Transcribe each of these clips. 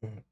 Mhm.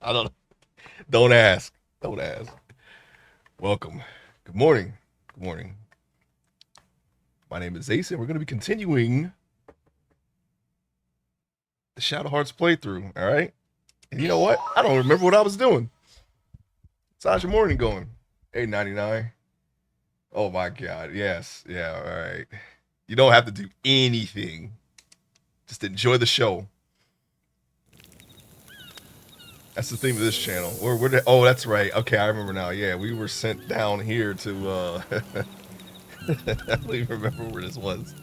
I don't ask. Don't ask. Welcome. Good morning. Good morning. My name is Ace, and we're going to be continuing the Shadow Hearts playthrough. All right. You know what? I don't remember what I was doing. How's your morning going? 899. Oh my god. Yes. Yeah, all right. You don't have to do anything. Just enjoy the show. That's the theme of this channel. Oh, that's right. Okay, I remember now. Yeah, we were sent down here to I don't even remember where this was.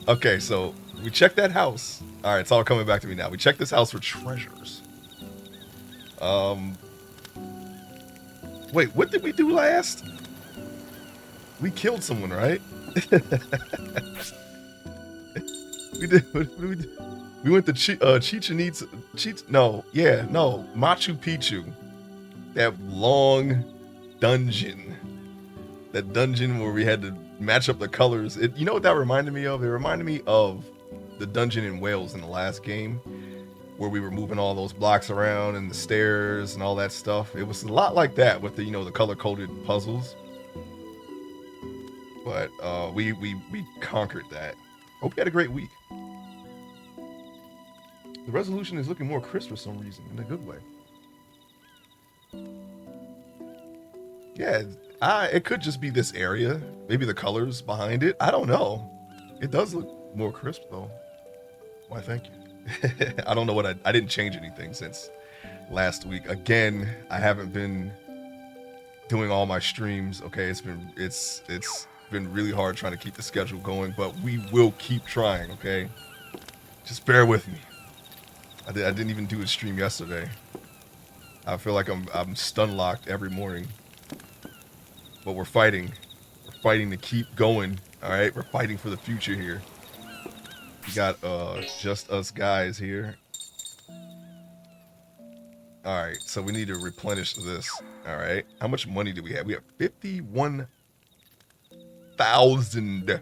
Okay, so we checked that house. Alright, it's all coming back to me now. We checked this house for treasures. Wait, what did we do last? We killed someone, right? We did. What did we do? We went to Chichen Itza. No, Machu Picchu. That long dungeon. That dungeon where we had to match up the colors. You know what that reminded me of? It reminded me of the dungeon in Wales in the last game, where we were moving all those blocks around and the stairs and all that stuff. It was a lot like that with the the color-coded puzzles. But we conquered that. Hope you had a great week. The resolution is looking more crisp for some reason, in a good way. Yeah, it could just be this area. Maybe the colors behind it. I don't know. It does look more crisp, though. Why, thank you. I don't know what I didn't change anything since last week. Again, I haven't been doing all my streams. Okay, it's been really hard trying to keep the schedule going, but we will keep trying. Okay, just bear with me. I didn't even do a stream yesterday. I feel like I'm stun locked every morning. But we're fighting. We're fighting to keep going. All right, we're fighting for the future here. We got just us guys here. All right, so we need to replenish this. All right, how much money do we have? We have 51,000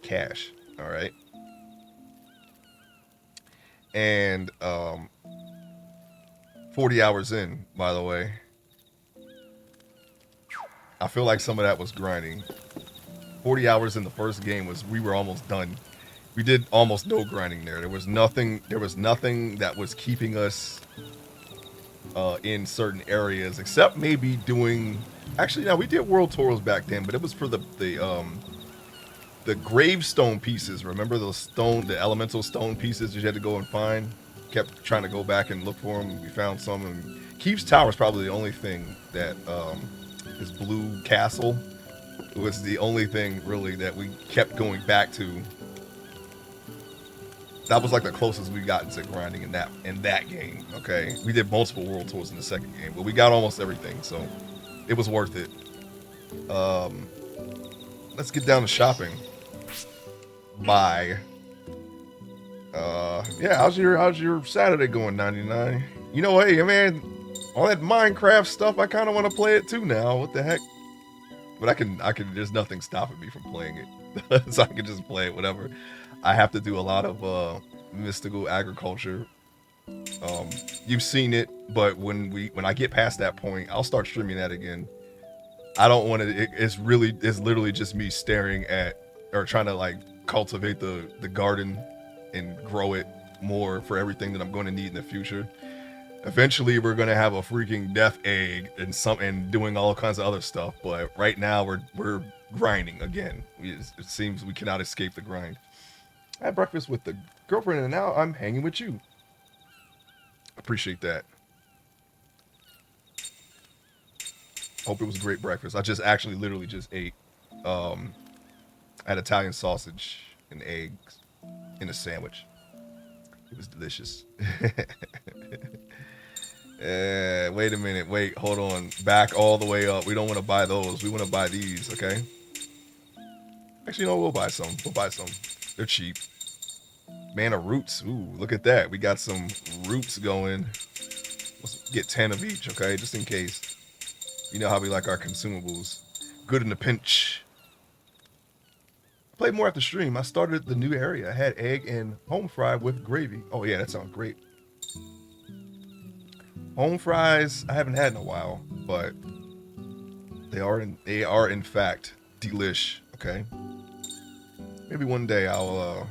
cash. All right. And 40 hours in, by the way. I feel like some of that was grinding. 40 hours in the first game we were almost done. We did almost no grinding there. There was nothing that was keeping us in certain areas, except maybe doing. Actually, no, we did world tours back then, but it was for the gravestone pieces. Remember the elemental stone pieces you had to go and find? Kept trying to go back and look for them. We found some. And Keeps Tower is probably the only thing that his blue castle was the only thing really that we kept going back to. That was like the closest we got to grinding in that game. Okay, we did multiple world tours in the second game, but we got almost everything, so it was worth it. Let's get down to shopping. Bye. Yeah, how's your Saturday going, 99? You know, hey man, all that Minecraft stuff, I kind of want to play it too now. What the heck? But I can. There's nothing stopping me from playing it, so I can just play it whatever. I have to do a lot of mystical agriculture. You've seen it, but when I get past that point, I'll start streaming that again. I don't want to. It's literally just me staring at or trying to like cultivate the garden and grow it more for everything that I'm going to need in the future. Eventually, we're gonna have a freaking death egg and doing all kinds of other stuff. But right now, we're grinding again. It seems we cannot escape the grind. I had breakfast with the girlfriend, and now I'm hanging with you. Appreciate that. Hope it was a great breakfast. I literally just ate. I had Italian sausage and eggs in a sandwich. It was delicious. Wait a minute. Wait, hold on. Back all the way up. We don't want to buy those. We want to buy these, okay? Actually, no, we'll buy some. They're cheap. Man of roots. Ooh, look at that. We got some roots going. Let's get 10 of each, okay? Just in case. You know how we like our consumables. Good in the pinch. Played more after stream. I started the new area. I had egg and home fry with gravy. Oh yeah, that sounds great. Home fries I haven't had in a while, but they are in fact delish. Okay. Maybe one day I'll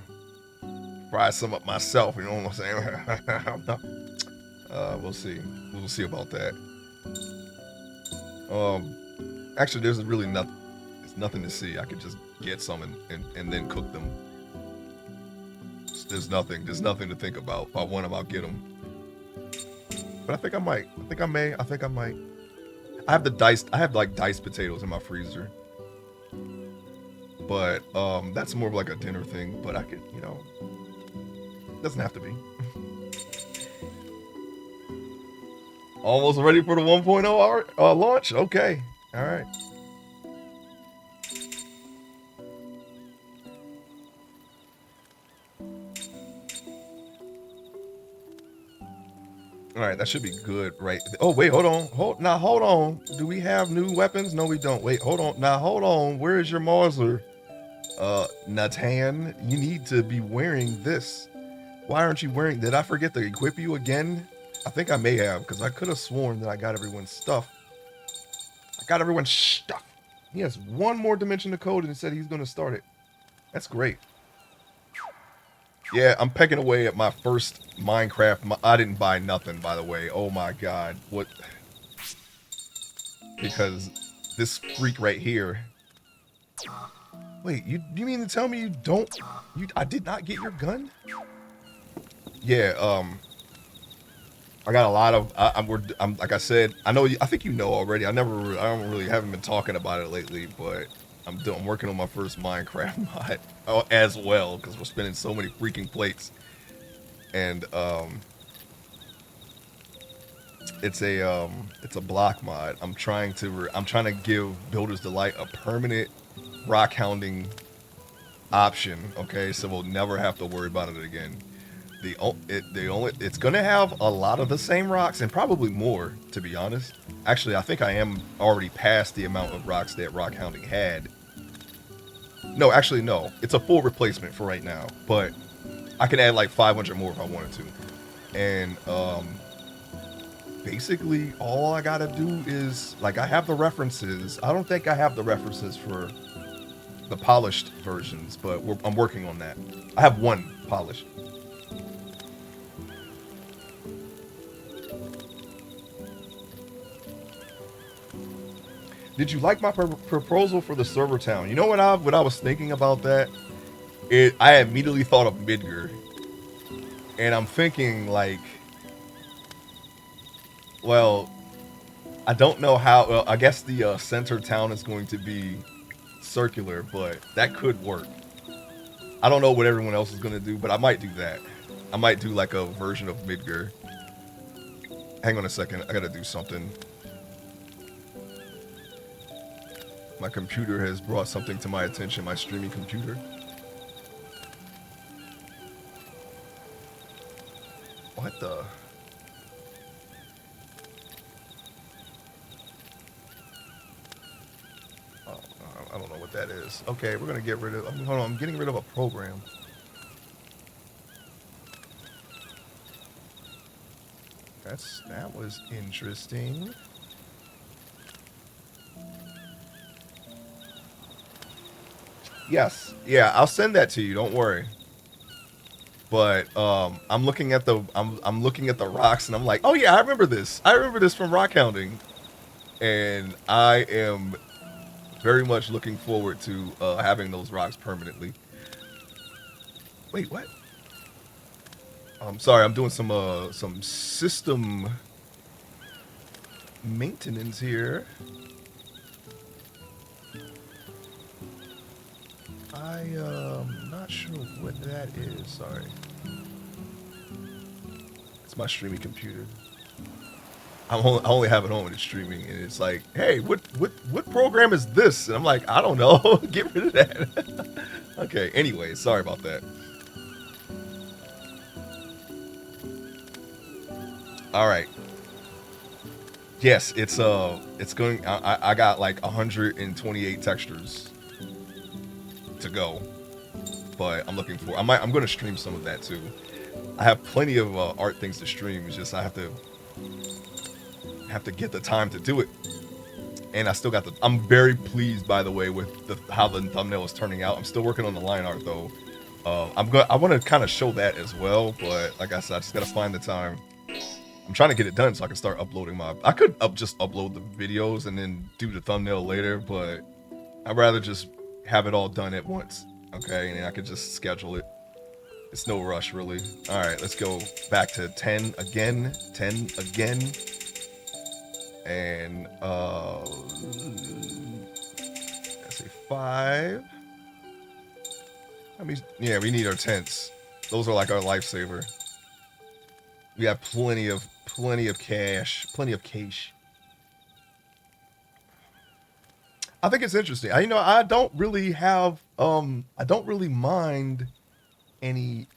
fry some up myself. You know what I'm saying? We'll see. We'll see about that. Actually, there's really nothing. It's nothing to see. I could just get some and then cook them. There's nothing. There's nothing to think about. If I want them, I'll get them. But I think I might. I think I may. I think I might. I have the diced. I have like diced potatoes in my freezer. But that's more of like a dinner thing. But I could, you know, doesn't have to be. Almost ready for the 1.0 launch. Okay. All right. All right, that should be good, right? Oh, wait, hold on. Hold on. Do we have new weapons? No, we don't. Wait, hold on. Now, hold on. Where is your Marsler? Natan, you need to be wearing this. Why aren't you wearing... Did I forget to equip you again? I think I may have, because I could have sworn that I got everyone's stuff. I got everyone's stuff. He has one more dimension to code and said he's going to start it. That's great. Yeah, I'm pecking away at my first Minecraft. I didn't buy nothing, by the way. Oh my god. What? Because this freak right here... Wait, you mean to tell me you don't... I did not get your gun? Yeah, I got a lot of... I'm like I said, I know... I think you know already. I don't really haven't been talking about it lately, but... I'm working on my first Minecraft mod as well, because we're spinning so many freaking plates. And it's a block mod. I'm trying to give Builders Delight a permanent rock hounding option. Okay, so we'll never have to worry about it again. It's gonna have a lot of the same rocks and probably more, to be honest. Actually, I think I am already past the amount of rocks that rock hounding had. No, actually, no. It's a full replacement for right now, but I can add like 500 more if I wanted to. And basically, all I gotta do is, like, I have the references. I don't think I have the references for the polished versions, but I'm working on that. I have one polished. Did you like my proposal for the server town? You know what I was thinking about that? I immediately thought of Midgar. And I'm thinking, like, well, I don't know how, well, I guess the center town is going to be circular, but that could work. I don't know what everyone else is going to do, but I might do that. I might do like a version of Midgar. Hang on a second, I gotta do something. My computer has brought something to my attention, my streaming computer. What the? Oh, I don't know what that is. Okay, we're gonna get rid of, hold on, I'm getting rid of a program. That was interesting. Yes, yeah, I'll send that to you. Don't worry. But I'm looking at the I'm looking at the rocks and I'm like, oh yeah, I remember this. I remember this from rock hounding, and I am very much looking forward to having those rocks permanently. Wait, what? I'm sorry, I'm doing some system maintenance here. I'm not sure what that is. Sorry. It's my streaming computer. I only have it on when it's streaming, and it's like, hey, what program is this? And I'm like, I don't know. Get rid of that. Okay. Anyway, sorry about that. All right. Yes, it's going. I got like 128 textures to go, but I'm looking for. I'm going to stream some of that too. I have plenty of art things to stream. It's just I have to get the time to do it, and I still got the. I'm very pleased, by the way, with how the thumbnail is turning out. I'm still working on the line art though. I want to kind of show that as well, but like I said, I just got to find the time. I'm trying to get it done so I can start uploading I could just upload the videos and then do the thumbnail later, but I'd rather just have it all done at once, okay? And then I could just schedule it. It's no rush, really. All right, let's go back to 10 again, 10 again. And, let's say 5. I mean, yeah, we need our tents. Those are like our lifesaver. We have plenty of cash, plenty of cash. I think it's interesting. I don't really have, I don't really mind any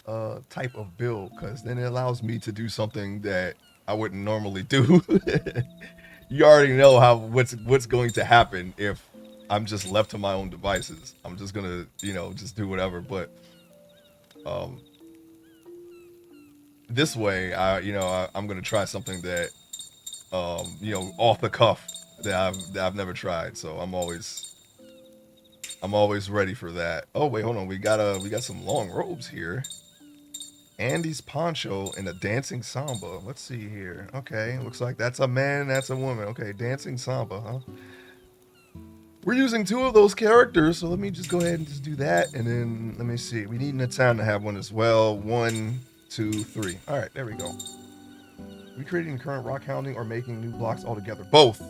type of build, because then it allows me to do something that I wouldn't normally do. You already know what's going to happen if I'm just left to my own devices. I'm just gonna, just do whatever. But this way, I'm gonna try something that off the cuff that I've never tried. So I'm always ready for that. Oh wait, hold on. We got some long robes here. Andy's poncho and a dancing samba. Let's see here. Okay, looks like that's a man, that's a woman. Okay, dancing samba, huh? We're using 2 of those characters, so let me just go ahead and just do that. And then let me see. We need in the town to have one as well. 1, 2, 3. All right, there we go. Recreating current rock hounding or making new blocks altogether. Both.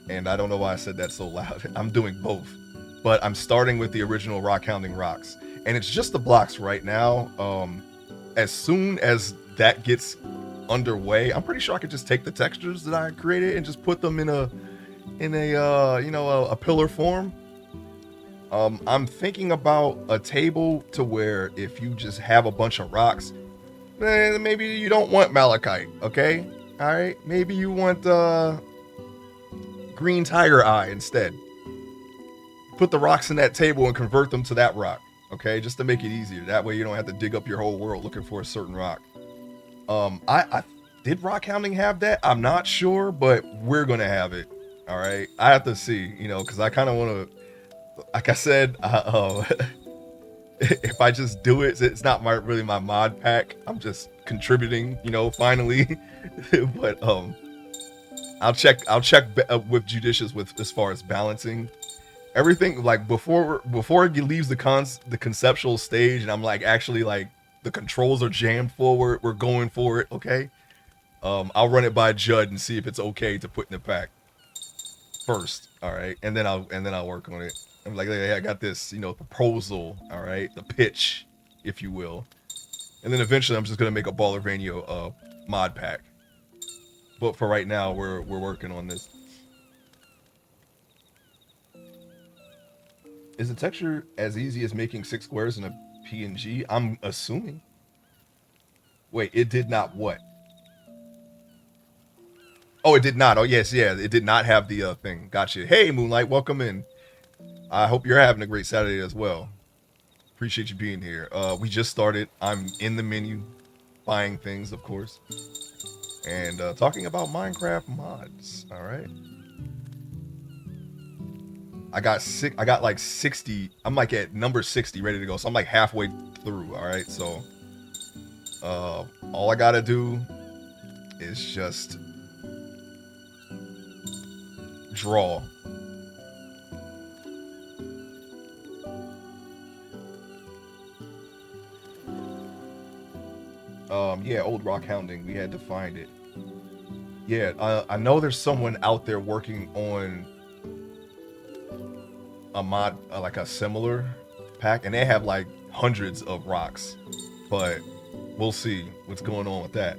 And I don't know why I said that so loud. I'm doing both, but I'm starting with the original rock hounding rocks. And it's just the blocks right now. As soon as that gets underway, I'm pretty sure I could just take the textures that I created and just put them in a pillar form. I'm thinking about a table to where if you just have a bunch of rocks, then maybe you don't want malachite, okay? All right, maybe you want green tiger eye instead. Put the rocks in that table and convert them to that rock. Okay, just to make it easier. That way you don't have to dig up your whole world looking for a certain rock. I did rock hounding have that? I'm not sure, but we're gonna have it. All right, I have to see, because I kind of want to. Like I said, if I just do it, it's not really my mod pack. I'm just contributing, finally. But I'll check with Judicious with as far as balancing. Everything, like before it leaves the conceptual stage, and I'm like actually like the controls are jammed forward, we're going for it, okay? I'll run it by Judd and see if it's okay to put in the pack first, all right, and then I'll work on it. I'm like, hey, I got this, proposal, all right, the pitch, if you will, and then eventually I'm just gonna make a Ballervania mod pack. But for right now, we're working on this. Is the texture as easy as making 6 squares in a PNG? I'm assuming. Wait, it did not what? Oh, it did not. Oh, yes, yeah. It did not have the thing. Gotcha. Hey, Moonlight, welcome in. I hope you're having a great Saturday as well. Appreciate you being here. We just started. I'm in the menu, buying things, of course. And talking about Minecraft mods, all right? I got like 60. I'm like at number 60 ready to go. So I'm like halfway through. All right. So all I got to do is just draw. Yeah, old rock hounding. We had to find it. Yeah, I know there's someone out there working on a mod, like a similar pack, and they have like hundreds of rocks, but we'll see what's going on with that.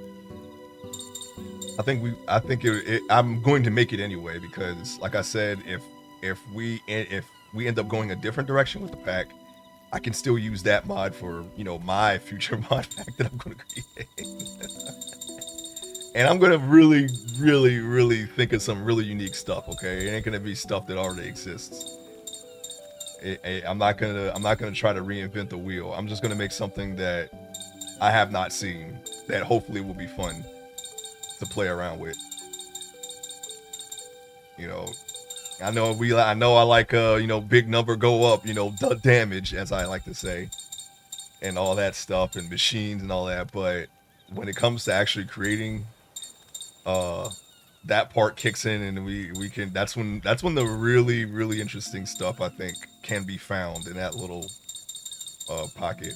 I'm going to make it anyway, because like I said, if we end up going a different direction with the pack, I can still use that mod for, my future mod pack that I'm going to create. And I'm going to really, really, really think of some really unique stuff, okay? It ain't going to be stuff that already exists. I'm not gonna try to reinvent the wheel. I'm just gonna make something that I have not seen that hopefully will be fun to play around with. I know I like big number go up, damage, as I like to say, and all that stuff, and machines and all that, but when it comes to actually creating, that part kicks in, and we can. That's when the really interesting stuff, I think, can be found in that little pocket.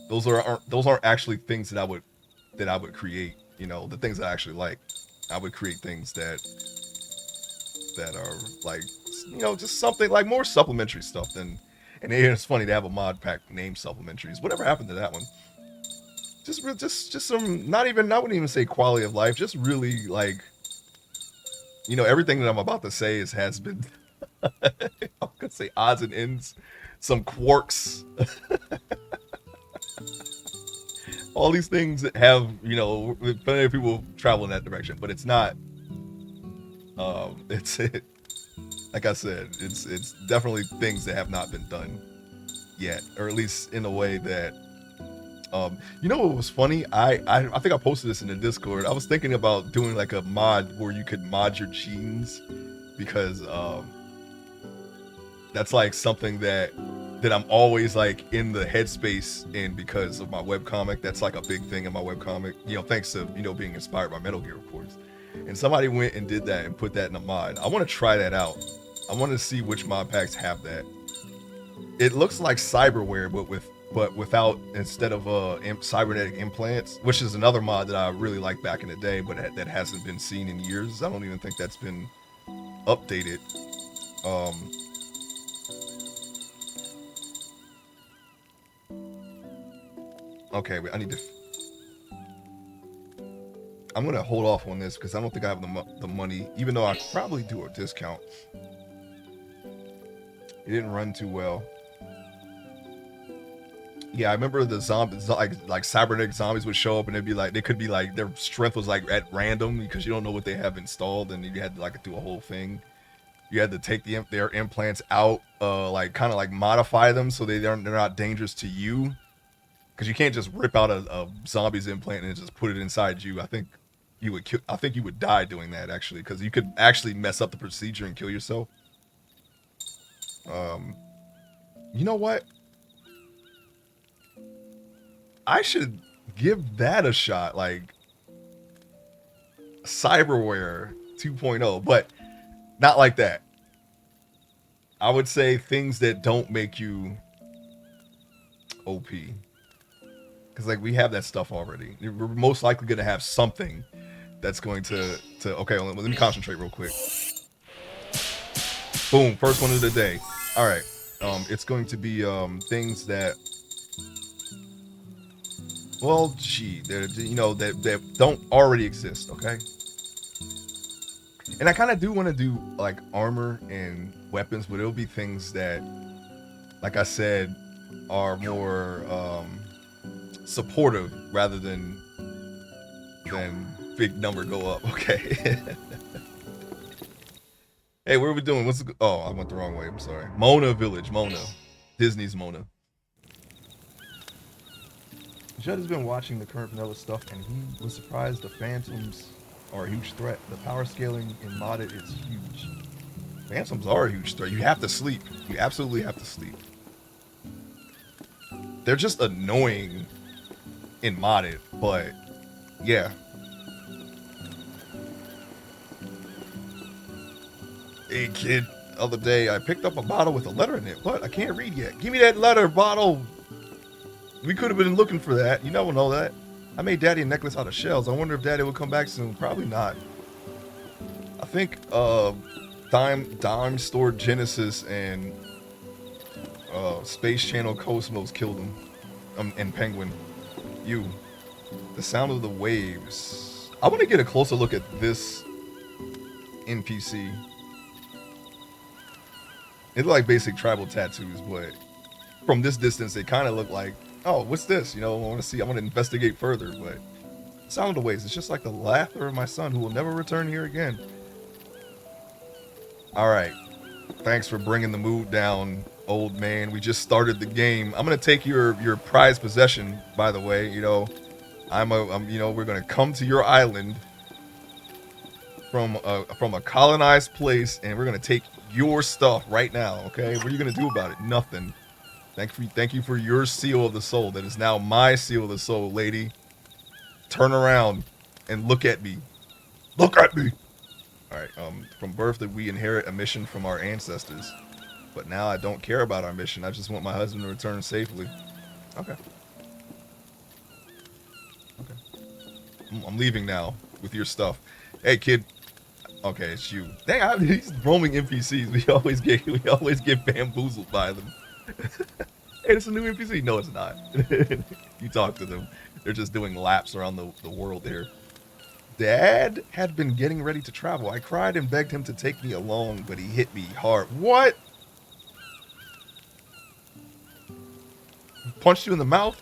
Those aren't actually things that I would create. You know, the things I actually like. I would create things that are like, you know, just something like more supplementary stuff than. And it's funny they have a mod pack named Supplementaries. Whatever happened to that one? Just some, not even, I wouldn't even say quality of life. Just really like, you know, everything that I'm about to say has been. I'm gonna say odds and ends, some quarks. All these things that have, you know, plenty of people travel in that direction, but it's not. It's it. Like I said, it's definitely things that have not been done yet, or at least in a way that. You know what was funny? I think I posted this in the Discord. I was thinking about doing like a mod where you could mod your jeans, because that's like something that I'm always like in the headspace in, because of my webcomic. That's like a big thing in my webcomic, you know, thanks to, you know, being inspired by Metal Gear, of course. And somebody went and did that and put that in a mod. I want to try that out. I want to see which mod packs have that. It looks like cyberware, but without, instead of cybernetic implants, which is another mod that I really liked back in the day, but that hasn't been seen in years. I don't even think that's been updated. Okay, I need to. I'm gonna hold off on this because I don't think I have the money, even though I could probably do a discount. It didn't run too well. Yeah, I remember the zombies, like cybernetic zombies would show up, and they could be like, their strength was like at random because you don't know what they have installed, and you had to like do a whole thing. You had to take their implants out, like kind of like modify them so they're not dangerous to you, because you can't just rip out a zombie's implant and just put it inside you. I think you would die doing that, actually, because you could actually mess up the procedure and kill yourself. You know what? I should give that a shot, like cyberware 2.0, but not like that. I would say things that don't make you OP. Because like we have that stuff already. We're most likely going to have something that's going to okay, let me concentrate real quick. Boom, first one of the day. All right. It's going to be things that, well, gee, that don't already exist, okay? And I kind of do want to do like armor and weapons, but it'll be things that, like I said, are more supportive rather than big number go up. Okay. Hey, what are we doing? Oh, I went the wrong way. I'm sorry. Mona Village, Mona, Disney's Mona. Judd has been watching the current vanilla stuff, and he was surprised the Phantoms are a huge threat. The power scaling in modded is huge. Phantoms are a huge threat. You have to sleep. You absolutely have to sleep. They're just annoying in modded, but yeah. Hey kid, the other day I picked up a bottle with a letter in it. What? I can't read yet. Give me that letter bottle. We could have been looking for that. You never know that. I made Daddy a necklace out of shells. I wonder if Daddy will come back soon. Probably not. I think Dime Store Genesis and Space Channel Cosmos killed him. And Penguin. The sound of the waves. I want to get a closer look at this NPC. They look like basic tribal tattoos, but from this distance, they kind of look like, oh, what's this? You know, I want to investigate further, but sound of the waves. It's just like the laughter of my son who will never return here again. All right. Thanks for bringing the mood down, old man. We just started the game. I'm going to take your prized possession, by the way. You know, we're going to come to your island from a colonized place, and we're going to take your stuff right now, okay? What are you going to do about it? Nothing. Thank you for your seal of the soul. That is now my seal of the soul, lady. Turn around and look at me. Look at me. All right. From birth, that we inherit a mission from our ancestors, but now I don't care about our mission. I just want my husband to return safely. Okay. Okay. I'm leaving now with your stuff. Hey, kid. Okay, it's you. Dang, these roaming NPCs. We always get bamboozled by them. Hey, it's a new NPC. No, it's not. You talk to them. They're just doing laps around the world there. Dad had been getting ready to travel. I cried and begged him to take me along, but he hit me hard. What? Punched you in the mouth?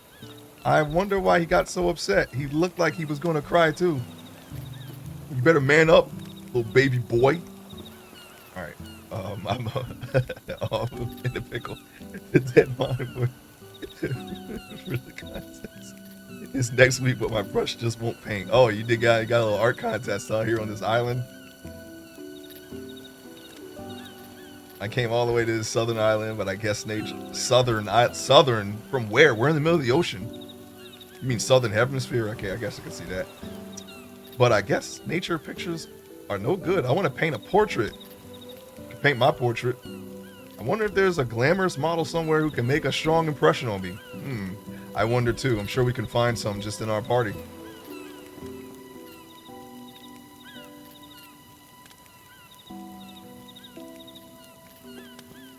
I wonder why he got so upset. He looked like he was going to cry too. You better man up, little baby boy. All right. I'm in the pickle. The dead mind for the contest. It's next week, but my brush just won't paint. Oh, you got a little art contest out here on this island. I came all the way to this southern island, but I guess southern from where? We're in the middle of the ocean. You mean southern hemisphere? Okay, I guess I can see that. But I guess nature pictures are no good. I want to paint a portrait. Paint my portrait. I wonder if there's a glamorous model somewhere who can make a strong impression on me. I wonder too. I'm sure we can find some just in our party.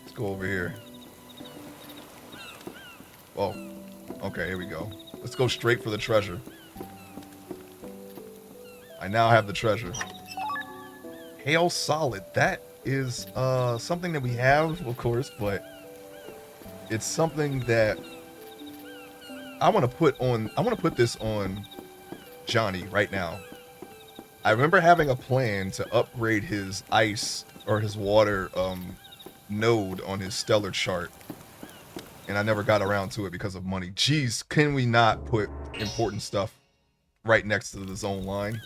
Let's go over here. Oh, okay, here we go. Let's go straight for the treasure. I now have the treasure. Hail solid. That is something that we have, of course, but it's something that I want to put on. I want to put this on Johnny right now. I remember having a plan to upgrade his ice or his water node on his stellar chart, and I never got around to it because of money. Jeez, can we not put important stuff right next to the zone line?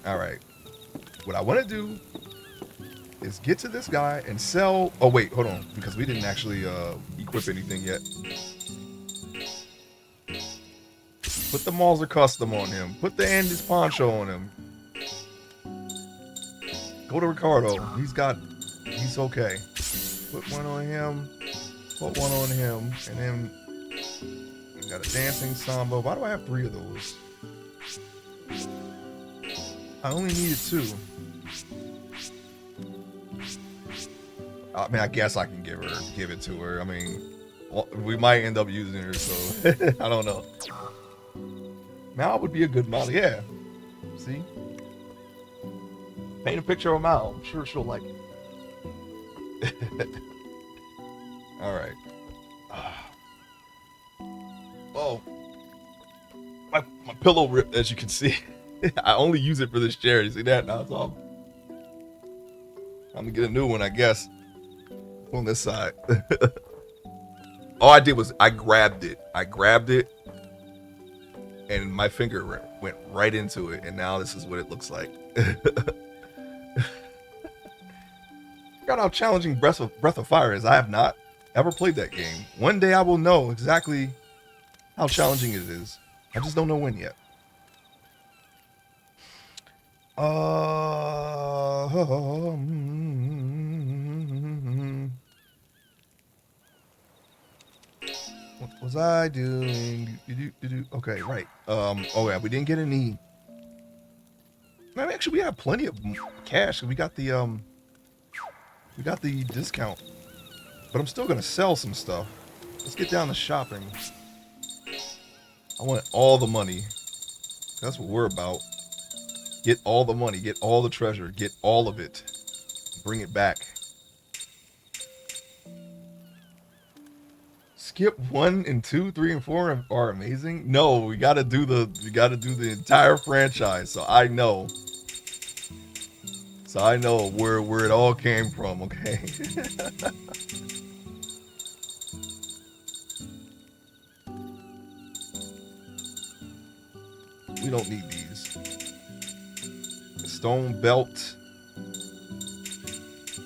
All right. What I want to do is get to this guy and sell. Oh wait, hold on, because we didn't actually equip anything yet. Put the Mauser custom on him. Put the Andes poncho on him. Go to Ricardo. He's okay. Put one on him. Put one on him, and then we got a dancing samba. Why do I have 3 of those? I only needed 2. I mean, I guess I can give it to her. I mean, we might end up using her, so I don't know. Mal would be a good model, yeah. See? Paint a picture of Mal. I'm sure she'll like it. All right. Oh, my pillow ripped, as you can see. I only use it for this chair. You see that? Now it's all. I'm gonna get a new one, I guess. On this side. All I did was I grabbed it, and my finger went right into it, and now this is what it looks like. Forgot how challenging Breath of Fire is. I have not ever played that game. One day I will know exactly how challenging it is. I just don't know when yet. What was I doing? Okay, right. Oh yeah, we didn't get any. I mean, actually, we have plenty of cash. We got the discount, but I'm still gonna sell some stuff. Let's get down to shopping. I want all the money. That's what we're about. Get all the money, get all the treasure, get all of it. Bring it back. Skip 1 and 2, 3 and 4 are amazing. No, we gotta do the entire franchise. So I know where it all came from, okay? We don't need these. The stone belt.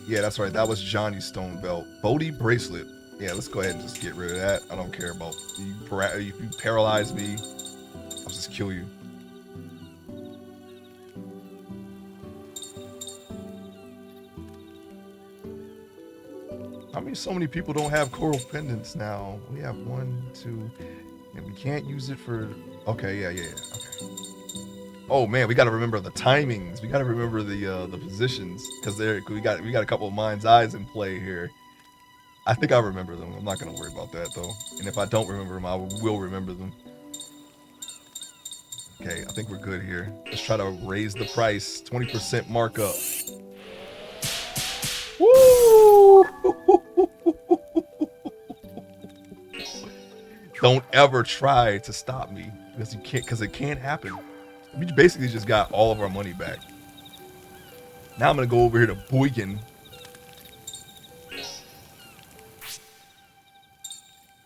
Yeah, that's right. That was Johnny's stone belt. Bodhi bracelet. Yeah, let's go ahead and just get rid of that. I don't care about you. You paralyze me. just kill you. I mean, so many people don't have coral pendants now. We have 1, 2, and we can't use it for. Okay, yeah. Okay. Oh man, we got to remember the timings. We got to remember the positions because we got a couple of mind's eyes in play here. I think I remember them. I'm not gonna worry about that though. And if I don't remember them, I will remember them. Okay, I think we're good here. Let's try to raise the price. 20% markup. Woo! Don't ever try to stop me because you can't. Because it can't happen. We basically just got all of our money back. Now I'm gonna go over here to Boygan.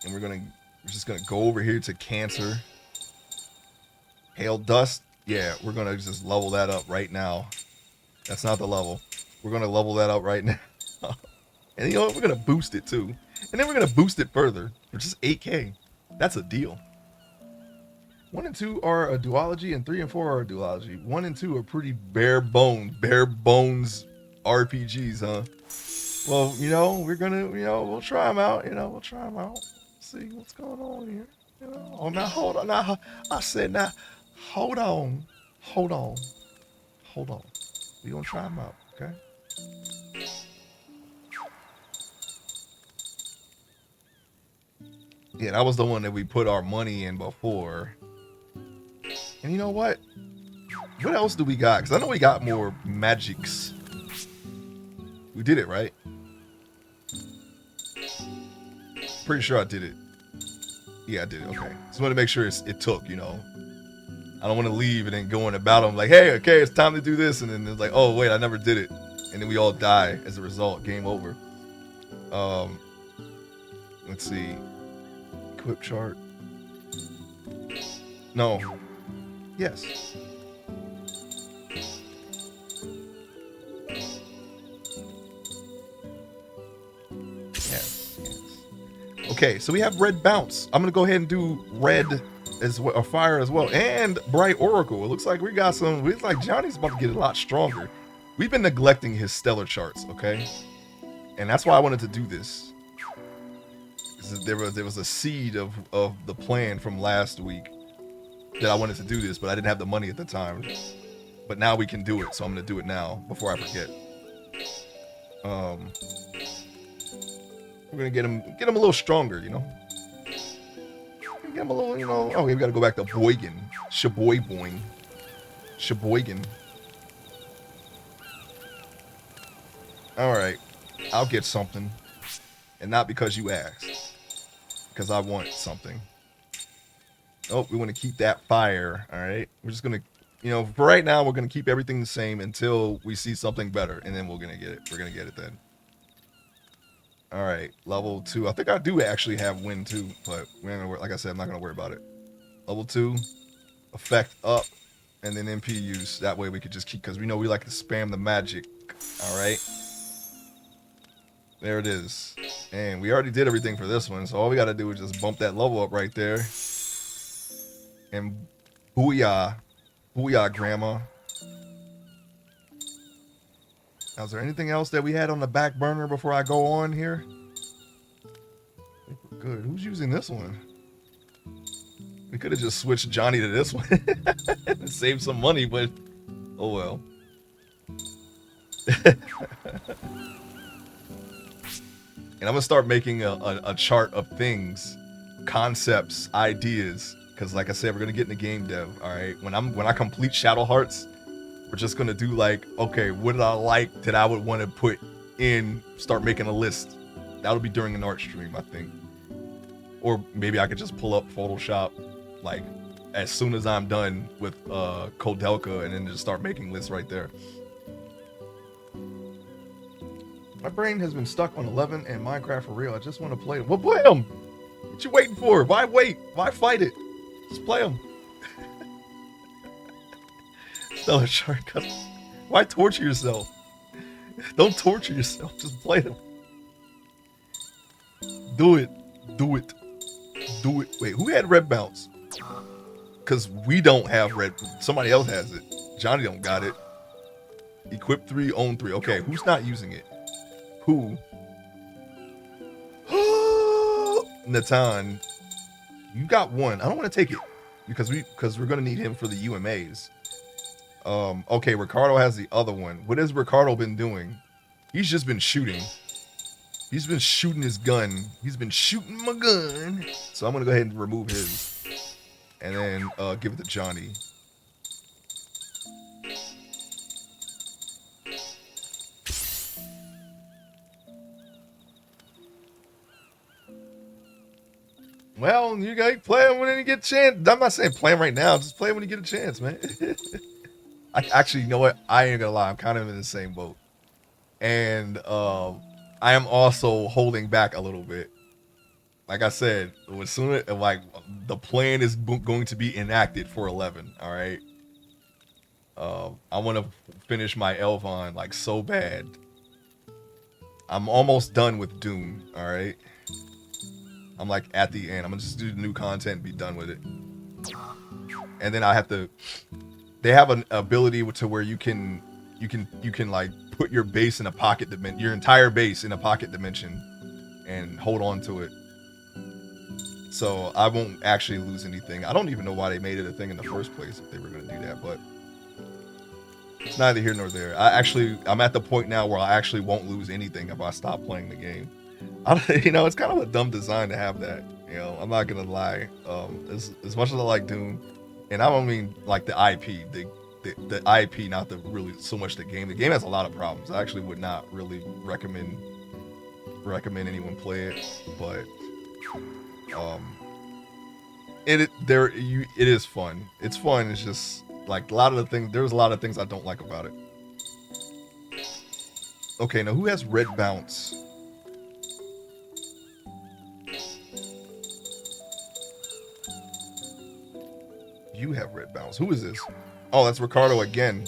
And we're just gonna go over here to Cancer. Hail Dust. Yeah, we're gonna just level that up right now. That's not the level. We're gonna level that up right now. And you know what? We're gonna boost it too. And then we're gonna boost it further for just 8K. That's a deal. 1 and 2 are a duology, and 3 and 4 are a duology. 1 and 2 are pretty bare bones RPGs, huh? Well, you know, we're gonna, we'll try them out. We'll try them out. See what's going on here. Oh, now hold on. Now I said, now hold on. We gonna try them out, okay? Yeah, that was the one that we put our money in before. And you know what? What else do we got? Because I know we got more magics. We did it, right? Pretty sure I did it. Yeah, I did it. Okay. Just want to make sure it took, I don't want to leave and then go in about them like, hey, okay, it's time to do this. And then it's like, oh, wait, I never did it. And then we all die as a result. Game over. Let's see. Equip chart. No. Yes. Yes. Okay, so we have red bounce. I'm gonna go ahead and do red as well, or fire as well, and bright oracle. It looks like we got some. It's like Johnny's about to get a lot stronger. We've been neglecting his stellar charts, okay, and that's why I wanted to do this. There was a seed of the plan from last week that I wanted to do this, but I didn't have the money at the time. But now we can do it, so I'm gonna do it now before I forget. We're gonna get him a little stronger, Get him a little, Oh, we gotta go back to Boygan, Sheboygan. All right, I'll get something, and not because you asked, because I want something. Oh, we want to keep that fire. All right, we're just gonna, for right now, we're gonna keep everything the same until we see something better, and then we're gonna get it. We're gonna get it then. All right, level 2. I think I do actually have wind too, but we're gonna, like I said, I'm not gonna worry about it. Level 2, effect up, and then MP use. That way we could just keep, because we know we like to spam the magic. All right, there it is. And we already did everything for this one, so all we gotta do is just bump that level up right there. And booyah, grandma. Now, is there anything else that we had on the back burner before I go on here? I think we're good. Who's using this one? We could have just switched Johnny to this one and saved some money, but oh well. And I'm gonna start making a chart of things, concepts, ideas, because like I said, we're gonna get into game dev. All right, when I complete Shadow Hearts, we're just gonna do like, okay, what did I like that I would want to put in? Start making a list. That'll be during an art stream, I think. Or maybe I could just pull up Photoshop, like as soon as I'm done with Kodelka, and then just start making lists right there. My brain has been stuck on 11 and Minecraft for real. I just want to play them. Well, play them. What you waiting for? Why wait? Why fight it? Just play them. Stellar shortcut. Why torture yourself? Don't torture yourself. Just play them. Do it. Do it. Do it. Wait, who had red bounce? because we don't have red. Somebody else has it. Johnny don't got it. Equip 3, own 3. Okay, who's not using it? Who? Natan, you got one. I don't want to take it because we're gonna need him for the UMAs. Okay, Ricardo has the other one. What has Ricardo been doing? He's just been shooting. He's been shooting his gun. He's been shooting my gun. So I'm gonna go ahead and remove his, and then give it to Johnny. Well, you gotta play him when you get a chance. I'm not saying play him right now. Just play him when you get a chance, man. Actually, you know what? I ain't gonna lie. I'm kind of in the same boat, and I am also holding back a little bit. Like I said, as soon as like the plan is going to be enacted for 11. All right. I want to finish my Elvon like so bad. I'm almost done with Doom. All right. I'm like at the end. I'm gonna just do the new content and be done with it. And then I have to. They have an ability to where you can like put your base in a pocket dimension, your entire base in a pocket dimension, and hold on to it. So I won't actually lose anything. I don't even know why they made it a thing in the first place if they were gonna do that, but it's neither here nor there. I'm at the point now where I actually won't lose anything if I stop playing the game. It's kind of a dumb design to have that. I'm not gonna lie. As much as I like Doom, and I don't mean like the IP, the IP, not the really so much the game. The game has a lot of problems. I actually would not really recommend anyone play it, but it is fun. It's fun. It's just like there's a lot of things I don't like about it. Okay, now who has red bounce? You have red bounce. Who is this? Oh, that's Ricardo again.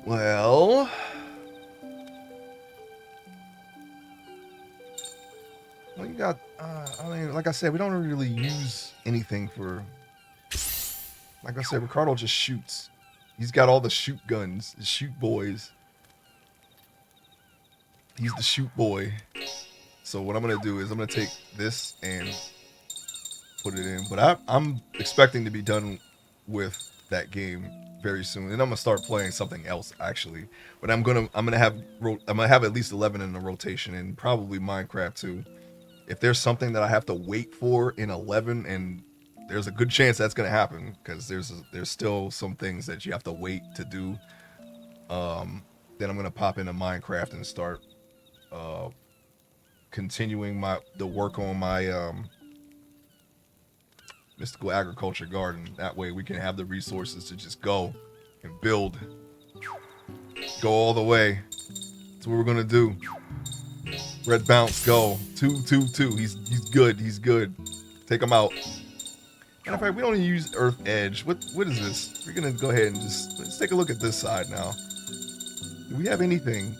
Well, you got. I mean, like I said, we don't really use anything for. Like I said, Ricardo just shoots. He's got all the shoot guns, the shoot boys. He's the shoot boy. So what I'm gonna do is I'm gonna take this and put it in, but I'm expecting to be done with that game very soon, and I'm gonna start playing something else actually. But I'm gonna have at least 11 in the rotation, and probably Minecraft too. If there's something that I have to wait for in 11, and there's a good chance that's gonna happen because there's still some things that you have to wait to do. Then I'm gonna pop into Minecraft and start continuing the work on my mystical agriculture garden. That way we can have the resources to just go and build. Go all the way. That's what we're gonna do. Red bounce, go. 2, 2, 2. He's good. He's good. Take him out. And in fact, we don't even use Earth Edge. What is this? We're gonna go ahead and let's take a look at this side now. Do we have anything?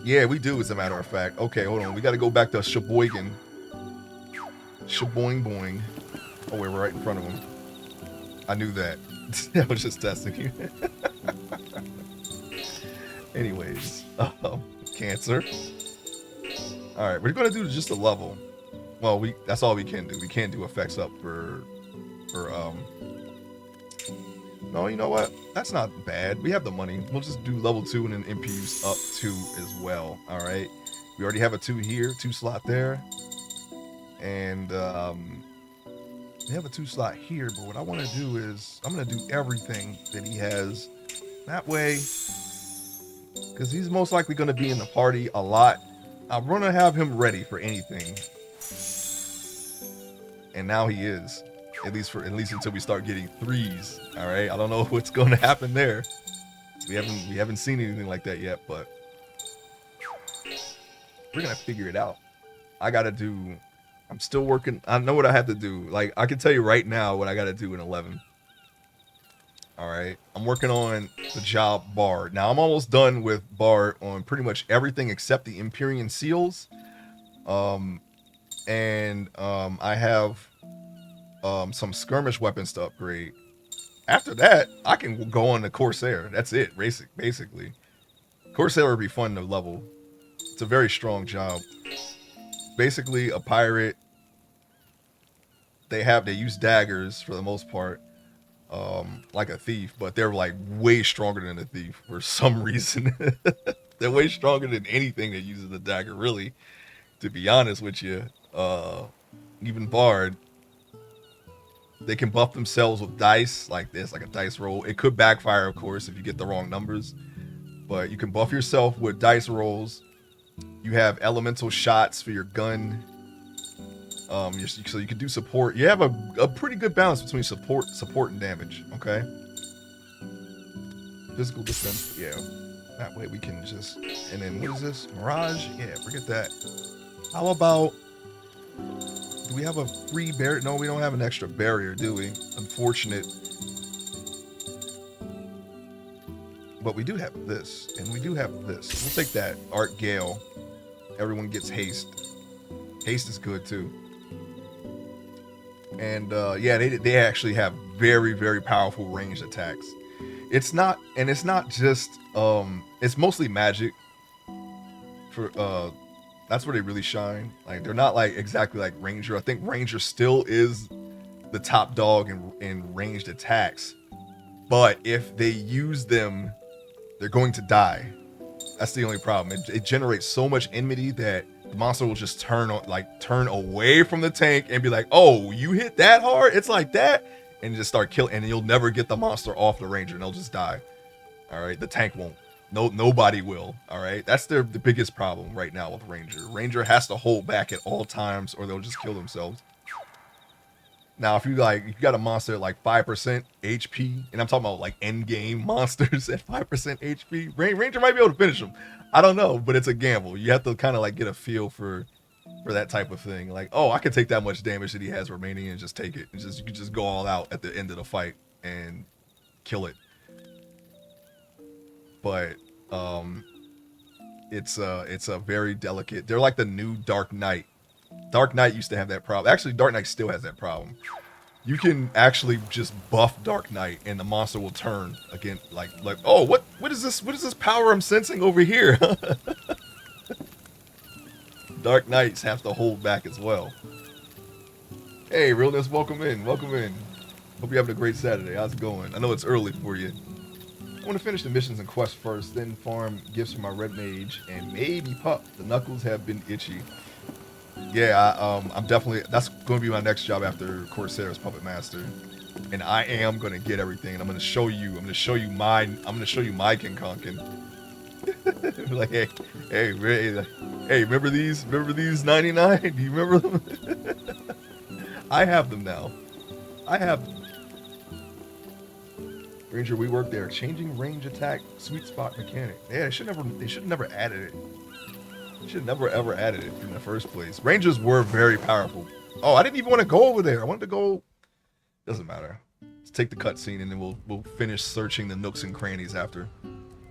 Yeah, we do, as a matter of fact. Okay, hold on. We gotta go back to Sheboygan. Shaboing boing. Oh, wait, we're right in front of him. I knew that. I was just testing you. Anyways, Cancer. All right, we're gonna do just a level. Well, that's all we can do. We can't do effects up for No, you know what? That's not bad. We have the money. We'll just do level 2 and then MPUs up 2 as well. All right. We already have a 2 here, 2 slot there. And we have a 2 slot here, but what I want to do is I'm going to do everything that he has. That way, because he's most likely going to be in the party a lot, I'm going to have him ready for anything. And now he is. At least until we start getting 3s. All right. I don't know what's going to happen there. We haven't seen anything like that yet, but we're going to figure it out. I'm still working. I know what I have to do. Like, I can tell you right now what I got to do in 11. All right. I'm working on the job Bard. Now, I'm almost done with Bard on pretty much everything except the Empyrean Seals. and I have some skirmish weapons to upgrade. After that, I can go on the Corsair. That's it, basically. Corsair would be fun to level. It's a very strong job. Basically, a pirate. They use daggers for the most part, like a thief, but they're like way stronger than a thief for some reason. They're way stronger than anything that uses a dagger, really. To be honest with you, even Bard, they can buff themselves with dice like this, like a dice roll. It could backfire, of course, if you get the wrong numbers, but you can buff yourself with dice rolls. You have elemental shots for your gun. So you can do support. You have a pretty good balance between support and damage. Okay. Physical defense. Yeah. That way we can just. And then what is this? Mirage. Yeah. Forget that. How about? Do we have a free barrier? No, we don't have an extra barrier, do we? Unfortunate. But we do have this, and we do have this. We'll take that. Art Gale. Everyone gets haste. Haste is good too. And yeah, they actually have very, very powerful ranged attacks. It's not just it's mostly magic. For that's where they really shine. Like they're not like exactly like Ranger. I think Ranger still is the top dog in ranged attacks. But if they use them, they're going to die. That's the only problem. It generates so much enmity that the monster will just turn away from the tank and be like, "Oh, you hit that hard? It's like that," and just start killing. And you'll never get the monster off the Ranger, and they'll just die. All right, the tank won't. Nobody will. All right, that's the biggest problem right now with Ranger. Ranger has to hold back at all times, or they'll just kill themselves. Now, if you got a monster at like 5% HP, and I'm talking about like end game monsters at 5% HP, Ranger might be able to finish them. I don't know, but it's a gamble. You have to kind of like get a feel for that type of thing. Like, oh, I can take that much damage that he has remaining and just take it. And you can just go all out at the end of the fight and kill it. But it's a very delicate. They're like the new Dark Knight. Dark Knight used to have that problem. Actually, Dark Knight still has that problem. You can actually just buff Dark Knight and the monster will turn again. Like oh, what is this? What is this power I'm sensing over here? Dark Knights have to hold back as well. Hey, Realness, welcome in. Welcome in. Hope you're having a great Saturday. How's it going? I know it's early for you. I want to finish the missions and quests first, then farm gifts for my red mage and maybe pup. The knuckles have been itchy. Yeah, I'm definitely, that's going to be my next job after Corsair's Puppet Master, and I am going to get everything. And I'm going to show you my King Konkin. Like, hey, remember these 99? Do you remember them? I have them now. I have them. Ranger, we work there. Changing range attack, sweet spot mechanic. Yeah, they should never added it. Should never ever added it in the first place. Rangers were very powerful. Oh, I didn't even want to go over there. I wanted to go. Doesn't matter. Let's take the cutscene and then we'll finish searching the nooks and crannies after.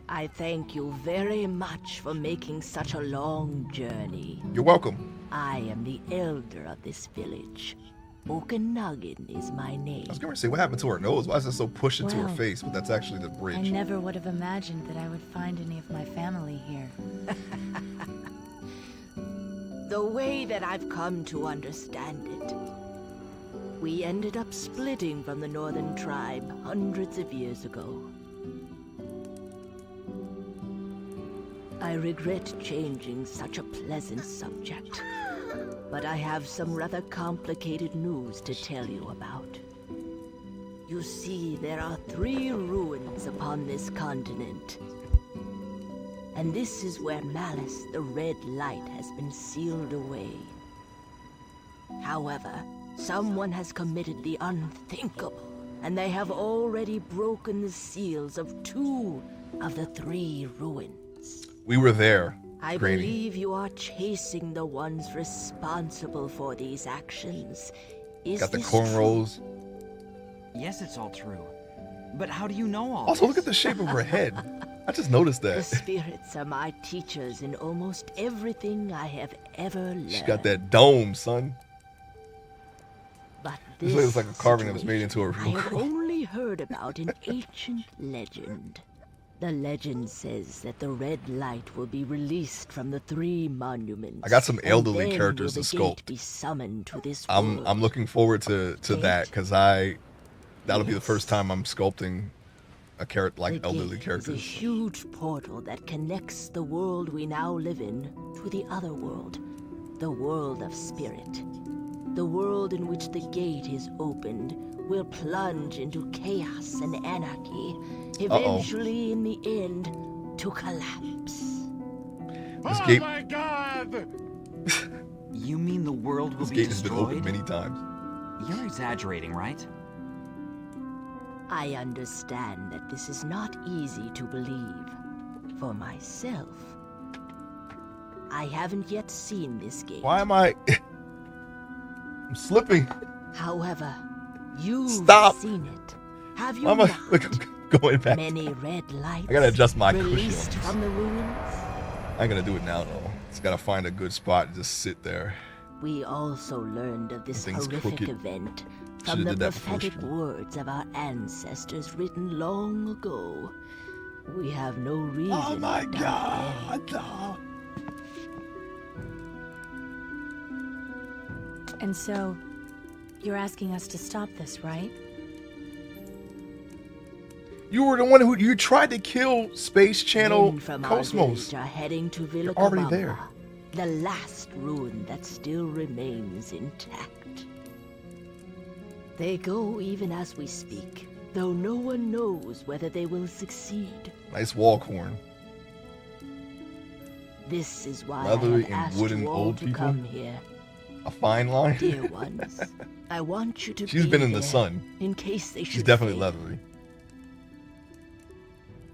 I thank you very much for making such a long journey. You're welcome. I am the elder of this village. Okanagan is my name. I was going to say, what happened to her nose? Why is it so pushed into her face? But that's actually the bridge. I never would have imagined that I would find any of my family here. The way that I've come to understand it, we ended up splitting from the northern tribe hundreds of years ago. I regret changing such a pleasant subject, but I have some rather complicated news to tell you about. You see, there are 3 ruins upon this continent. And this is where Malice, the Red Light, has been sealed away. However, someone has committed the unthinkable, and they have already broken the seals of 2 of the 3 ruins. We were there. I Granny. believe you are chasing the ones responsible for these actions. Is Got the this cornrows. Yes, it's all true. But how do you know all Also, this? look at the shape of her head. I just noticed The that. spirits are my teachers in almost everything I have ever learned. She's got that dome, son. But This this looks like a carving that was made into a situation real I have girl. only heard about in ancient legend. The legend says that the red light will be released from the 3 monuments. I got some and elderly then characters will to the gate sculpt. be summoned to this I'm world. looking forward to that because that'll be the first time I'm sculpting a character like The elderly gate is a characters. huge portal that connects the world we now live in to the other world, the world of spirit. The world in which the gate is opened will plunge into chaos and anarchy, eventually in the end to collapse. This gate, my God! You mean the world will this be gate has been destroyed? opened many times. You're exaggerating, right? I understand that this is not easy to believe. For myself, I haven't yet seen this gate. Why am I? I'm slipping. However, you've Stop. seen it. Have you Why am I not? look, I'm going back? Many red lights I gotta adjust my released cushions. from the ruins. I ain't gonna do it now though. Just gotta find a good spot and just sit there. We also learned of this Thing's horrific crooked. event Shoulda from the did that before prophetic she- words of our ancestors written long ago. We have no reason Oh my to doubt them. God! And so, you're asking us to stop this, right? You were the one who you tried to kill Space Channel Men from our Cosmos. village are heading to Villa You're already there. the last ruin that still remains intact. They go even as we speak, though no one knows whether they will succeed. Nice wall corn. This is why Leathery I have and asked wooden you all old to people? come here. A fine line. Dear ones, I want you to She's be been in the there sun. in case they should She's definitely fail. leathery.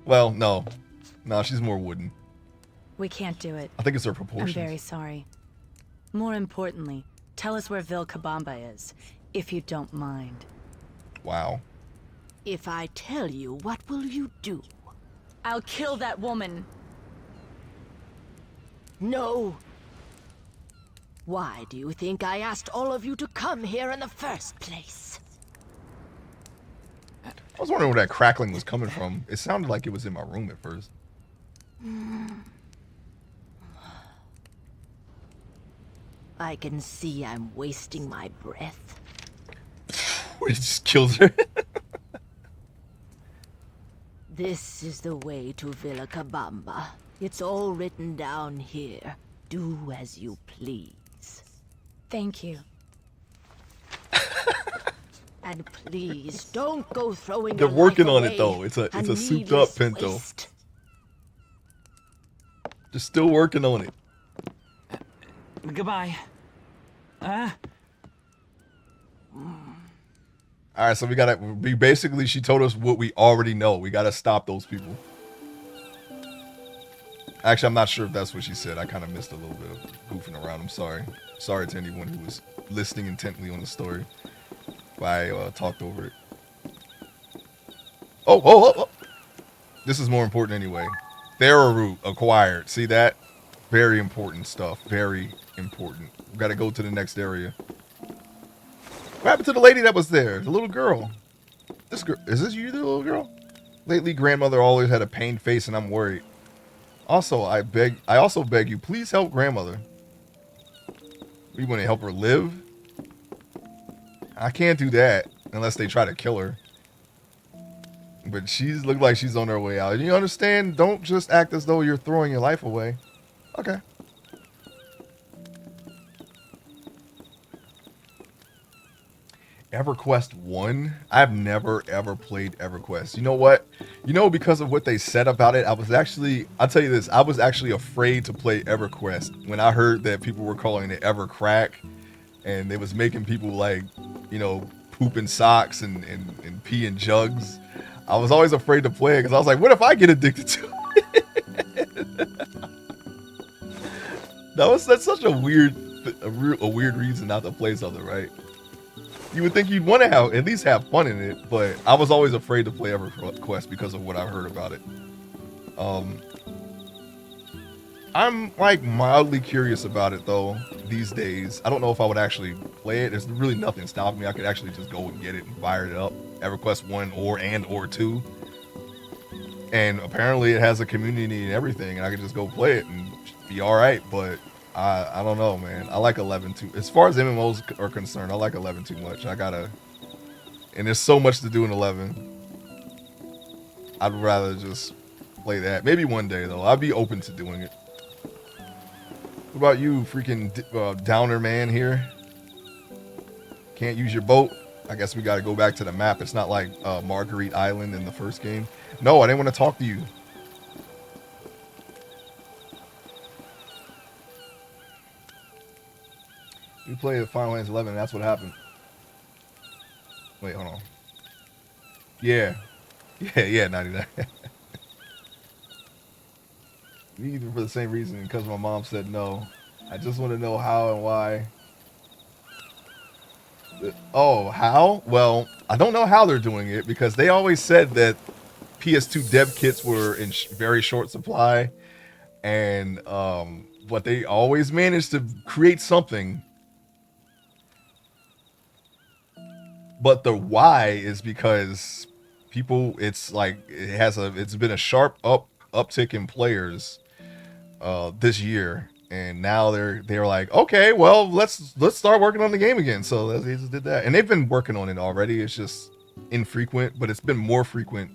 Well, no. No, she's more wooden. We can't do it. I think it's her I'm proportions. very sorry. More importantly, tell us where Vilcabamba is, if you don't mind. Wow. If I tell you, what will you do? I'll kill that woman. No. Why do you think I asked all of you to come here in the first place? I was wondering where that crackling was coming from. It sounded like it was in my room at first. I can see I'm wasting my breath. It just kills her. This is the way to Villa Cabamba. It's all written down here. Do as you please. Thank you. And please don't go throwing They're your working life on it, away, though. It's a a souped up needless Pinto. waste. Just still working on it. Goodbye. All right, so we basically, she told us what we already know. We gotta stop those people. Actually, I'm not sure if that's what she said. I kind of missed a little bit of goofing around. I'm sorry. Sorry to anyone who was listening intently on the story. But I talked over it. Oh. This is more important anyway. Thera root acquired. See that? Very important stuff. Very important. We gotta go to the next area. What happened to the lady that was there? The little girl. This girl, is this you, the little girl? Lately, grandmother always had a pained face, and I'm worried. Also, I also beg you, please help grandmother. We want to help her live. I can't do that unless they try to kill her. But she's looked like she's on her way out. You understand? Don't just act as though you're throwing your life away. Okay. EverQuest 1? I've never ever played EverQuest. You know what? You know, because of what they said about it, I'll tell you this, I was actually afraid to play EverQuest when I heard that people were calling it EverCrack, and they was making people like, you know, poop in socks and pee in jugs. I was always afraid to play it because I was like, what if I get addicted to it? That's such a weird reason not to play something, right? You would think you'd want to at least have fun in it, but I was always afraid to play EverQuest because of what I've heard about it. I'm like mildly curious about it though these days. I don't know if I would actually play it. There's really nothing stopping me. I could actually just go and get it and fire it up. EverQuest 1 or 2. And apparently it has a community and everything, and I could just go play it and be alright, but I don't know, man. I like 11 too. As far as MMOs are concerned, I like 11 too much. And there's so much to do in 11. I'd rather just play that. Maybe one day though. I'd be open to doing it. What about you, freaking downer man here? Can't use your boat? I guess we got to go back to the map. It's not like Marguerite Island in the first game. No, I didn't want to talk to you. You played Final Fantasy 11, and that's what happened. Wait, hold on. Yeah, 99. Even for the same reason, because my mom said no. I just want to know how and why. Oh, how? Well, I don't know how they're doing it, because they always said that PS2 dev kits were in very short supply, and but they always managed to create something. But the why is because people, it's been a sharp uptick in players this year, and now they're like, okay, well, let's start working on the game again. So they just did that, and they've been working on it already. It's just infrequent, but it's been more frequent,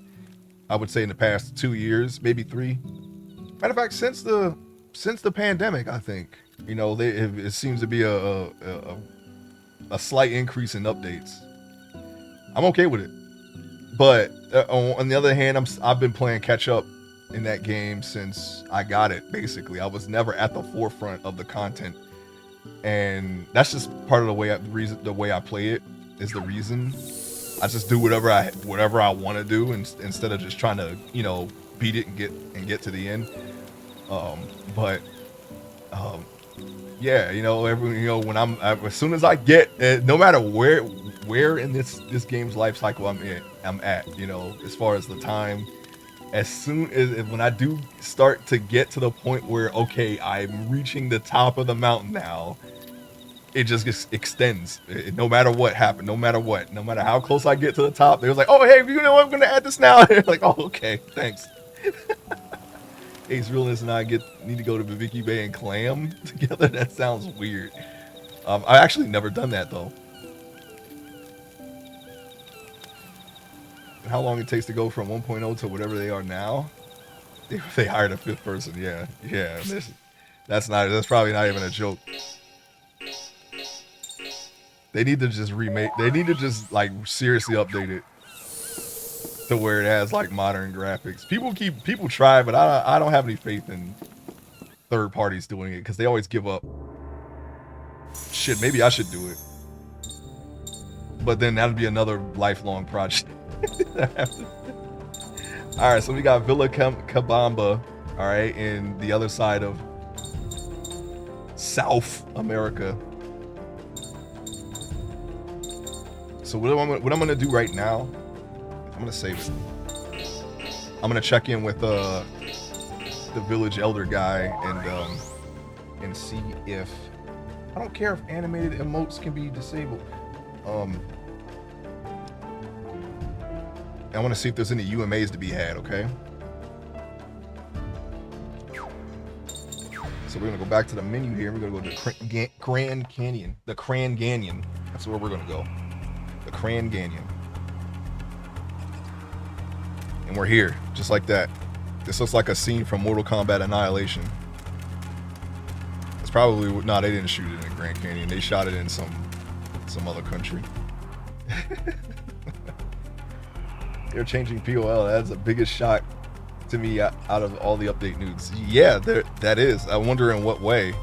I would say, in the past 2 years, maybe 3. Matter of fact, since the pandemic, I think, you know, it seems to be a slight increase in updates. I'm okay with it, but on the other hand, I've been playing catch up in that game since I got it. Basically, I was never at the forefront of the content, and that's just part of the way I play it is the reason. I just do whatever I want to do, instead of just trying to, you know, beat it and get to the end. Yeah, you know, when as soon as I get, no matter where in this game's life cycle I'm at, you know, as far as the time, as soon as when I do start to get to the point where, okay, I'm reaching the top of the mountain now, it just extends. No matter what happened, no matter how close I get to the top, they was like, oh, hey, you know what, I'm gonna add this now. Like, oh, okay, thanks. Ace Realness and I need to go to Bibiki Bay and clam together. That sounds weird. I actually never done that though. And how long it takes to go from 1.0 to whatever they are now? They hired a 5th person. Yeah. That's probably not even a joke. They need to just remake. They need to just like seriously update it to where it has like modern graphics. People try, but I don't have any faith in third parties doing it because they always give up. Shit, maybe I should do it, but then that'd be another lifelong project. All right, so we got Villa Cabamba, all right, in the other side of South America. So what I'm gonna do right now, I'm gonna save it. I'm gonna check in with the village elder guy and see if, I don't care if animated emotes can be disabled. I want to see if there's any UMAs to be had, okay? So we're gonna go back to the menu here. We're gonna go to Grand Canyon. The Grand Canyon. That's where we're gonna go. The Grand Canyon. And we're here, just like that. This looks like a scene from Mortal Kombat Annihilation. It's probably, no, they didn't shoot it in Grand Canyon. They shot it in some other country. They're changing POL. That's the biggest shock to me out of all the update news. Yeah, that is. I wonder in what way.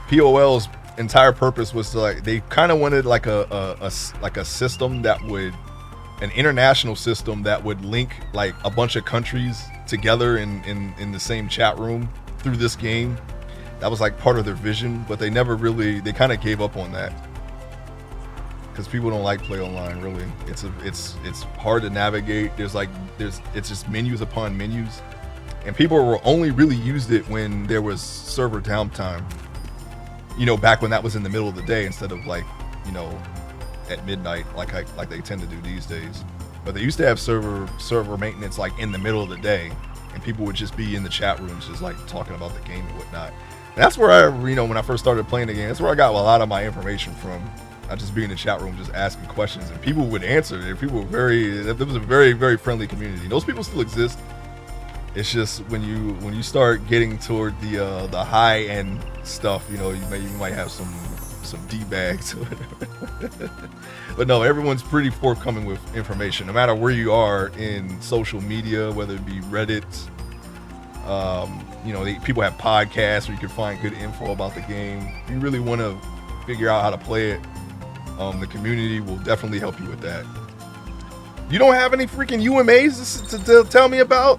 POL's entire purpose was to, like, they kind of wanted like a system that would, an international system that would link like a bunch of countries together in the same chat room through this game. That was like part of their vision, but they never really, they kind of gave up on that. Because people don't like play online, really. It's hard to navigate. It's just menus upon menus. and people were only really used it when there was server downtime. You know, back when that was in the middle of the day instead of like, you know, at midnight like they tend to do these days. But they used to have server maintenance like in the middle of the day, and people would just be in the chat rooms just like talking about the game and whatnot. And that's where I, you know, when I first started playing the game, that's where I got a lot of my information from. I just be in the chat room just asking questions, and people would answer. And people were there was a very, very friendly community. Those people still exist. It's just when you start getting toward the high end stuff, you know, you might have some D-bags. But no, everyone's pretty forthcoming with information, no matter where you are in social media, whether it be Reddit. You know, people have podcasts where you can find good info about the game. If you really want to figure out how to play it, the community will definitely help you with that. You don't have any freaking UMAs to tell me about?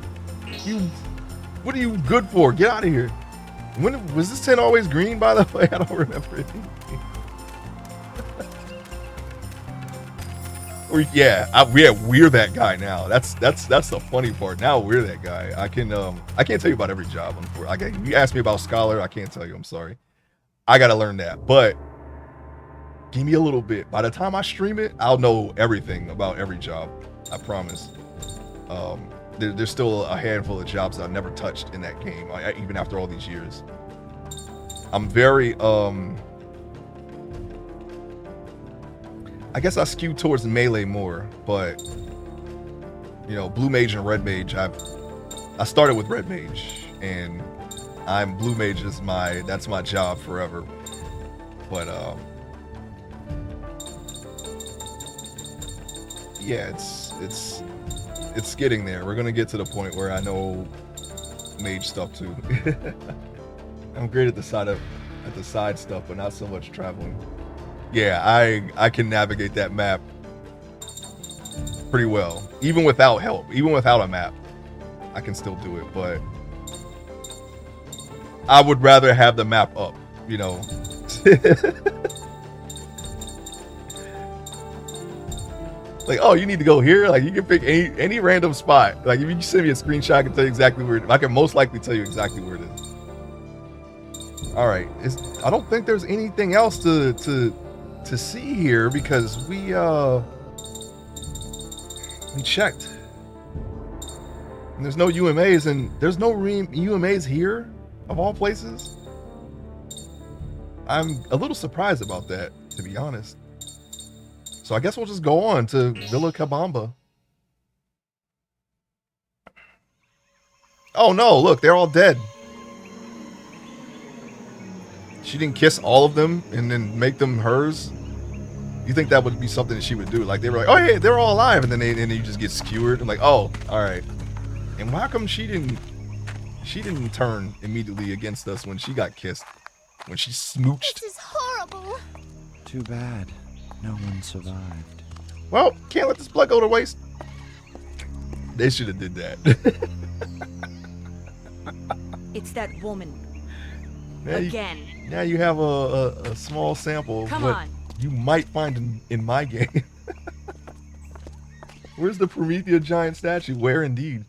What are you good for? Get out of here. When was this 10 always green, by the way? I don't remember it. We're that guy now. That's the funny part. Now we're that guy. I can't tell you about every job. You ask me about Scholar, I can't tell you. I'm sorry. I gotta learn that. But give me a little bit. By the time I stream it, I'll know everything about every job. I promise. There's still a handful of jobs that I've never touched in that game, even after all these years. I'm very I guess I skew towards melee more, but you know, blue mage and red mage, I started with red mage, and I'm blue mage is that's my job forever. But yeah, it's getting there. We're gonna get to the point where I know mage stuff too. I'm great at the side stuff, but not so much traveling. Yeah, I can navigate that map pretty well, even without help, even without a map. I can still do it, but I would rather have the map up, you know. Like, oh, you need to go here. Like, you can pick any random spot. Like, if you send me a screenshot, I can tell you exactly where. I can most likely tell you exactly where it is. All right, I don't think there's anything else to see here because we checked. And there's no UMAs, and there's no UMAs here, of all places. I'm a little surprised about that, to be honest. So I guess we'll just go on to Villa Kabamba. Oh no, look, they're all dead. She didn't kiss all of them and then make them hers. You think that would be something that she would do? Like, they were like, oh yeah, they're all alive, and then you just get skewered. I'm like, oh, all right. And why come she didn't turn immediately against us when she got kissed, when she smooched? This is horrible. Too bad. No one survived. Well, can't let this blood go to waste. They should have did that. It's that woman. Now Again. Now you have a small sample of what you might find in my game. Where's the Promethea giant statue? Where indeed?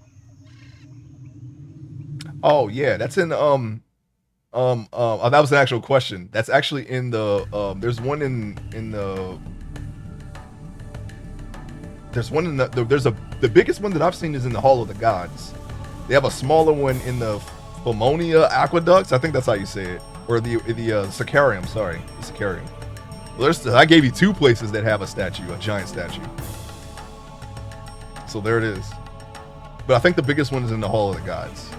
Oh yeah, that's in that was an actual question. That's actually in the there's one the biggest one that I've seen is in the Hall of the Gods. They have a smaller one in the Pomonia Aqueducts. I think that's how you say it. Or the Sicarium, sorry. The Sicarium. Well, I gave you two places that have a statue, a giant statue. So there it is. But I think the biggest one is in the Hall of the Gods.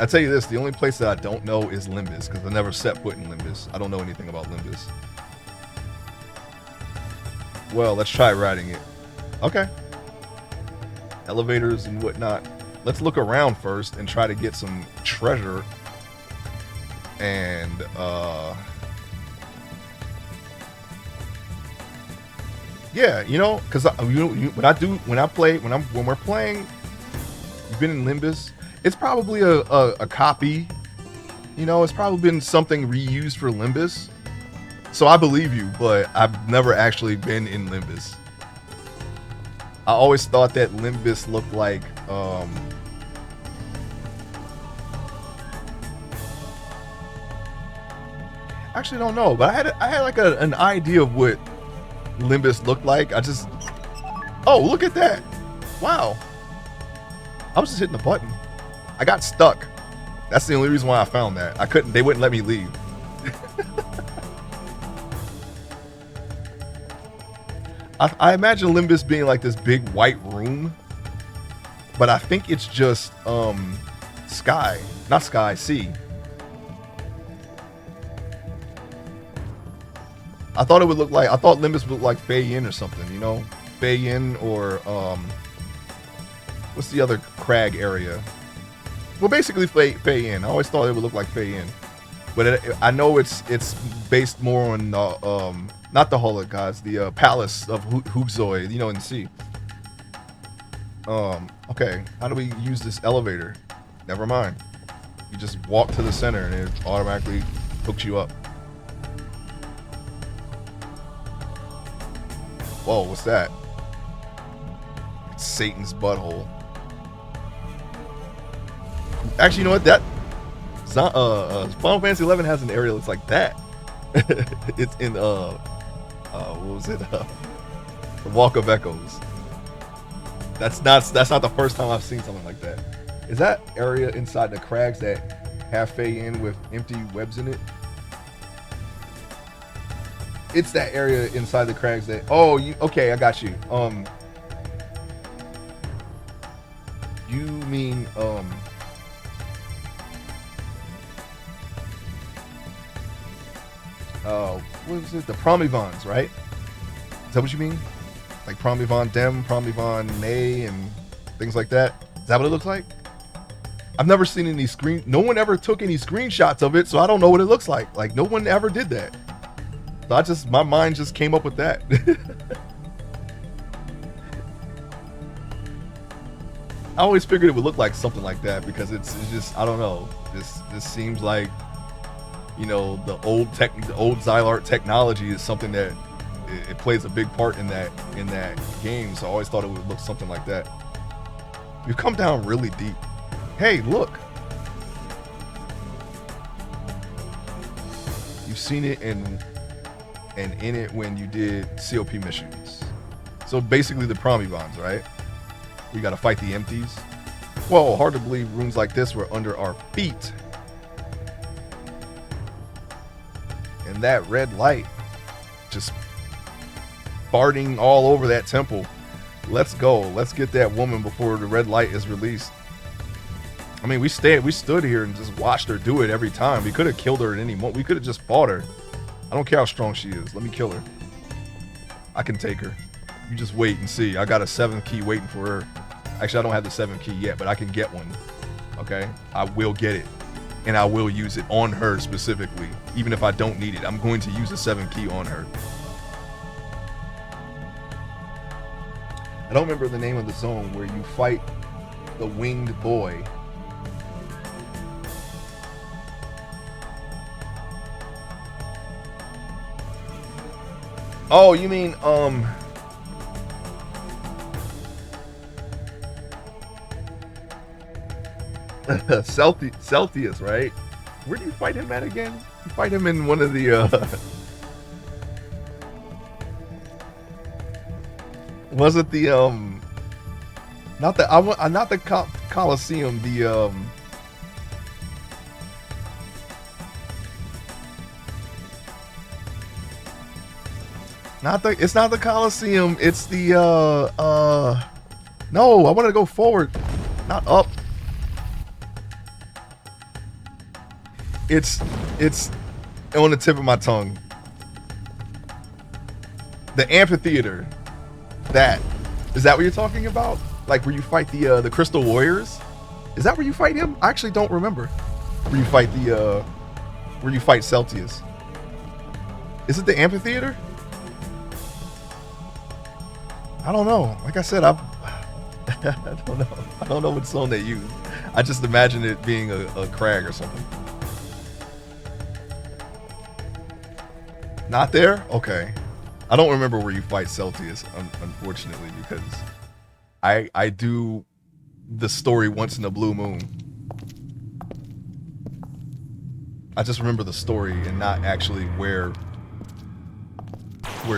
I tell you this, the only place that I don't know is Limbus, because I never set foot in Limbus. I don't know anything about Limbus. Well, let's try riding it. Okay. Elevators and whatnot. Let's look around first and try to get some treasure. And yeah, you know, because when we're playing, you've been in Limbus. It's probably a copy. You know, it's probably been something reused for Limbus. So I believe you, but I've never actually been in Limbus. I always thought that Limbus looked like actually don't know, but I had like an idea of what Limbus looked like. Oh, look at that. Wow. I was just hitting the button. I got stuck. That's the only reason why I found that. They wouldn't let me leave. I imagine Limbus being like this big white room, but I think it's just sky, not sky, sea. I thought Limbus would look like Fei-Yin or something, you know, Fei-Yin or what's the other crag area? Well, basically Fei-Yin. I always thought it would look like Fei-Yin, but I know it's based more on not the Hall of Gods, the Palace of Hoopzoid, you know, in the sea. Okay, how do we use this elevator? Never mind. You just walk to the center and it automatically hooks you up. Whoa, what's that? It's Satan's butthole. Actually, you know what? Final Fantasy 11 has an area that looks like that. It's in what was it? The Walk of Echoes. That's not the first time I've seen something like that. Is that area inside the crags that have Fei-Yin with empty webs in it? It's that area inside the crags that. Oh, okay, I got you. You mean what was it? The Promivans, right? Is that what you mean? Like Promivan Dem, Promivan Nay, and things like that? Is that what it looks like? I've never seen any no one ever took any screenshots of it, so I don't know what it looks like. Like, no one ever did that. So my mind just came up with that. I always figured it would look like something like that because it's just, I don't know. This seems like, you know, the old Xylart technology is something that it plays a big part in that game. So I always thought it would look something like that. We've come down really deep. Hey, look. You've seen it in it when you did COP missions. So basically the Promivans, right? We gotta fight the empties. Whoa, hard to believe rooms like this were under our feet. And that red light just farting all over that temple. Let's go. Let's get that woman before the red light is released. I mean, we stood here and just watched her do it every time. We could have killed her at any moment. We could have just fought her. I don't care how strong she is. Let me kill her. I can take her. You just wait and see. I got a 7th key waiting for her. Actually, I don't have the 7th key yet, but I can get one. Okay? I will get it. And I will use it on her specifically. Even if I don't need it, I'm going to use the 7th key on her. I don't remember the name of the zone where you fight the winged boy. Oh, you mean, Celtius, right? Where do you fight him at again? You fight him in one of the, was it the, not the Coliseum, the, it's not the Coliseum, it's the, no, I want to go forward, not up. It's on the tip of my tongue. The amphitheater. Is that what you're talking about? Like where you fight the Crystal Warriors? Is that where you fight him? I actually don't remember. Where you fight Celtius. Is it the amphitheater? I don't know. Like I said, I don't know. I don't know what zone they use. I just imagine it being a crag or something. Not there? Okay. I don't remember where you fight Celtius, unfortunately, because I do the story once in a blue moon. I just remember the story and not actually where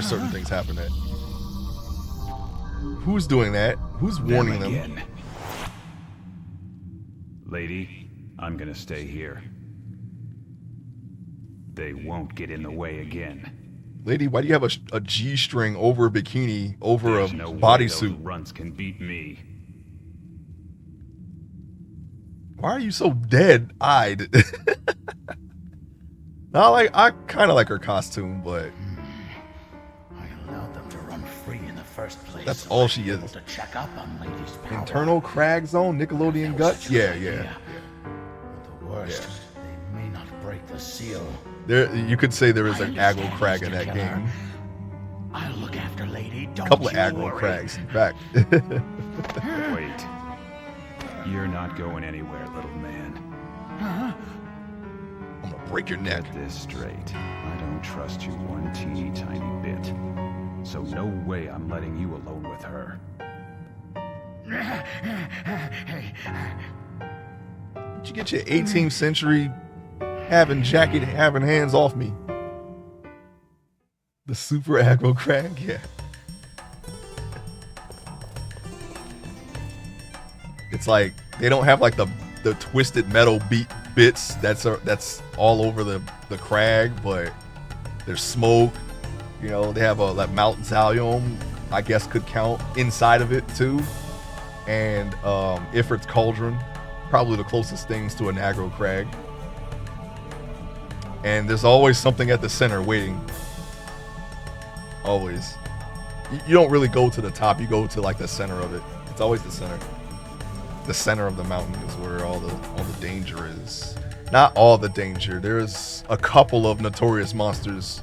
certain things happen at. Who's doing that? Who's warning them? Lady, I'm gonna stay here. They won't get in the way again. Lady, why do you have a G-string over a bikini over There's a no way bodysuit? those runts can beat me. Why are you so dead-eyed? I kind of like her costume, but I allowed them to run free in the first place. that's so all I'd she be able is. to check up on Lady's power. Internal crag zone, Nickelodeon guts. Yeah. But the worst, they may not break the seal. There, you could say there is an I aggro understand, crag in Mr. that Killer. game. I'll look after Lady. A Don't couple of you aggro worry. crags, in fact. Wait. You're not going anywhere, little man. I'm gonna break your neck. Get this straight. I don't trust you one teeny tiny bit. So no way I'm letting you alone with her. Did you get your 18th century having hands off me? The super aggro crag, yeah. It's like they don't have like the twisted metal bits that's all over the crag, but there's smoke. You know, they have a like Mount Zalium, I guess could count inside of it too, and Ifrit's Cauldron, probably the closest things to an aggro crag. And there's always something at the center waiting. Always. You don't really go to the top, you go to like the center of it. It's always the center. The center of the mountain is where all the danger is. Not all the danger. There's a couple of notorious monsters.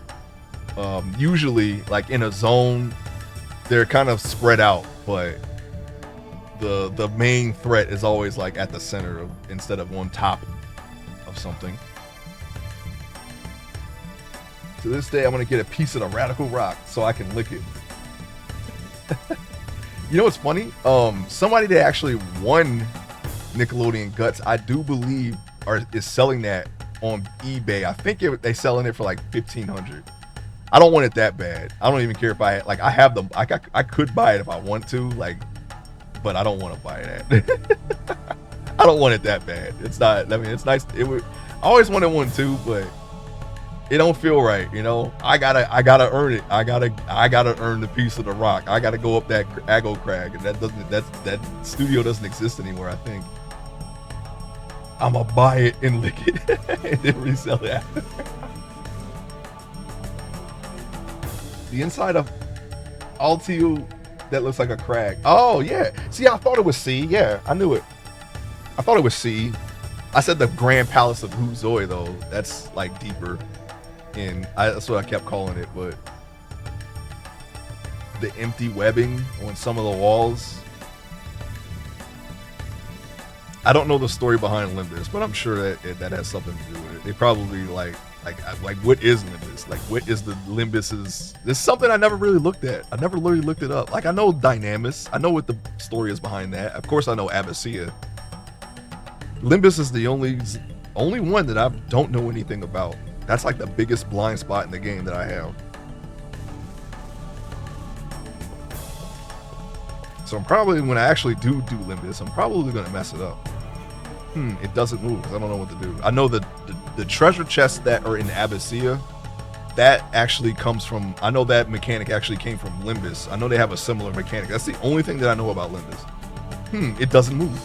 Usually, like in a zone, they're kind of spread out, but the main threat is always like at the center of, instead of on top of something. To this day, I'm gonna get a piece of the radical rock so I can lick it. You know what's funny? Somebody that actually won Nickelodeon Guts, I do believe, is selling that on eBay. I think they selling it for like $1,500. I don't want it that bad. I don't even care if I have them. I could buy it if I want to, like, but I don't want to buy that. I don't want it that bad. It's not. I mean, it's nice. I always wanted one too, but it don't feel right, you know. I gotta earn it. I gotta earn the piece of the rock. I gotta go up that aggro crag, and that studio doesn't exist anymore. I think I'm gonna buy it and lick it and then resell it after. The inside of Altio that looks like a crag. Oh yeah. See, I thought it was C. Yeah, I knew it. I thought it was C. I said the Grand Palace of Huzoi though. That's like deeper. That's what I kept calling it, but the empty webbing on some of the walls. I don't know the story behind Limbus, but I'm sure that has something to do with it. They probably like what is Limbus? Like what is the Limbus's? This is something I never really looked at. I never really looked it up. Like I know Dynamis. I know what the story is behind that. Of course I know Abyssea. Limbus is the only one that I don't know anything about. That's like the biggest blind spot in the game that I have. So I'm probably, when I actually do Limbus, I'm probably gonna mess it up. It doesn't move because I don't know what to do. I know the treasure chests that are in Abyssea, that actually comes from, I know that mechanic actually came from Limbus. I know they have a similar mechanic. That's the only thing that I know about Limbus. It doesn't move.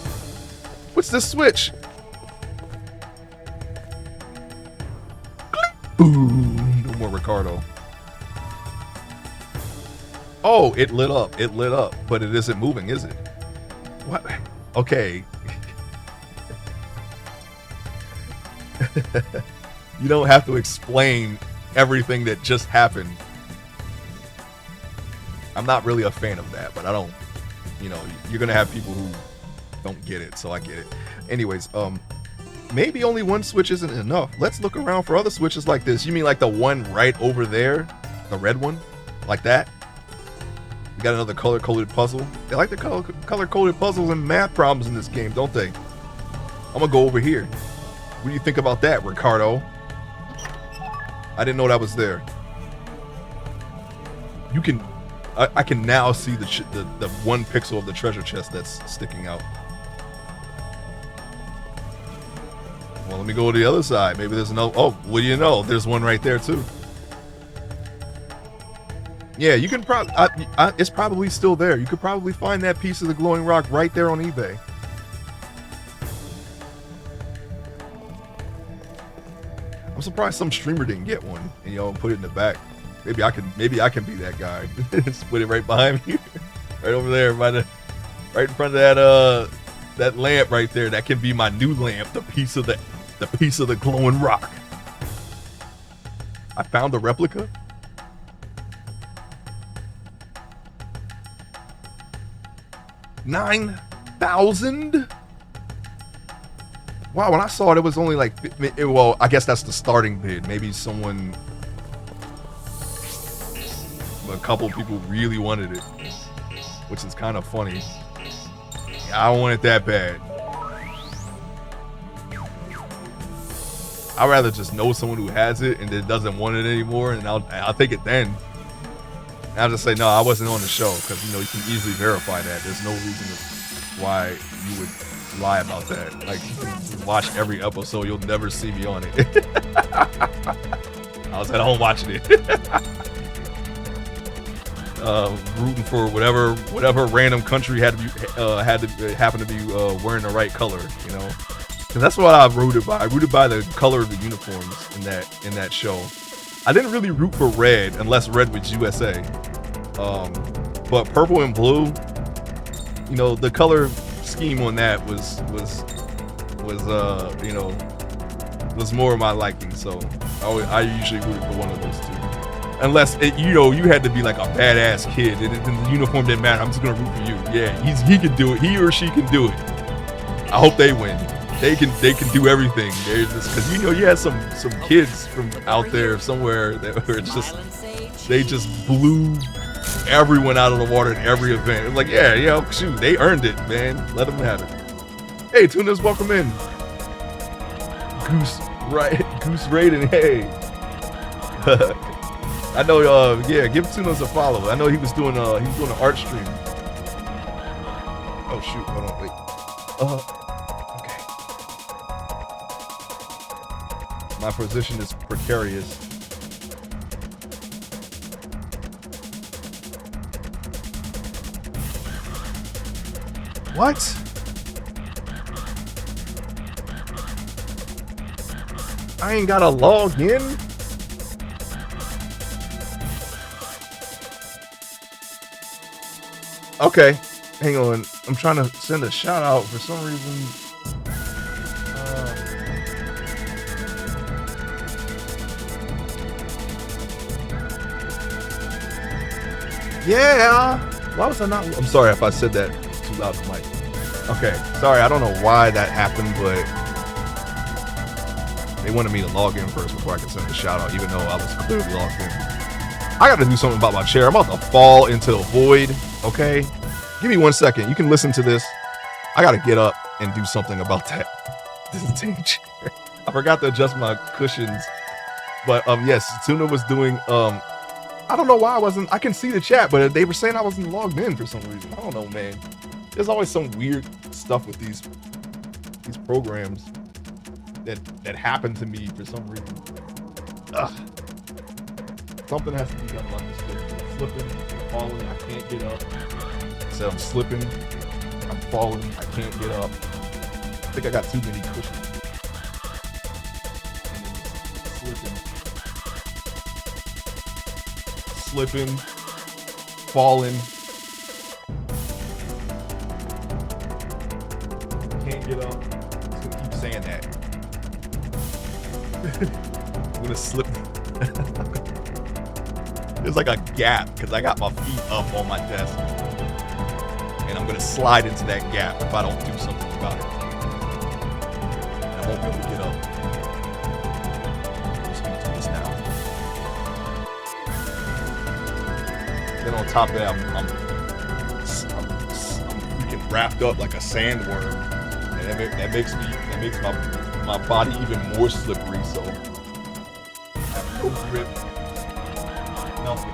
What's this switch? Boom. No more Ricardo. Oh, it lit up. It lit up, but it isn't moving, is it? What? Okay. You don't have to explain everything that just happened. I'm not really a fan of that, but I don't, you know, you're gonna have people who don't get it, so I get it. Anyways, maybe only one switch isn't enough. Let's look around for other switches like this. You mean like the one right over there? The red one? Like that? got another color-coded puzzle. They like the color-coded puzzles and math problems in this game, don't they? I'm gonna go over here. What do you think about that, Ricardo? I didn't know that was there. You can, I can now see the 1 pixel of the treasure chest that's sticking out. Well, let me go to the other side. Maybe there's another. Oh, what do you know? There's one right there too. Yeah, you can probably. It's probably still there. You could probably find that piece of the glowing rock right there on eBay. I'm surprised some streamer didn't get one and put it in the back. Maybe I can be that guy. Just put it right behind me, right over there, right in front of that lamp right there. That can be my new lamp. The piece of the glowing rock. I found a replica. $9,000. Wow, when I saw it, it was only like, well, I guess that's the starting bid. Maybe a couple people really wanted it, which is kind of funny. I don't want it that bad. I'd rather just know someone who has it and that doesn't want it anymore, and I'll take it then. And I'll just say, no, I wasn't on the show, because you can easily verify that. There's no reason why you would lie about that. Like, you can watch every episode, you'll never see me on it. I was at home watching it. Rooting for whatever random country had to happen to be wearing the right color, because that's what I rooted by. I rooted by the color of the uniforms in that show. I didn't really root for red unless red was USA, but purple and blue, the color scheme on that was more of my liking. So I usually rooted for one of those two. Unless you had to be like a badass kid, and the uniform didn't matter. I'm just gonna root for you. Yeah, he can do it. He or she can do it. I hope they win. They can do everything. They're just because you had some kids from out there somewhere that were just they just blew everyone out of the water in every event. It's like shoot, they earned it, man. Let them have it. Hey, Tunas, welcome in. Goose Raiden, hey. I know, give Tunas a follow. I know he was doing an art stream. Oh shoot, hold on, wait. Okay. My position is precarious. What? I ain't gotta log in? Okay, hang on. I'm trying to send a shout out for some reason. Yeah. Why was I not? I'm sorry if I said that too loud to Mike. Okay, sorry. I don't know why that happened, but they wanted me to log in first before I could send the shout out, even though I was clearly logged in. I got to do something about my chair. I'm about to fall into the void. Okay, give me 1 second. You can listen to this. I got to get up and do something about that. This is chair. I forgot to adjust my cushions, but yes, Tuna was doing. I don't know why I can see the chat, but they were saying I wasn't logged in for some reason. I don't know, man. There's always some weird stuff with these programs that happen to me for some reason. Ugh. Something has to be done about this thing. I'm slipping, I'm falling, I can't get up. I said I'm slipping, I'm falling, I can't get up. I think I got too many cushions. And then slipping, falling. Can't get up. I'm just gonna keep saying that. I'm gonna slip. There's like a gap because I got my feet up on my desk, and I'm gonna slide into that gap if I don't do something about it. And I won't be able to get up. I'm just gonna do this now. Then on top of that, I'm freaking wrapped up like a sandworm, and that makes my body even more slippery. So I have no grip, nothing.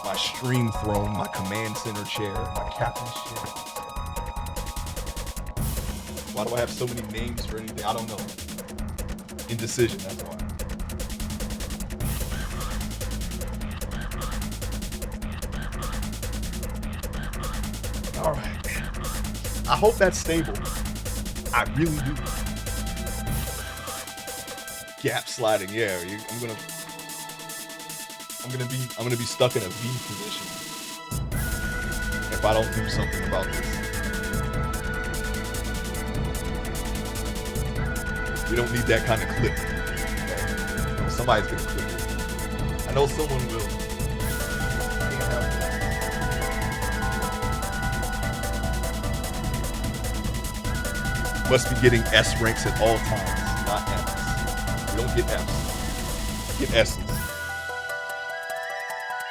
My stream throne, my command center chair, my captain's chair. Why do I have so many names for anything? I don't know. Indecision, that's why. All right. I hope that's stable. I really do. Gap sliding, yeah. I'm gonna be stuck in a V position if I don't do something about this. We don't need that kind of clip. Okay? Somebody's gonna clip it. I know someone will. Can't help it. Must be getting S ranks at all times, not Fs. We don't get Fs. Get S's.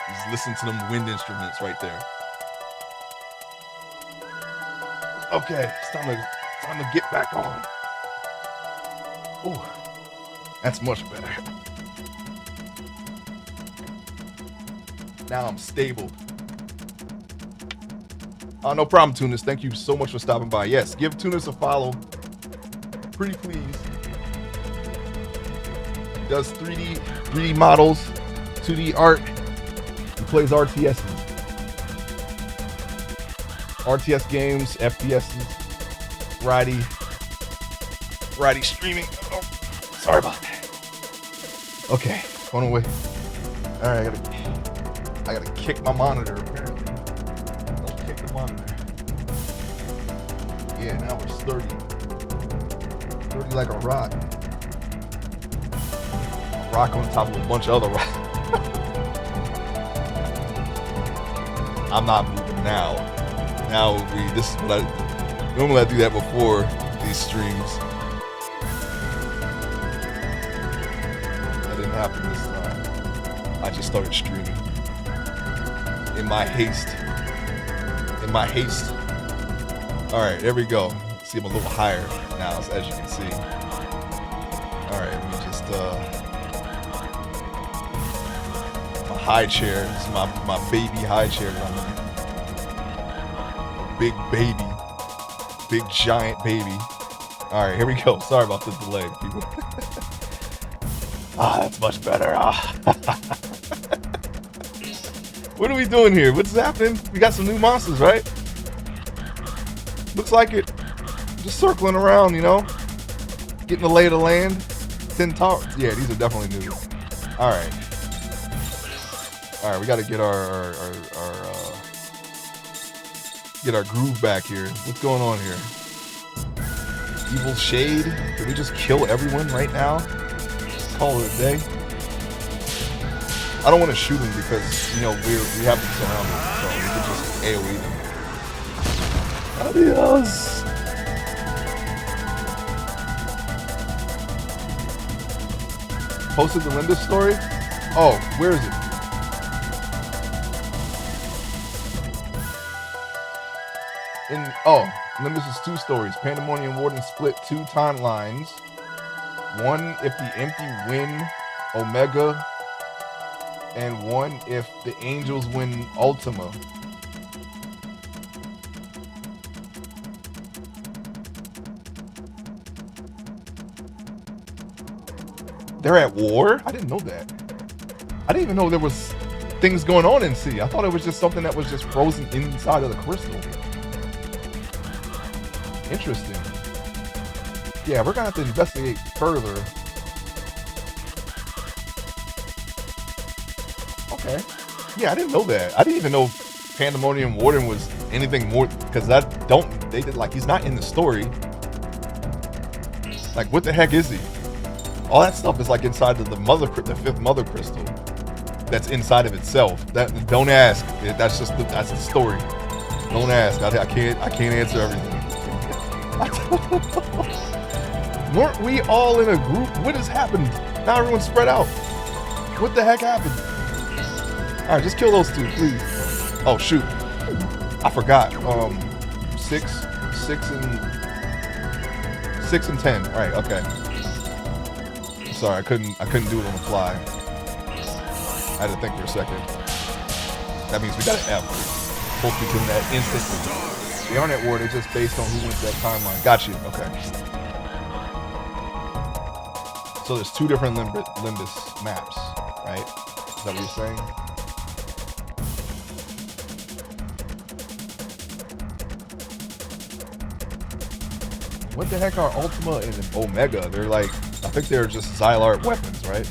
Just listen to them wind instruments right there. Okay, it's time to get back on. Ooh, that's much better. Now I'm stable. Oh, no problem, Tunis. Thank you so much for stopping by. Yes, give Tunis a follow. Pretty please. He does 3D models, 2D art. He plays RTSs. RTS games, FPSs, variety streaming. Oh, sorry about that. Okay, phone away. All right, I gotta kick my monitor. Apparently, don't kick the monitor. Yeah, now we're sturdy like a rock. A rock on top of a bunch of other rocks. I'm not moving now. This is what normally I do that before these streams. That didn't happen this time. I just started streaming. In my haste. Alright, there we go. See, I'm a little higher now, as you can see. Alright, let me just my high chair. This is my baby high chair that I'm in. Big baby. Big giant baby. Alright, here we go. Sorry about the delay, people. That's much better. What are we doing here? What's happening? We got some new monsters, right? Looks like it. Just circling around, you know? Getting the lay of the land. 10 towers. Yeah, these are definitely new. Alright. Alright, we gotta get our groove back here. What's going on here? Evil Shade? Can we just kill everyone right now? Call it a day. I don't want to shoot them because, you know, we have them surrounded, so we can just AoE them. Adios! Posted the Linda story? Oh, where is it? Linda's is 2 stories. Pandemonium Warden split 2 timelines. One if the empty win Omega, and one if the Angels win Ultima. They're at war? I didn't know that. I didn't even know there was things going on in C. I thought it was just something that was just frozen inside of the crystal. Interesting. Yeah, we're gonna have to investigate further. Okay. Yeah, I didn't know that. I didn't even know Pandemonium Warden was anything more, because he's not in the story. Like, what the heck is he? All that stuff is like inside of the 5th mother crystal. That's inside of itself. Don't ask. That's the story. Don't ask. I can't answer everything. Weren't we all in a group? What has happened? Now everyone's spread out. What the heck happened? All right, just kill those two, please. Oh shoot, I forgot. 6 and 10. All right, okay. Sorry, I couldn't do it on the fly. I had to think for a second. That means we got an F. Supposed to be doing that instantly. They aren't at war. They're just based on who wins that timeline. Got you. Okay. So there's 2 different Limbus maps, right? Is that what you're saying? What the heck are Ultima and Omega? They're like, I think they're just Xylart weapons, right?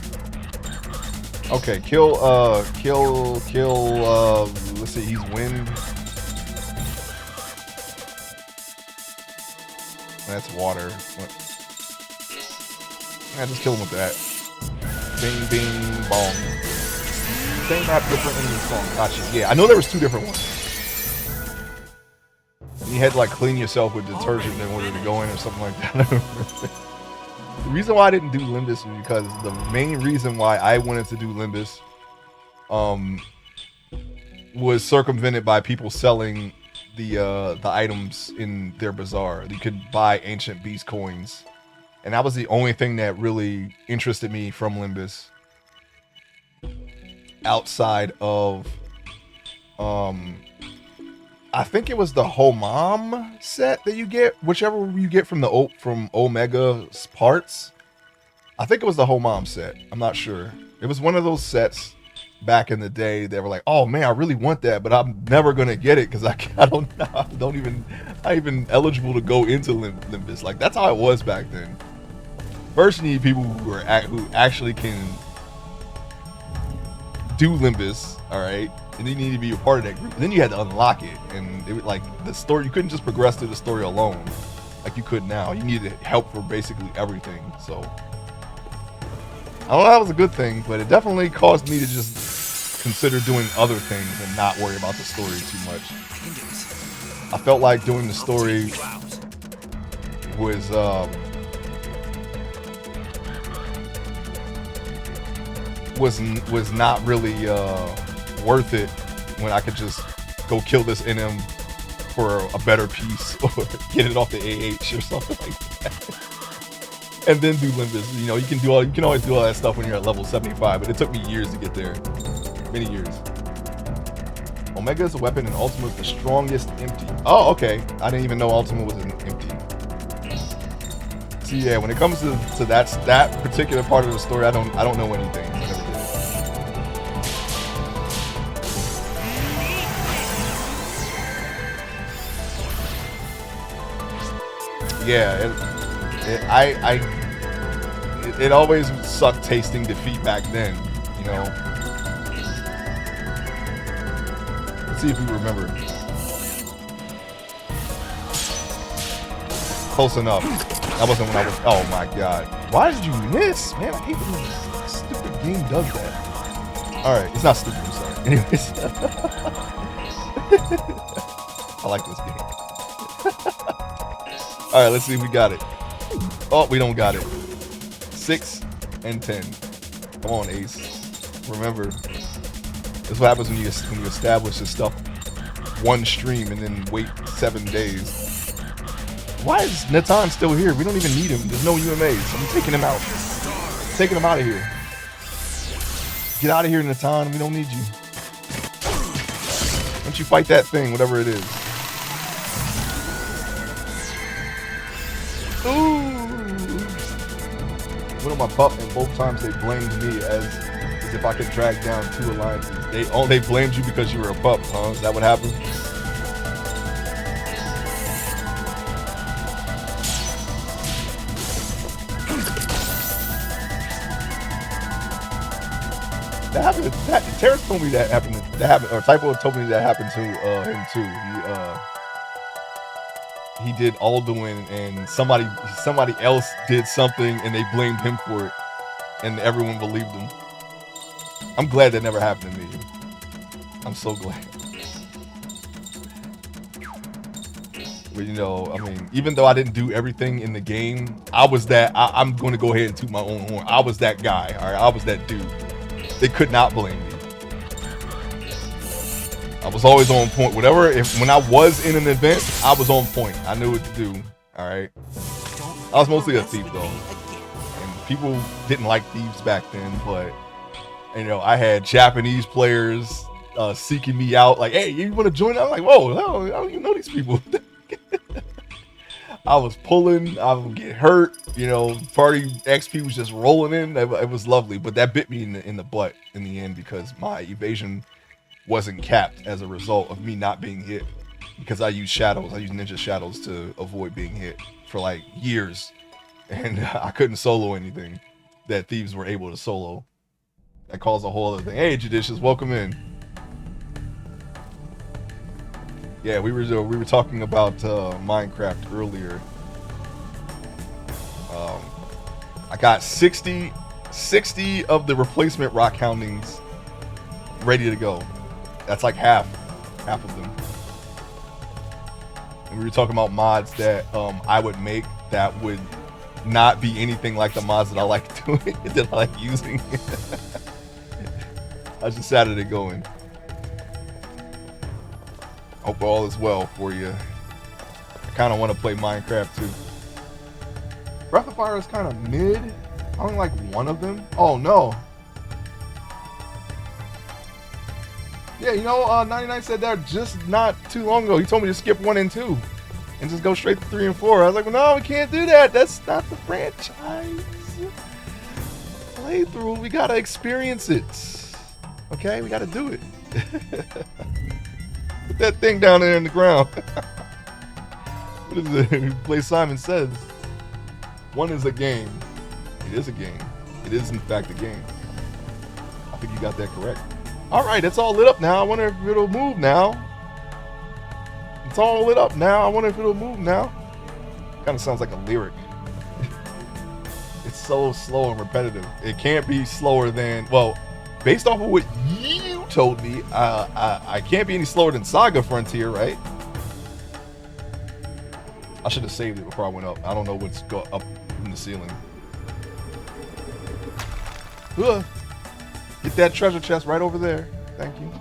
Okay, kill, let's see, he's wind. That's water. What? I just kill him with that. Bing, bing, bong. Same map, different enemy song. Gotcha. Yeah, I know there was 2 different ones. You had to like clean yourself with detergent in order to go in or something like that. The reason why I didn't do Limbus was because the main reason why I wanted to do Limbus was circumvented by people selling the items in their bazaar. You could buy ancient beast coins, and that was the only thing that really interested me from Limbus outside of I think it was the Homam set that you get, whichever you get from from Omega's parts. I think it was the Homam set. I'm not sure. It was one of those sets back in the day. They were like, "Oh man, I really want that, but I'm never gonna get it because I don't even eligible to go into Limbus." Like that's how it was back then. First, you need people who actually can do Limbus. All right. And you need to be a part of that group. And then you had to unlock it, and it was like the story. You couldn't just progress through the story alone, like you could now. You needed help for basically everything. So I don't know. That was a good thing, but it definitely caused me to just consider doing other things and not worry about the story too much. I felt like doing the story was not really worth it when I could just go kill this NM for a better piece or get it off the AH or something like that. And then do Limbus. You know, you can always do all that stuff when you're at level 75, but it took me years to get there. Many years. Omega is a weapon and Ultima is the strongest empty. Oh, okay. I didn't even know Ultima was an empty. See, yeah, when it comes to that particular part of the story, I don't know anything. I never did. Yeah, it always sucked tasting defeat back then, you know. Let's see if we remember. Close enough. That wasn't when I was. Oh my god! Why did you miss, man? I hate when this stupid game does that. All right, it's not stupid. I'm sorry. Anyways, I like this game. All right, let's see if we got it. Oh, we don't got it. 6 and 10. Come on, Ace. Remember, this is what happens when you establish this stuff one stream and then wait 7 days. Why is Natan still here? We don't even need him. There's no UMAs. I'm taking him out. Taking him out of here. Get out of here, Natan. We don't need you. Why don't you fight that thing, whatever it is? Ooh! Went on my butt, and both times they blamed me as if I could drag down 2 alliances. They blamed you because you were a pup, huh? Is that what happened? That happened. Terrence told me that happened. Or Typo told me that happened to him too. He did Alduin, and somebody else did something, and they blamed him for it, and everyone believed him. I'm glad that never happened to me. I'm so glad. But you know, I mean, even though I didn't do everything in the game, I was that. I'm going to go ahead and toot my own horn. I was that guy. All right, I was that dude. They could not blame me. I was always on point. Whatever. When I was in an event, I was on point. I knew what to do. All right. I was mostly a thief though, and people didn't like thieves back then. But you know, I had Japanese players seeking me out, like, "Hey, you want to join?" I'm like, "Whoa, no, I don't even know these people." I was pulling, I would get hurt, you know, party XP was just rolling in. It was lovely, but that bit me in the butt in the end because my evasion wasn't capped as a result of me not being hit. Because I used shadows, I used ninja shadows to avoid being hit for like years. And I couldn't solo anything that thieves were able to solo. That caused a whole other thing. Hey, Judicious, welcome in. Yeah, we were talking about Minecraft earlier. I got 60 of the replacement rock houndings ready to go. That's like half of them. And we were talking about mods that I would make that would not be anything like the mods that I like doing, that I like using. How's your Saturday going? Hope all is well for you. I kind of want to play Minecraft too. Breath of Fire is kind of mid. I only like one of them. Oh no. Yeah, you know, 99 said that just not too long ago. He told me to skip 1 and 2 and just go straight to 3 and 4. I was like, well, no, we can't do that. That's not the franchise playthrough. We gotta experience it. Okay, we gotta do it. Put that thing down there in the ground. What is it? Play Simon Says. 1 is a game. It is a game. It is in fact a game. I think you got that correct. All right, it's all lit up now. I wonder if it'll move now. It's all lit up now. I wonder if it'll move now. Kind of sounds like a lyric. It's so slow and repetitive. It can't be slower than, well, based off of what you told me, I can't be any slower than Saga Frontier, right? I should have saved it before I went up. I don't know what's up in the ceiling. Get that treasure chest right over there. Thank you.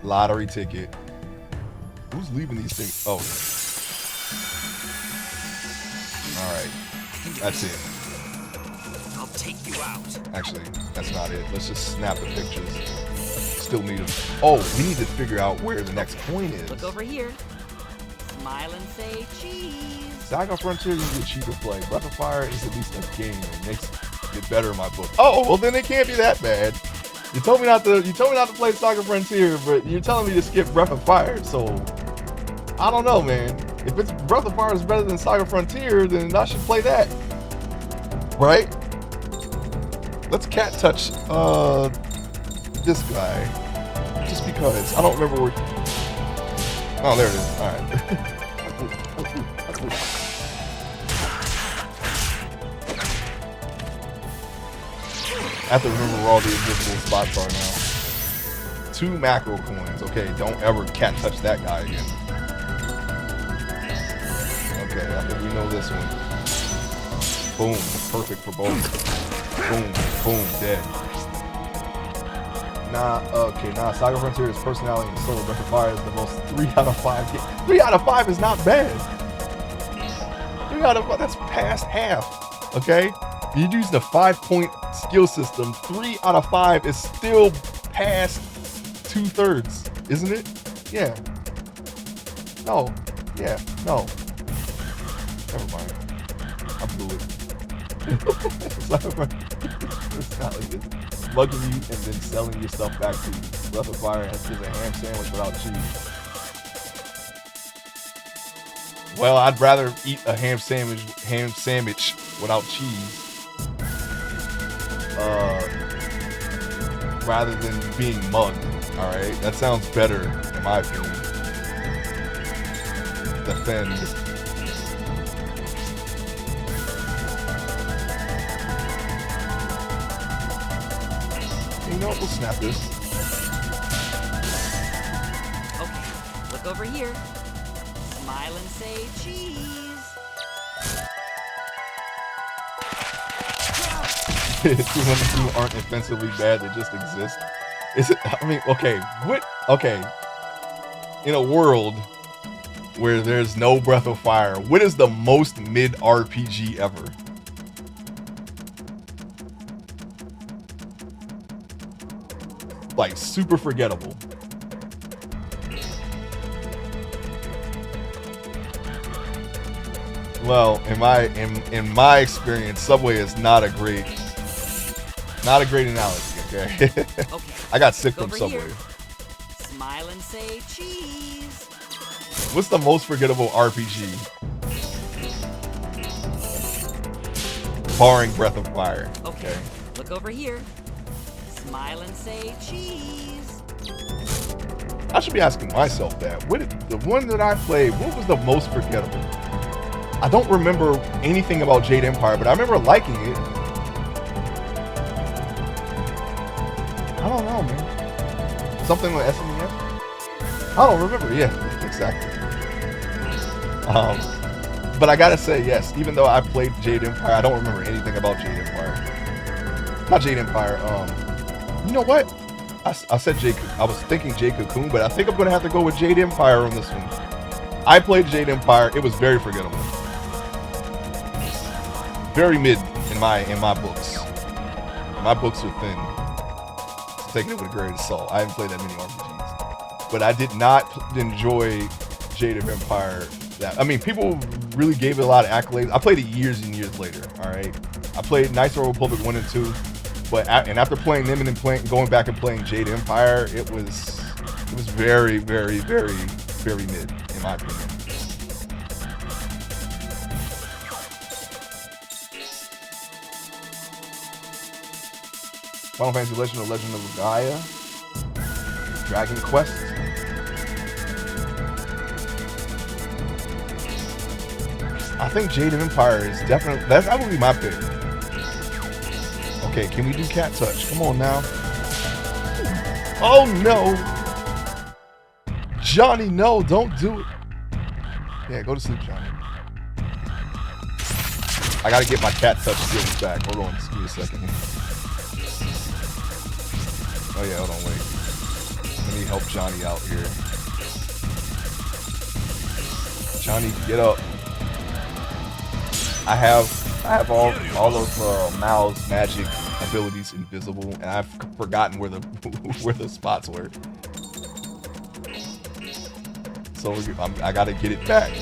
Lottery ticket. Who's leaving these things? Oh. Alright. That's it. I'll take you out. Actually, that's not it. Let's just snap the pictures. Still need them. Oh, we need to figure out where the next coin is. Look over here. Smile and say cheese. Saga Frontier is a cheaper play. Breath of Fire is at least a game. It makes it better in my book. Oh, well then it can't be that bad. You told me not to play Saga Frontier, but you're telling me to skip Breath of Fire, so I don't know, man. If it's Breath of Fire is better than Saga Frontier, then I should play that. Right? Let's cat touch this guy. Just because. I don't remember where. Oh, there it is. Alright. I have to remember where all the invisible spots are now. 2 macro coins. Okay, don't ever cat touch that guy again. Okay, I think we know this one. Boom. Perfect for both. Boom. Boom. Dead. Nah, Saga Frontier is personality and solo. Breath of Fire is the most 3 out of 5 game. 3 out of 5 is not bad. 3 out of 5, that's past half. Okay? You're using a 5-point skill system. 3 out of 5 is still past 2/3, isn't it? Yeah. No. Yeah. No. Never mind. I blew it. Slugging you and then selling your stuff back to you. Breath of Fire is a ham sandwich without cheese. Well, I'd rather eat a ham sandwich without cheese. Rather than being mugged. Alright? That sounds better, in my opinion. Defend. You know what? We'll snap this. Okay, look over here. Smile and say cheese. 202 aren't offensively bad, they just exist. Is it, I mean, okay, what, okay. In a world where there's no Breath of Fire, what is the most mid RPG ever? Like, super forgettable. Well, in my experience, Subway is not a great analogy, okay? Okay. I got sick Look from over Subway. here. Smile and say cheese. What's the most forgettable RPG? Barring Breath of Fire. Okay. Look over here. Smile and say cheese. I should be asking myself that. The one that I played, what was the most forgettable? I don't remember anything about Jade Empire, but I remember liking it. I don't know, man. Something with SNES? I don't remember. Yeah, exactly. But I gotta say, yes, even though I played Jade Empire, I don't remember anything about Jade Empire. Not Jade Empire, you know what? I said Jade, I was thinking Jade Cocoon, but I think I'm gonna have to go with Jade Empire on this one. I played Jade Empire, it was very forgettable. Very mid in my books. My books are thin. So taking it with a grain of salt. I haven't played that many RPGs. But I did not enjoy Jade of Empire. I mean, people really gave it a lot of accolades. I played it years and years later, alright? I played Knights of the Republic 1 and 2. But after playing them and then going back and playing Jade Empire, it was very, very, very, very mid, in my opinion. Final Fantasy Legend or Legend of Gaia, Dragon Quest. I think Jade of Empire is definitely, that would be my pick. Okay, can we do Cat Touch? Come on now. Oh no! Johnny, no, don't do it. Yeah, go to sleep, Johnny. I gotta get my Cat Touch skills back. Hold on, just give me a second here. Oh yeah, hold on, wait. Let me help Johnny out here. Johnny, get up. I have all of Mal's magic abilities invisible, and I've forgotten where the spots were. So I gotta get it back.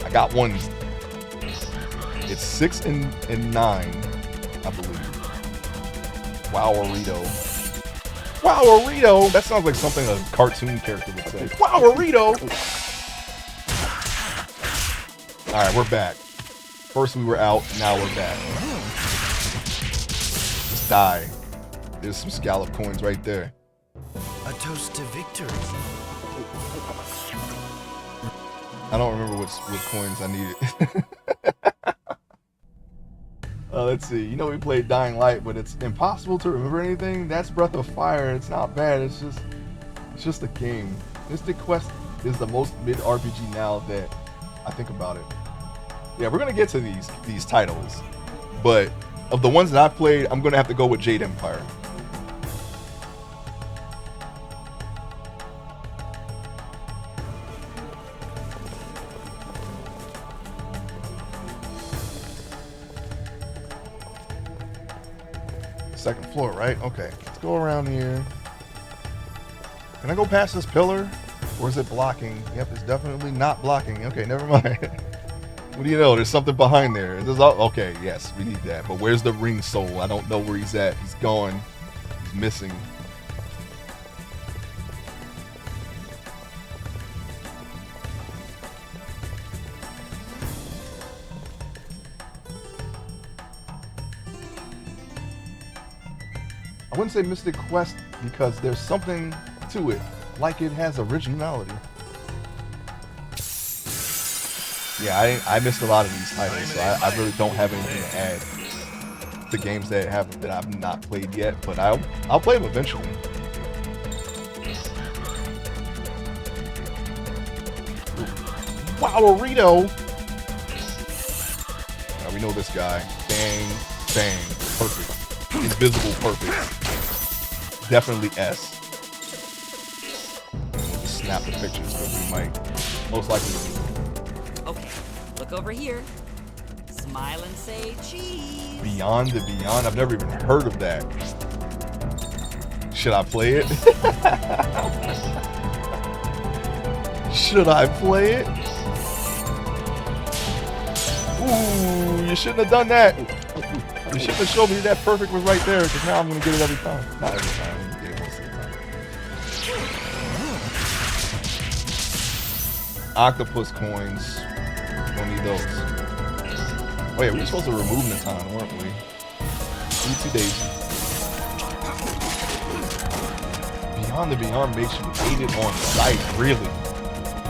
I got one. It's 6 and 9, I believe. Wowarito. Wowarito! That sounds like something a cartoon character would say. Wowarito! Alright, we're back. First we were out, now we're back. Just die. There's some scallop coins right there. A toast to victory. I don't remember what coins I needed. Let's see. You know we played Dying Light, but it's impossible to remember anything. That's Breath of Fire. It's not bad. It's just a game. Mystic Quest is the most mid RPG now that I think about it. Yeah, we're gonna get to these titles, but of the ones that I played, I'm gonna have to go with Jade Empire. Second floor, right? Okay, let's go around here. Can I go past this pillar? Or is it blocking? Yep, it's definitely not blocking. Okay, never mind. What do you know? There's something behind there. Okay, yes, we need that. But where's the ring soul? I don't know where he's at. He's gone. He's missing. I wouldn't say Mystic Quest because there's something to it, like it has originality. Yeah, I missed a lot of these titles, so I really don't have anything to add to games that I've not played yet, but I'll play them eventually. Ooh. Wow-rito. Now we know this guy. Bang, bang. Perfect. Invisible perfect. Definitely S. We'll just snap the pictures because we might most likely do. Okay, look over here. Smile and say cheese. Beyond the Beyond. I've never even heard of that. Should I play it? Should I play it? Ooh, you shouldn't have done that. You shouldn't have showed me that perfect was right there, because now I'm going to get it every time. Not every time. I'm going to get it most of the time. Octopus coins. Don't need those. Oh yeah, we were supposed to remove Natan, weren't we? 2 days. Beyond the Beyond makes you hate it on sight, really.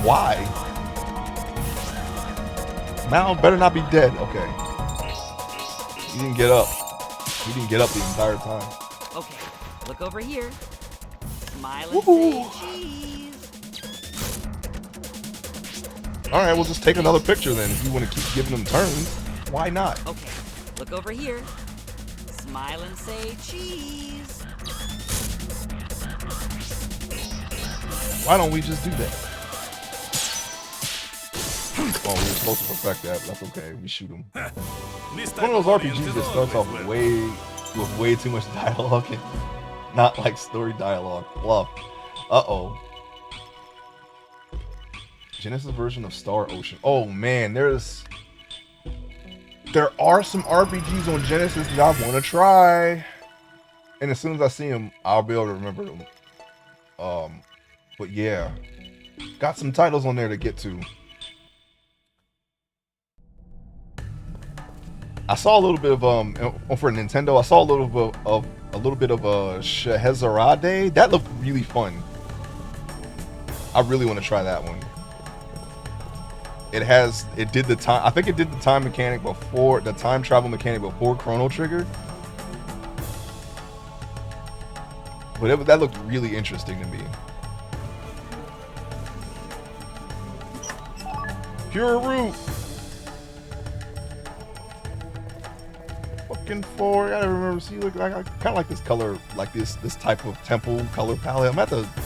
Why? Mal better not be dead. Okay. He didn't get up. He didn't get up the entire time. Okay, look over here. Smile and say cheese. Alright, we'll just take another picture then if you want to keep giving them turns. Why not? Okay, look over here. Smile and say cheese. Why don't we just do that? Oh, we were supposed to perfect that, but that's okay. We shoot him. It's one of those RPGs that starts off with way too much dialogue and not like story dialogue. Fluff. Uh-oh. Genesis version of Star Ocean. Oh man, there are some RPGs on Genesis that I want to try. And as soon as I see them, I'll be able to remember them. But yeah, got some titles on there to get to. I saw a little bit of for Nintendo. I saw a little bit of Scheherazade. That looked really fun. I really want to try that one. It did the time. I think it did the time mechanic before the time travel mechanic before Chrono Trigger. But that looked really interesting to me. Pure root. Fucking 4. I gotta remember. See, look, I kind of like this color, like this type of temple color palette. I'm gonna have to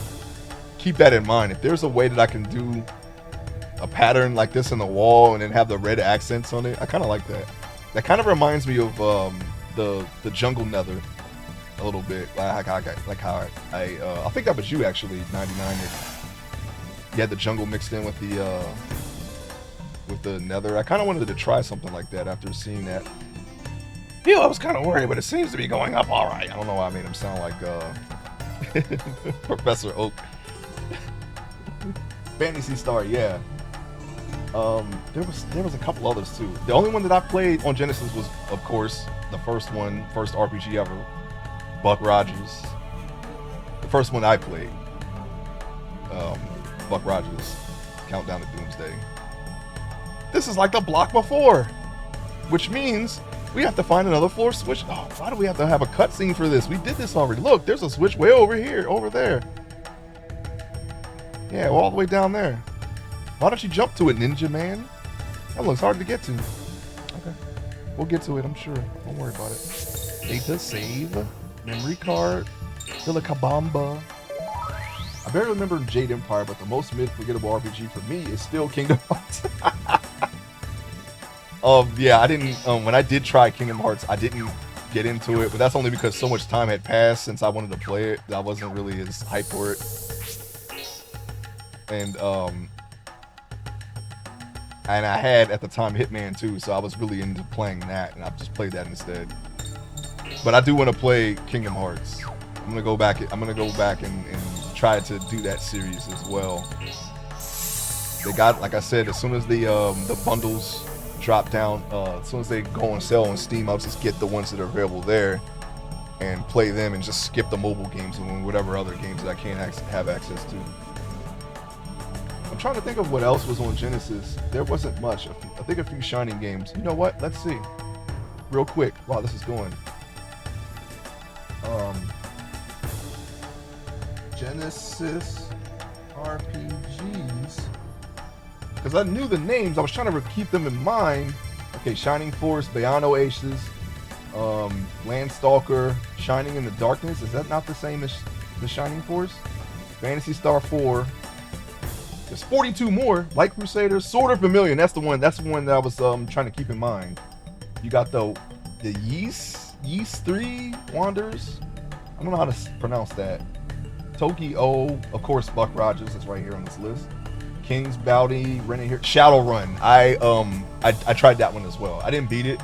keep that in mind. If there's a way that I can do a pattern like this in the wall and then have the red accents on it, I kind of like that. That kind of reminds me of the Jungle Nether a little bit. Like how I think that was you actually, 99. You had the jungle mixed in with the Nether. I kind of wanted to try something like that after seeing that. Yeah, I was kind of worried, but it seems to be going up all right. I don't know why I made him sound like Professor Oak. Fantasy Star, yeah. There was a couple others too. The only one that I played on Genesis was, of course, the first RPG ever, Buck Rogers. The first one I played, Buck Rogers, Countdown to Doomsday. This is like the block before, which means we have to find another floor switch. Oh, why do we have to have a cutscene for this? We did this already. Look, there's a switch way over here, over there. Yeah, all the way down there. Why don't you jump to it, Ninja Man? That looks hard to get to. Okay. We'll get to it, I'm sure. Don't worry about it. Data save. Memory card. Villicabamba. I barely remember Jade Empire, but the most forgettable RPG for me is still Kingdom Hearts. Yeah, I didn't, when I did try Kingdom Hearts, I didn't get into it, but that's only because so much time had passed since I wanted to play it that I wasn't really as hyped for it. And I had at the time Hitman 2, so I was really into playing that, and I just played that instead. But I do want to play Kingdom Hearts. I'm gonna go back and try to do that series as well. They got, like I said, as soon as the bundles drop down, as soon as they go on sale on Steam, I'll just get the ones that are available there and play them and just skip the mobile games and whatever other games that I can't have access to. I'm trying to think of what else was on Genesis. There wasn't much. I think a few Shining games. You know what? Let's see. Real quick while this is going. Genesis RPGs. because I knew the names. I was trying to keep them in mind. Okay, Shining Force, Bayano Aces, Landstalker, Shining in the Darkness. Is that not the same as the Shining Force? Phantasy Star 4. There's 42 more. Light Crusaders, Sword of Vermilion. That's the one. That's the one that I was trying to keep in mind. You got the Yeast 3 Wanderers. I don't know how to pronounce that. Tokyo, of course, Buck Rogers is right here on this list. King's Bounty, Renegade, Shadowrun. I tried that one as well. I didn't beat it,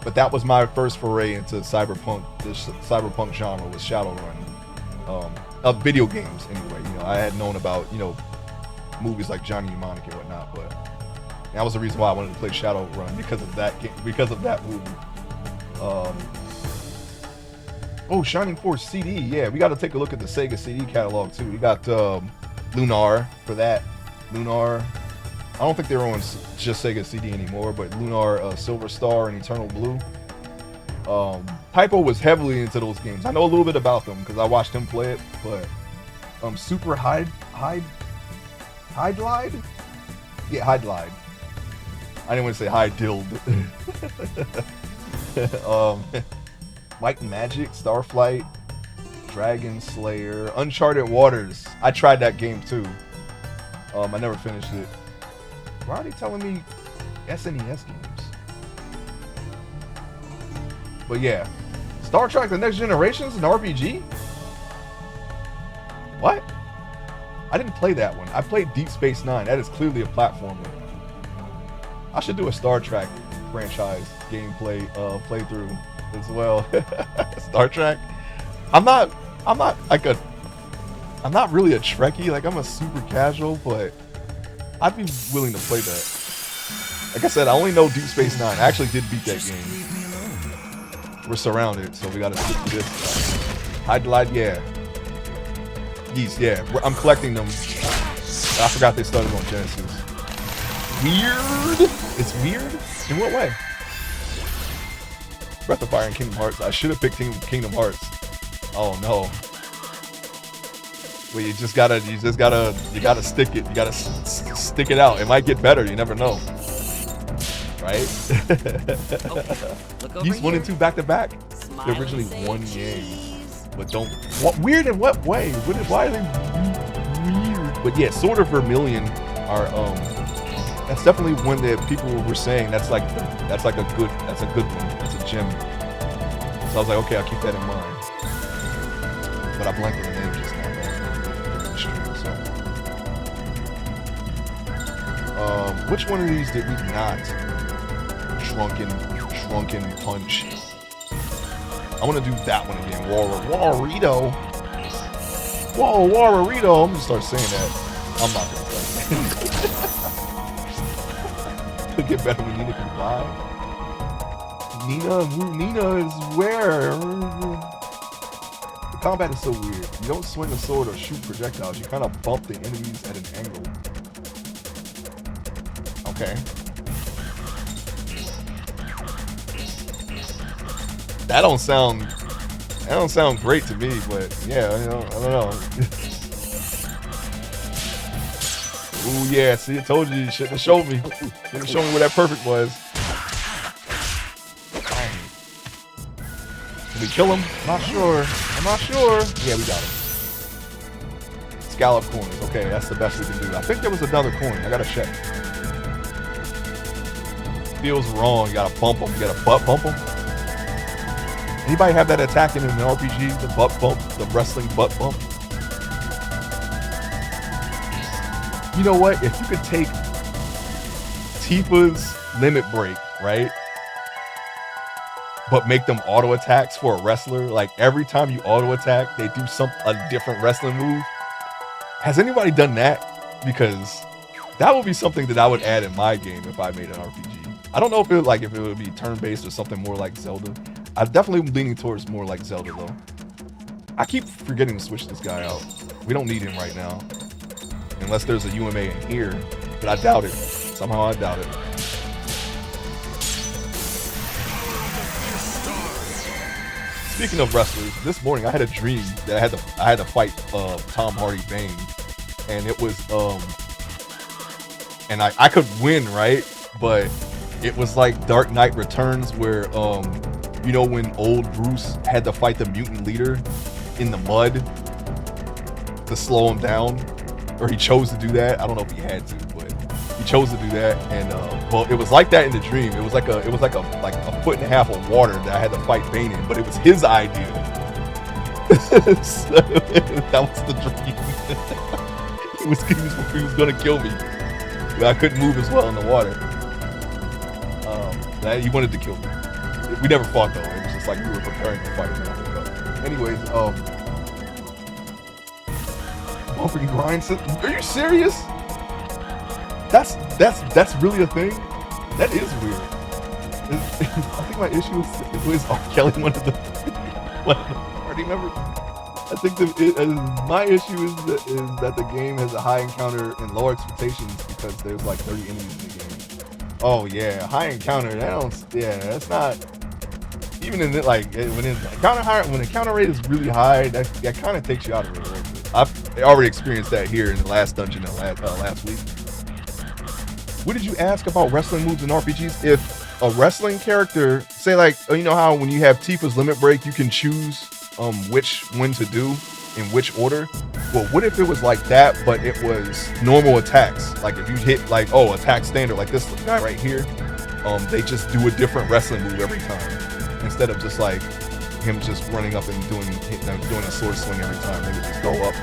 but that was my first foray into cyberpunk. The cyberpunk genre was Shadowrun. Of video games anyway. You know, I had known about, you know, movies like Johnny Mnemonic and whatnot, but that was the reason why I wanted to play Shadowrun, because of that game, because of that movie. Oh, Shining Force CD. Yeah, we got to take a look at the Sega CD catalog too. We got Lunar for that. Lunar. I don't think they're on just Sega CD anymore, but Lunar, Silver Star, and Eternal Blue. Typo was heavily into those games. I know a little bit about them because I watched him play it, but Super Hide Glide? Yeah, Hide Glide. I didn't want to say Hide Dild. Might and Magic, Starflight, Dragon Slayer, Uncharted Waters. I tried that game too. I never finished it. Why are they telling me SNES games? But yeah, Star Trek: The Next Generation is an RPG? What? I didn't play that one. I played Deep Space Nine. That is clearly a platformer. I should do a Star Trek franchise gameplay playthrough as well. Star Trek. I'm not really a Trekkie. Like, I'm a super casual, but I'd be willing to play that. Like I said, I only know Deep Space Nine. I actually did beat that game. We're surrounded, so we gotta stick to this. Hide Glide, yeah. Yeast, yeah. I'm collecting them. I forgot they started on Genesis. Weird? It's weird? In what way? Breath of Fire and Kingdom Hearts. I should have picked Kingdom Hearts. Oh no. Well, you gotta stick it. You gotta stick it out. It might get better. You never know. Right? Yeast 1 and 2 back to back. They're originally one game, but don't. What weird in what way? Why are they weird? But yeah, Sword of Vermilion are that's definitely one that people were saying that's like a good one. That's a gem. So I was like, okay, I'll keep that in mind. But I blanked on the name just now during the stream. So which one of these did we not drunken punch? I want to do that one again. Warrito. Whoa, Warrito. I'm gonna start saying that. I'm not gonna play. Could get better when Nina can fly. Nina is where? The combat is so weird. You don't swing a sword or shoot projectiles. You kind of bump the enemies at an angle. Okay. That don't sound great to me, but yeah, I don't know. Ooh, yeah, see, I told you shouldn't have showed me. Shouldn't have shown me where that perfect was. Can we kill him? Not sure. I'm not sure. Yeah, we got him. Scallop coins. Okay, that's the best we can do. I think there was another coin. I gotta check. Feels wrong. You gotta bump him. You gotta butt bump him. Anybody have that attacking in an RPG? The butt bump? The wrestling butt bump? You know what? If you could take Tifa's limit break, right? But make them auto attacks for a wrestler. Like every time you auto attack, they do a different wrestling move. Has anybody done that? Because that would be something that I would add in my game if I made an RPG. I don't know if it would be turn-based or something more like Zelda. I'm definitely leaning towards more like Zelda though. I keep forgetting to switch this guy out. We don't need him right now. Unless there's a UMA in here. But I doubt it. Somehow I doubt it. Speaking of wrestlers, this morning I had a dream that I had to fight Tom Hardy Bane. And it was and I could win, right? But it was like Dark Knight Returns, where you know when old Bruce had to fight the mutant leader in the mud to slow him down, or he chose to do that. I don't know if he had to, but he chose to do that. And well, it was like that in the dream. It was like a foot and a half of water that I had to fight Bane in, but it was his idea. So, that was the dream. he was gonna kill me, but I couldn't move as well in the water. He wanted to kill me. We never fought though. It was just like we were preparing to fight. And I woke up. Anyways, bump and grind system. Are you serious? That's really a thing. That is weird. I think my issue was R. Kelly one of the party members. I think my issue is that the game has a high encounter and low expectations because there's like 30 enemies in the game. Oh yeah, high encounter. That's not even in it. Like when the encounter rate is really high, that kind of takes you out of it. I've already experienced that here in the last dungeon last week. What did you ask about wrestling moves in RPGs? If a wrestling character, say like you know how when you have Tifa's Limit Break, you can choose which one to do in which order. Well, what if it was like that, but it was normal attacks? Like if you hit like attack standard, like this guy right here, they just do a different wrestling move every time instead of just like him just running up and doing a sword swing every time. They would just go up.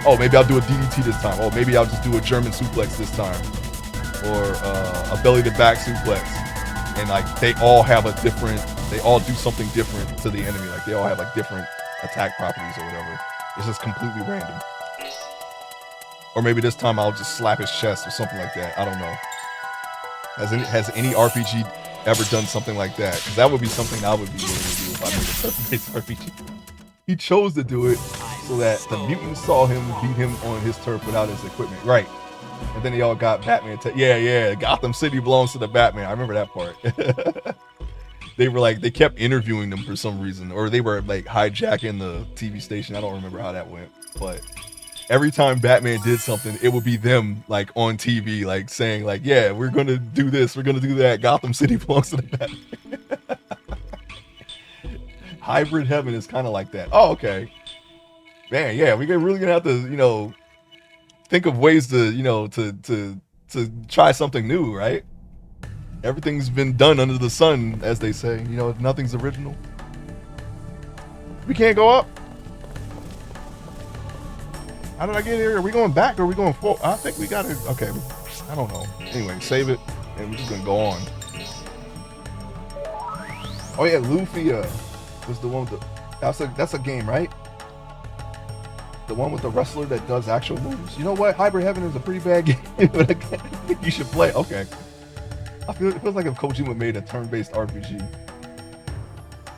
Oh, maybe I'll do a DDT this time. Oh, maybe I'll just do a German suplex this time, or a belly to back suplex. And like they all do something different to the enemy. Like they all have like different attack properties or whatever. It's just completely random. Or maybe this time I'll just slap his chest or something like that. I don't know. Has any RPG ever done something like that? Because that would be something I would be willing to do if I made a turf-based RPG. He chose to do it so that the mutants saw him beat him on his turf without his equipment. Right. And then they all got Batman. Yeah. Gotham City belongs to the Batman. I remember that part. They kept interviewing them for some reason, or they were like hijacking the TV station. I don't remember how that went, but every time Batman did something, it would be them like on TV, like saying like, yeah, we're going to do this. We're going to do that. Gotham City belongs to the Batman. Hybrid Heaven is kind of like that. Oh, okay. Man, yeah, we're really going to have to, think of ways to, to try something new, right? Everything's been done under the sun, as they say. Nothing's original. We can't go up. How did I get here? Are we going back or are we going forward? I think we got it. Okay. I don't know. Anyway, save it, and we're just going to go on. Oh, yeah, Luffy was the one with the... That's a game, right? The one with the wrestler that does actual moves. You know what? Hybrid Heaven is a pretty bad game, but you should play. Okay. It feels like if Kojima made a turn-based RPG.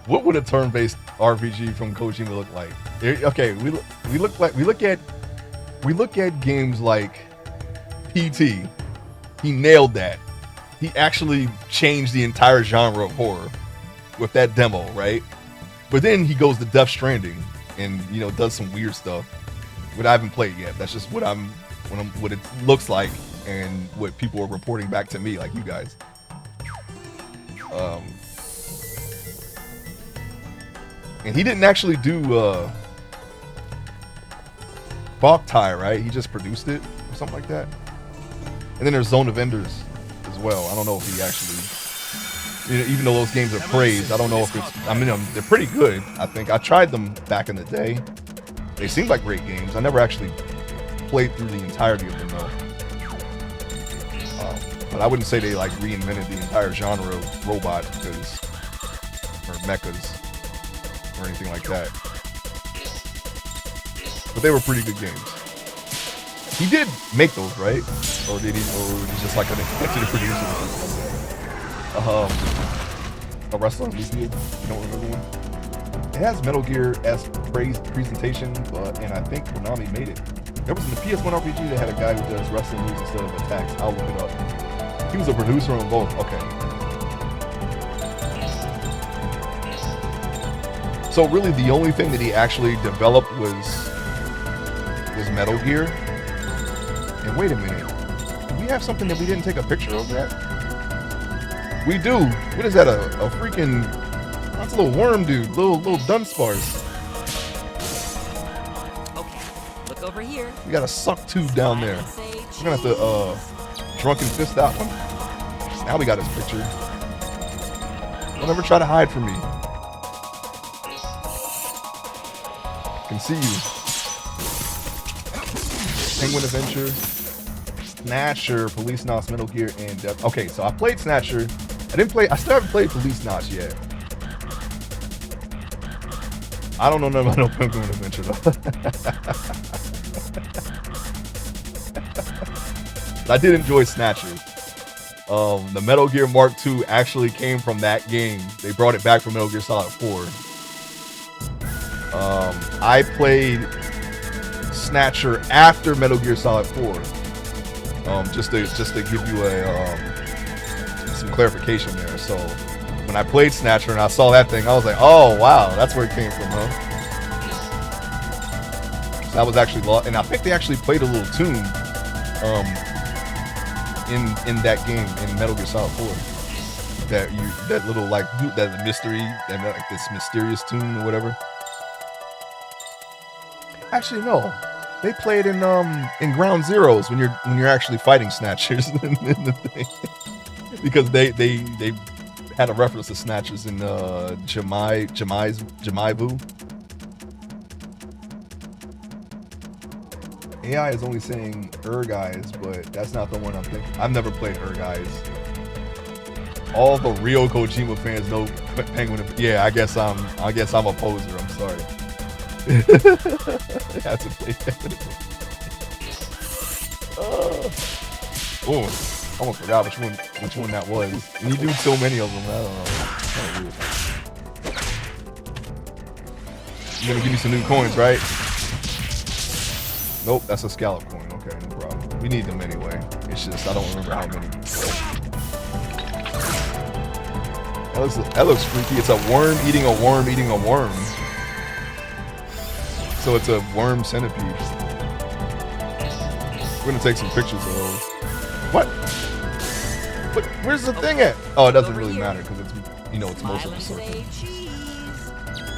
What would a turn-based RPG from Kojima look like? Okay, we look at games like PT. He nailed that. He actually changed the entire genre of horror with that demo, right? But then he goes to Death Stranding and does some weird stuff. But I haven't played yet. That's just what it looks like. And what people are reporting back to me, like you guys. And he didn't actually do Boktai, right? He just produced it or something like that. And then there's Zone of Enders as well. I don't know if he actually, even though those games are praised, I don't know if it's, they're pretty good. I think I tried them back in the day. They seemed like great games. I never actually played through the entirety of them though. But I wouldn't say they like reinvented the entire genre of robots or mechas or anything like that. But they were pretty good games. He did make those, right? Or did he? Or was he just like an executive producer? A wrestler, you don't remember one? It has Metal Gear-esque presentation, and I think Konami made it. There was in the PS1 RPG that had a guy who does wrestling moves instead of attacks. I'll look it up. He was a producer on both. Okay. So really, the only thing that he actually developed was Metal Gear. And wait a minute, did we we have something that we didn't take a picture of yet? We do. What is that? A freaking... That's a little worm dude. Little Dunsparce. Okay, look over here. We got a suck tube down there. We're gonna have to drunken fist that one. Now we got his picture. Don't ever try to hide from me. I can see you. Penguin Adventure, Snatcher, Police Knots, Metal Gear, and Death. Okay, so I played Snatcher. I still haven't played Police Knots yet. I don't know nothing about no Penguin Adventure though. I did enjoy Snatcher. The Metal Gear Mark II actually came from that game. They brought it back from Metal Gear Solid 4. I played Snatcher after Metal Gear Solid 4. Just to give you some clarification there. So when I played Snatcher and I saw that thing, I was like, oh wow, that's where it came from, huh? So that was actually and I think they actually played a little tune in that game in Metal Gear Solid 4. That little like that mystery, that like this mysterious tune or whatever. Actually, no. They play it in Ground Zeroes when you're actually fighting Snatchers in the thing. Because they had a reference to Snatchers in Jamaibu. AI is only saying Guys, but that's not the one I'm thinking. I've never played Guys. All the real Kojima fans know Penguin. Yeah, I guess I'm a poser. I'm sorry. Have to play that. Oh, almost forgot which one that was. And you do so many of them. I don't know. Kind of weird. You're gonna give me some new coins, right? Nope, that's a scallop coin. Okay, no problem. We need them anyway. It's just I don't remember how many. That looks freaky. It's a worm eating a worm eating a worm. So it's a worm centipede. We're gonna take some pictures of those. What? But where's the thing at? Oh, it doesn't really matter because it's it's most of the circle.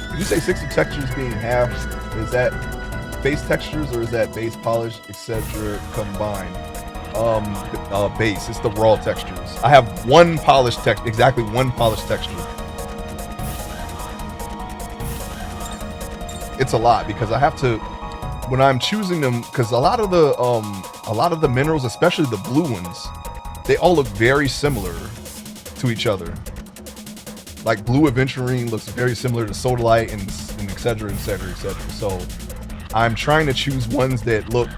Did you say 60 textures being half? Is that base textures or is that base polish, etc. combined? Base. It's the raw textures. I have one polished texture, exactly one polished texture. It's a lot because I have to, when I'm choosing them, because a lot of the minerals, especially the blue ones, they all look very similar to each other. Like blue aventurine looks very similar to sodalite and etc. etc. etc. So I'm trying to choose ones that look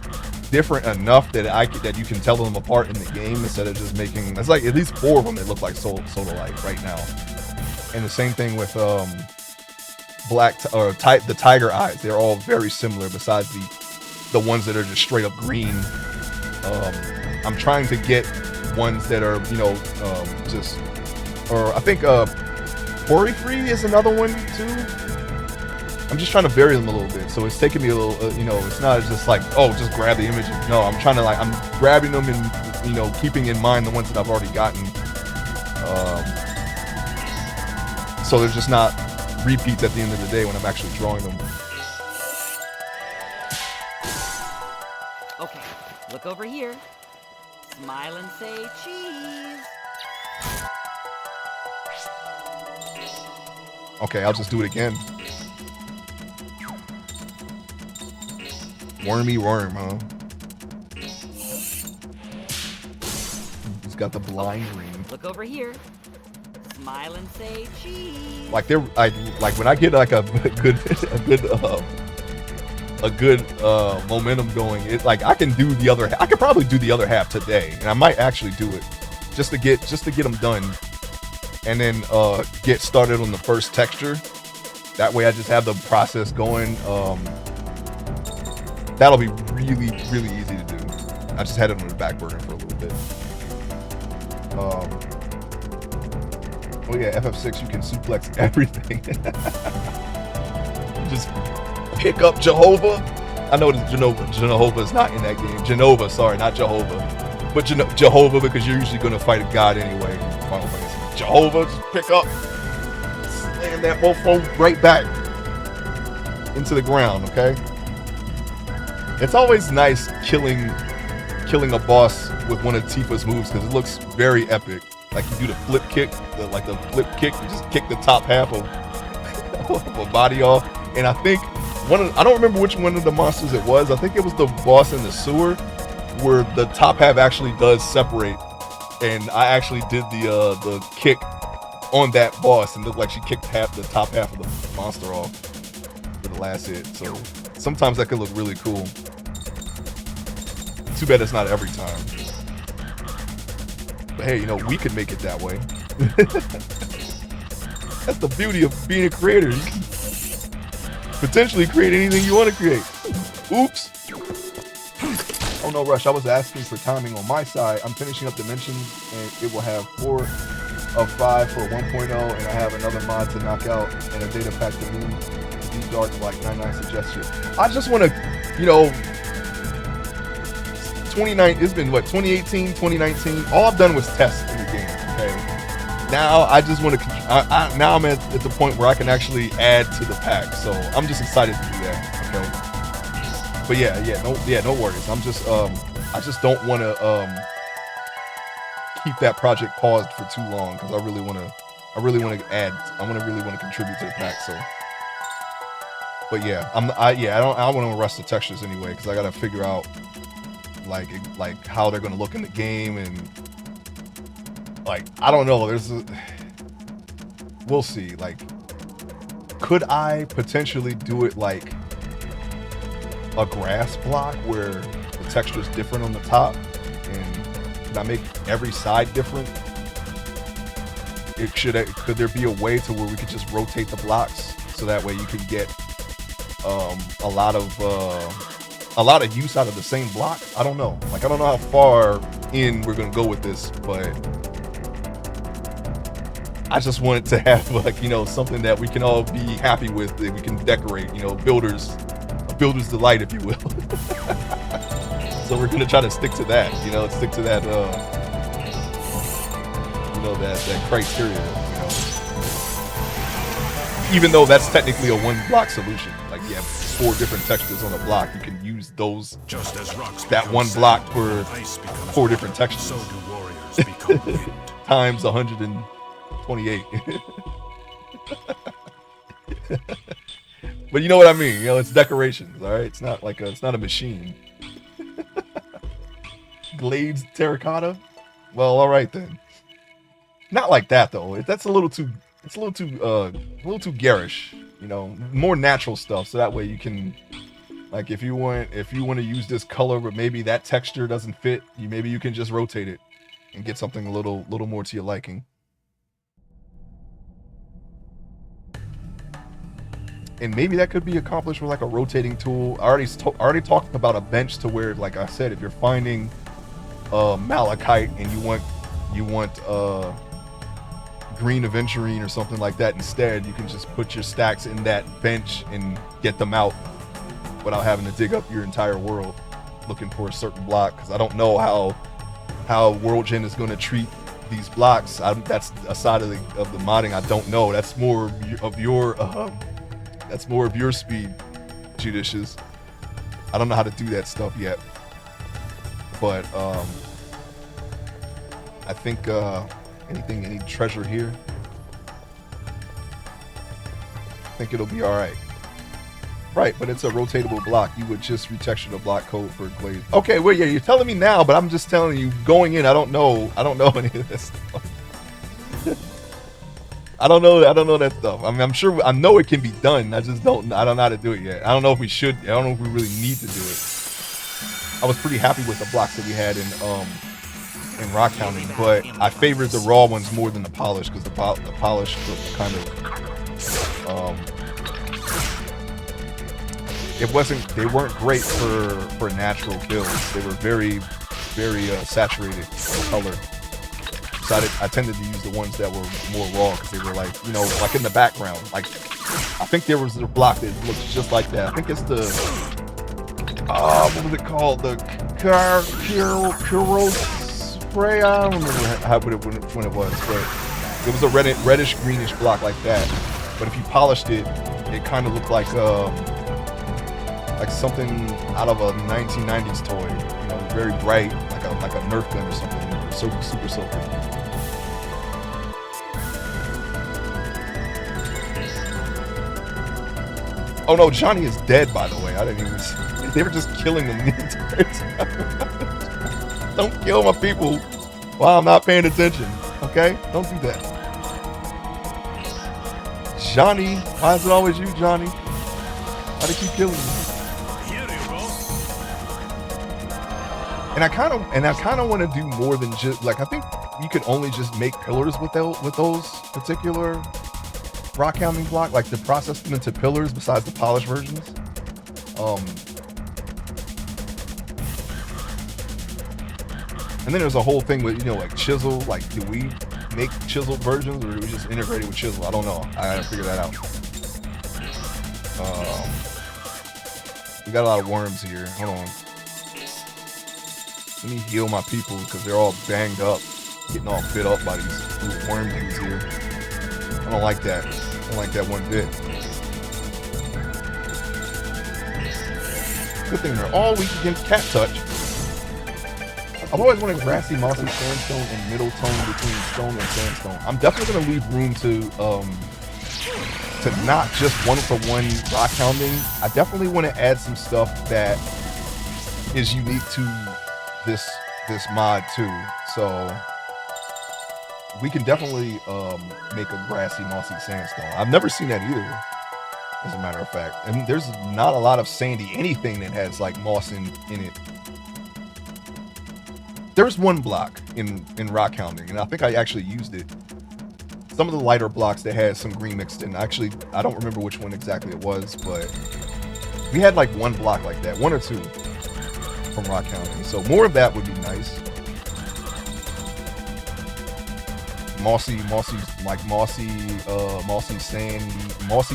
different enough that you can tell them apart in the game instead of just making. There's like at least 4 of them that look like sodalite right now. And the same thing with the tiger eyes. They're all very similar besides the ones that are just straight up green. I'm trying to get ones that are I think Pori Free is another one too. I'm just trying to vary them a little bit, so it's taking me a little it's not just like, oh, just grab the image. No, I'm trying to I'm grabbing them and keeping in mind the ones that I've already gotten, so they're just not repeats at the end of the day when I'm actually drawing them. Okay, look over here. Smile and say cheese. Okay, I'll just do it again. Wormy worm, huh? He's got the blind green. Look over here. Smile and say cheese. Like they're like when I get like a good momentum going, it's like I can do the other. I could probably do the other half today, and I might actually do it just to get them done, and then get started on the first texture. That way, I just have the process going. That'll be really, really easy to do. I just had it on the back burner for a little bit. Oh yeah, FF6, you can suplex everything. Just pick up Jehovah. I know that Jehovah is not in that game. Genova, sorry, not Jehovah. But you know, Jehovah, because you're usually going to fight a god anyway. Final Fantasy. Jehovah, just pick up, slam that mofo right back into the ground, okay? It's always nice killing a boss with one of Tifa's moves because it looks very epic. Like you do the flip kick, you just kick the top half of a body off. And I think I don't remember which one of the monsters it was. I think it was the boss in the sewer where the top half actually does separate. And I actually did the kick on that boss and looked like she kicked the top half of the monster off for the last hit. So sometimes that could look really cool. Too bad it's not every time. But hey, you know, we could make it that way. That's the beauty of being a creator. You can potentially create anything you want to create. Oops. Oh no, Rush, I was asking for timing on my side. I'm finishing up Dimensions and it will have 4 of 5 for 1.0 and I have another mod to knock out and a data pack to move Deep Dark like 99 suggestion. I just want to, you know, 2019, it's been what, 2018, 2019, all I've done was test in the game, okay? Now I just want to, now I'm at the point where I can actually add to the pack, so I'm just excited to do that, okay? But no worries. I'm just, I just don't want to keep that project paused for too long because I really want to really want to contribute to the pack, so. But yeah, I don't want to rush the textures anyway because I got to figure out like how they're gonna look in the game and like I don't know. We'll see. Like, could I potentially do it like a grass block where the texture is different on the top, and could I make every side different? Could there be a way to where we could just rotate the blocks so that way you can get a lot of use out of the same block? I don't know. Like, I don't know how far in we're gonna go with this, but I just wanted to have, like, you know, something that we can all be happy with, that we can decorate, you know, a builder's delight, if you will. So we're gonna try to stick to that, you know, stick to that, you know, that criteria, you know. Even though that's technically a one block solution, like you have 4 different textures on a block, you can use those, just as rocks that one block for 4 different textures. So do warriors become wind. Times 128. But you know what I mean, you know, it's decorations, all right? It's not like it's not a machine. Glades terracotta? Well, all right then. Not like that though. That's a little too garish, you know. More natural stuff, so that way you can, like, if you want to use this color but maybe that texture doesn't fit, maybe you can just rotate it and get something a little more to your liking. And maybe that could be accomplished with like a rotating tool. I already talked about a bench to where, like I said, if you're finding malachite and you want green aventurine or something like that instead, you can just put your stacks in that bench and get them out without having to dig up your entire world looking for a certain block, because I don't know how World Gen is going to treat these blocks. That's a side of the modding I don't know. That's more of your speed, Judicious. I don't know how to do that stuff yet, but I think any treasure here, I think it'll be all right. Right, but it's a rotatable block. You would just retexture the block code for glaze. Okay, well, yeah, you're telling me now, but I'm just telling you, going in, I don't know any of this stuff. I don't know that stuff. I mean, I'm sure, I know it can be done. I don't know how to do it yet. I don't know if we should. I don't know if we really need to do it. I was pretty happy with the blocks that we had in Rock County, but I favored the raw ones more than the polished, because the polished was kind of they weren't great for natural kills. They were very saturated in color. So I tended to use the ones that were more raw, because they were like, you know, like in the background. Like, I think there was a block that looks just like that. I think it's the what was it called? The Kyros spray. I don't remember when it was, but it was a reddish greenish block like that. But if you polished it, it kind of looked like something out of a 1990s toy. You know, very bright, like a Nerf gun or something, or super soaker. Oh no, Johnny is dead, by the way. I didn't even see. They were just killing him the entire time. Don't kill my people while I'm not paying attention, okay? Don't do that. Johnny, why is it always you, Johnny? Why do they keep killing you? And I kind of want to do more than just like I think you could only just make pillars with those particular rock hounding block, like to process them into pillars besides the polished versions. And then there's a whole thing with, you know, like chisel. Like, do we make chiseled versions or do we just integrate it with chisel? I don't know. I gotta figure that out. We got a lot of worms here. Hold on. Let me heal my people because they're all banged up, getting all bit up by these little worm dudes here. I don't like that. I don't like that one bit. Good thing they're all weak against cat touch. I've always wanted grassy, mossy sandstone and middle tone between stone and sandstone. I'm definitely going to leave room to not just one-for-one rock hounding. I definitely want to add some stuff that is unique to this mod too. So we can definitely make a grassy, mossy sandstone. I've never seen that either, as a matter of fact. And there's not a lot of sandy anything that has like moss in it. There's one block in rock hounding, and I think I actually used it. Some of the lighter blocks that had some green mixed in. Actually, I don't remember which one exactly it was, but we had like one block like that, one or two from rock hounding. So more of that would be nice. Mossy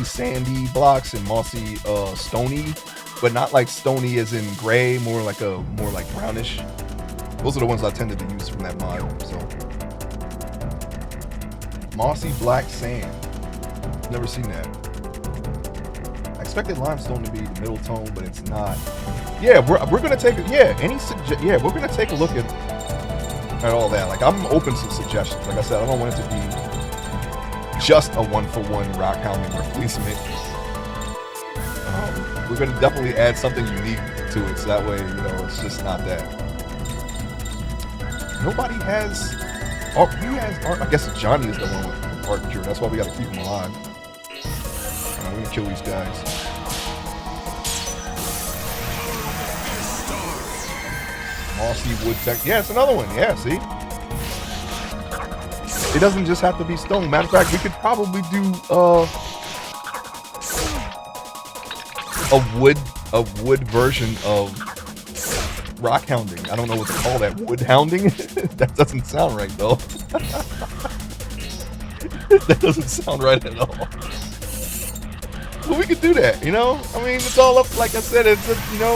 sandy blocks and mossy stony, but not like stony as in gray, more like brownish. Those are the ones I tended to use from that mod. So mossy black sand. Never seen that. I expected limestone to be the middle tone, but it's not. Yeah, we're gonna take we're gonna take a look at all that. Like, I'm open to suggestions. Like I said, I don't want it to be just a one-for-one rock hounding replacement. We're gonna definitely add something unique to it, so that way, you know, it's just not that. Nobody has art. Who has art? I guess Johnny is the one with art cure. That's why we gotta keep him alive. We're gonna kill these guys. Mossy wood tech. Yeah, it's another one. Yeah, see? It doesn't just have to be stone. Matter of fact, we could probably do a wood version of rock hounding. I don't know what to call that. Wood hounding? That doesn't sound right, though. That doesn't sound right at all. Well, we could do that, you know? I mean, it's all up, like I said, it's, you know,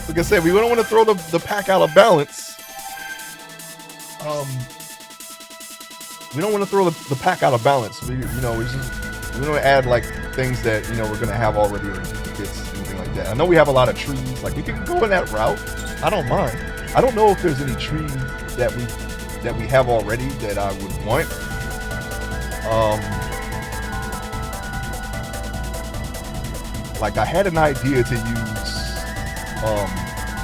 like I said, we don't want to throw the pack out of balance. We don't want to throw the pack out of balance. We don't add like things that, you know, we're gonna have already, or duplicates, anything like that. I know we have a lot of trees. Like, we can go in that route. I don't mind. I don't know if there's any trees that we have already that I would want. Like, I had an idea to use.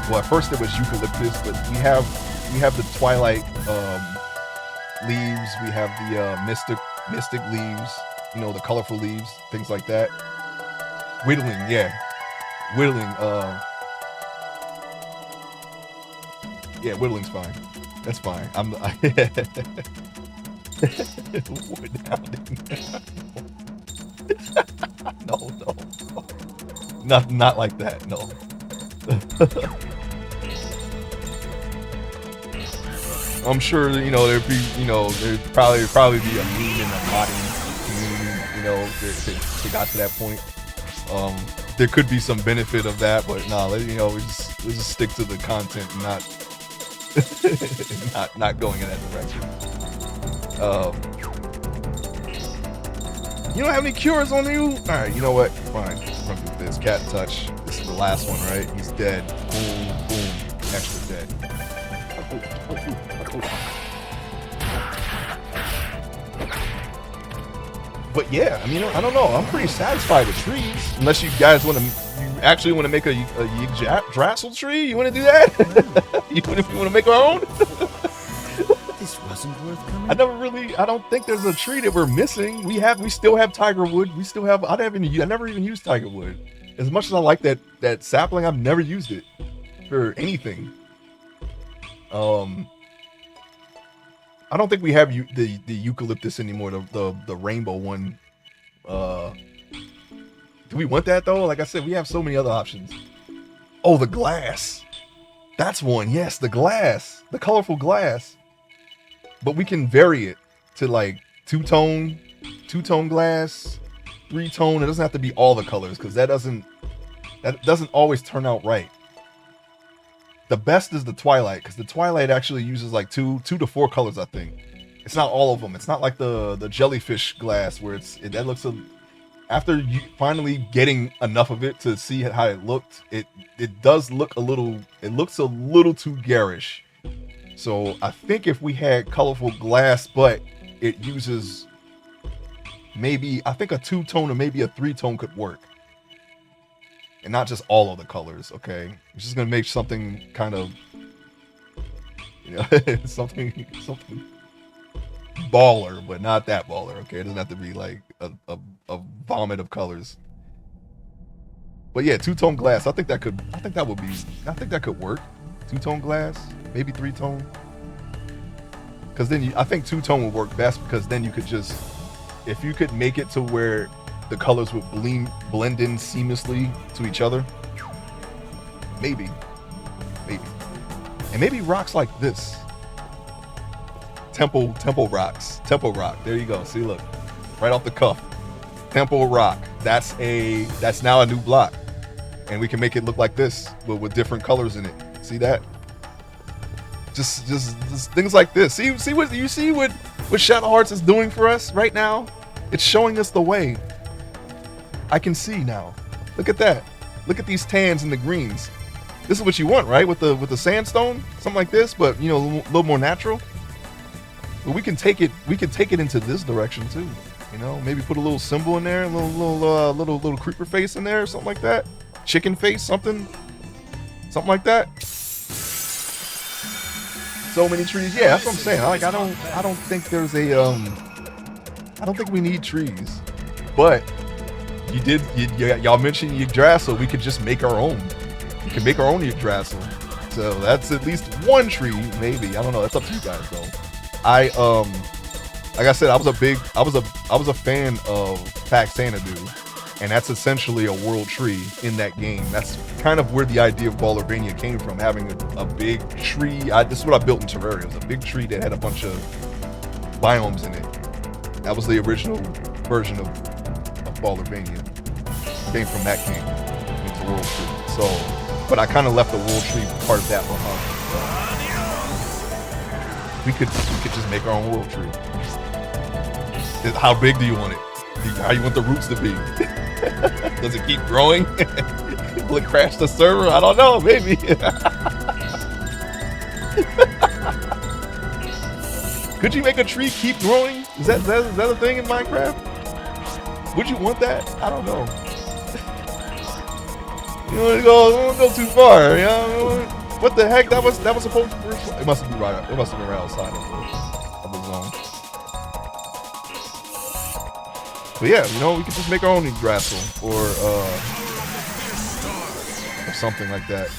Well, at first it was eucalyptus, but we have the twilight leaves. We have the mystic leaves. You know, the colorful leaves, things like that. Whittling, yeah, whittling. Yeah, whittling's fine. That's fine. Wood hounding. No. Not like that. No. I'm sure, you know, there'd probably be a meme in the modding community, you know, if it got to that point. There could be some benefit of that, but no, you know, we just stick to the content and not going in that direction. You don't have any cures on you? Alright, you know what? Fine. I'm gonna do this. Cat touch. This is the last one, right? He's dead. Boom, boom. Extra dead. But yeah, I mean, I don't know. I'm pretty satisfied with trees. Unless you guys want to, you actually want to make a Yggdrasil tree? You want to do that? you want to make our own? This wasn't worth coming. I don't think there's a tree that we're missing. We still have Tigerwood. We still have, I never even used Tigerwood. As much as I like that sapling, I've never used it for anything. I don't think we have the eucalyptus anymore, the rainbow one. Do we want that though? Like I said, we have so many other options. Oh, the glass. That's one. Yes, the glass. The colorful glass. But we can vary it to like two-tone glass, three-tone. It doesn't have to be all the colors because that doesn't always turn out right. The best is the Twilight, because the Twilight actually uses like two to four colors, I think. It's not all of them. It's not like the jellyfish glass where that looks after you finally getting enough of it to see how it looked, it does look it looks a little too garish. So I think if we had colorful glass, but it uses maybe, I think a two-tone or maybe a three-tone could work. And not just all of the colors, okay? It's just gonna make something kind of, you know, something baller, but not that baller, okay? It doesn't have to be like a vomit of colors. But yeah, two-tone glass. I think that could work. Two-tone glass, maybe three-tone. Because then I think two-tone would work best, because then you could just, if you could make it to where the colors would blend in seamlessly to each other. Maybe. And maybe rocks like this. Temple rocks. Temple rock. There you go. See, look. Right off the cuff. Temple rock. That's now a new block. And we can make it look like this, but with different colors in it. See that? Just things like this. See what Shadow Hearts is doing for us right now? It's showing us the way. I can see now. Look at that. Look at these tans and the greens. This is what you want, right? With the sandstone, something like this, but you know, a little more natural. But we can take it into this direction too. You know, maybe put a little symbol in there, a little creeper face in there, or something like that. Chicken face, something like that. So many trees. Yeah, that's what I'm saying. Like I don't think there's a I don't think we need trees, but. Y'all mentioned Yggdrasil. We could just make our own. We can make our own Yggdrasil. So that's at least one tree, maybe. I don't know. That's up to you guys, though. Like I said, I was a fan of Pax Xanadu, and that's essentially a world tree in that game. That's kind of where the idea of Ballervania came from, having a big tree. This is what I built in Terraria. It was a big tree that had a bunch of biomes in it. That was the original version of Ballervania. Came from that game. It's a world tree. So, but I kind of left the world tree part of that behind. So we could just make our own world tree. How big do you want it? How you want the roots to be? Does it keep growing? Will it crash the server? I don't know. Maybe. Could you make a tree keep growing? Is that a thing in Minecraft? Would you want that? I don't know. You don't want to go too far, you know? What the heck? That was supposed to be. It must have been right. It must have been right outside of the zone. But yeah, you know, we could just make our own Yggdrasil or something like that.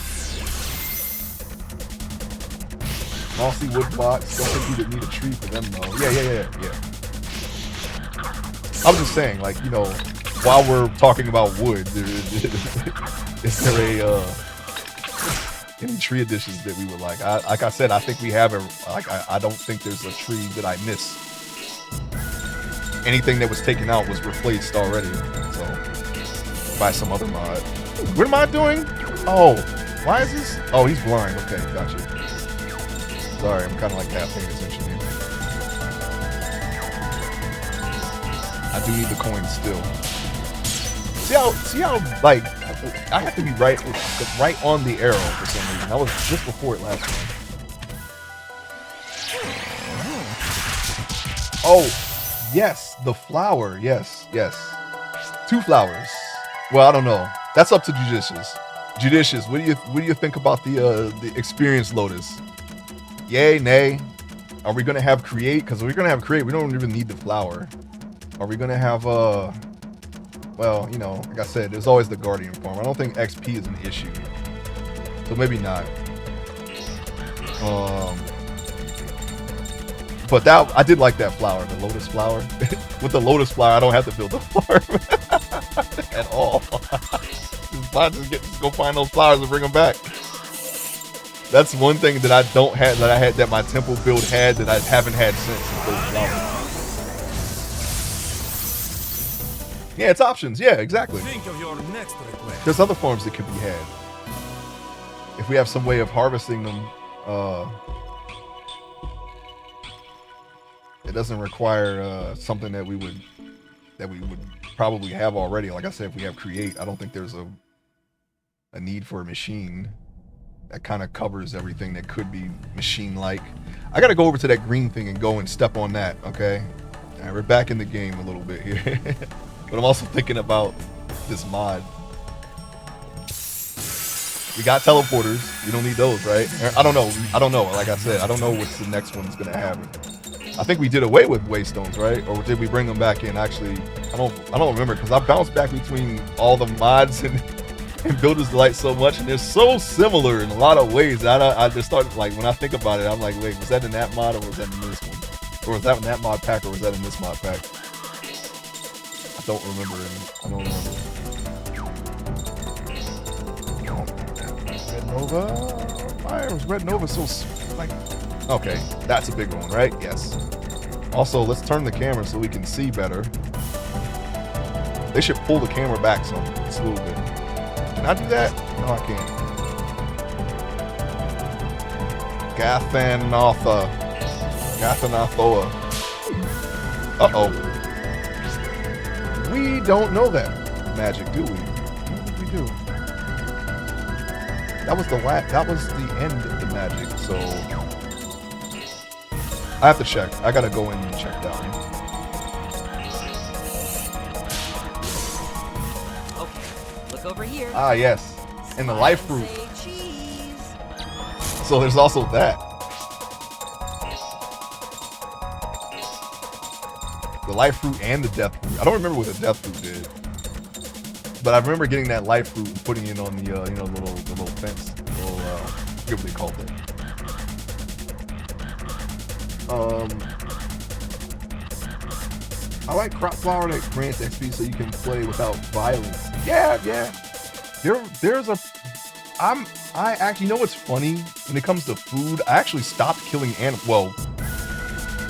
Mossy wood blocks. Don't think we need a tree for them though. Yeah. I was just saying, like, you know, while we're talking about wood, is there any tree additions that we would like? Like I said, I think we have I don't think there's a tree that I miss. Anything that was taken out was replaced already, so by some other mod. What am I doing? Oh, why is this? Oh, he's blind. Okay, gotcha. Sorry, I'm kind of like half paying attention here. I do need the coins still. See how like I have to be right on the arrow for some reason. I was just before it last time. Oh, yes, the flower. Yes. 2 flowers. Well, I don't know. That's up to Judicious. Judicious, what do you think about the experience lotus? Yay, nay? Are we gonna have create? Because we're gonna have create. We don't even need the flower. Are we gonna have well, you know, like I said, there's always the guardian farm. I don't think XP is an issue, so maybe not. But that I did like that flower, the lotus flower. With the lotus flower, I don't have to build the farm at all. Just go find those flowers and bring them back. That's one thing that I don't have that I had that my temple build had that I haven't had since those flowers. Yeah, it's options. Yeah, exactly. Think of your next request. There's other farms that could be had. If we have some way of harvesting them, it doesn't require something that we would probably have already. Like I said, if we have create, I don't think there's a need for a machine that kind of covers everything that could be machine-like. I gotta go over to that green thing and go and step on that, okay? All right, we're back in the game a little bit here. But I'm also thinking about this mod. We got teleporters. We don't need those, right? I don't know. Like I said, I don't know what's the next one's gonna have. I think we did away with waystones, right? Or did we bring them back in? Actually, I don't remember because I bounced back between all the mods and Builder's Delight so much, and they're so similar in a lot of ways. I just started, like, when I think about it, I'm like, wait, was that in that mod or was that in this one? Or was that in that mod pack or was that in this mod pack? I don't remember. Red Nova? Why was Red Nova so, like, okay, that's a big one, right? Yes. Also, let's turn the camera so we can see better. They should pull the camera back some, just a little bit. Can I do that? No, I can't. Gathanathoa. Uh-oh. We don't know that magic, do we? I don't think we do. That was the end of the magic, so I have to check. I gotta go in and check that one. Okay, look over here. Ah, yes. And the life fruit. So there's also that. The life fruit and the death fruit. I don't remember what the death fruit did, but I remember getting that life fruit and putting it on the the little fence. I forget what they called it. I like crop flower that grants XP so you can play without violence. Yeah. I actually, you know what's funny? When it comes to food, I actually stopped killing animals. Well,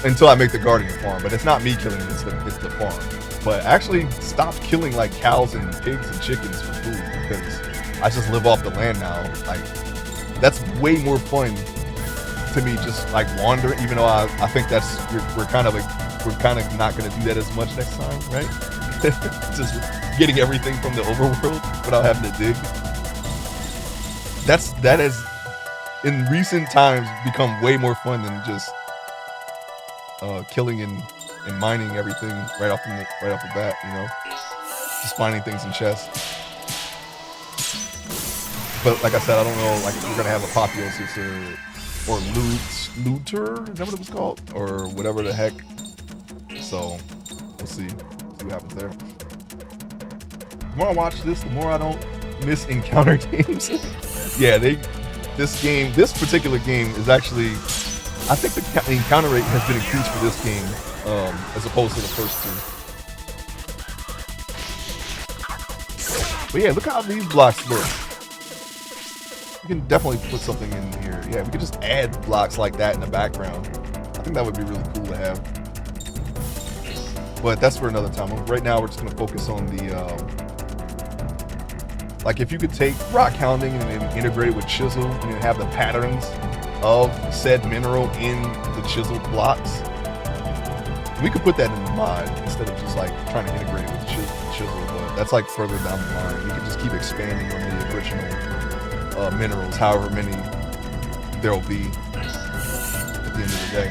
until I make the guardian farm, but it's not me killing them, it's the farm. But I actually stopped killing like cows and pigs and chickens for food because I just live off the land now. Like, that's way more fun to me, just like wandering, even though I think that's we're kind of not going to do that as much next time, right? Just getting everything from the overworld without having to dig. That has in recent times become way more fun than just killing and mining everything right off the bat, you know, just finding things in chests. But like I said, I don't know, like, if we're gonna have a Apotheosis or looter, is that what it was called, or whatever the heck. So we'll see what happens there. The more I watch this, the more I don't miss encounter games. Yeah, this particular game is actually, I think the encounter rate has been increased for this game as opposed to the first two. But yeah, look how these blocks look. We can definitely put something in here. Yeah, we could just add blocks like that in the background. I think that would be really cool to have. But that's for another time. Right now, we're just gonna focus on the, like, if you could take rock hounding and then integrate it with chisel and then have the patterns of said mineral in the chiseled blocks. We could put that in the mod instead of just like trying to integrate it with chisel, but that's like further down the line. We can just keep expanding on the original minerals, however many there'll be at the end of the day.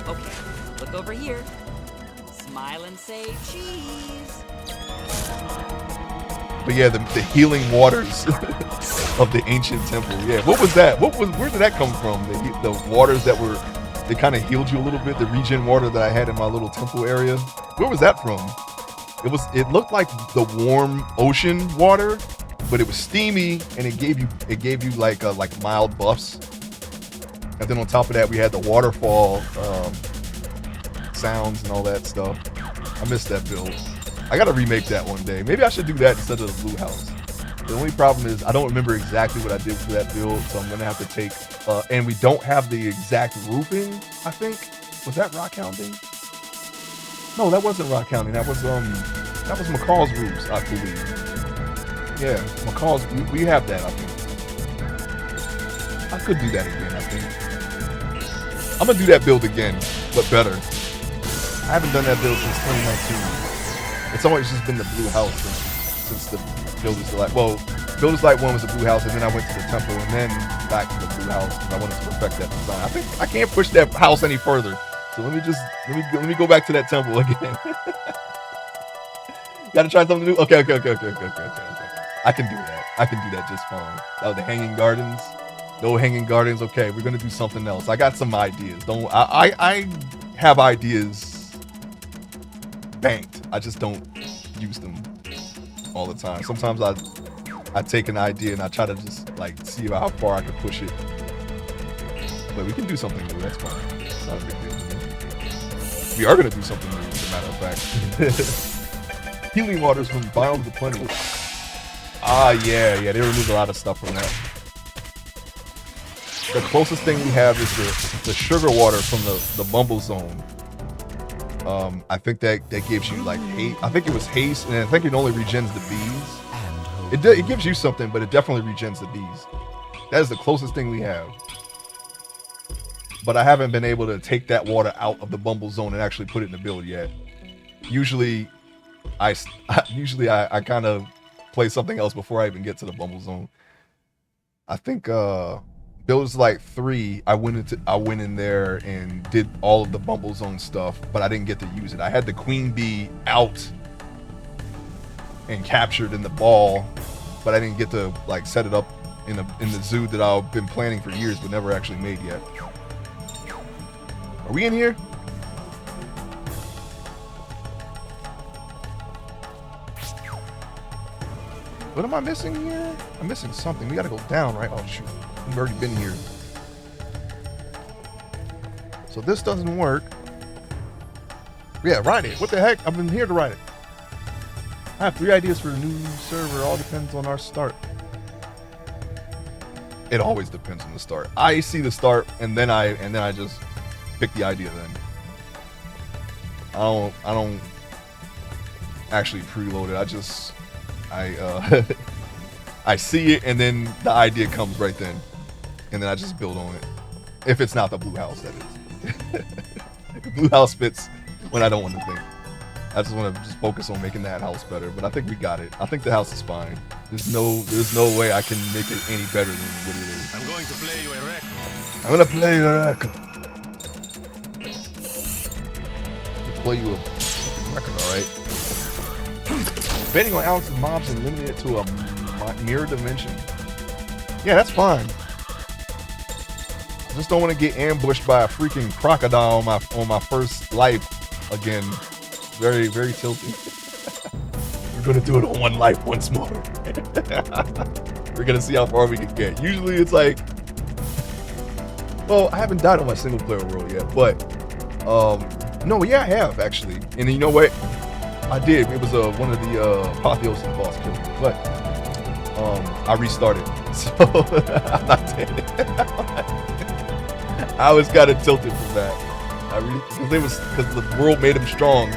Okay, look over here. Smile and say cheese. But yeah, the healing waters of the ancient temple. Yeah, what was that? Where did that come from? The waters that were, they kind of healed you a little bit. The regen water that I had in my little temple area. Where was that from? It looked like the warm ocean water, but it was steamy and it gave you like mild buffs. And then on top of that, we had the waterfall sounds and all that stuff. I missed that build. I gotta remake that one day. Maybe I should do that instead of the blue house. The only problem is I don't remember exactly what I did for that build, so I'm gonna have to take. And we don't have the exact roofing. I think was that rock hounding? No, that wasn't rock hounding. That was McCall's roofs, I believe. Yeah, McCall's. We have that. I think I could do that again. I think I'm gonna do that build again, but better. I haven't done that build since 2019. It's always just been the blue house since the Builders Delight. Well, Builders Delight 1 was the blue house, and then I went to the temple, and then back to the blue house because I wanted to perfect that design. I think I can't push that house any further, so let me go back to that temple again. Got to try something new. Okay. I can do that. I can do that just fine. Oh, the hanging gardens. No hanging gardens. Okay, we're gonna do something else. I got some ideas. I have ideas banked. I just don't use them all the time. Sometimes I take an idea and I try to just like see how far I can push it. But we can do something new. That's fine. It's not a big deal to me. We are gonna do something new, as a matter of fact. Healing waters from Biomes of Plenty. Yeah, they removed a lot of stuff from that. The closest thing we have is the sugar water from the Mumble Zone. I think that gives you like haste. I think it was haste, and I think it only regens the bees. It gives you something, but it definitely regens the bees. That is the closest thing we have. But I haven't been able to take that water out of the Mumble Zone and actually put it in the build yet. Usually I kind of play something else before I even get to the Mumble Zone. I think Builders Like 3, I went in there and did all of the Mumble Zone stuff, but I didn't get to use it. I had the queen bee out and captured in the ball, but I didn't get to like set it up in the zoo that I've been planning for years but never actually made yet. Are we in here? What am I missing here? I'm missing something. We gotta go down, right? Oh shoot. We've already been here. So this doesn't work. Yeah, write it. What the heck? I've been here to write it. I have 3 ideas for a new server. All depends on our start. It always depends on the start. I see the start and then I just pick the idea then. I don't actually preload it. I see it and then the idea comes right then. And then I just build on it. If it's not the blue house, that is. The blue house fits when I don't want to think. I just want to just focus on making that house better. But I think we got it. I think the house is fine. There's no way I can make it any better than what it is. I'm going to play you a record. I'm gonna play you a record. Play you a record, alright. Betting on Alex's mobs and limiting it to a mirror dimension. Yeah, that's fine. I just don't want to get ambushed by a freaking crocodile on my first life again. Very, very tilted. We're gonna do it on one life once more. We're gonna see how far we can get. Usually it's like, well, I haven't died on my single player world yet, but no, yeah, I have actually. And you know what? I did. It was one of the Apotheosis boss killed me, but I restarted, so I'm not dead. I was kind of tilted from that. Because the world made him strong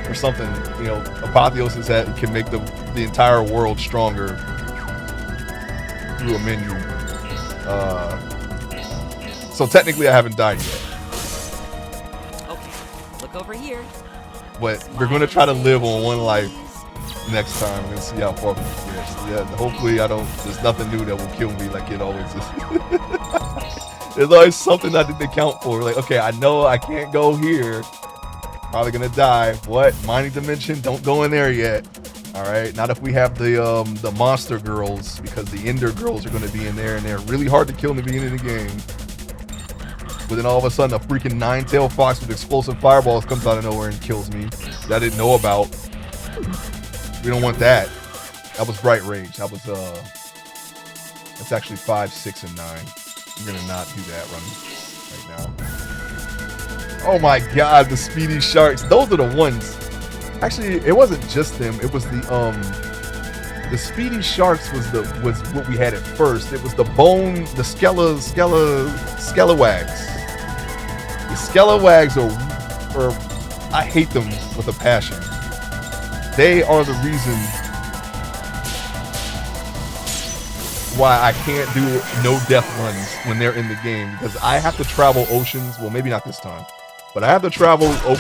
or something. You know, Apotheosis can make the entire world stronger through a menu. So technically I haven't died yet. Okay, look over here. But we're gonna try to live on 1 life next time and see how far we can get. So yeah, hopefully there's nothing new that will kill me like it always is. There's always something I didn't account for. Like, okay, I know I can't go here. Probably gonna die. What? Mining dimension? Don't go in there yet. Alright, not if we have the monster girls, because the ender girls are gonna be in there and they're really hard to kill in the beginning of the game. But then all of a sudden a freaking 9-tailed fox with explosive fireballs comes out of nowhere and kills me that I didn't know about. We don't want that. That was Bright Rage. That was that's actually 5, 6, and 9. I'm gonna not do that run right now. Oh my god, the speedy sharks. Those are the ones. Actually, it wasn't just them. It was the speedy sharks was what we had at first. It was the Skelewags. The Skelewags are I hate them with a passion. They are the reason why I can't do no death runs when they're in the game, because I have to travel oceans. Well, maybe not this time, but I have to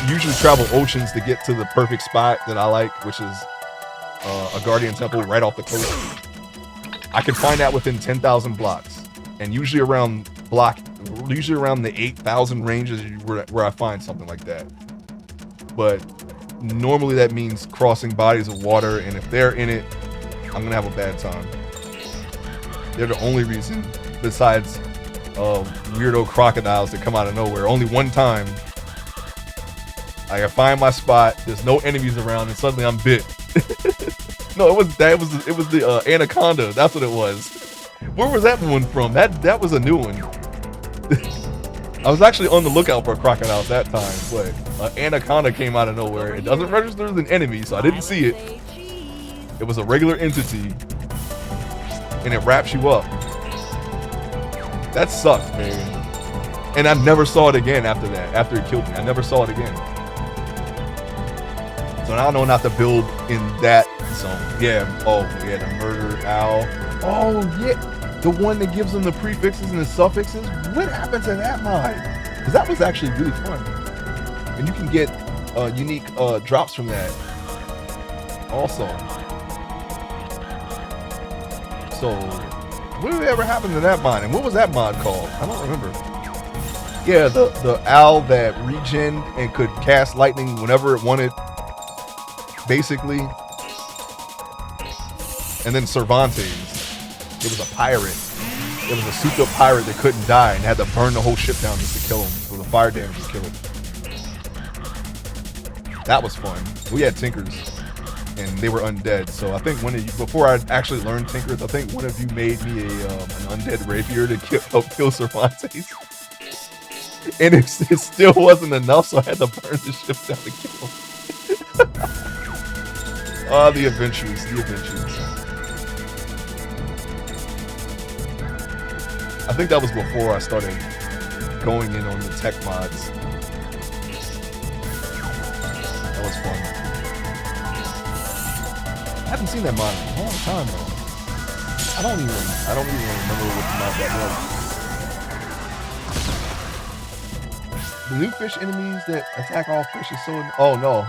usually travel oceans to get to the perfect spot that I like, which is a Guardian Temple right off the coast. I can find that within 10,000 blocks, and usually around the 8,000 ranges where I find something like that. But normally that means crossing bodies of water, and if they're in it, I'm gonna have a bad time. They're the only reason, besides weirdo crocodiles that come out of nowhere. Only one time I can find my spot, there's no enemies around, and suddenly I'm bit. No, it was the anaconda. That's what it was. Where was that one from? That was a new one. I was actually on the lookout for crocodiles that time, but anaconda came out of nowhere. It doesn't register as an enemy, so I didn't see it. It was a regular entity, and it wraps you up. That sucked, man. And I never saw it again after that. After it killed me, I never saw it again. So now I know not to build in that zone. Yeah. Oh yeah, the murder owl. Oh yeah, the one that gives them the prefixes and the suffixes. What happened to that mod? Because that was actually really fun, and you can get unique drops from that also. So, whatever happened to that mod? And what was that mod called? I don't remember. Yeah, the owl that regen and could cast lightning whenever it wanted, basically. And then Cervantes. It was a pirate. It was a souped up pirate that couldn't die and had to burn the whole ship down just to kill him. So the fire damage would kill him. That was fun. We had Tinkers, and they were undead. So I think before I actually learned Tinkers, I think one of you made me an undead rapier to help kill Cervantes. And it still wasn't enough, so I had to burn the ship down to kill him. Oh, the adventures. I think that was before I started going in on the tech mods. That was fun. I haven't seen that mod in a long time though. I don't even remember what mod that was. The new fish enemies that attack all fish is so... Oh no.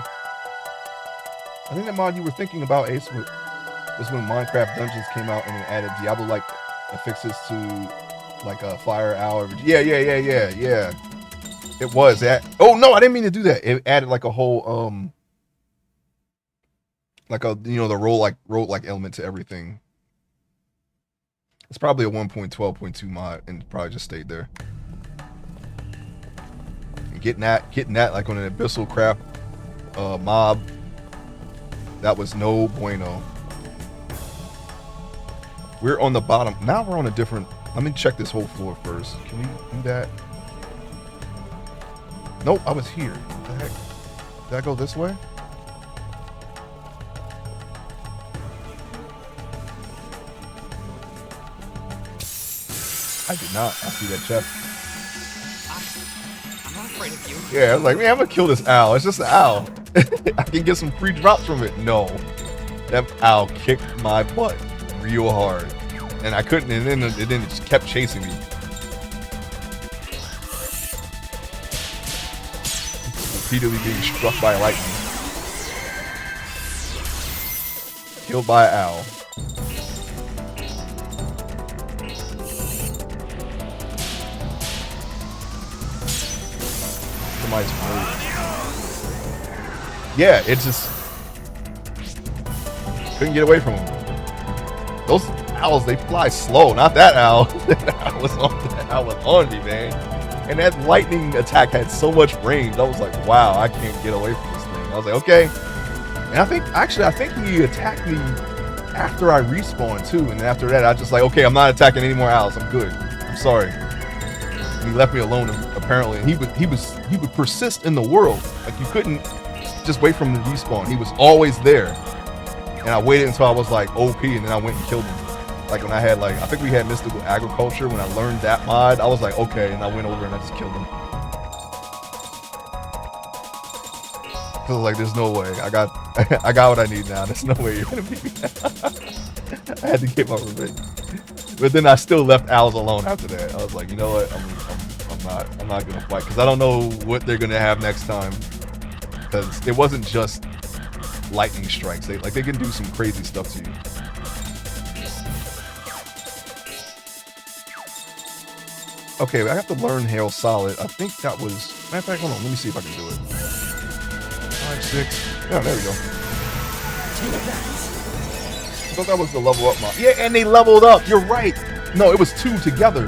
I think that mod you were thinking about, Ace, was when Minecraft Dungeons came out and it added Diablo-like affixes to like a fire owl. Yeah. It was that. Oh no, I didn't mean to do that. It added like a whole like a the roll like element to everything. It's probably a 1.12.2 mod and probably just stayed there. And getting that like on an abyssal craft mob, that was no bueno. We're on the bottom. Now we're on a different... Let me check this whole floor first. Can we do that? Nope, I was here. What the heck? Did I go this way? I did not. I see that chest. I'm not afraid of you. Yeah, I was like, man, I'm gonna kill this owl. It's just an owl. I can get some free drops from it. No. That owl kicked my butt real hard. And I couldn't, and then it just kept chasing me. repeatedly being struck by lightning. Killed by an owl. Somebody's rude. Yeah, it just couldn't get away from him. Those owls, they fly slow. Not that owl. That owl was on me, man. And that lightning attack had so much range. I was like, wow, I can't get away from this thing. I was like, okay. And I think he attacked me after I respawned too. And after that, I just like, okay, I'm not attacking any more owls. I'm good. I'm sorry. And he left me alone apparently. And he would persist in the world. Like you couldn't just wait for him to respawn. He was always there. And I waited until I was like OP, and then I went and killed him. Like when I had like, I think we had mystical agriculture. When I learned that mod, I was like, okay, and I went over and I just killed him. I was like, there's no way. I got what I need now. There's no way you're gonna beat me now. I had to get my revenge. But then I still left owls alone after that. I was like, you know what? I'm not gonna fight because I don't know what they're gonna have next time. Because it wasn't just lightning strikes. They can do some crazy stuff to you. Okay, I have to learn Hail Solid. I think that was... Matter of fact, hold on. Let me see if I can do it. 5, 6... Yeah, there we go. I thought that was the level up mod. Yeah, and they leveled up. You're right. No, it was 2 together.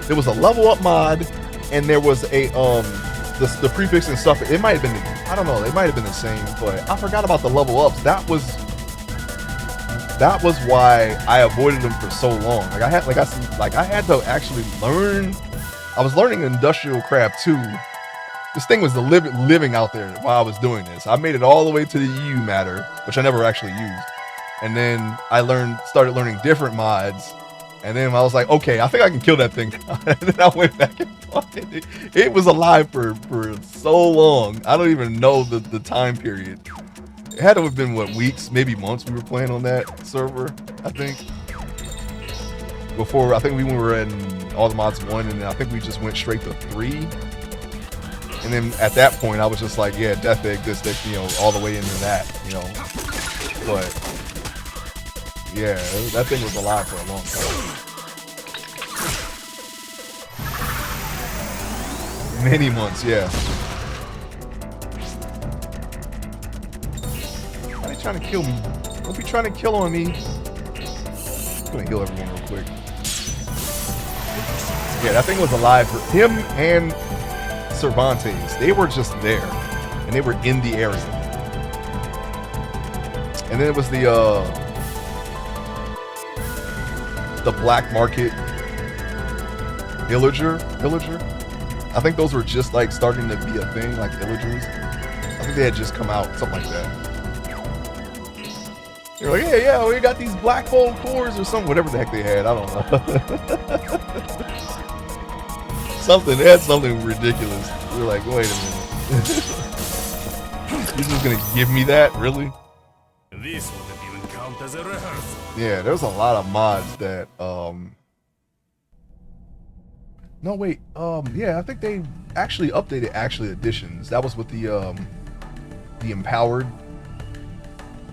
There was a level up mod, and there was a... The prefix and stuff. It might have been... I don't know. It might have been the same, but I forgot about the level ups. That was why I avoided them for so long. Like I had to actually learn. I was learning industrial craft too. This thing was living out there while I was doing this. I made it all the way to the EU matter, which I never actually used. And then I started learning different mods. And then I was like, okay, I think I can kill that thing. And then I went back and fought it. It was alive for so long. I don't even know the time period. It had to have been, what, weeks, maybe months we were playing on that server, I think. Before, I think we were in all the mods 1, and then I think we just went straight to 3. And then at that point, I was just like, yeah, Death Egg, this, you know, all the way into that, you know. But, yeah, that thing was alive for a long time. Many months, yeah. Why are they trying to kill me? Don't be trying to kill on me. I'm gonna heal everyone real quick. Yeah, that thing was alive for him and Cervantes. They were just there, and they were in the area. And then it was the black market villager. I think those were just like starting to be a thing, like villagers. I think they had just come out, something like that. They're like, yeah, we got these black hole cores or something, whatever the heck they had. I don't know. They had something ridiculous. We're like, wait a minute. You're just gonna give me that, really? This wouldn't even count as a rehearsal. Yeah, there's a lot of mods that no wait, yeah, I think they actually updated additions. That was with the empowered,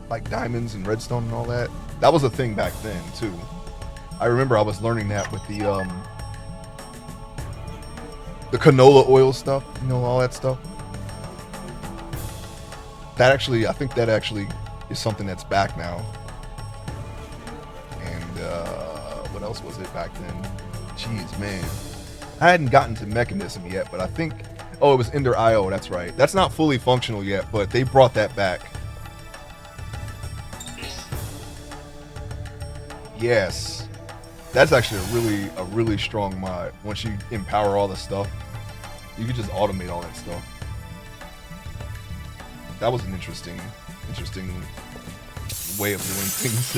like diamonds and redstone and all that. That was a thing back then too. I remember I was learning that with the canola oil stuff, you know, all that stuff. That actually, I think that actually is something that's back now. And what else was it back then? Jeez, man. I hadn't gotten to Mechanism yet, but I think... Oh, it was Ender IO, that's right. That's not fully functional yet, but they brought that back. Yes. That's actually a really strong mod. Once you empower all the stuff, you can just automate all that stuff. That was an interesting way of doing things.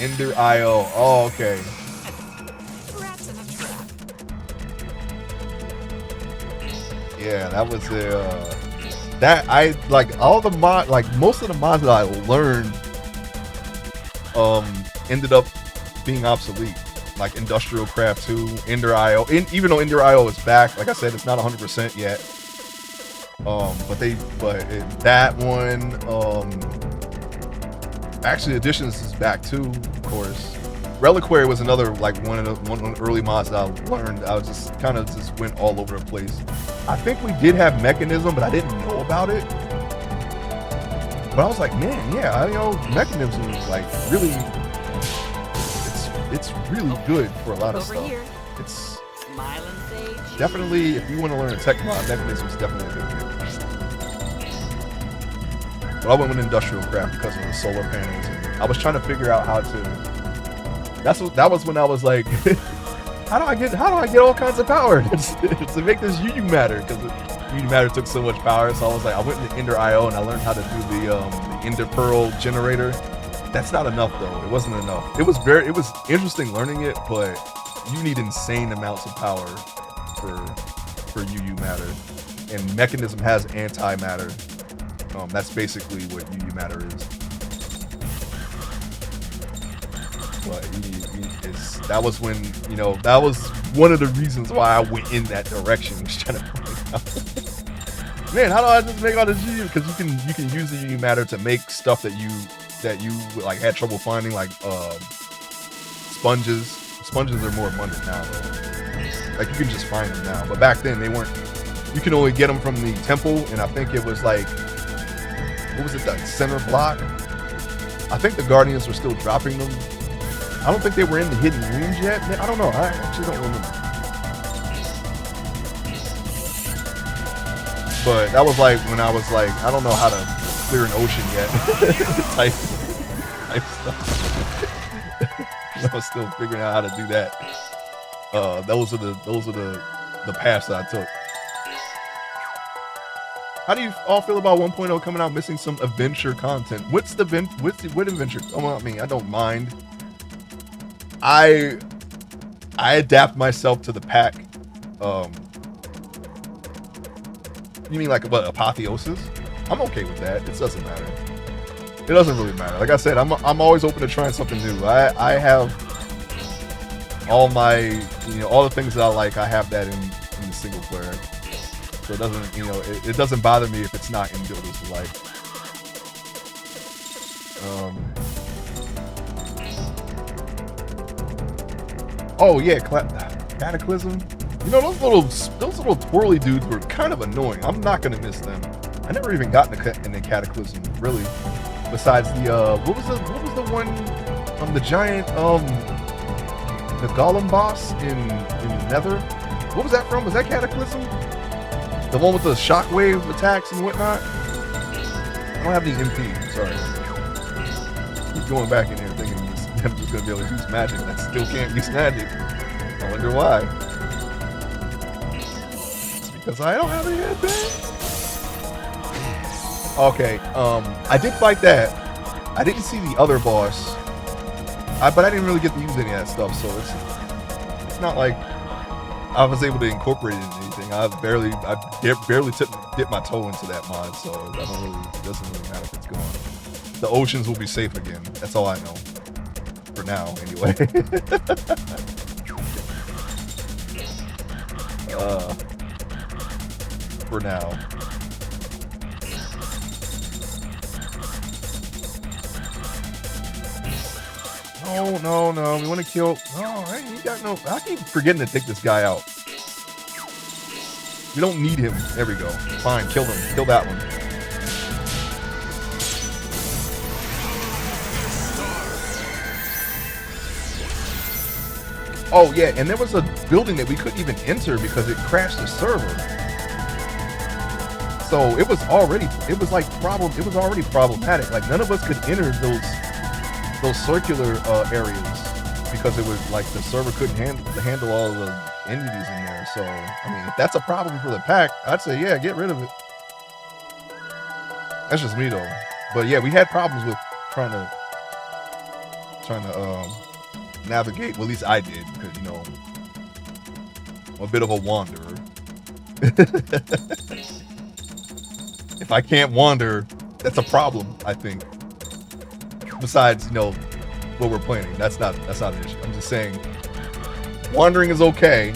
Ender IO. Oh, okay. Yeah, that was that I like all the mod, like most of the mods that I learned ended up being obsolete. Like Industrial Craft 2, Ender IO. Even though Ender IO is back, like I said, it's not 100% yet. That one, actually Additions is back too, of course. Reliquary was another like one of the early mods that I learned. I was just kind of just went all over the place. I think we did have Mechanism, but I didn't know about it. But I was like, man, yeah, Mechanism is like really, it's really good for a lot of stuff. Here. It's Smile and say cheese. definitely, if you want to learn a tech mod, Mechanism is definitely a good thing. But I went with Industrial Craft because of the solar panels, and I was trying to figure out how to. That was when I was like, how do I get all kinds of power to make this UU matter? Because UU matter took so much power. So I was like, I went into Ender IO and I learned how to do the Ender Pearl generator. That's not enough though. It wasn't enough. It was interesting learning it, but you need insane amounts of power for UU matter. And Mechanism has antimatter. That's basically what UU matter is. But that was when, that was one of the reasons why I went in that direction, was trying to find out. Man, how do I just make all this UU? Because you can use the UU matter to make stuff that you like had trouble finding, like sponges. Sponges are more abundant now though. Like you can just find them now, but back then they weren't. You can only get them from the temple, and I think it was like, what was it, that center block? I think the Guardians were still dropping them. I don't think they were in the hidden rooms yet. I don't know. I actually don't remember. But that was like when I was like, I don't know how to clear an ocean yet. type stuff. I was still figuring out how to do that. Those are the paths that I took. How do you all feel about 1.0 coming out missing some adventure content? What adventure? Oh, I mean, I don't mind. I adapt myself to the pack. You mean like what, Apotheosis? I'm okay with that. It doesn't matter. It doesn't really matter. Like I said, I'm always open to trying something new. I have all my, all the things that I like. I have that in the single player. So it doesn't, it doesn't bother me if it's not in Builders of Life. Oh yeah, Cataclysm. Those little twirly dudes were kind of annoying. I'm not gonna miss them. I never even got in the Cataclysm really. Besides the what was the one the giant the golem boss in Nether? What was that from? Was that Cataclysm? The one with the shockwave attacks and whatnot? I don't have any MP. Sorry. Keep going back in here thinking I'm just gonna be able to use magic, and I still can't use magic. I wonder why. It's because I don't have any MP. Okay, I did fight that. I didn't see the other boss, but I didn't really get to use any of that stuff, so it's not like I was able to incorporate it in anything. I barely dipped my toe into that mod, so it doesn't really matter if it's gone. The oceans will be safe again. That's all I know. For now, anyway. For now. No. We want to kill. No, I ain't got no. I keep forgetting to take this guy out. We don't need him. There we go. Fine, kill him. Kill that one. Oh yeah, and there was a building that we couldn't even enter because it crashed the server. So it was already problematic. Like none of us could enter those circular areas because it was like the server couldn't handle all the entities in there. So I mean, if that's a problem for the pack, I'd say yeah, get rid of it. That's just me though. But yeah, we had problems with trying to navigate. Well, at least I did, because I'm a bit of a wanderer. If I can't wander, that's a problem, I think. Besides, what we're planning, that's not an issue. I'm just saying, wandering is okay,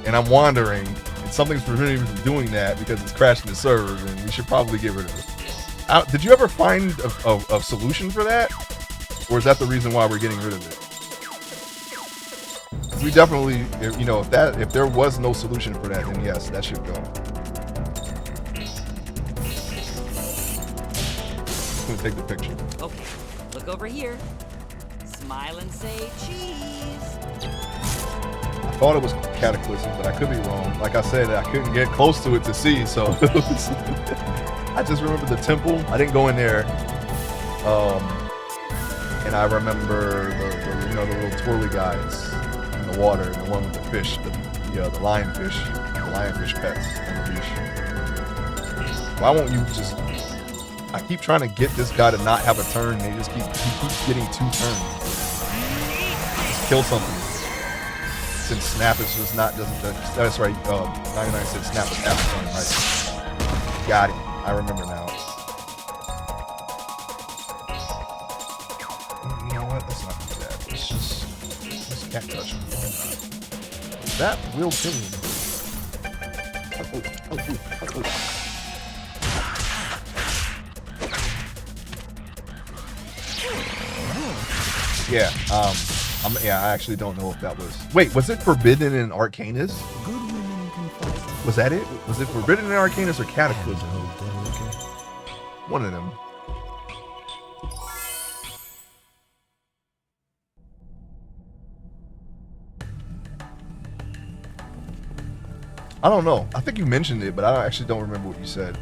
and I'm wandering. something's preventing me from doing that because it's crashing the server, and we should probably get rid of it. Did you ever find a solution for that? Or is that the reason why we're getting rid of it? We definitely, you know, if there was no solution for that, then yes, that should go. I'm gonna take the picture. Okay, look over here. Smile and say cheese. I thought it was Cataclysm, but I could be wrong. Like I said, I couldn't get close to it to see, so I just remember the temple. I didn't go in there. And I remember the you know, the little twirly guys in the water, and the one with the fish, the lionfish pets on the leash. Why won't you just? I keep trying to get this guy to not have a turn. And he keeps getting 2 turns. Just kill something. Since Snap is just not that's right. 99 said Snap was half a turn, right? Got it. I remember now. You know what? Let's not do that. Let's cat touch him. That will kill him. Yeah, I actually don't know if that was. Wait, was it forbidden in Arcanus? Was that it? Was it forbidden in Arcanus or Cataclysm? One of them. I don't know. I think you mentioned it, but I actually don't remember what you said.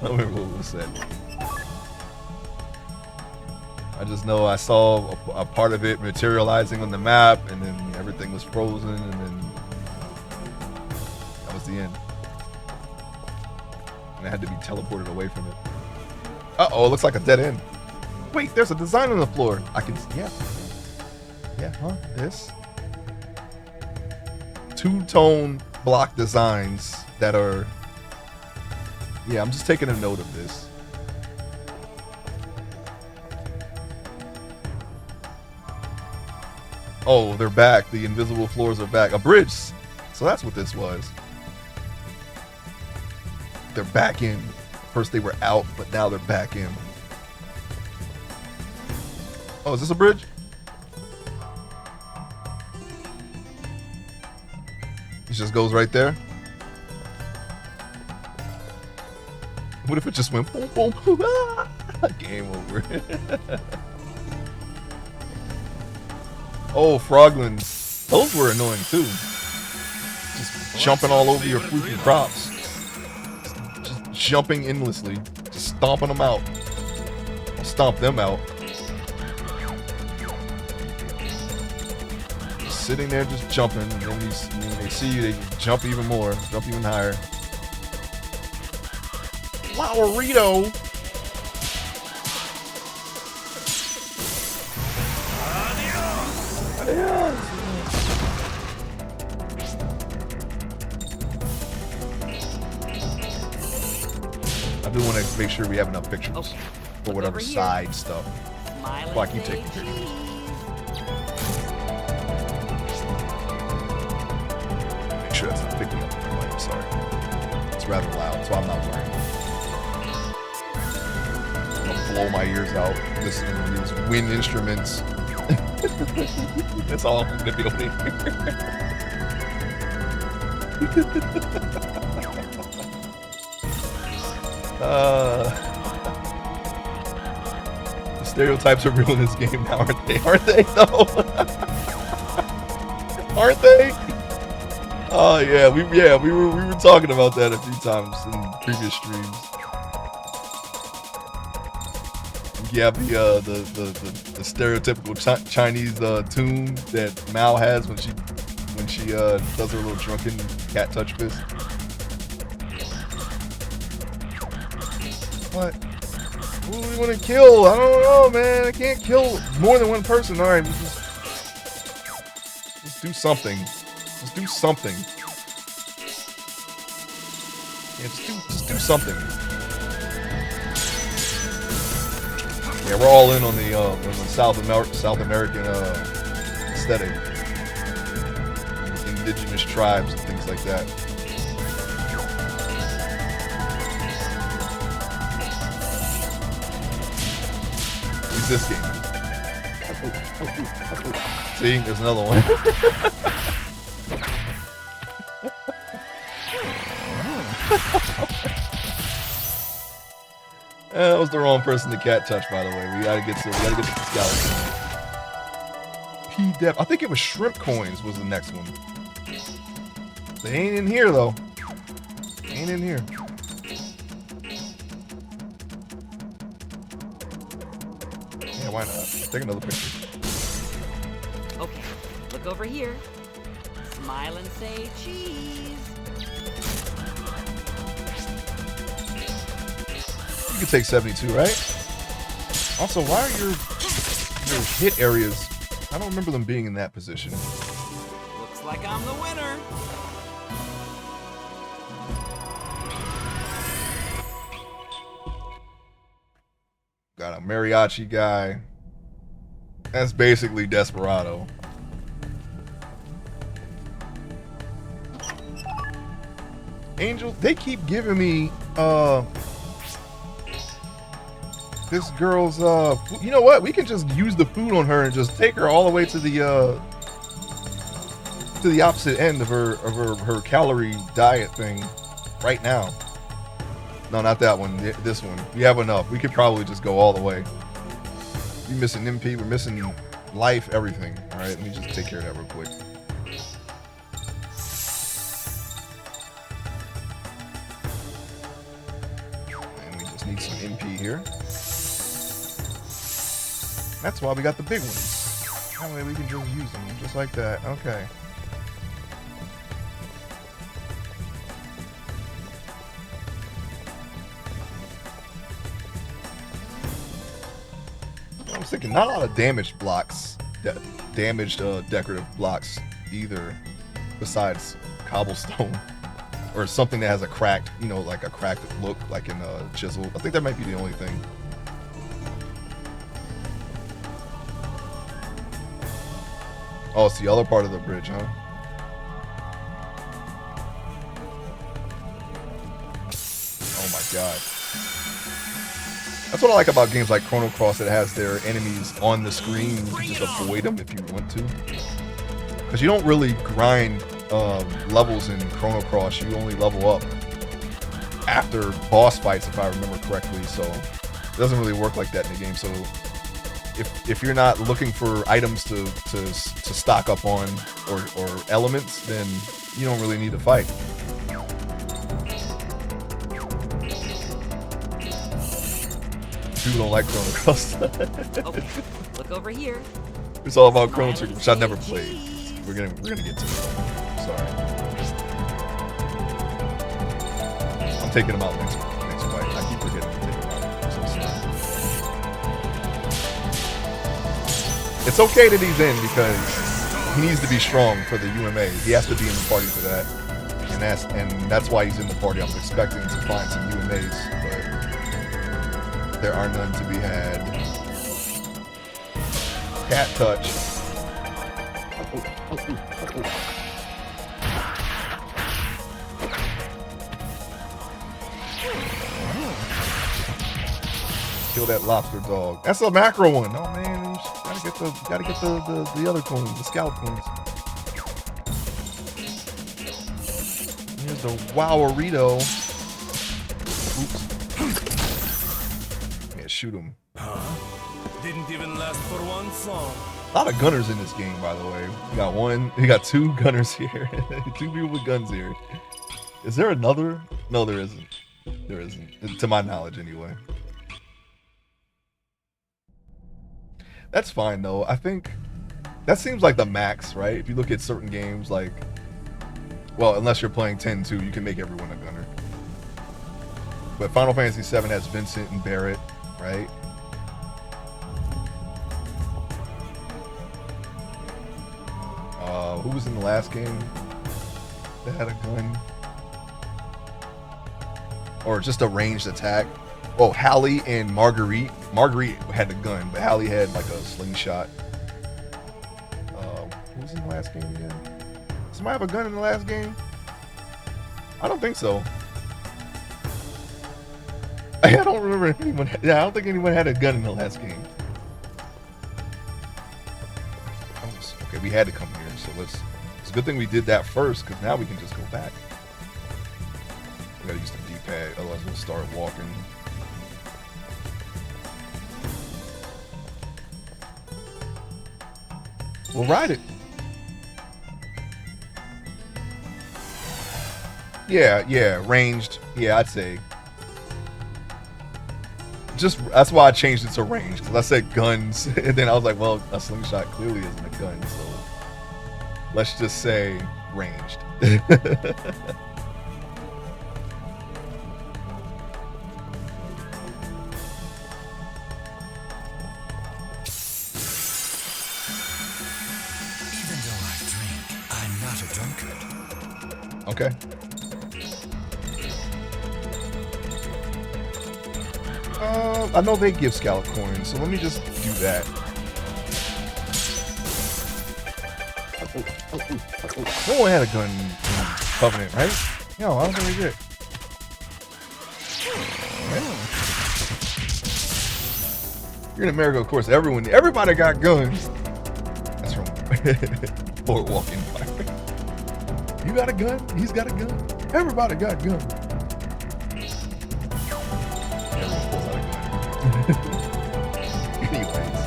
I don't remember what was said. I just know I saw a part of it materializing on the map, and then everything was frozen, and then that was the end. And I had to be teleported away from it. Uh-oh, it looks like a dead end. Wait, there's a design on the floor. I can, yeah. Yeah, huh? This. 2-tone block designs that are, yeah, I'm just taking a note of this. Oh, they're back. The invisible floors are back. A bridge. So that's what this was. They're back in. First they were out, but now they're back in. Oh, is this a bridge? It just goes right there. What if it just went boom, boom, boom, ah! Game over. Oh, froglins. Those were annoying too. Just jumping all over your freaking crops. Just jumping endlessly. Just stomping them out. I'll stomp them out. Just sitting there just jumping. And then when they see you, they jump even more. Jump even higher. Flowerito! I do want to make sure we have enough pictures for whatever side stuff. Well, I keep taking pictures. Make sure that's not picking up. I'm sorry. It's rather loud, so I'm not worried. I'm gonna blow my ears out listening to these wind instruments. That's all I'm gonna be able to hear. The stereotypes are real in this game now, aren't they? Aren't they though? Aren't they? Oh yeah, we were talking about that a few times in previous streams. Yeah, the stereotypical Chinese tune that Mao has when she does her little drunken cat touch fist. What? Who do we want to kill? I don't know, man. I can't kill more than one person. All right, just do something. Just do something. Yeah, just do something. Yeah, we're all in on the South American aesthetic. Everything indigenous tribes and things like that. Use this game. See, there's another one. That was the wrong person to cat touch, by the way. We gotta get to the skeleton. Pt.7. I think it was shrimp coins was the next one. They ain't in here though. Ain't in here. Yeah, why not? Take another picture. Okay, look over here. Smile and say cheese. You can take 72, right? Also, why are your hit areas? I don't remember them being in that position. Looks like I'm the winner. Got a mariachi guy. That's basically Desperado. Angel, they keep giving me this girl's you know what? We can just use the food on her and just take her all the way to the opposite end of her calorie diet thing right now. No, not that one. This one. We have enough. We could probably just go all the way. We're missing MP. We're missing life. Everything. All right. Let me just take care of that real quick. And we just need some MP here. That's why we got the big ones. That way we can just use them just like that. Okay. I was thinking not a lot of damaged blocks, damaged decorative blocks either, besides cobblestone or something that has a cracked, you know, like a cracked look, like in chisel. I think that might be the only thing. Oh, it's the other part of the bridge, huh? Oh my god. That's what I like about games like Chrono Cross, that has their enemies on the screen. You can just avoid them if you want to. Because you don't really grind levels in Chrono Cross. You only level up after boss fights, if I remember correctly. So it doesn't really work like that in the game. So if you're not looking for items to stock up on or elements, then you don't really need to fight. People don't like Chrono Cross. Okay, look over here. It's all about Chrono Trigger, which I've never played. We're gonna get to it. Sorry. I'm taking him out next fight. I keep forgetting to take him out. I'm so sorry. It's okay that he's in because he needs to be strong for the UMA. He has to be in the party for that. And that's why he's in the party. I was expecting to find some UMAs, but there are none to be had. Cat touch. Kill that lobster dog. That's a macro one. Oh man, gotta get the other coins, the scout coins. Here's the Wowarito. Oops. Yeah, shoot him. Didn't even last for one song. A lot of gunners in this game, by the way. You got two gunners here. Two people with guns here. Is there another? No, there isn't. There isn't. To my knowledge, anyway. That's fine, though. I think that seems like the max, right? If you look at certain games, like, well, unless you're playing 10-2, you can make everyone a gunner. But Final Fantasy 7 has Vincent and Barrett, right? Who was in the last game that had a gun? Or just a ranged attack? Oh, Hallie and Marguerite. Marguerite had a gun, but Hallie had like a slingshot. Who was in the last game again? somebody have a gun in the last game? I don't think so. I don't remember anyone. Yeah, I don't think anyone had a gun in the last game. Okay, we had to come here, so let's. It's a good thing we did that first, because now we can just go back. We gotta use the D-pad, otherwise we'll start walking. We'll ride it. Yeah, ranged. Yeah, I'd say. Just that's why I changed it to range, because I said guns, and then I was like, well, a slingshot clearly isn't a gun, so let's just say ranged. Even though I drink, I'm not a drunkard. Okay. I know they give scallop coins, so let me just do that. No one had a gun in Covenant, right? No, I don't think we did. You're in America, of course. Everybody got guns. That's from Boardwalk Empire. You got a gun? He's got a gun. Everybody got guns. Anyways,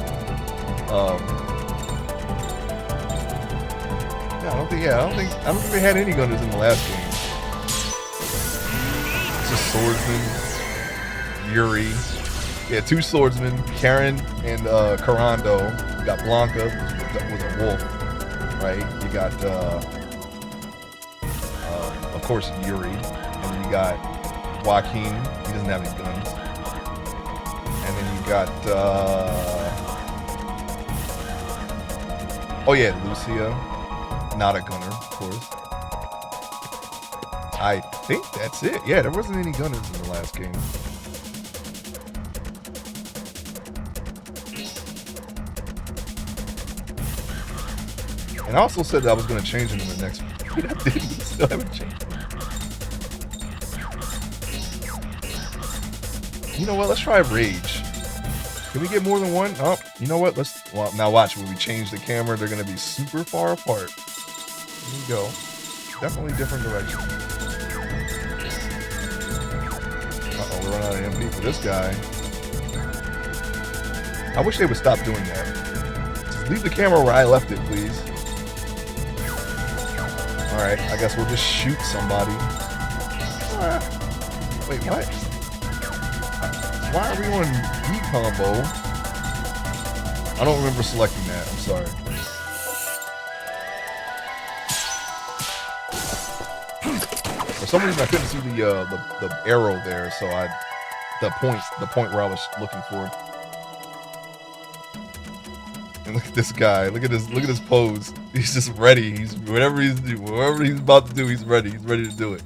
yeah, I don't think they had any gunners in the last game. It's just swordsman, Yuri. Yeah, 2 swordsmen, Karen and Karando. You got Blanca, was a wolf, right? You got, of course, Yuri, and then you got Joaquin. He doesn't have any guns. And then you got, oh yeah, Lucia, not a gunner, of course. I think that's it. Yeah, there wasn't any gunners in the last game. And I also said that I was going to change them in the next one. I didn't. Still haven't changed them. You know what? Let's try Rage. Can we get more than one? Oh, you know what? Well, now watch. When we change the camera, they're going to be super far apart. Here we go. Definitely different direction. Uh-oh, we're running out of MP for this guy. I wish they would stop doing that. Just leave the camera where I left it, please. Alright, I guess we'll just shoot somebody. Wait, what? Why are we on D combo? I don't remember selecting that. I'm sorry. For some reason, I couldn't see the arrow there, so the point where I was looking for. And look at this guy. Look at his pose. He's just ready. He's whatever he's about to do. He's ready. He's ready to do it.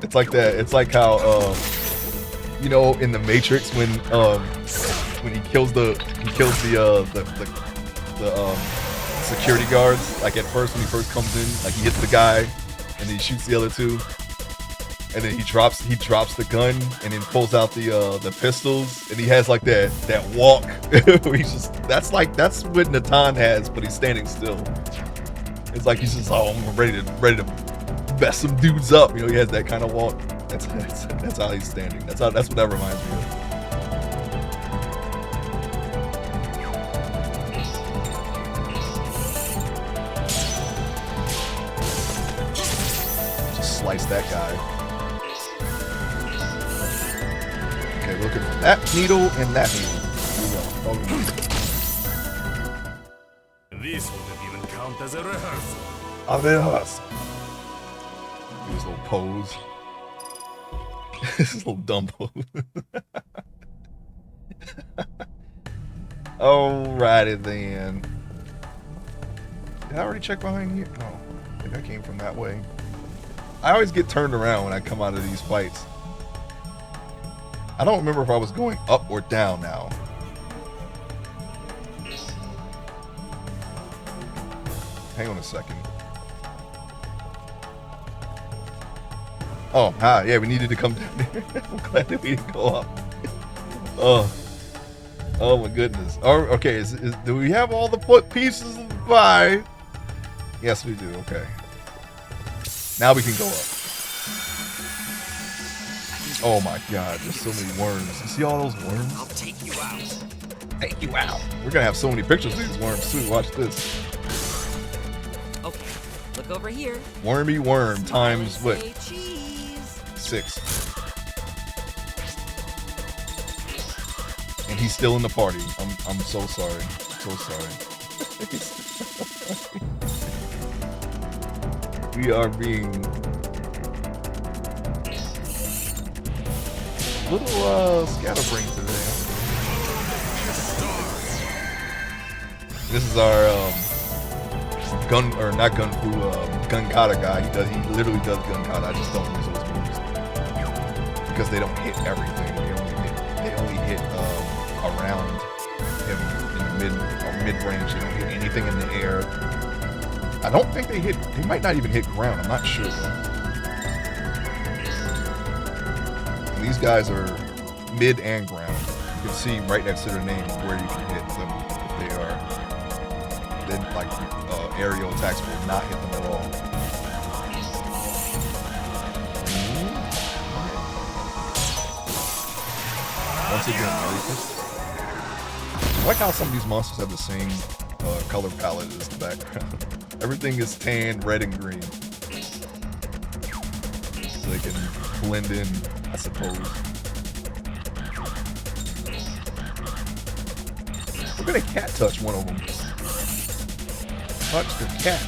It's like that. It's like how you know, in the Matrix when he kills the security guards. Like at first when he first comes in, like he hits the guy and then he shoots the other two. And then he drops the gun and then pulls out the pistols, and he has like that walk. that's what Natan has, but he's standing still. It's like he's just, oh, I'm ready to mess some dudes up. You know, he has that kind of walk. That's how he's standing. That's what that reminds me of. Just slice that guy. Okay, we're looking for that needle and that needle. Here we go. This wouldn't even count as a rehearsal. A rehearsal. Do his little pose. This little dumb pose. Alrighty then. Did I already check behind here? No. I think I came from that way. I always get turned around when I come out of these fights. I don't remember if I was going up or down now. hang on a second. Oh, hi. Yeah, we needed to come down there. I'm glad that we didn't go up. Oh my goodness. Oh, okay, do we have all the pieces of the pie? Yes, we do. Okay. Now we can go up. Oh my god, there's so many worms. You see all those worms? I'll take you out. Take you out. We're gonna have so many pictures of these worms too. Watch this. Okay, look over here. Wormy worm times what? Say cheese. 6. And he's still in the party. I'm so sorry. So sorry. We are being a little scatterbrained today. This is our gun kata guy. He literally does gun kata. I just don't use those moves because they don't hit everything. They only hit around him in the mid range. They don't hit anything in the air. I don't think they might not even hit ground. I'm not sure though. These guys are mid and ground. You can see right next to their names where you can hit them if they are. Then like aerial attacks will not hit them at all. Once again, I like how some of these monsters have the same color palette as the background. Everything is tan, red, and green. So they can blend in, I suppose. We're gonna cat touch one of them. Touch the cat.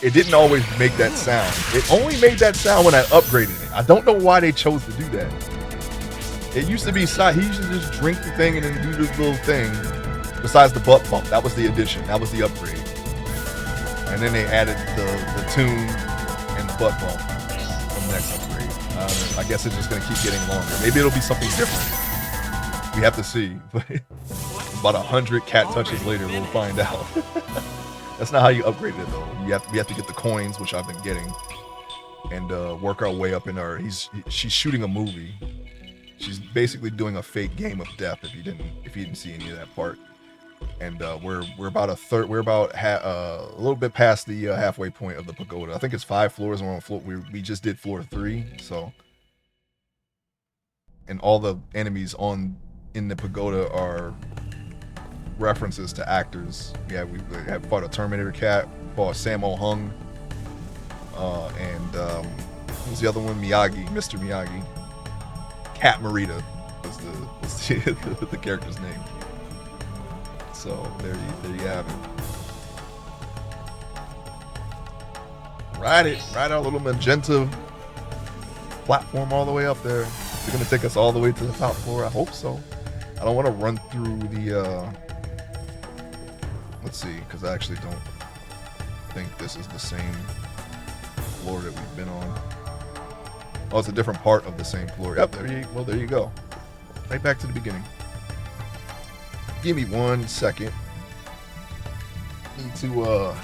It didn't always make that sound. It only made that sound when I upgraded it. I don't know why they chose to do that. It used to be, he used to just drink the thing and then do this little thing. Besides the butt bump, that was the addition. That was the upgrade. And then they added the tune and the butt bump from the next upgrade. I guess it's just going to keep getting longer. Maybe it'll be something different. We have to see. About 100 cat touches later, we'll find out. That's not how you upgrade it though. We have to get the coins, which I've been getting, and work our way up in our. She's shooting a movie. She's basically doing a fake game of death. If you didn't see any of that part, and we're about a little bit past the halfway point of the pagoda. I think it's 5 floors. We're on floor. We just did floor 3. So, and all the enemies in the pagoda are references to actors. Yeah, we have fought a Terminator cat, fought Sammo Hung, and who's the other one? Miyagi, Mr. Miyagi. Cat Marita was the character's name. So there you have it. Ride our little magenta platform all the way up there. It's gonna take us all the way to the top floor. I hope so. I don't want to run through the. Let's see, because I actually don't think this is the same floor that we've been on. Oh, it's a different part of the same floor. Yep, there you go. Right back to the beginning. Give me 1 second. Need to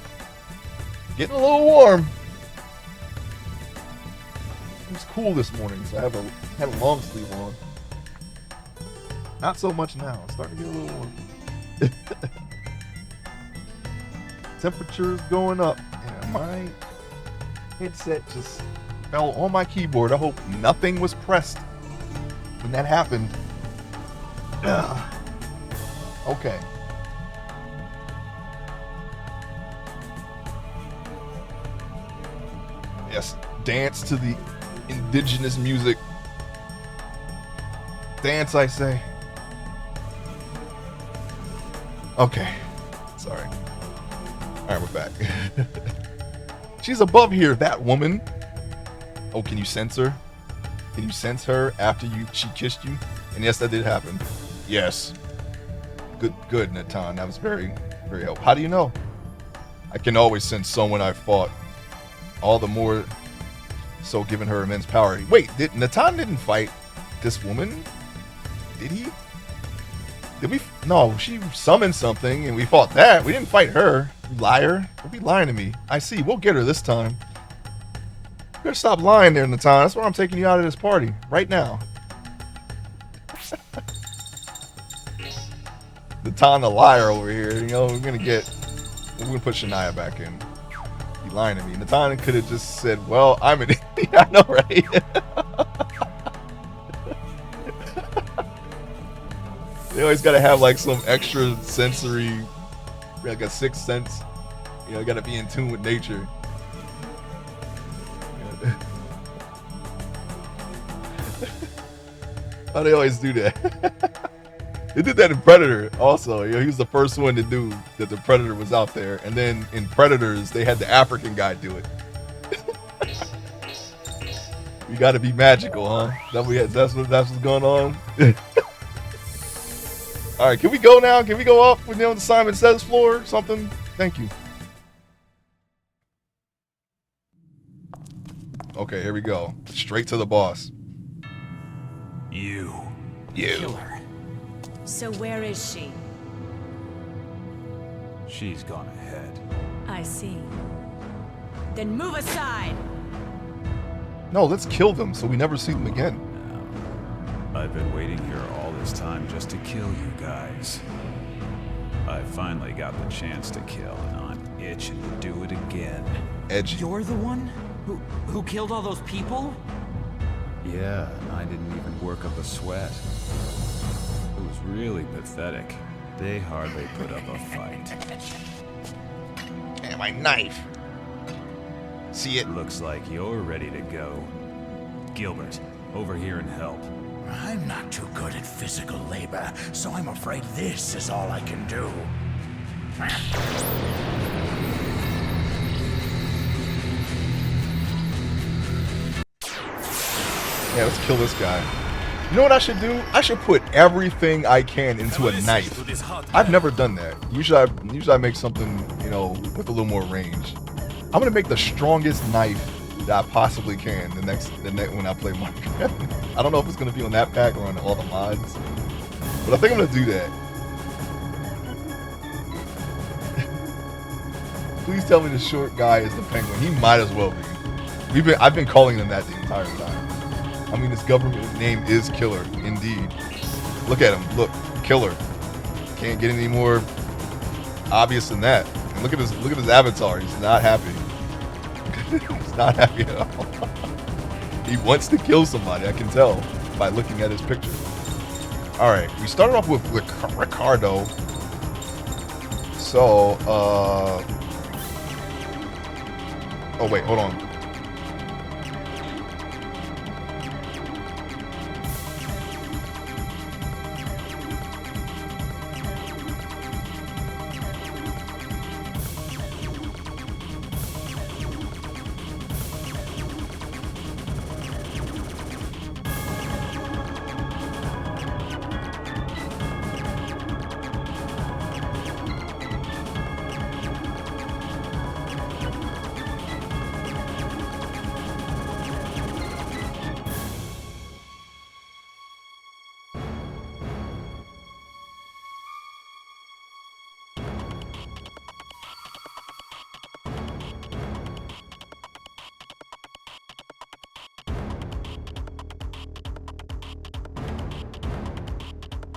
getting a little warm. It was cool this morning, so I had a long sleeve on. Not so much now. It's starting to get a little warm. Temperature's going up, and my headset just fell on my keyboard. I hope nothing was pressed when that happened. Okay. Yes, dance to the indigenous music. Dance, I say. Okay. Sorry. Alright, we're back. She's above here, that woman. Oh, can you sense her? Can you sense her after she kissed you? And yes, that did happen. Yes. Good, Natan. That was very, very helpful. How do you know? I can always sense someone I fought. All the more so giving her immense power. Wait, Natan didn't fight this woman? Did he? Did we? No, she summoned something and we fought that. We didn't fight her. You liar. Don't be lying to me. I see. We'll get her this time. You better stop lying there, Natan. That's why I'm taking you out of this party. Right now. Natan the liar over here. You know, we're gonna put Shania back in. You lying to me. Natan could have just said, well, I'm an idiot. I know, right? They always gotta have like some extra sensory, like a sixth sense. You know, gotta be in tune with nature. How they always do that. They did that in Predator also. You know, he was the first one to do that. The Predator was out there, and then in Predators they had the African guy do it. You got to be magical, huh? That's what's going on. All right, can we go now? Can we go up with the Simon Says floor or something? Thank you. Okay, here we go. Straight to the boss. You. Killer. So where is she? She's gone ahead. I see. Then move aside! No, let's kill them so we never see them again. I've been waiting here all this time just to kill you guys. I finally got the chance to kill, and I'm itching to do it again. Edgy. You're the one who killed all those people? Yeah, and I didn't even work up a sweat. It was really pathetic. They hardly put up a fight. And my knife. See it? Looks like you're ready to go. Gilbert, over here and help. I'm not too good at physical labor, so I'm afraid this is all I can do. Yeah, let's kill this guy. You know what I should do? I should put everything I can into a knife. I've never done that. Usually I make something, you know, with a little more range. I'm gonna make the strongest knife that I possibly can the next when I play Minecraft. I don't know if it's gonna be on that pack or on all the mods, but I think I'm gonna do that. Please tell me the short guy is the penguin. He might as well be. I've been calling him that the entire time. I mean, his government name is Killer, indeed. Look at him. Look, Killer. Can't get any more obvious than that. And look at his avatar. He's not happy. He's not happy at all. He wants to kill somebody. I can tell by looking at his picture. All right, we started off with Ricardo. So, oh wait, hold on.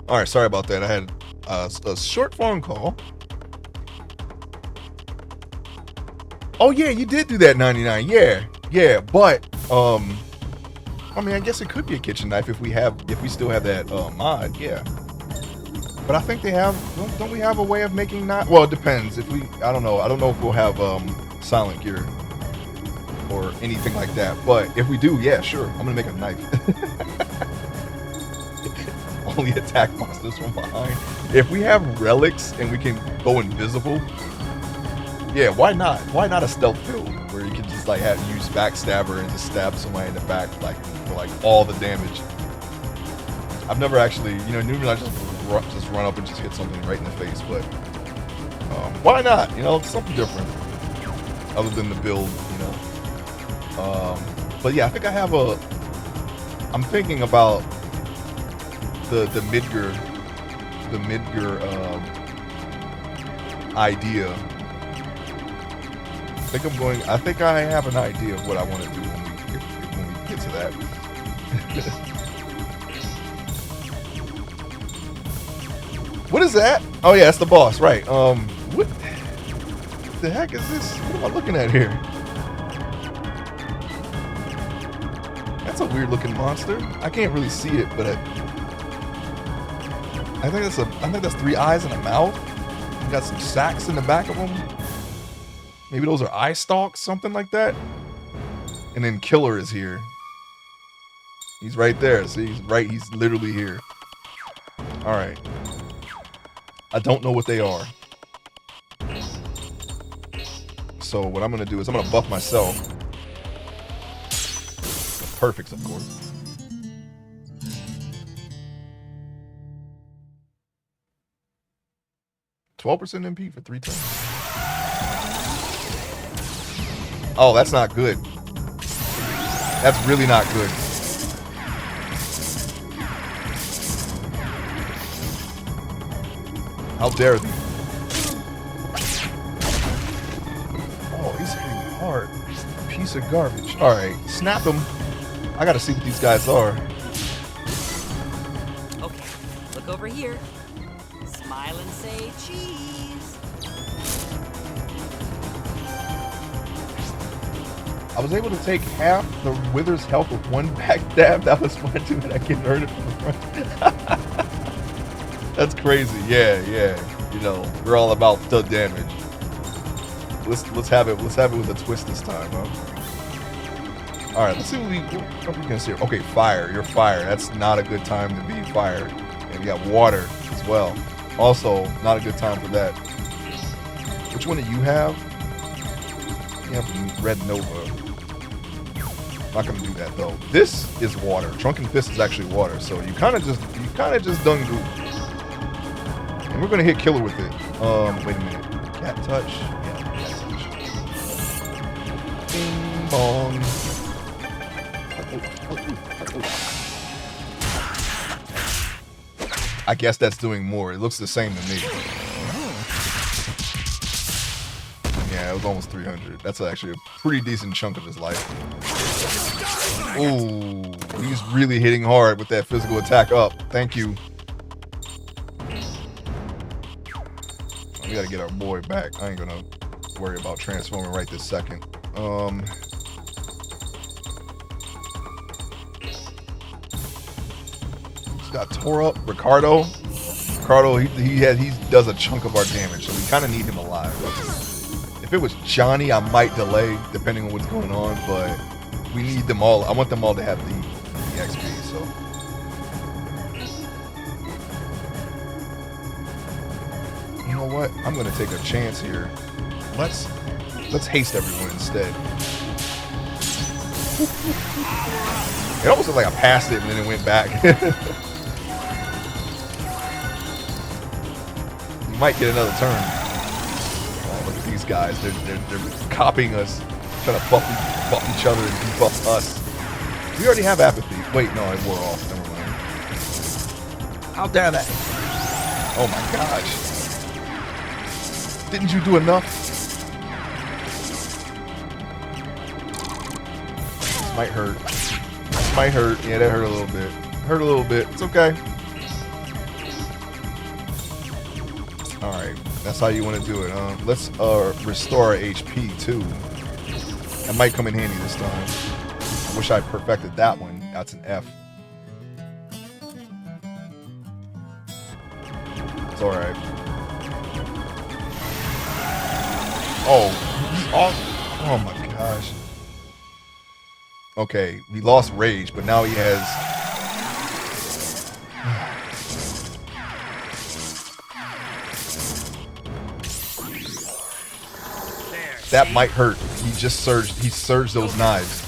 All right, sorry about that. I had a short phone call. Oh yeah, you did do that 99. Yeah, but I mean, I guess it could be a kitchen knife if we still have that mod. Yeah, but I think they have. Don't we have a way of making knife? Well, it depends. I don't know if we'll have silent gear or anything like that. But if we do, yeah, sure. I'm gonna make a knife. Only attack monsters from behind. If we have relics and we can go invisible, yeah, why not? Why not a stealth build where you can just like use backstabber and just stab somebody in the back like for like all the damage? I've never actually, normally I just run up and just hit something right in the face, but why not? Something different other than the build, But yeah, I think I'm thinking about the Midgar idea. I think I have an idea of what I want to do when we get to that. What is that? Oh yeah, it's the boss, right? What the heck is this? What am I looking at here? That's a weird looking monster. I can't really see it, but I think that's 3 eyes and a mouth. You got some sacks in the back of them. Maybe those are eye stalks, something like that. And then Killer is here. He's right there. See, he's literally here. All right. I don't know what they are. So what I'm gonna do is I'm gonna buff myself. Perfects, of course. %12% MP for 3 turns. Oh, that's not good. That's really not good. How dare they? Oh, he's hitting hard. Piece of garbage. Alright, snap them. I gotta see what these guys are. Okay, look over here. Smile and say cheese. I was able to take half the Wither's health with 1 back dab. That was fun too, and I can hurt it from the front. That's crazy. Yeah. You know, we're all about the damage. Let's have it with a twist this time, huh? All right, let's see what we can see. Okay, fire. You're fire. That's not a good time to be fire. And we got water as well. Also, not a good time for that. Which one do you have? You have Red Nova. Not gonna do that though. This is water. Drunken Fist is actually water, so you kind of just done goop. And we're gonna hit Killer with it. Wait a minute. Cat touch. Yeah, cat touch. Bing bong. I guess that's doing more. It looks the same to me. Yeah, it was almost 300. That's actually a pretty decent chunk of his life. Ooh, he's really hitting hard with that physical attack up. Thank you. We gotta get our boy back. I ain't gonna worry about transforming right this second. He's got tore up Ricardo. He does a chunk of our damage, so we kind of need him alive. If it was Johnny, I might delay depending on what's going on, but we need them all. I want them all to have the XP, so. You know what? I'm gonna take a chance here. Let's haste everyone instead. It almost looked like I passed it and then it went back. You might get another turn. Oh, look at these guys. They're copying us, trying to buff each other and debuff us. We already have apathy. Wait, no, it wore off. Never mind. How dare that? Oh my gosh. Didn't you do enough? Might hurt. Might hurt. Yeah, that hurt a little bit. Hurt a little bit. It's okay. Alright, that's how you want to do it. Let's restore our HP too. That might come in handy this time. I wish I perfected that one. That's an F. It's alright. Oh, he's off. Oh my gosh. Okay, we lost rage, but now he has. That might hurt. He just surged. He surged those knives.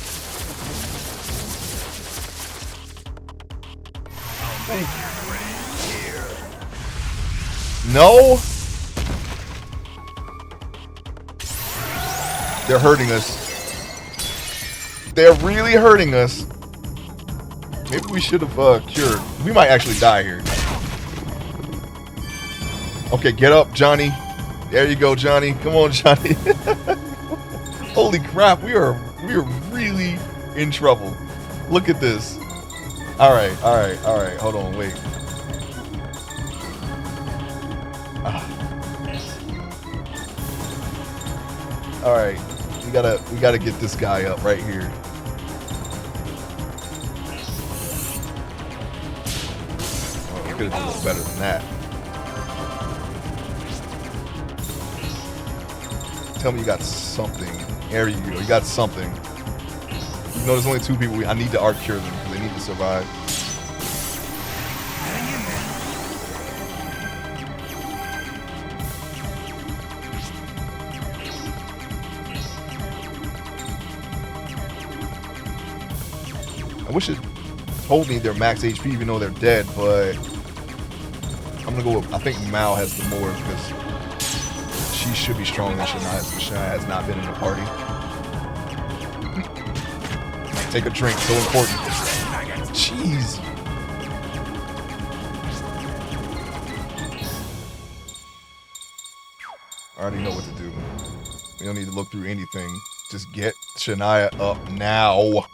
No. They're hurting us. They're really hurting us. Maybe we should have cured. We might actually die here. Okay, get up, Johnny. There you go, Johnny. Come on, Johnny. Holy crap, we are really in trouble. Look at this. All right. Hold on, wait. All right, we gotta get this guy up right here. Oh, we could have done a little better than that. Tell me you got something. There you go. You got something. You know, there's only 2 people. I need to art cure them because they need to survive. I wish it told me their max HP even though they're dead, but I'm gonna go with, I think Mao has the more because she should be stronger than Shania, so Shania has not been in the party. Take a drink, so important. Jeez. I already know what to do. We don't need to look through anything. Just get Shania up now.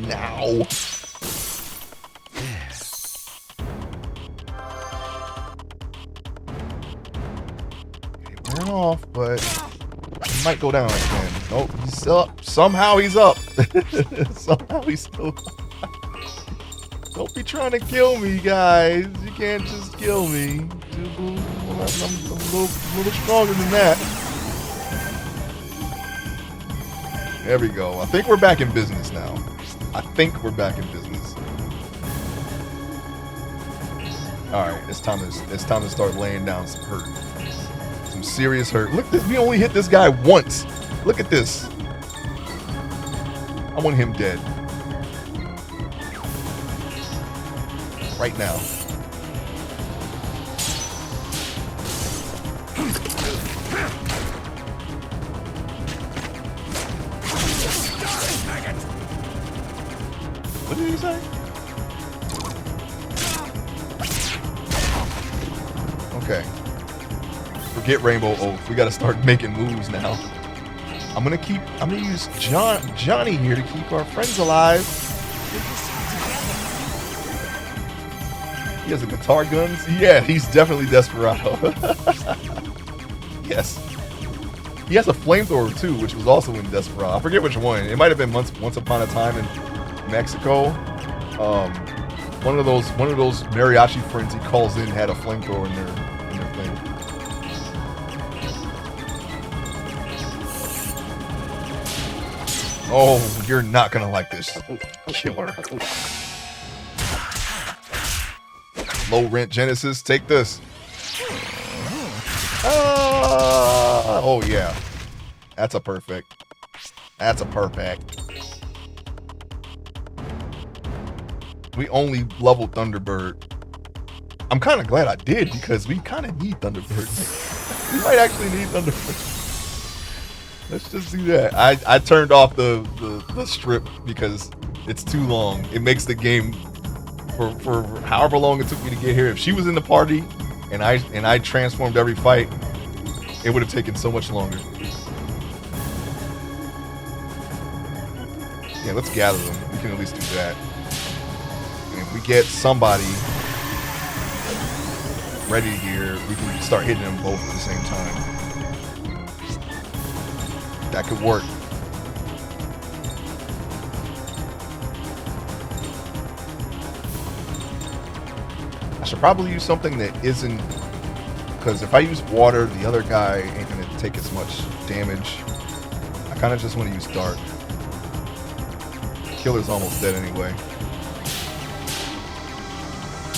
Now. Wearing off, but he might go down again. Nope, he's up. Somehow he's up. Somehow he's still up. Don't be trying to kill me, guys. You can't just kill me. I'm a little stronger than that. There we go. I think we're back in business now. I think we're back in business. All right, it's time to start laying down some hurt, some serious hurt. Look, we only hit this guy once. Look at this. I want him dead right now. What did he say? Okay. Forget Rainbow Oath. We gotta start making moves now. I'm gonna use Johnny here to keep our friends alive. He has a guitar gun? Yeah, he's definitely Desperado. Yes. He has a flamethrower too, which was also in Desperado. I forget which one. It might have been Once Upon a Time in Mexico. One of those mariachi friends he calls in had a flamethrower in their thing. Oh, you're not gonna like this, killer. Low rent Genesis, take this. Oh yeah, that's a perfect. That's a perfect. We only leveled Thunderbird. I'm kind of glad I did because we kind of need Thunderbird. We might actually need Thunderbird. Let's just do that. I turned off the strip because it's too long. It makes the game for however long it took me to get here. If she was in the party and I transformed every fight, it would have taken so much longer. Yeah, let's gather them. We can at least do that. And if we get somebody ready here, we can start hitting them both at the same time. That could work. I should probably use something that isn't, because if I use water, the other guy ain't gonna take as much damage. I kind of just want to use dark. Killer's almost dead anyway.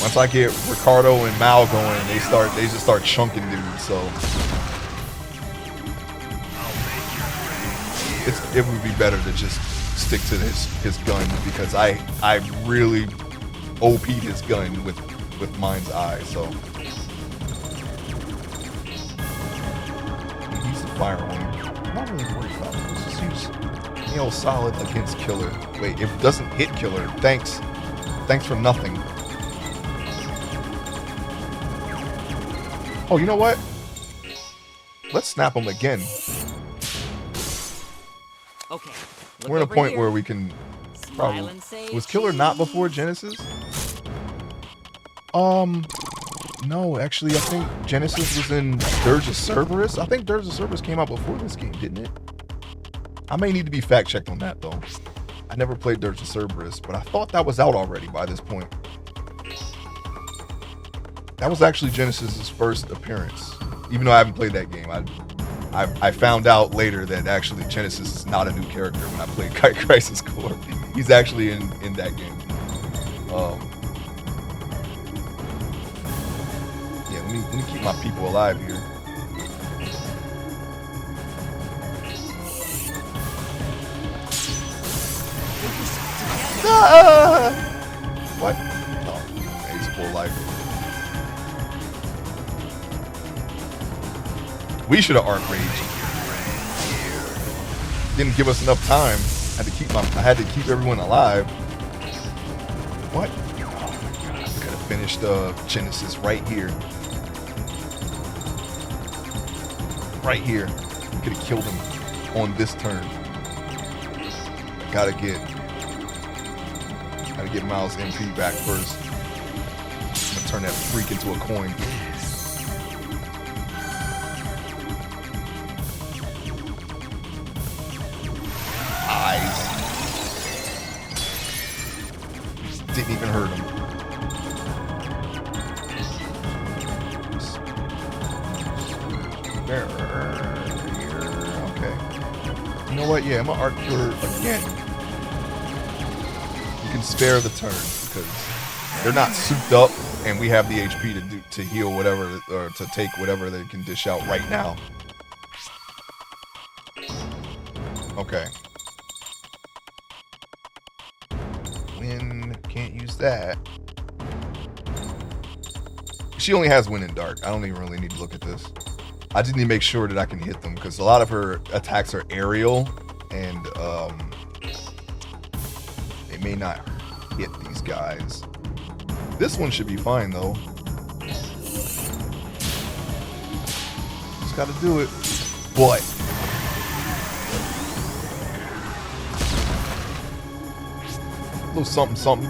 Once I get Ricardo and Mal going, they just start chunking dudes. So it would be better to just stick to his gun because I really OP'd his gun with Mind's Eye. So he's the fire one. I'm not really worried about it. Let's just use Nail solid against killer. Wait, it doesn't hit killer. Thanks. Thanks for nothing. Oh, you know what? Let's snap him again. Okay. We're at a point where we can probably... Was killer not before Genesis? No, actually, I think Genesis was in Dirge of Cerberus. I think Dirge of Cerberus came out before this game, didn't it? I may need to be fact-checked on that, though. I never played Dirge of Cerberus, but I thought that was out already by this point. That was actually Genesis's first appearance. Even though I haven't played that game, I found out later that actually Genesis is not a new character when I played Crisis Core. He's actually in that game. Yeah, let me keep my people alive here. Ah! What? Oh, he's full life. We should have arc raged. Didn't give us enough time. I had to keep everyone alive. What? Oh my god! Could have finished Genesis right here. Right here. We could have killed him on this turn. I gotta get Miles' MP back first. I'm gonna turn that freak into a coin. Eyes. Didn't even hurt him. There. Okay. You know what? Yeah, I'm gonna arc killer again. You can spare the turn because they're not souped up, and we have the HP to heal whatever or to take whatever they can dish out right now. Okay. Wind, can't use that. She only has wind and dark. I don't even really need to look at this. I just need to make sure that I can hit them because a lot of her attacks are aerial and they may not hit these guys. This one should be fine though. Just gotta do it. What? A little something something.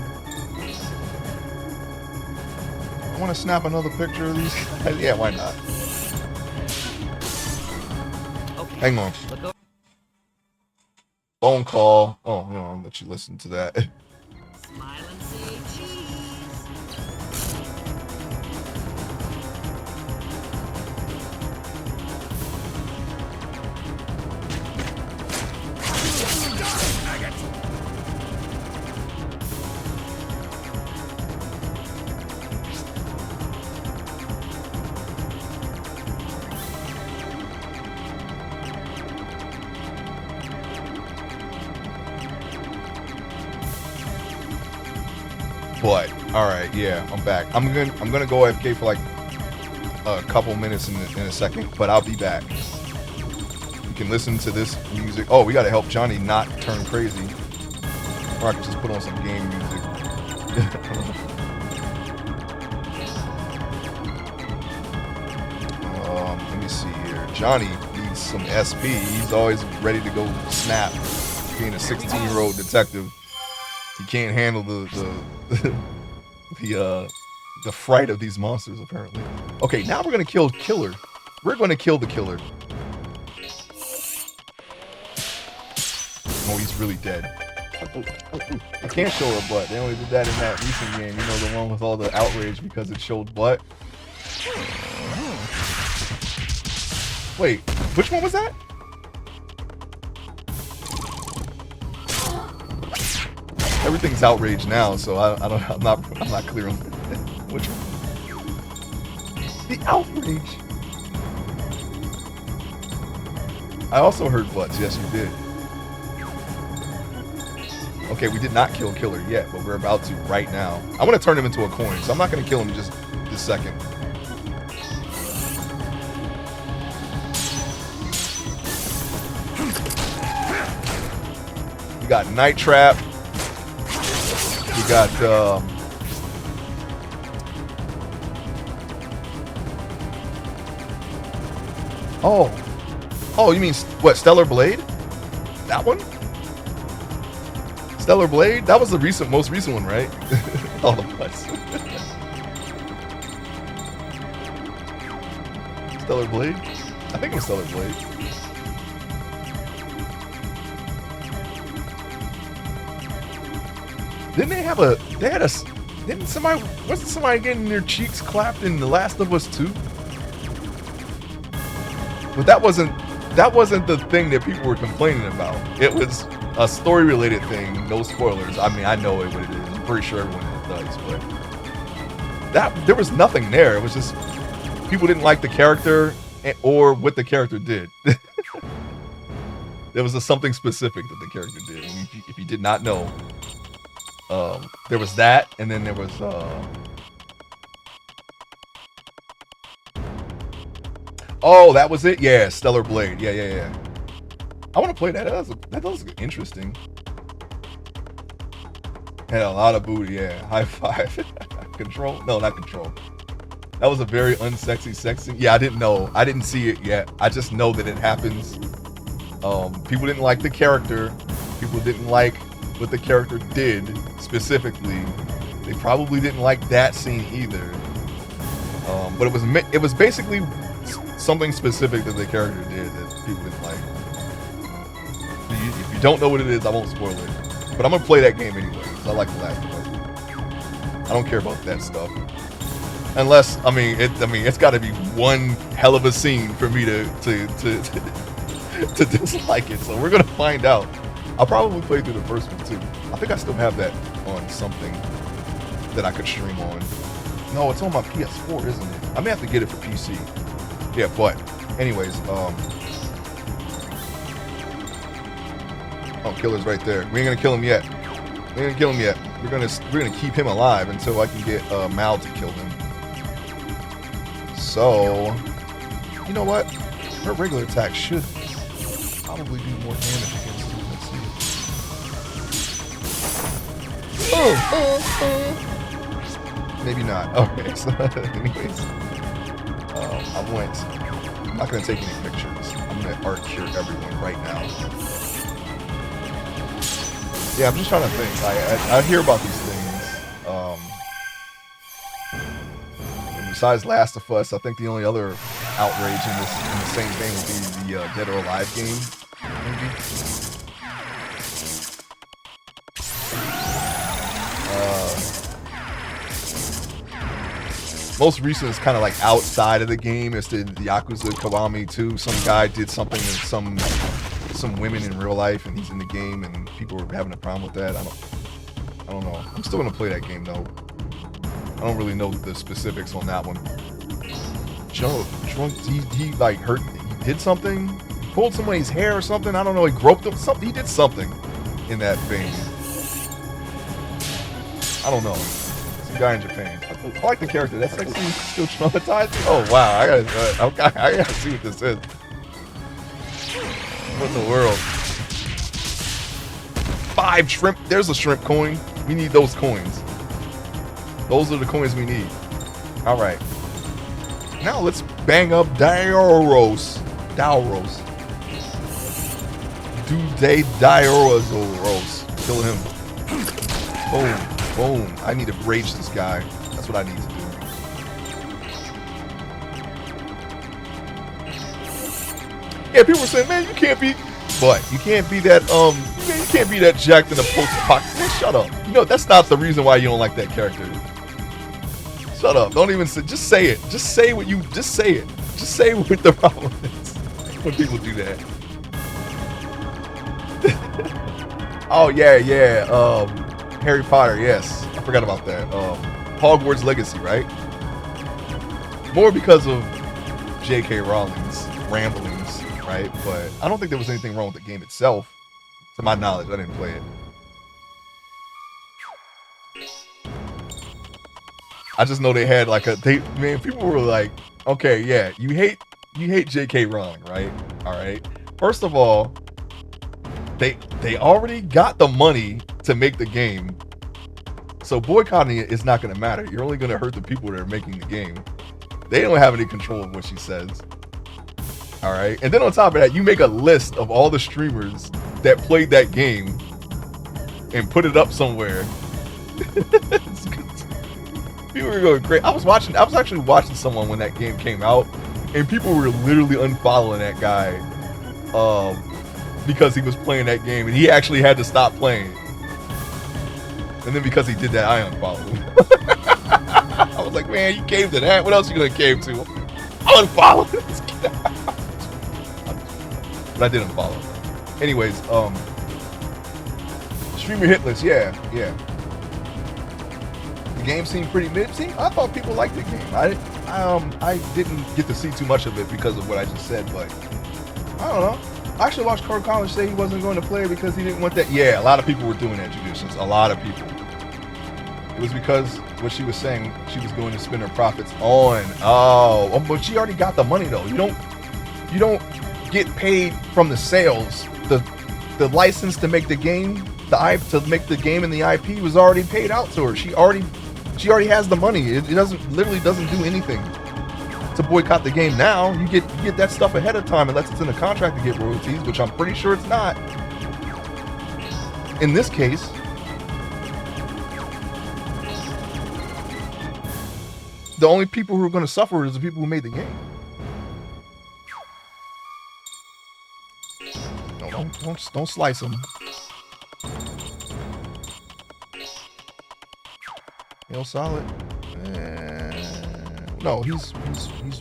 I want to snap another picture of these guys. Yeah, why not? Okay. Hang on. Phone call. Oh, no, I'll let you listen to that. Smile and say cheese. But all right, yeah, I'm back. I'm gonna go AFK for like a couple minutes in a second, but I'll be back. You can listen to this music. Oh, we gotta help Johnny not turn crazy. Or I can just put on some game music. Let me see here. Johnny needs some SP. He's always ready to go snap. Being a 16-year-old detective, he can't handle the fright of these monsters apparently. Okay, now we're gonna kill killer. We're gonna kill the killer. Oh, he's really dead. I can't show her butt. They only did that in that recent game. You know, the one with all the outrage because it showed butt. Wait, which one was that? Everything's outraged now, so I'm not clear on which one. The outrage. I also heard butts. Yes, you did. Okay, we did not kill killer yet, but we're about to right now. I want to turn him into a coin, so I'm not going to kill him just this second. We got Night Trap. We got oh, you mean what? Stellar Blade? That one? Stellar Blade? That was the most recent one, right? All the butts. Stellar Blade? I think it was Stellar Blade. Didn't they have a? They had a. Didn't somebody? Wasn't somebody getting their cheeks clapped in The Last of Us 2? But that wasn't the thing that people were complaining about. It was a story-related thing. No spoilers. I mean, I know what it is. I'm pretty sure everyone does, but there was nothing there. It was just people didn't like the character or what the character did. There was something specific that the character did. And if you did not know, there was that, and then there was oh, that was it. Yeah, Stellar Blade. Yeah. I want to play that. That does look interesting. Had a lot of booty. Yeah, high five. Control? No, not Control. That was a very unsexy sexy. Yeah, I didn't know. I didn't see it yet. I just know that it happens. People didn't like the character. People didn't like what the character did specifically. They probably didn't like that scene either. But it was basically something specific that the character did that people didn't like. If you don't know what it is, I won't spoil it. But I'm gonna play that game anyway, because I like The Last of Us. I don't care about that stuff. Unless, it's got to be one hell of a scene for me to dislike it. So we're gonna find out. I'll probably play through the first one too. I think I still have that on something that I could stream on. No, it's on my PS4, isn't it? I may have to get it for PC. Yeah, but anyways, oh, killer's right there. We ain't gonna kill him yet. We're gonna keep him alive until I can get Mal to kill him. So, you know what? Her regular attack should probably do more damage against him. Let's see. Maybe not. Okay, so anyways, I'm not gonna take any pictures. I'm gonna art cure everyone right now. Yeah, I'm just trying to think. I hear about these things. Besides Last of Us, I think the only other outrage in the same thing would be the Dead or Alive game. Maybe. Most recent is kind of like outside of the game. It's the Yakuza Kiwami 2. Some guy did something to some women in real life, and he's in the game, and people were having a problem with that. I don't know. I'm still gonna play that game though. I don't really know the specifics on that one. He like hurt. He did something. He pulled somebody's hair or something. I don't know. He groped them. Something. He did something in that vein. I don't know. Some guy in Japan. I like the character. That sexy still traumatized. Oh wow! I gotta see what this is. What in the world? 5 shrimp. There's a shrimp coin. We need those coins. Those are the coins we need. All right. Now let's bang up Dioros. Dioros. Kill him. Boom. Boom. I need to rage this guy. That's what I need to do. Yeah, people were saying, man, you can't be that, you can't be that jacked in a post-apocalypse. Man, shut up. You know, that's not the reason why you don't like that character. Shut up. Don't even say, just say it. Just say it. Just say what the problem is when people do that. Oh, yeah. Harry Potter, yes. I forgot about that. Hogwarts Legacy, right? More because of J.K. Rowling's ramblings, right? But I don't think there was anything wrong with the game itself. To my knowledge, I didn't play it. I just know they had like man, people were like, okay, yeah, you hate J.K. Rowling, right? All right. First of all, they already got the money to make the game. So boycotting it is not going to matter. You're only going to hurt the people that are making the game. They don't have any control of what she says. All right. And then on top of that, you make a list of all the streamers that played that game and put it up somewhere. People were going great. I was actually watching someone when that game came out, and people were literally unfollowing that guy because he was playing that game, and he actually had to stop playing. And then because he did that, I unfollowed him. I was like, man, you caved to that. What else you gonna cave to? I unfollowed this guy. But I did unfollow him. Anyways, streamer hit list, yeah. The game seemed pretty mid. See, I thought people liked the game. I didn't get to see too much of it because of what I just said, but I don't know. I actually watched Carl Collins say he wasn't going to play because he didn't want that. Yeah, a lot of people were doing that, Judicious. A lot of people. It was because what she was saying, she was going to spend her profits on. Oh, but she already got the money though. You don't get paid from the sales. The license to make the game, to make the game and the IP was already paid out to her. She already has the money. It literally doesn't do anything to boycott the game now. You get that stuff ahead of time unless it's in the contract to get royalties, which I'm pretty sure it's not. In this case, the only people who are going to suffer is the people who made the game. No, don't slice them. Solid. No, he's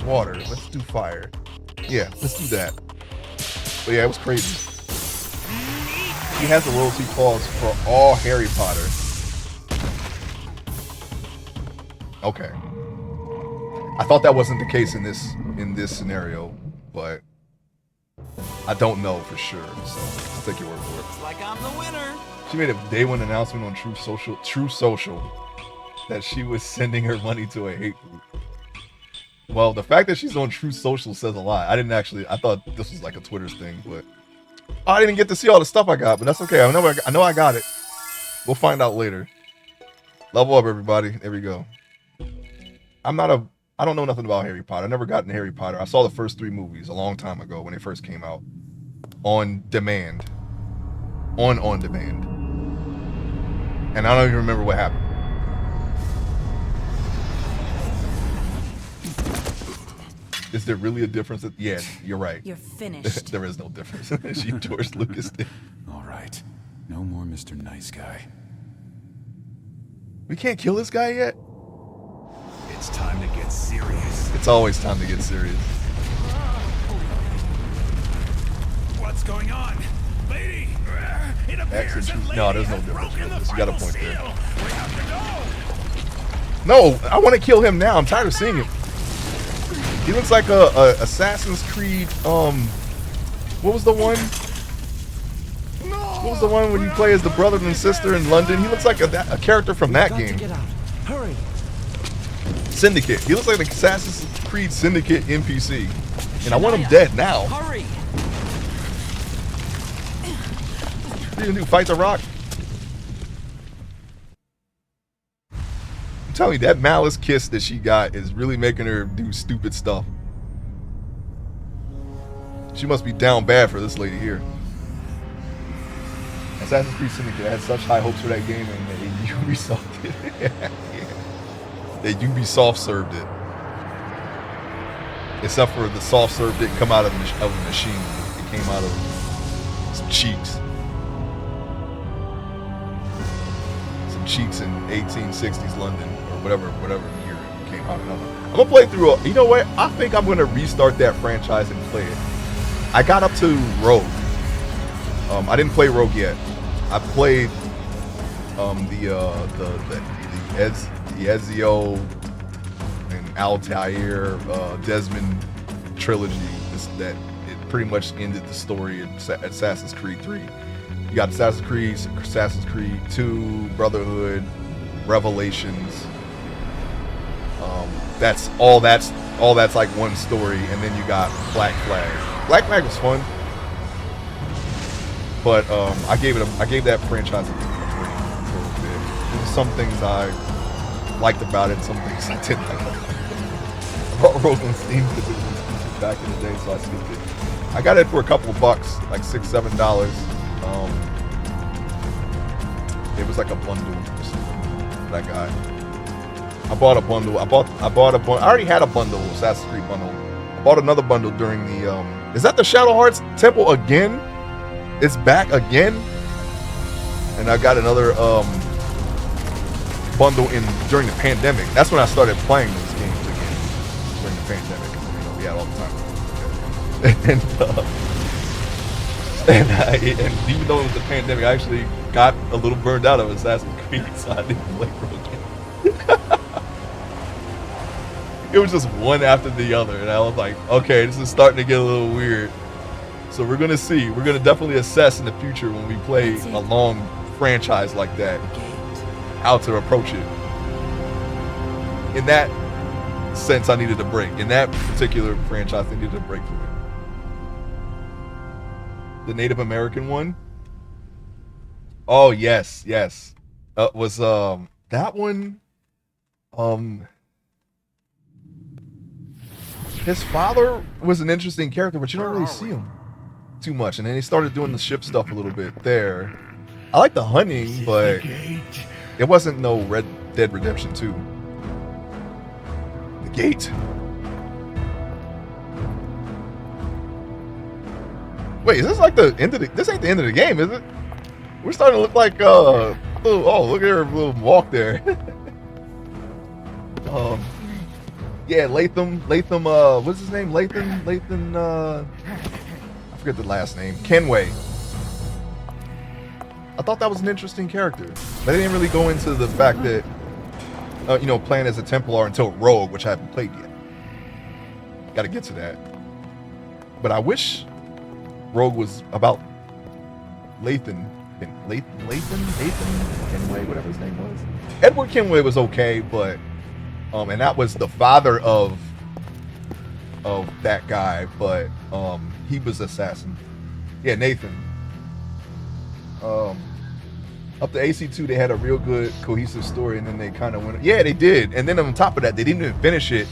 water. Let's do fire. Yeah, let's do that. But yeah, it was crazy. He has a royalty clause for all Harry Potter. Okay. I thought that wasn't the case in this scenario, but I don't know for sure. So I'll take your word for it. Looks like I'm the winner. She made a day one announcement on True Social that she was sending her money to a hate group. Well, the fact that she's on True Social says a lot. I thought this was like a Twitter thing, but I didn't get to see all the stuff I got, but that's okay. I know I got it. We'll find out later. Level up, everybody. There we go. I don't know nothing about Harry Potter. I never got into Harry Potter. I saw the first 3 movies a long time ago when they first came out. On demand. On demand. And I don't even remember what happened. Is there really a difference? Yeah, you're right. You're finished. There is no difference. She endorsed Lucas did. All right. No more Mr. Nice Guy. We can't kill this guy yet? It's time to get serious. It's always time to get serious. What's going on? Lady! It appears a lady No, there's no has difference. broken the You got a final point there. seal. We have to go! No, I want to kill him now. I'm tired of seeing him. He looks like a Assassin's Creed, what was the one? What was the one when you play as the brother and sister in London? He looks like a character from that game. Get out. Hurry. Syndicate. He looks like the Assassin's Creed Syndicate NPC. And I want him dead now. Hurry! What are you gonna do, fight the Rock? I'm telling you, that malice kiss that she got is really making her do stupid stuff. She must be down bad for this lady here. Assassin's Creed Syndicate, I had such high hopes for that game, and they Ubisoft it. Yeah. They Ubisoft served it. Except for the soft serve didn't come out of a machine. It came out of some cheeks. Some cheeks in 1860s London, or whatever year it came out. I'm gonna play through. You know what? I think I'm gonna restart that franchise and play it. I got up to Rogue. I didn't play Rogue yet. I played the Ezio and Altair Desmond trilogy. That it pretty much ended the story at Assassin's Creed 3. You got Assassin's Creed 2, Brotherhood, Revelations. That's like one story, and then you got Black Flag. Black Flag was fun. But I gave that franchise a break a little bit. There were some things I liked about it, some things I didn't like. I bought Rogue on Steam because it was exclusive back in the day, so I skipped it. I got it for a couple of bucks, like $6-7. It was like a bundle or something for that guy. I bought a bundle. I bought a bundle. I already had a bundle, Assassin's Creed bundle. I bought another bundle during the is that the Shadow Hearts Temple again? It's back again? And I got another bundle during the pandemic. That's when I started playing these games again. During the pandemic. You know, we had all the time. And even though it was the pandemic, I actually got a little burned out of Assassin's Creed, so I didn't play for again. It was just one after the other, and I was like, okay, this is starting to get a little weird. So we're gonna see. We're gonna definitely assess in the future when we play a long franchise like that, how to approach it. In that sense, I needed a break. In that particular franchise, I needed a break from it. The Native American one. Oh yes. Was that one? His father was an interesting character, but you don't really see him too much. And then he started doing the ship stuff a little bit there. I like the hunting, but it wasn't no Red Dead Redemption 2. The gate. Wait, is this like the end of the? This ain't the end of the game, is it? We're starting to look like oh, look at her little walk there. Yeah, Latham, what's his name? Lathan, I forget the last name. Kenway. I thought that was an interesting character. But they didn't really go into the fact that, you know, playing as a Templar until Rogue, which I haven't played yet. Gotta get to that. But I wish Rogue was about Kenway, whatever his name was. Edward Kenway was okay, but and that was the father of that guy, but he was assassin. Yeah, Nathan. Up to AC2, they had a real good cohesive story, and then they kind of went. Yeah, they did, and then on top of that, they didn't even finish it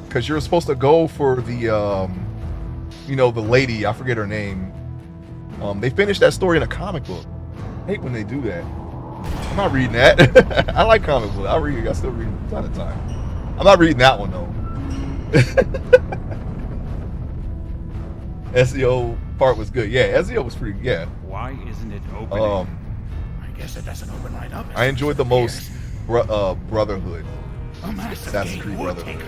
because you're supposed to go for the you know, the lady. I forget her name. They finished that story in a comic book. I hate when they do that. I'm not reading that. I like comic books. I read it. I still read it a ton of time. I'm not reading that one though. SEO part was good. Yeah, SEO was pretty. Yeah. Why isn't it opening? I guess it doesn't open right up. I enjoyed the most Brotherhood. Assassin's Creed Brotherhood.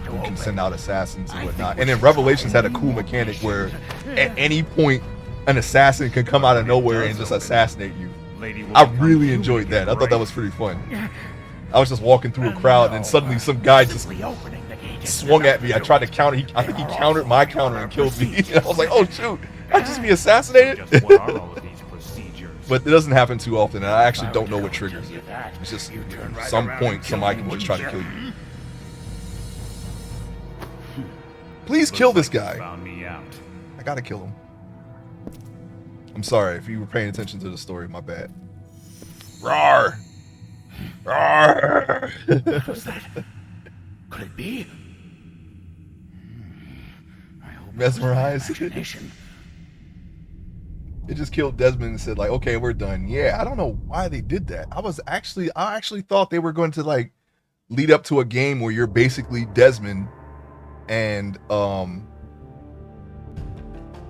You can send out assassins and whatnot. And then Revelations had a cool mechanic where at any point an assassin can come out of nowhere and just assassinate you. I really enjoyed that. I thought that was pretty fun. I was just walking through a crowd and suddenly some guy just swung at me. I tried to counter. I think he countered my counter and killed me. And I was like, oh shoot, I'd just be assassinated? But it doesn't happen too often, and I actually don't know what triggers it. It's just some point somebody can just try to kill you. Please kill this guy. I gotta kill him. I'm sorry if you were paying attention to the story. My bad. Roar! Roar! What was that? Could it be? Mesmerized. It just killed Desmond and said like, okay, we're done. Yeah, I don't know why they did that. I actually thought they were going to like lead up to a game where you're basically Desmond and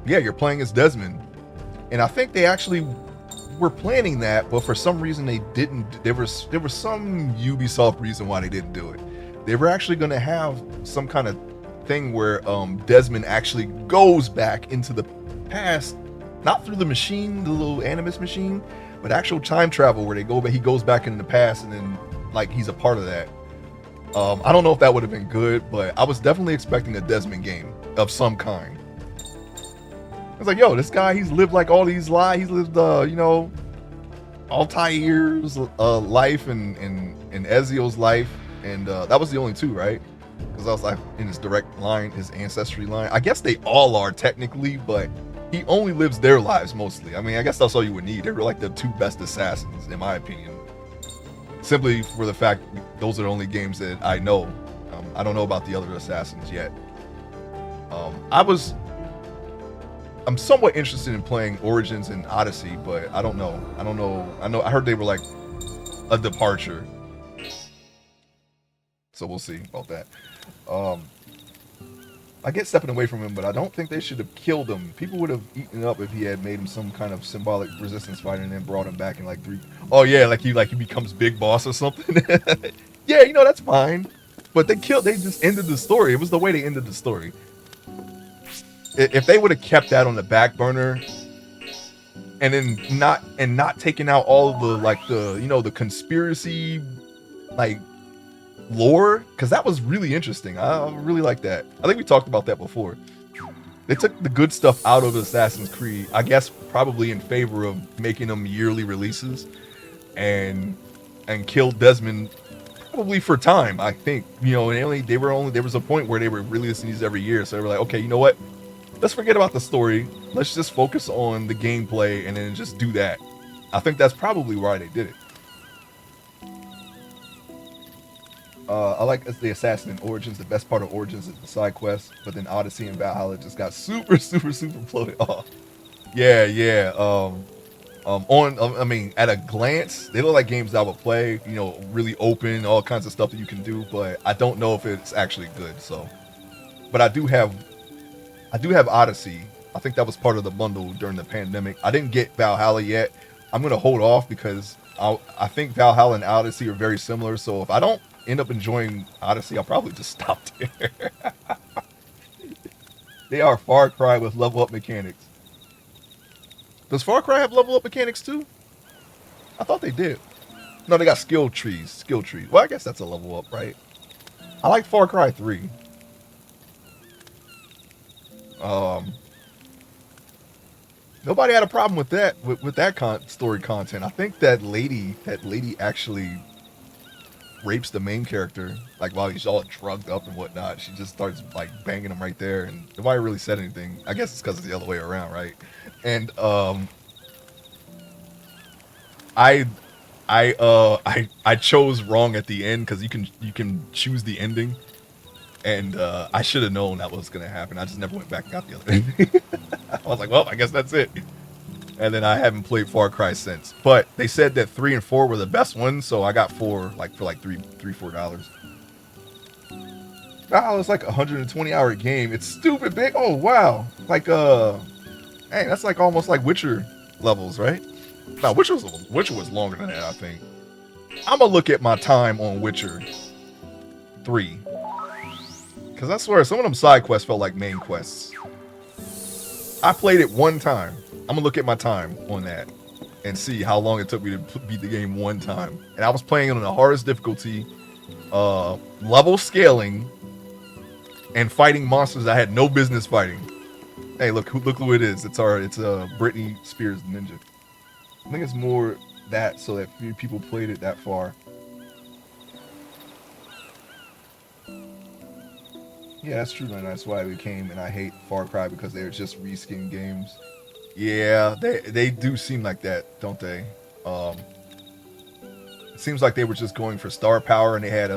yeah, you're playing as Desmond. And I think they actually were planning that, but for some reason they didn't. There was some Ubisoft reason why they didn't do it. They were actually going to have some kind of thing where Desmond actually goes back into the past, not through the machine, the little Animus machine, but actual time travel where he goes back into the past and then like he's a part of that. I don't know if that would have been good, but I was definitely expecting a Desmond game of some kind. I was like, yo, this guy, he's lived like all these lives. He's lived, you know, Altair's life and Ezio's life. And that was the only two, right? Because I was like, in his direct line, his ancestry line. I guess they all are technically, but he only lives their lives mostly. I mean, I guess that's all you would need. They were like the two best assassins, in my opinion. Simply for the fact those are the only games that I know. I don't know about the other assassins yet. I'm somewhat interested in playing Origins and Odyssey, but I don't know. I heard they were like a departure. So we'll see about that. I get stepping away from him, but I don't think they should have killed him. People would have eaten it up if he had made him some kind of symbolic resistance fighter and then brought him back in like 3. Oh yeah, like he becomes big boss or something. Yeah, you know, that's fine. But they just ended the story. It was the way they ended the story. If they would have kept that on the back burner and then not taking out all of the conspiracy like lore, because that was really interesting. I really like that. I think we talked about that before. They took the good stuff out of Assassin's Creed, I guess probably in favor of making them yearly releases, and killed Desmond probably for time. I think, you know, there was a point where they were releasing these every year, so they were like, okay, you know what, let's forget about the story, let's just focus on the gameplay and then just do that. I think that's probably why they did it. I like the Assassin in Origins. The best part of Origins is the side quest, but then Odyssey and Valhalla just got super floated off. Yeah. I mean, at a glance, they look like games I would play. You know, really open, all kinds of stuff that you can do, but I don't know if it's actually good. So, but I do have Odyssey. I think that was part of the bundle during the pandemic. I didn't get Valhalla yet. I'm gonna hold off because I think Valhalla and Odyssey are very similar. So if I don't end up enjoying Odyssey, I'll probably just stop there. They are Far Cry with level up mechanics. Does Far Cry have level up mechanics too? I thought they did. No, they got skill trees. Well, I guess that's a level up, right? I like Far Cry 3. Nobody had a problem with that with that story content. I think that lady actually rapes the main character, like while he's all drugged up and whatnot. She just starts like banging him right there, and nobody really said anything. I guess it's because it's the other way around, right? And I chose wrong at the end because you can choose the ending, and I should have known that was gonna happen. I just never went back and got the other ending. I was like, well, I guess that's it. And then I haven't played Far Cry since. But they said that 3 and 4 were the best ones, so I got 4 for $4. Oh, it's like a 120-hour game. It's stupid big. Oh wow, like hey, that's like almost like Witcher levels, right? No, Witcher was longer than that, I think. I'm gonna look at my time on Witcher 3, because I swear some of them side quests felt like main quests. I played it one time. I'm gonna look at my time on that and see how long it took me to beat the game one time. And I was playing it on the hardest difficulty, level scaling, and fighting monsters I had no business fighting. Hey, look who it is. It's Britney Spears Ninja. I think it's more that so that few people played it that far. Yeah, that's true, man. That's why I became, and I hate Far Cry because they're just reskin games. Yeah, they do seem like that, don't they? It seems like they were just going for star power, and they had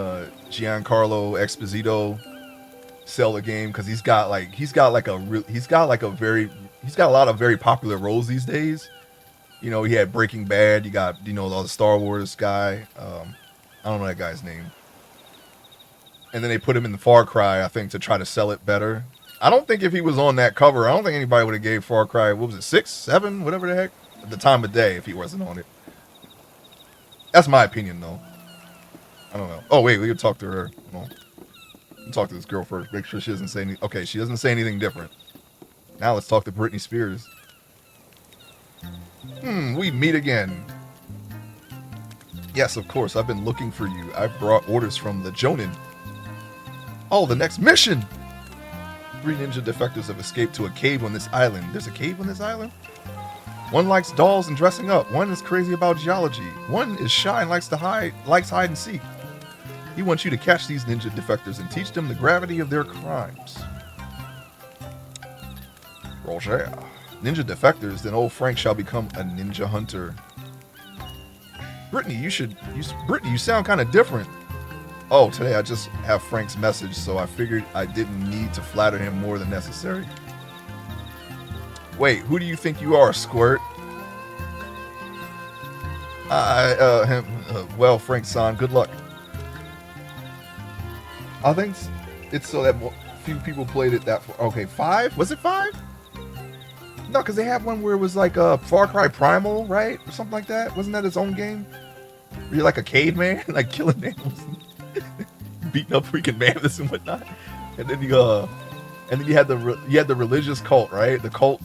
Giancarlo Esposito sell the game because he's got a lot of very popular roles these days. You know, he had Breaking Bad. You got, all the Star Wars guy. I don't know that guy's name. And then they put him in the Far Cry, I think, to try to sell it better. I don't think if he was on that cover, I don't think anybody would have gave Far Cry, what was it, 6, 7, whatever the heck, at the time of day if he wasn't on it. That's my opinion, though. I don't know. Oh, wait, we could talk to her. Hold on. Talk to this girl first. Make sure she doesn't say anything. Okay, she doesn't say anything different. Now let's talk to Britney Spears. We meet again. Yes, of course. I've been looking for you. I brought orders from the Jonin. Oh, the next mission! 3 ninja defectors have escaped to a cave on this island. There's a cave on this island? One likes dolls and dressing up. One is crazy about geology. One is shy and likes hide and seek. He wants you to catch these ninja defectors and teach them the gravity of their crimes. Roger. ninja defectors, then old Frank shall become a ninja hunter. Brittany, Brittany, you sound kind of different. Oh, today I just have Frank's message, so I figured I didn't need to flatter him more than necessary. Wait, who do you think you are, Squirt? Well, Frank-san, good luck. I think it's so that few people played it that far. Okay, 5? Was it 5? No, because they had one where it was like Far Cry Primal, right? Or something like that. Wasn't that its own game? Where you're like a caveman, like killing animals, beating up freaking mammoths and whatnot. And then you had the religious cult, right? The cult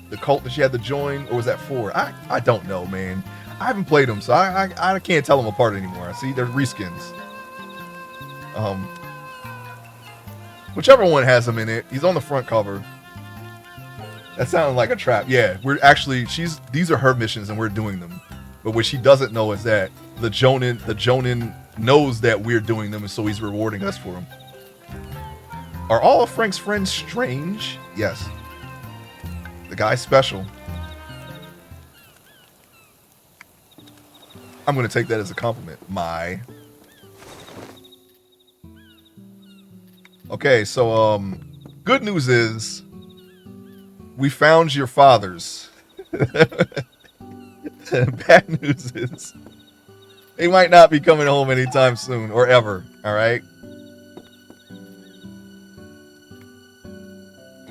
that you had to join, or was that 4? I don't know, man. I haven't played them, so I can't tell them apart anymore. See, they're reskins. Whichever one has him in it, he's on the front cover. That sounded like a trap. Yeah, we're actually these are her missions and we're doing them. But what she doesn't know is that the Jonin knows that we're doing them, and so he's rewarding us for them. Are all of Frank's friends strange? Yes. The guy's special. I'm gonna take that as a compliment. Okay, so good news is we found your fathers. Bad news is they might not be coming home anytime soon or ever. All right.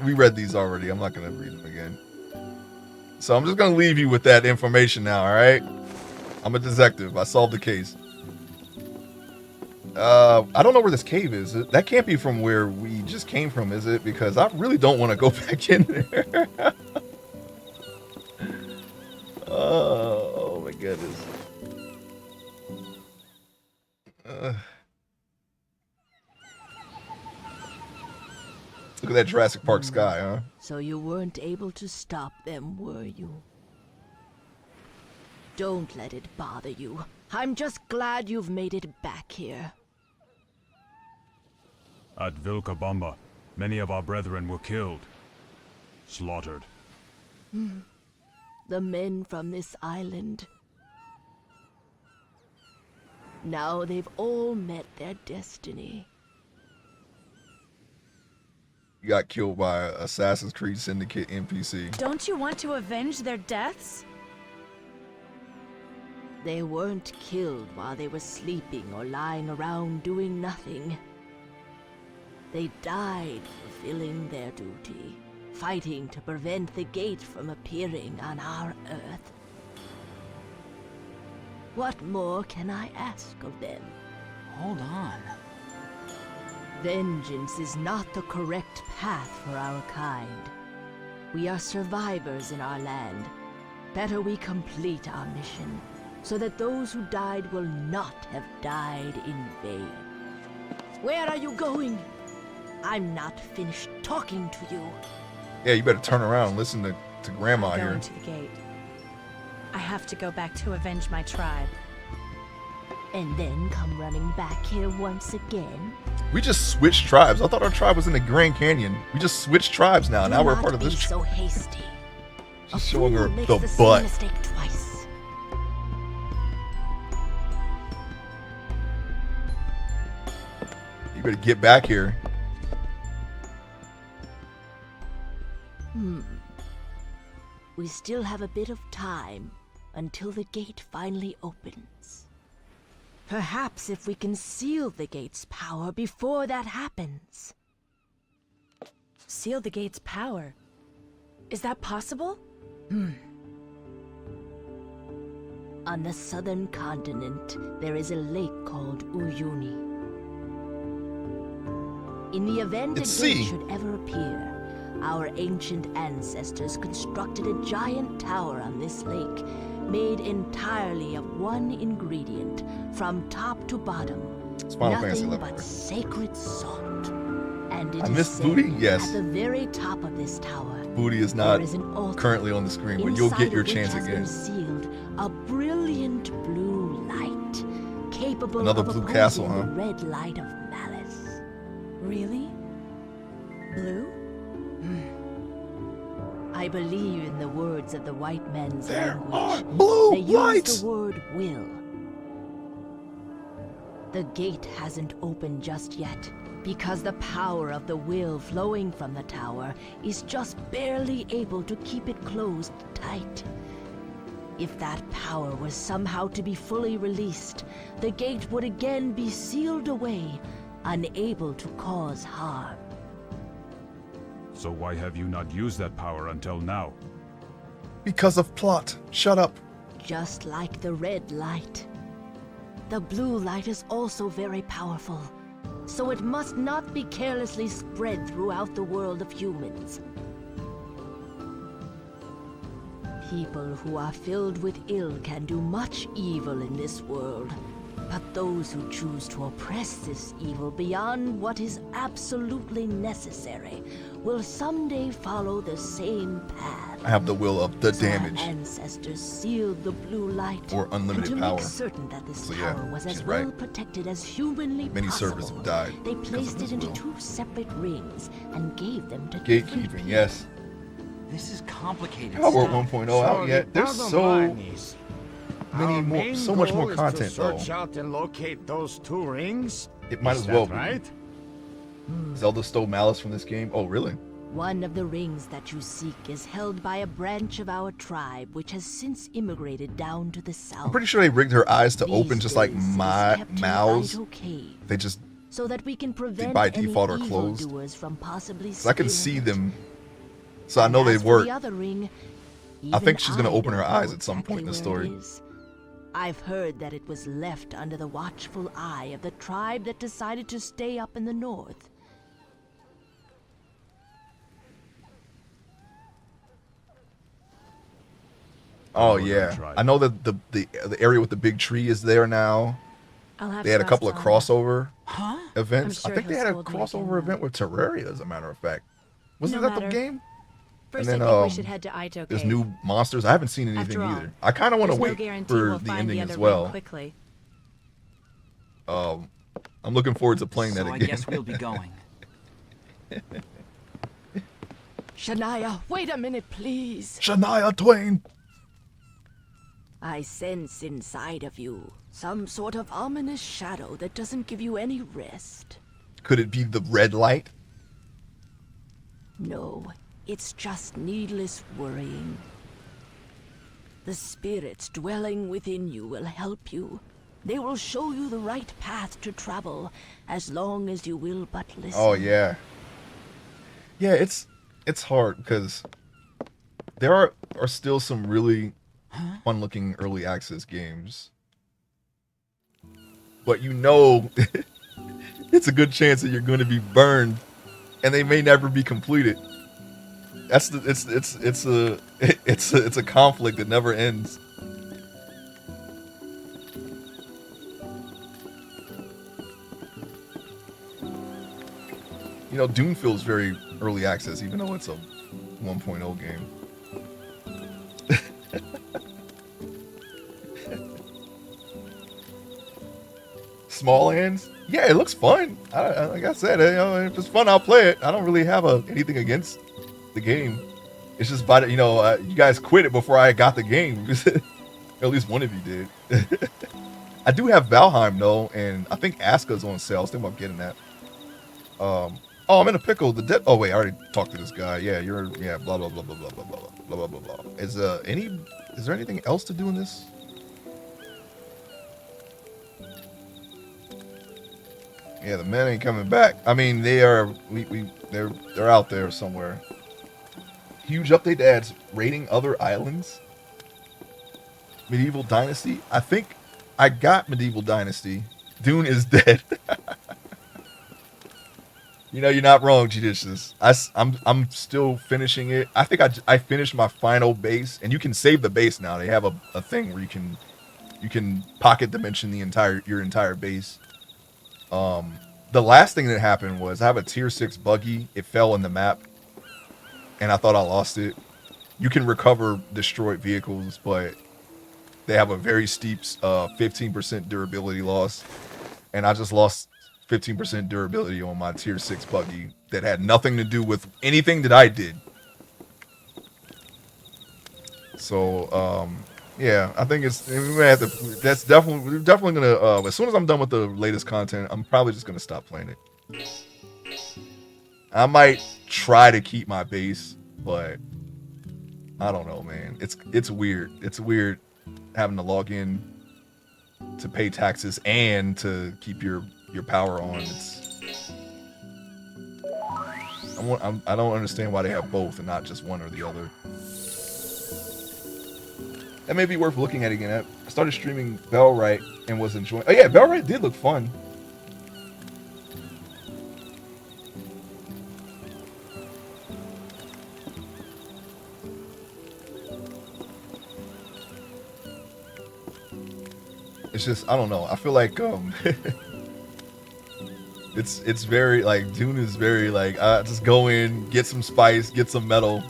We read these already. I'm not gonna read them again. So I'm just gonna leave you with that information now. All right. I'm a detective. I solved the case. I don't know where this cave is. That can't be from where we just came from, is it? Because I really don't want to go back in there. Oh my goodness. Look at that Jurassic Park sky, huh? So you weren't able to stop them, were you? Don't let it bother you. I'm just glad you've made it back here. At Vilcabamba, many of our brethren were killed. Slaughtered. The men from this island. Now they've all met their destiny. You got killed by an Assassin's Creed Syndicate NPC. Don't you want to avenge their deaths? They weren't killed while they were sleeping or lying around doing nothing. They died fulfilling their duty, fighting to prevent the gate from appearing on our Earth. What more can I ask of them? Hold on. Vengeance is not the correct path for our kind. We are survivors in our land. Better we complete our mission, so that those who died will not have died in vain. Where are you going? I'm not finished talking to you. Yeah, you better turn around and listen to Grandma I'm here. going to the gate. I have to go back to avenge my tribe. And then come running back here once again? We just switched tribes. I thought our tribe was in the Grand Canyon. We just switched tribes now. Now we're part of this tribe. So hasty. She's showing her makes the the butt. same mistake twice. You better get back here. We still have a bit of time until the gate finally opens. Perhaps if we can seal the gate's power before that happens. Seal the gate's power. Is that possible? On the southern continent, there is a lake called Uyuni. In the event a It's gate sea. should ever appear, our ancient ancestors constructed a giant tower on this lake, made entirely of one ingredient, from top to bottom. It's Final Fantasy Nothing 11. but sacred salt. And it I is missed said Booty? Yes. At the very top of this tower, Booty is not there is an altar, currently on the screen, but you'll get inside your of which chance has again. been sealed a brilliant blue light, capable Another of blue opposing castle, huh? the red light of malice. Really? Blue? I believe in the words of the white men's There language. are blue They use lights. the word will. The gate hasn't opened just yet, because the power of the will flowing from the tower is just barely able to keep it closed tight. If that power was somehow to be fully released, the gate would again be sealed away, unable to cause harm. So why have you not used that power until now? Because of plot. Shut up. Just like the red light. The blue light is also very powerful, so it must not be carelessly spread throughout the world of humans. People who are filled with ill can do much evil in this world, but those who choose to oppress this evil beyond what is absolutely necessary will someday follow the same path. I have the will of the So our damage. ancestors sealed the blue light, Or unlimited and to power. make certain that this So yeah, power was she's as well right. protected as humanly Many possible. servers have died They because of placed this it into will. 2 separate rings and gave them to different Gatekeeping, people. yes. This is complicated Howard stuff. 1.0 out yet. There's so many more, main so much more goal is content to though. search out and locate those 2 rings. It might Is as well that be. right? Zelda stole Malice from this game. Oh, really? One of the rings that you seek is held by a branch of our tribe, which has since immigrated down to the south. I'm pretty sure they rigged her eyes to These open just like days, it is my kept in mouths. Idle Cave, They just, so that we can prevent by any default are closed. evildoers from possibly so I can stealing see it. them. So I know And they as for work. the other ring, I think even she's gonna open her don't know eyes at some point in the exactly where story. it is. I've heard that it was left under the watchful eye of the tribe that decided to stay up in the north. Oh Northern yeah, tribe. I know that the area with the big tree is there now. I'll have They to had a ask couple of Zelda. crossover Huh? events. I'm I sure think they he'll had a scold me again, crossover though. event with Terraria, as a matter of fact. Wasn't No that the matter. game? First, And then, I think we should head to Ito There's Cave. new monsters. I haven't seen anything After all, either. I kind of want to There's no wait guarantee for we'll the find ending the as other well. ring quickly. I'm looking forward to playing that So I again. guess we'll be going. Shania, wait a minute, please. Shania Twain. I sense inside of you some sort of ominous shadow that doesn't give you any rest. Could it be the red light? No, it's just needless worrying. The spirits dwelling within you will help you. They will show you the right path to travel, as long as you will but listen. Oh yeah. Yeah, it's hard because there are still some really fun-looking early access games, but you know, it's a good chance that you're going to be burned, and they may never be completed. It's a conflict that never ends. You know, Doom feels very early access, even though it's a 1.0 game. Small hands? Yeah, it looks fun. Like I said, you know, if it's fun, I'll play it. I don't really have anything against the game. It's just, you guys quit it before I got the game. At least one of you did. I do have Valheim though, and I think Aska's on sale. I was thinking about getting that. Oh, I'm in a pickle. Oh wait, I already talked to this guy. Yeah, blah blah blah blah blah blah blah blah blah blah. Is there anything else to do in this? Yeah, the men ain't coming back. I mean, they're out there somewhere. Huge update to add raiding other islands. Medieval Dynasty. I think I got Medieval Dynasty. Dune is dead. You know, you're not wrong, Judicious. I'm still finishing it. I think I finished my final base, and you can save the base now. They have a thing where you can pocket dimension your entire base. The last thing that happened was I have a tier 6 buggy. It fell in the map, and I thought I lost it. You can recover destroyed vehicles, but they have a very steep 15% durability loss, and I just lost 15% durability on my tier 6 buggy that had nothing to do with anything that I did. So yeah, I think it's we may have to. That's definitely we're definitely gonna. As soon as I'm done with the latest content, I'm probably just gonna stop playing it. I might try to keep my base, but I don't know, man. It's weird. It's weird having to log in to pay taxes and to keep your power on. I don't understand why they have both and not just one or the other. That may be worth looking at again. I started streaming Bellwright and was enjoying. Oh yeah, Bellwright did look fun. It's just, I don't know. I feel like it's very like Dune is very like just go in, get some spice, get some metal,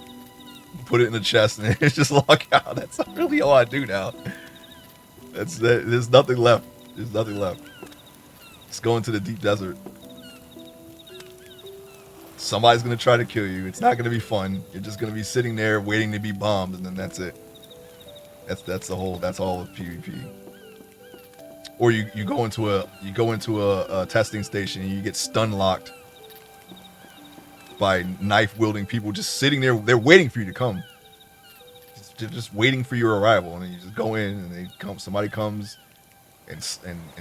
put it in the chest, and it's just log out. That's really all I do now. There's nothing left. There's nothing left. Just go into the deep desert. Somebody's gonna try to kill you. It's not gonna be fun. You're just gonna be sitting there waiting to be bombed, and then that's it. That's all of PvP. Or you go into a testing station and you get stun locked by knife wielding people just sitting there. They're waiting for you to come. They're just waiting for your arrival, and then you just go in and somebody comes and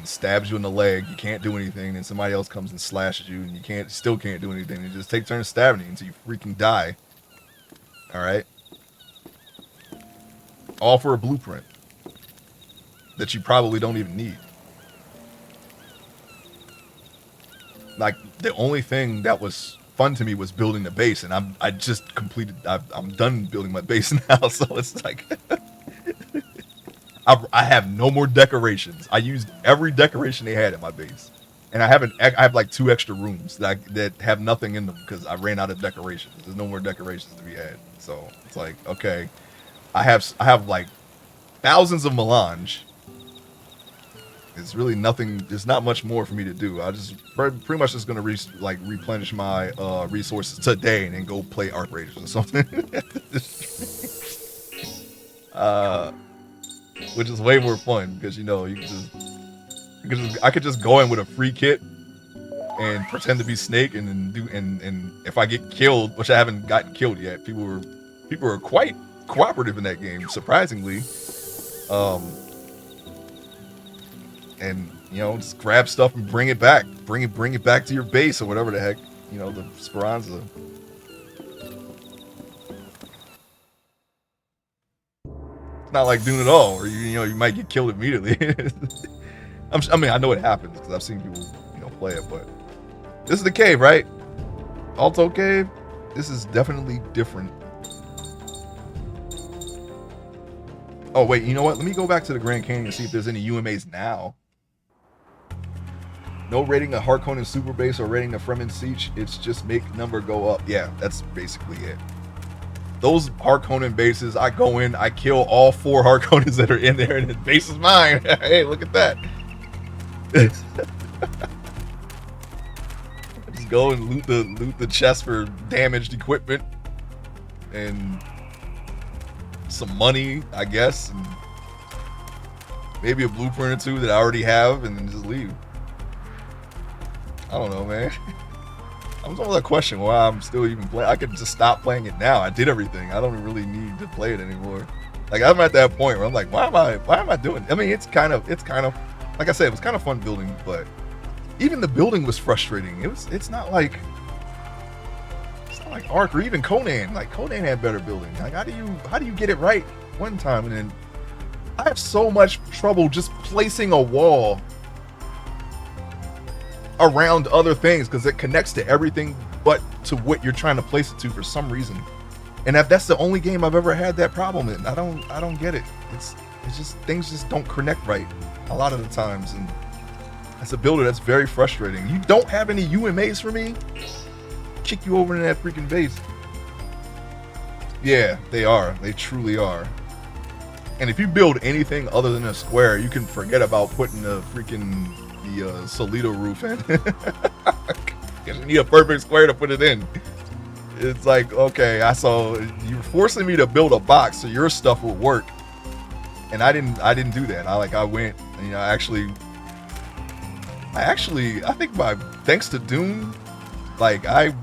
stabs you in the leg. You can't do anything. Then somebody else comes and slashes you, and you still can't do anything. They just take turns stabbing you until you freaking die. All right. All for a blueprint that you probably don't even need. Like, the only thing that was fun to me was building the base, and I'm done building my base now, so it's like I have no more decorations. I used every decoration they had in my base, and I have like 2 extra rooms that have nothing in them because I ran out of decorations. There's no more decorations to be had, so it's like, okay, I have like thousands of melange. It's really nothing. There's not much more for me to do. I just pretty much just gonna replenish my resources today and then go play Arc Raiders or something. Which is way more fun because I could just go in with a free kit and pretend to be Snake and if I get killed, which I haven't gotten killed yet, people are quite cooperative in that game, surprisingly. And just grab stuff and bring it back. Bring it back to your base or whatever the heck. The Speranza. It's not like Dune at all, or you might get killed immediately. I know it happens because I've seen people play it, but this is the cave, right? Alto Cave. This is definitely different. Oh wait, you know what? Let me go back to the Grand Canyon and see if there's any UMAs now. No rating a Harkonnen super base or rating a Fremen siege. It's just make number go up. Yeah, that's basically it. Those Harkonnen bases, I go in, I kill all 4 Harkonnens that are in there, and the base is mine. Hey, look at that. Just go and loot the chest for damaged equipment and some money, I guess, and maybe a blueprint or 2 that I already have, and then just leave. I don't know, man. I'm talking about that question why I'm still even playing. I could just stop playing it now. I did everything. I don't really need to play it anymore. Like, I'm at that point where I'm like, why am I doing it? I mean, it's kind of like I said, it was kind of fun building, but even the building was frustrating. It's not like Ark or even Conan. Like, Conan had better building. Like, how do you get it right one time, and then I have so much trouble just placing a wall around other things because it connects to everything but to what you're trying to place it to for some reason. And that's the only game I've ever had that problem in. I don't get it. It's just things just don't connect right a lot of the times, and as a builder that's very frustrating. You don't have any UMAs for me? Kick you over in that freaking base. Yeah, they are. They truly are. And if you build anything other than a square, you can forget about putting the Solito roof in. You need a perfect square to put it in. It's like, okay, I saw you're forcing me to build a box so your stuff would work, and I didn't do that. I went, you know, I think thanks to Dune, like I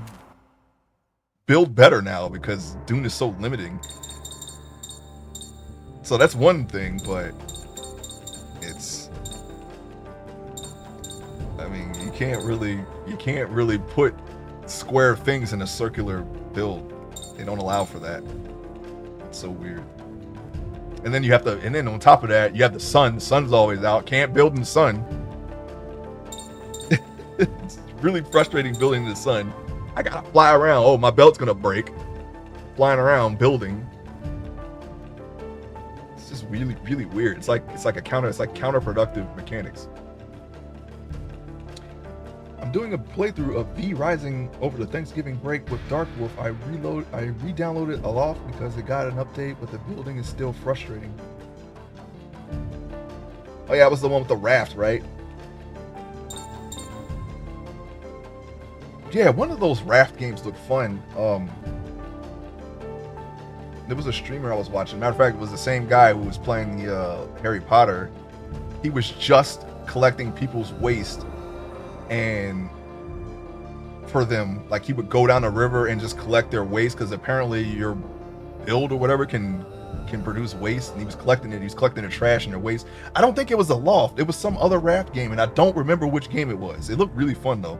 build better now because Dune is so limiting. So that's one thing, but I mean, you can't really put square things in a circular build. They don't allow for that. It's so weird. And then on top of that, you have the sun. The sun's always out. Can't build in the sun. It's really frustrating building in the sun. I gotta fly around. Oh, my belt's gonna break. Flying around building. It's just really, really weird. It's like counterproductive mechanics. I'm doing a playthrough of V Rising over the Thanksgiving break with Dark Wolf. I re-downloaded Aloft because it got an update, but the building is still frustrating. Oh yeah, it was the one with the raft, right? Yeah, one of those raft games looked fun. There was a streamer I was watching. Matter of fact, it was the same guy who was playing the Harry Potter. He was just collecting people's waste, and for them, like he would go down the river and just collect their waste because apparently your build or whatever can produce waste, and he was collecting it. He was collecting the trash and their waste. I don't think it was Aloft. It was some other raft game, and I don't remember which game it was. It looked really fun though.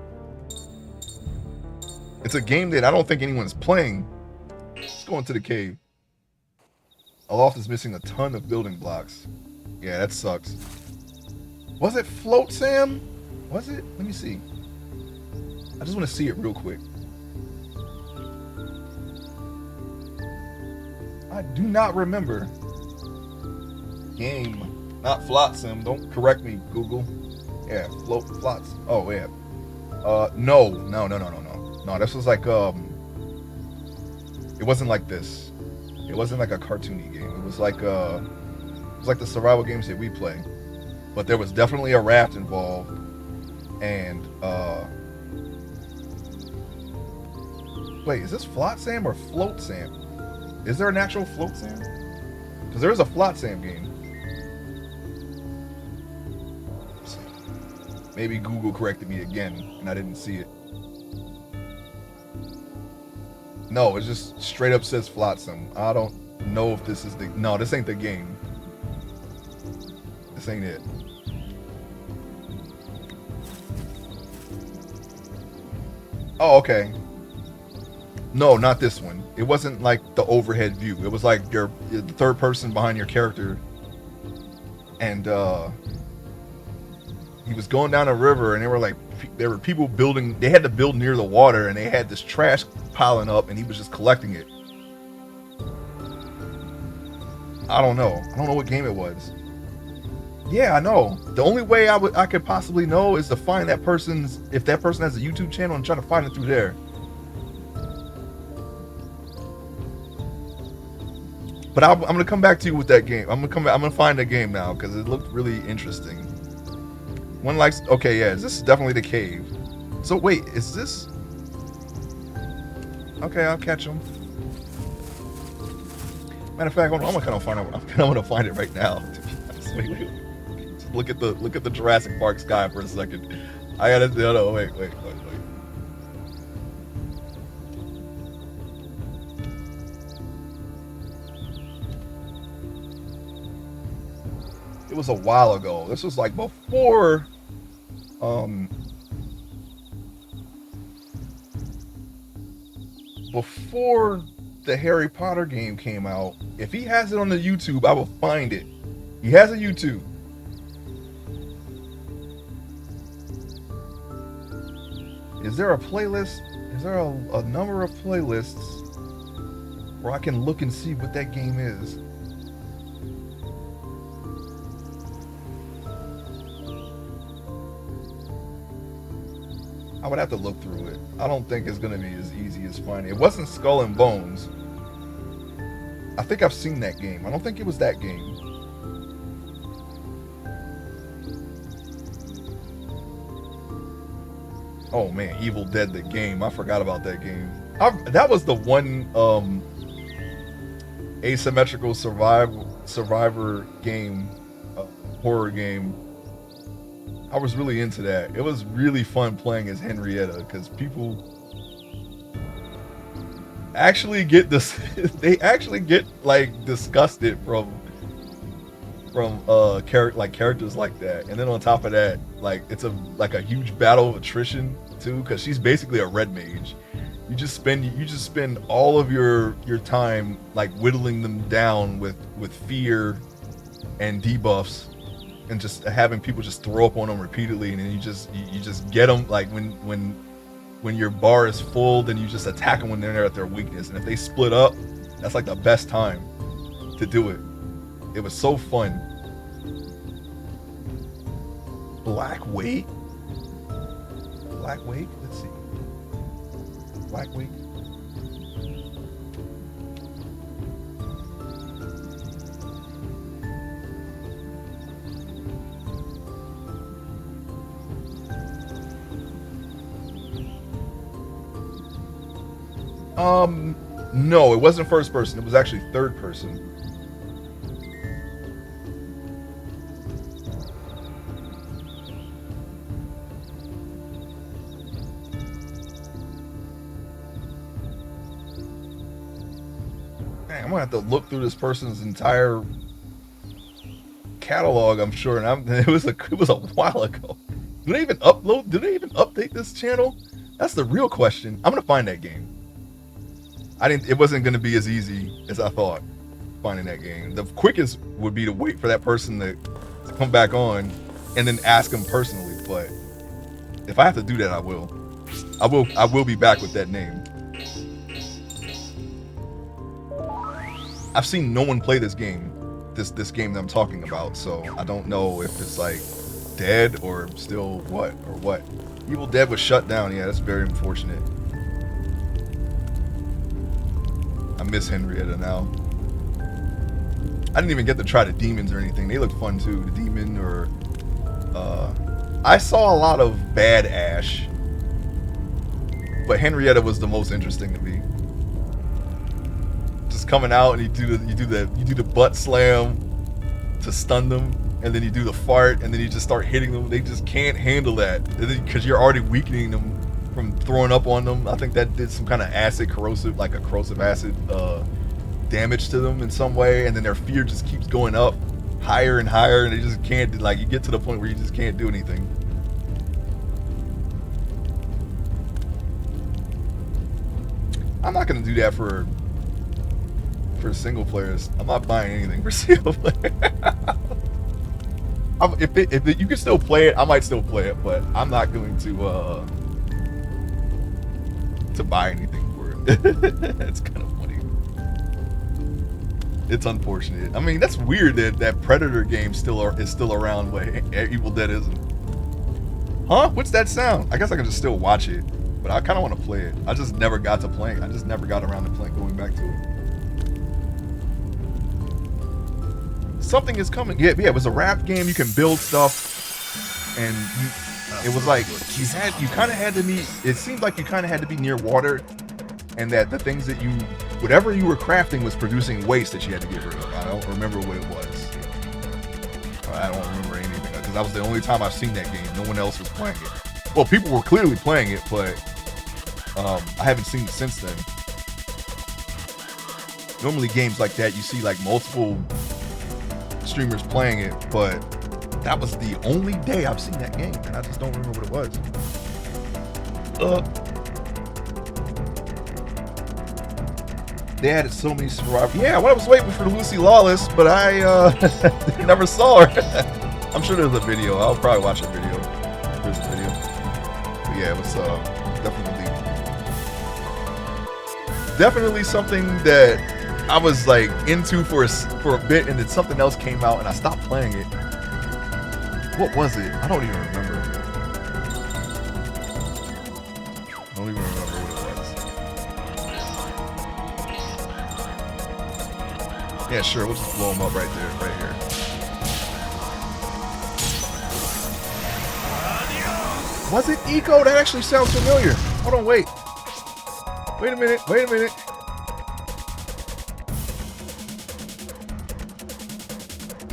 It's a game that I don't think anyone's playing. Let's go into the cave. Aloft is missing a ton of building blocks. Yeah, that sucks. Was it Float Sam? Was it? Let me see. I just want to see it real quick. I do not remember. Game, not Flotsam. Don't correct me, Google. Yeah, Flots. Oh yeah. No. No, this was like it wasn't like this. It wasn't like a cartoony game. It was like the survival games that we play. But there was definitely a raft involved, and wait, is this Float Sam or Float Sam? Is there an actual Float Sam? Because there is a Float Sam game. Maybe Google corrected me again and I didn't see it. No, it just straight up says Flotsam. I don't know if this is the... No, this ain't the game. This ain't it. Oh, okay. No, not this one. It wasn't like the overhead view. It was like the third person behind your character. And he was going down a river, and there were people building. They had to build near the water, and they had this trash piling up, and he was just collecting it. I don't know what game it was. Yeah, I know. The only way I could possibly know is to find if that person has a YouTube channel, and try to find it through there. But I'm gonna come back to you with that game. I'm gonna find that game now because it looked really interesting. One likes. Okay, yeah, this is definitely the cave. So wait, is this? Okay, I'll catch him. Matter of fact, I'm gonna find it right now. Wait. Just look at the Jurassic Park sky for a second. I gotta. No, wait. It was a while ago. This was like before the Harry Potter game came out. If he has it on the YouTube, I will find it. He has a YouTube. Is there a playlist? Is there a number of playlists where I can look and see what that game is? I would have to look through it. I don't think it's going to be as easy as finding. It wasn't Skull and Bones. I think I've seen that game. I don't think it was that game. Oh man, Evil Dead the game. I forgot about that game. That was the one asymmetrical survivor game, horror game. I was really into that. It was really fun playing as Henrietta because people actually get this. They actually get like disgusted from characters like that, and then on top of that, like it's a huge battle of attrition too, because she's basically a red mage. You just spend all of your time like whittling them down with fear and debuffs, and just having people just throw up on them repeatedly, and then you just get them like when your bar is full, then you just attack them when they're at their weakness, and if they split up, that's like the best time to do it. It was so fun. Black weight. Let's see. Black weight. No, it wasn't first person. It was actually third person. Man, I'm gonna have to look through this person's entire catalog, I'm sure, and it was a while ago. Do they even upload? Do they even update this channel? That's the real question. I'm gonna find that game. It wasn't gonna be as easy as I thought finding that game. The quickest would be to wait for that person to come back on and then ask them personally. But if I have to do that, I will. I will be back with that name. I've seen no one play this game, this game that I'm talking about, so I don't know if it's like dead or still what. Evil Dead was shut down. Yeah, that's very unfortunate. I miss Henrietta now. I didn't even get to try the demons or anything. They look fun too. The demon or I saw a lot of Bad Ash, but Henrietta was the most interesting to me. Just coming out and you do the butt slam to stun them, and then you do the fart, and then you just start hitting them. They just can't handle that because you're already weakening them from throwing up on them. I think that did some kind of corrosive acid damage to them in some way, and then their fear just keeps going up higher and higher, and they just can't, like, you get to the point where you just can't do anything. I'm not gonna do that for single players. I'm not buying anything for single player. If you can still play it, I might still play it, but I'm not going to buy anything for it. It's kind of funny. It's unfortunate. I mean, that's weird that Predator game is still around, but Evil Dead isn't. Huh? What's that sound? I guess I can just still watch it, but I kind of want to play it. I just never got to playing. I just never got around to going back to it. Something is coming. Yeah, it was a rap game. You can build stuff, and it was like you kind of had to be. It seemed like you kind of had to be near water, and that the things that whatever you were crafting was producing waste that you had to get rid of. I don't remember what it was. I don't remember anything because that was the only time I've seen that game. No one else was playing it. Well, people were clearly playing it, but I haven't seen it since then. Normally, games like that, you see like multiple streamers playing it, but that was the only day I've seen that game, and I just don't remember what it was. They added so many survivors. Yeah, well, I was waiting for Lucy Lawless, but I never saw her. I'm sure there's a video. I'll probably watch a video. There's a video. But yeah, it was definitely something that I was like into for a bit, and then something else came out, and I stopped playing it. What was it? I don't even remember. I don't even remember what it was. Yeah, sure. We'll just blow them up right there, right here. Was it Eco? That actually sounds familiar. Hold on, wait. Wait a minute. Wait a minute.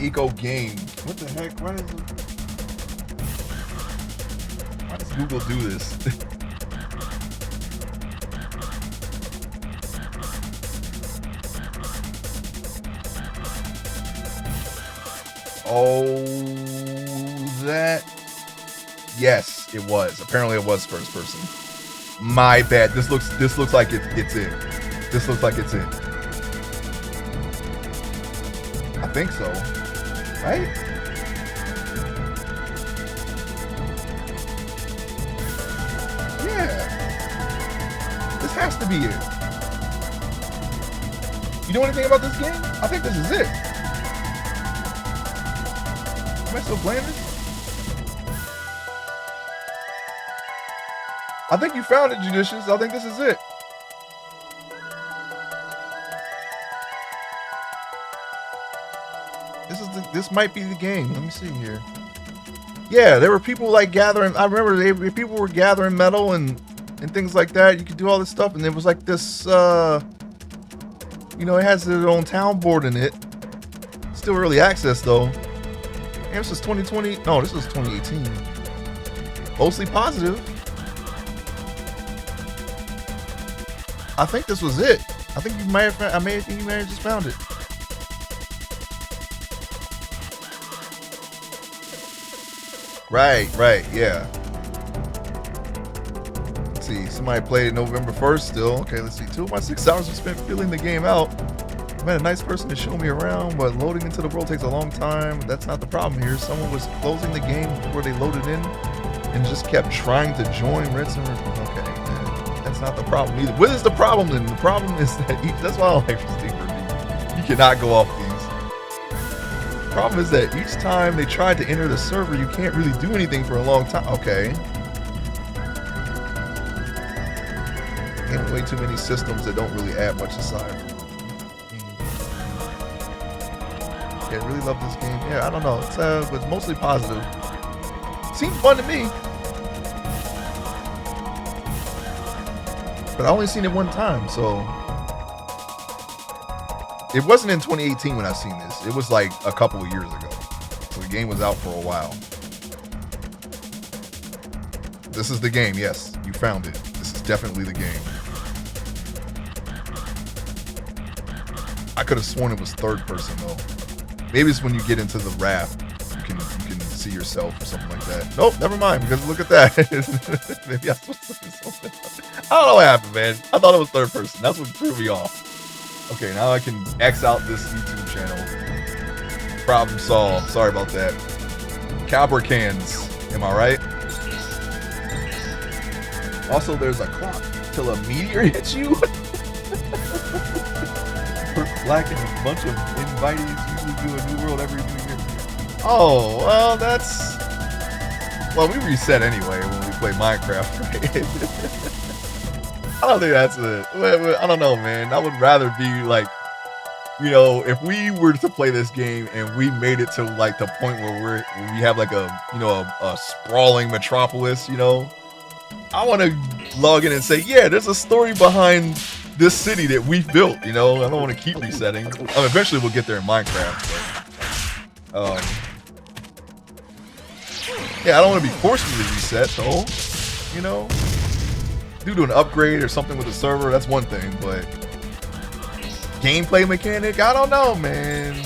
Eco game. What the heck? Why does Google do this? Oh, that. Yes, it was. Apparently, it was first person. My bad. This looks like it's it. This looks like it's it. I think so. Right? Yeah. This has to be it. You know anything about this game? I think this is it. Am I still playing this? I think you found it, Judicious. I think this is it. This might be the game. Let me see here. Yeah, there were people like gathering. I remember people were gathering metal and things like that. You could do all this stuff, and it was like this. You know, it has its own town board in it. Still early access though. And this is 2020. No, this was 2018. Mostly positive. I think this was it. I think you might have. You may have just found it. Right, yeah. Let's see, somebody played November 1st still. Okay, let's see. 2 of my 6 hours were spent filling the game out. I met a nice person to show me around, but loading into the world takes a long time. That's not the problem here. Someone was closing the game before they loaded in and just kept trying to join Reds and okay, that's not the problem either. What is the problem then? The problem is that that's why I don't like Steam review. You cannot go off these. Problem is that each time they tried to enter the server, you can't really do anything for a long time. Okay. And way too many systems that don't really add much aside. Yeah, I really love this game. Yeah, I don't know. It's mostly positive. Seems fun to me. But I only seen it one time, so it wasn't in 2018 when I seen this. It was like a couple of years ago. So the game was out for a while. This is the game, yes. You found it. This is definitely the game. I could have sworn it was third person though. Maybe it's when you get into the raft, you can see yourself or something like that. Nope, never mind, because look at that. Maybe I was supposed to look at something. I don't know what happened, man. I thought it was third person. That's what threw me off. Okay, now I can X out this YouTube channel. Problem solved. Sorry about that. Cowboy cans. Am I right? Also, there's a clock till a meteor hits you. Black and a bunch of invitees usually do a new world every new year. Oh, well, that's... Well, we reset anyway when we play Minecraft, right? I don't think that's it. I don't know, man. I would rather be like, you know, if we were to play this game and we made it to like the point where we have like a sprawling metropolis, you know, I want to log in and say, yeah, there's a story behind this city that we've built, you know. I don't want to keep resetting. Eventually we'll get there in Minecraft. But, yeah, I don't want to be forcefully reset though, you know. Due to an upgrade or something with the server, that's one thing, but gameplay mechanic, I don't know, man.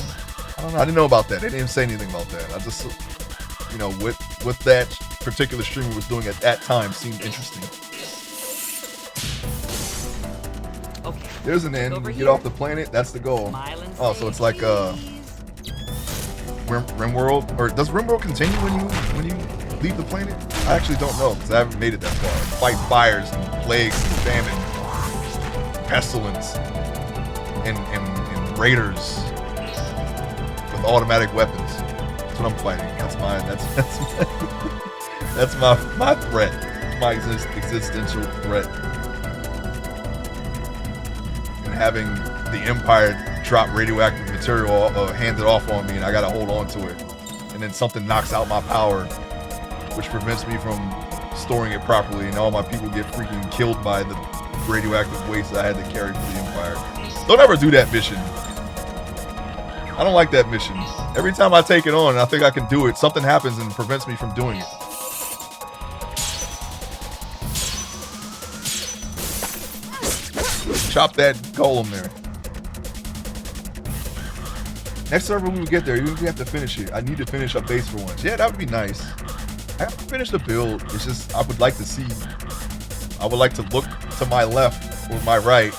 I don't know. I didn't know about that. They didn't say anything about that. I just, you know, what that particular streamer was doing at that time seemed interesting. Okay. There's an end. You get off the planet. That's the goal. Oh, so it's like RimWorld, or does RimWorld continue when you leave the planet? I actually don't know because I haven't made it that far. Fight fires and plagues and famine, pestilence, and raiders with automatic weapons. That's what I'm fighting. That's my threat. My existential threat. And having the Empire drop radioactive material handed off on me, and I gotta hold on to it. And then something knocks out my power, which prevents me from storing it properly, and all my people get freaking killed by the radioactive waste that I had to carry for the Empire. Don't ever do that mission. I don't like that mission. Every time I take it on and I think I can do it, something happens and prevents me from doing it. Chop that golem there. Next server we would get there, even if we have to finish it. I need to finish a base for once. Yeah, that would be nice. I haven't finished the build. It's just I would like to see. I would like to look to my left or my right,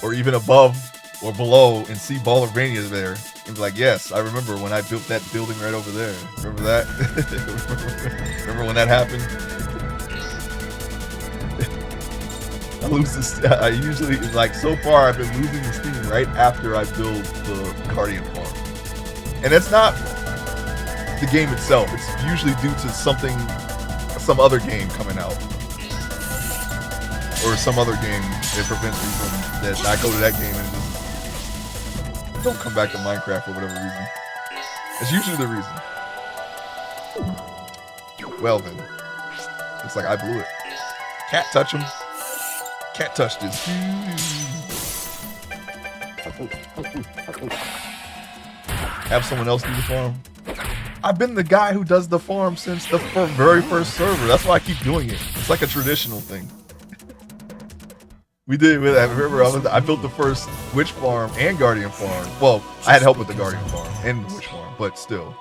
or even above or below, and see Ballervania there, and be like, yes, I remember when I built that building right over there. Remember that? Remember when that happened? I lose this. I usually, like, so far I've been losing the steam right after I build the Guardian farm, and it's not the game itself. It's usually due to something, some other game coming out, or some other game that prevents me from that. I go to that game and just don't come back to Minecraft for whatever reason. It's usually the reason. Well then, looks like I blew it. Can't touch him. Can't touch this. Have someone else do the farm. I've been the guy who does the farm since the very first server. That's why I keep doing it. It's like a traditional thing. We did. I remember I built the first Witch farm and Guardian farm. Well, I had help with the Guardian farm and the Witch farm, but still,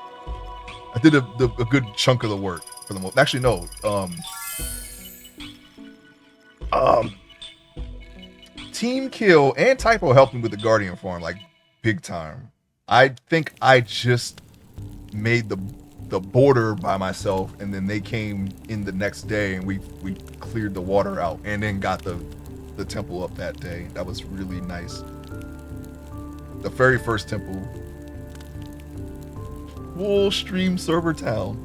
I did a good chunk of the work for the most. Actually, no. Team Kill and Typo helped me with the Guardian farm, like, big time. I think I just made the border by myself, and then they came in the next day, and we cleared the water out, and then got the temple up that day. That was really nice. The very first temple. Full stream server town.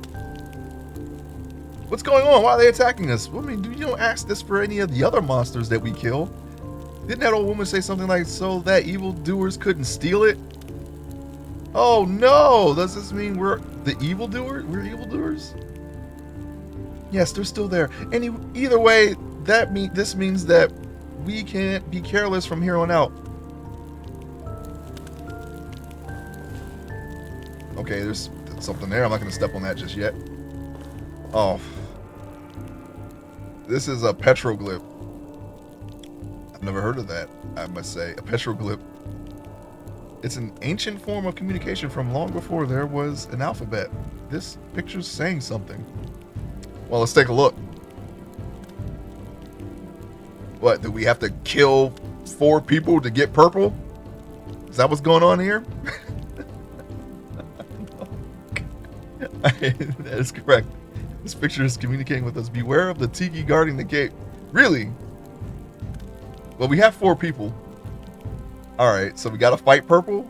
What's going on? Why are they attacking us? I mean, you don't ask this for any of the other monsters that we kill. Didn't that old woman say something like, so that evildoers couldn't steal it? Oh no! Does this mean we're the evildoers? We're evildoers? Yes, they're still there. Either way, this means that we can't be careless from here on out. Okay, there's something there. I'm not going to step on that just yet. Oh. This is a petroglyph. I've never heard of that, I must say. A petroglyph. It's an ancient form of communication from long before there was an alphabet. This picture's saying something. Well, let's take a look. What, do we have to kill 4 people to get purple? Is that what's going on here? That is correct. This picture is communicating with us. Beware of the tiki guarding the gate. Really? Well, we have 4 people. Alright, so we gotta fight purple?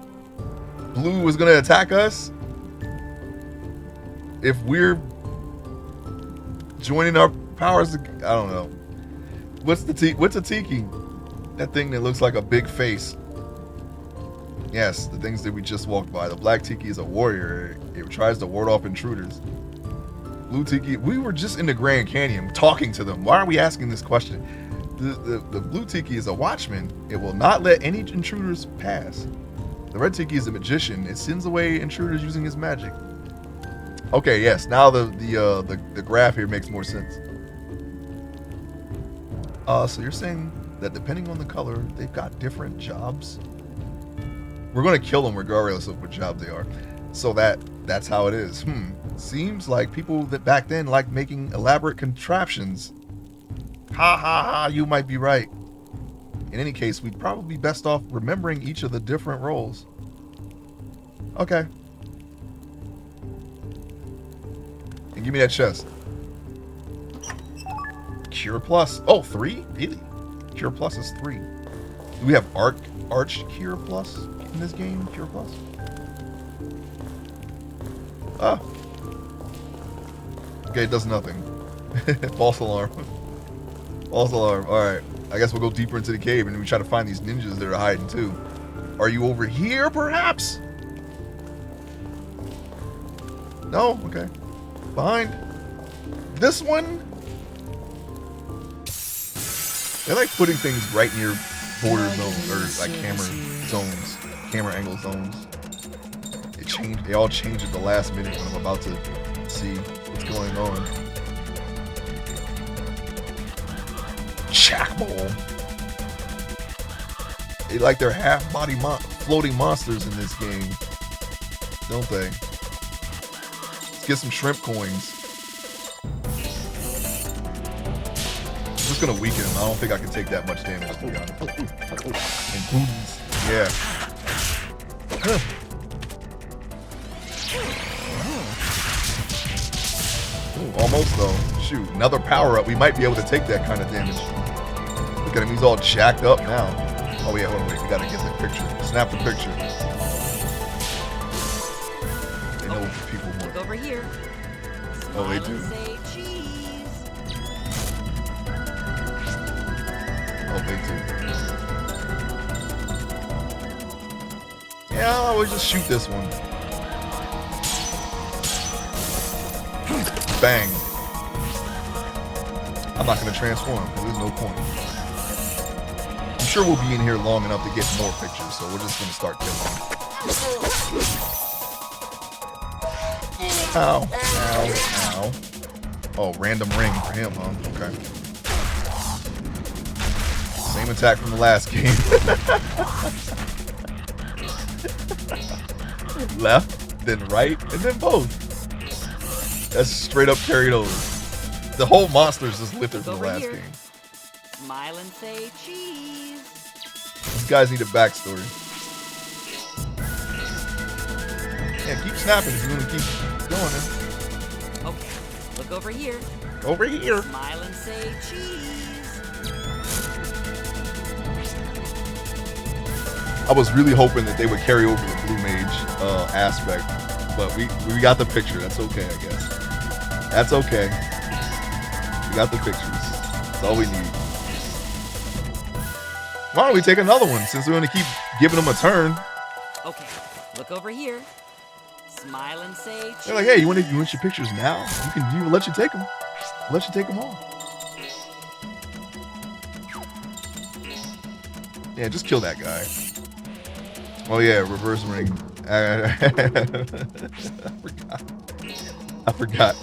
Blue is gonna attack us? If we're joining our powers, I don't know. What's a tiki? That thing that looks like a big face. Yes, the things that we just walked by. The black tiki is a warrior. It tries to ward off intruders. Blue tiki, we were just in the Grand Canyon talking to them. Why are we asking this question? The blue tiki is a watchman. It will not let any intruders pass. The red tiki is a magician. It sends away intruders using his magic. Okay, yes, now the graph here makes more sense. So you're saying that depending on the color, they've got different jobs? We're gonna kill them regardless of what job they are. So that's how it is. Seems like people that back then liked making elaborate contraptions. Ha ha ha, you might be right. In any case, we'd probably be best off remembering each of the different roles. Okay. And give me that chest. Cure Plus. Oh, 3? Really? Cure Plus is 3. Do we have Arch Cure Plus in this game? Cure Plus? Ah. Okay, it does nothing. False alarm. False alarm. Alright. I guess we'll go deeper into the cave and we try to find these ninjas that are hiding too. Are you over here, perhaps? No? Okay. Behind. This one? They like putting things right near border zones or like camera angle zones. They all change at the last minute when I'm about to see what's going on. Chackball. They like their half-body floating monsters in this game, don't they? Let's get some shrimp coins. I'm just gonna weaken him. I don't think I can take that much damage, to be honest. And booties. Yeah. Ooh, almost though. Shoot, another power up. We might be able to take that kind of damage. Look at him, he's all jacked up now. Oh yeah, wait, we gotta get the picture. Snap the picture. They know what people want. Look over here. Oh, they do. Say cheese. Oh, they do. Yeah, I'll always just shoot this one. Bang. I'm not gonna transform because there's no point. I'm sure we'll be in here long enough to get more pictures, so we're just gonna start killing. Ow, ow, ow. Oh, random ring for him, huh? Okay. Same attack from the last game. Left, then right, and then both. That's straight up carried over. The whole monster's just lifted from the last game. Smile and say cheese. These guys need a backstory. Yeah, keep snapping if you want to keep going. Okay, look over here. Over here. Smile and say cheese. I was really hoping that they would carry over the blue mage aspect, but we got the picture. That's okay, I guess. That's okay. We got the pictures. That's all we need. Why don't we take another one since we're going to keep giving them a turn? Okay, look over here. Smile and say cheese. They're like, hey, you want your pictures now? We'll let you take them. We'll let you take them all. Yeah, just kill that guy. Oh yeah, reverse ring. I forgot.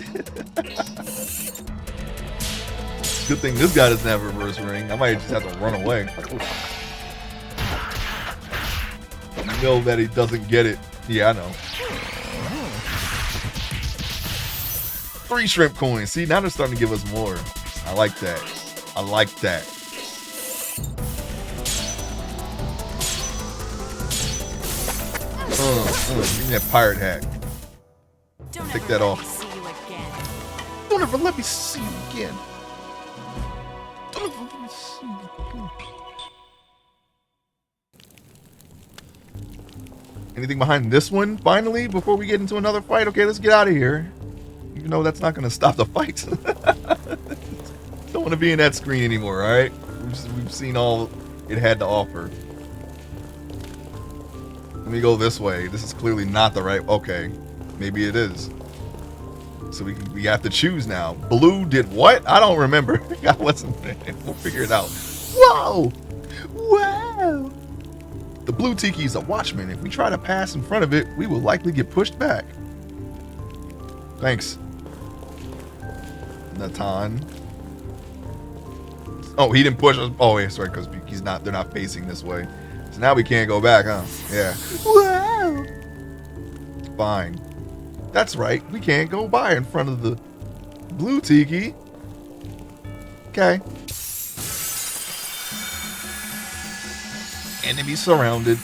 Good thing this guy doesn't have a reverse ring. I might just have to run away. You know that he doesn't get it. Yeah, I know. 3 shrimp coins. See, now they're starting to give us more. I like that. I like that. Give me that pirate hat. Take that off. Don't ever let me see you again. Don't ever let me see you again. Anything behind this one, finally, before we get into another fight? Okay, let's get out of here. Even though that's not going to stop the fight. Don't want to be in that screen anymore, alright? We've seen all it had to offer. Let me go this way. This is clearly not the right... Okay, maybe it is. So we have to choose now. Blue did what? I don't remember. I wasn't there. We'll figure it out. Whoa! Wow! The blue tiki is a watchman. If we try to pass in front of it, we will likely get pushed back. Thanks, Natan. Oh, he didn't push us. Oh, yeah, sorry, because they're not facing this way. So now we can't go back, huh? Yeah. Wow! Fine. That's right. We can't go by in front of the blue tiki. Okay. Enemy surrounded.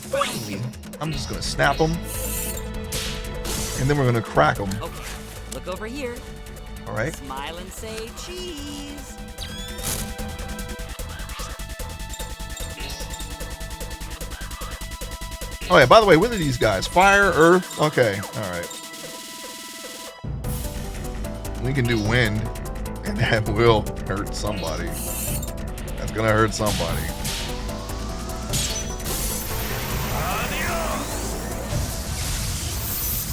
Finally. I'm just gonna snap them. And then we're gonna crack them. Okay, look over here. Alright. Smile and say cheese. Oh yeah, by the way, what are these guys? Fire, earth? Okay, alright. We can do wind, and that will hurt somebody. That's gonna hurt somebody.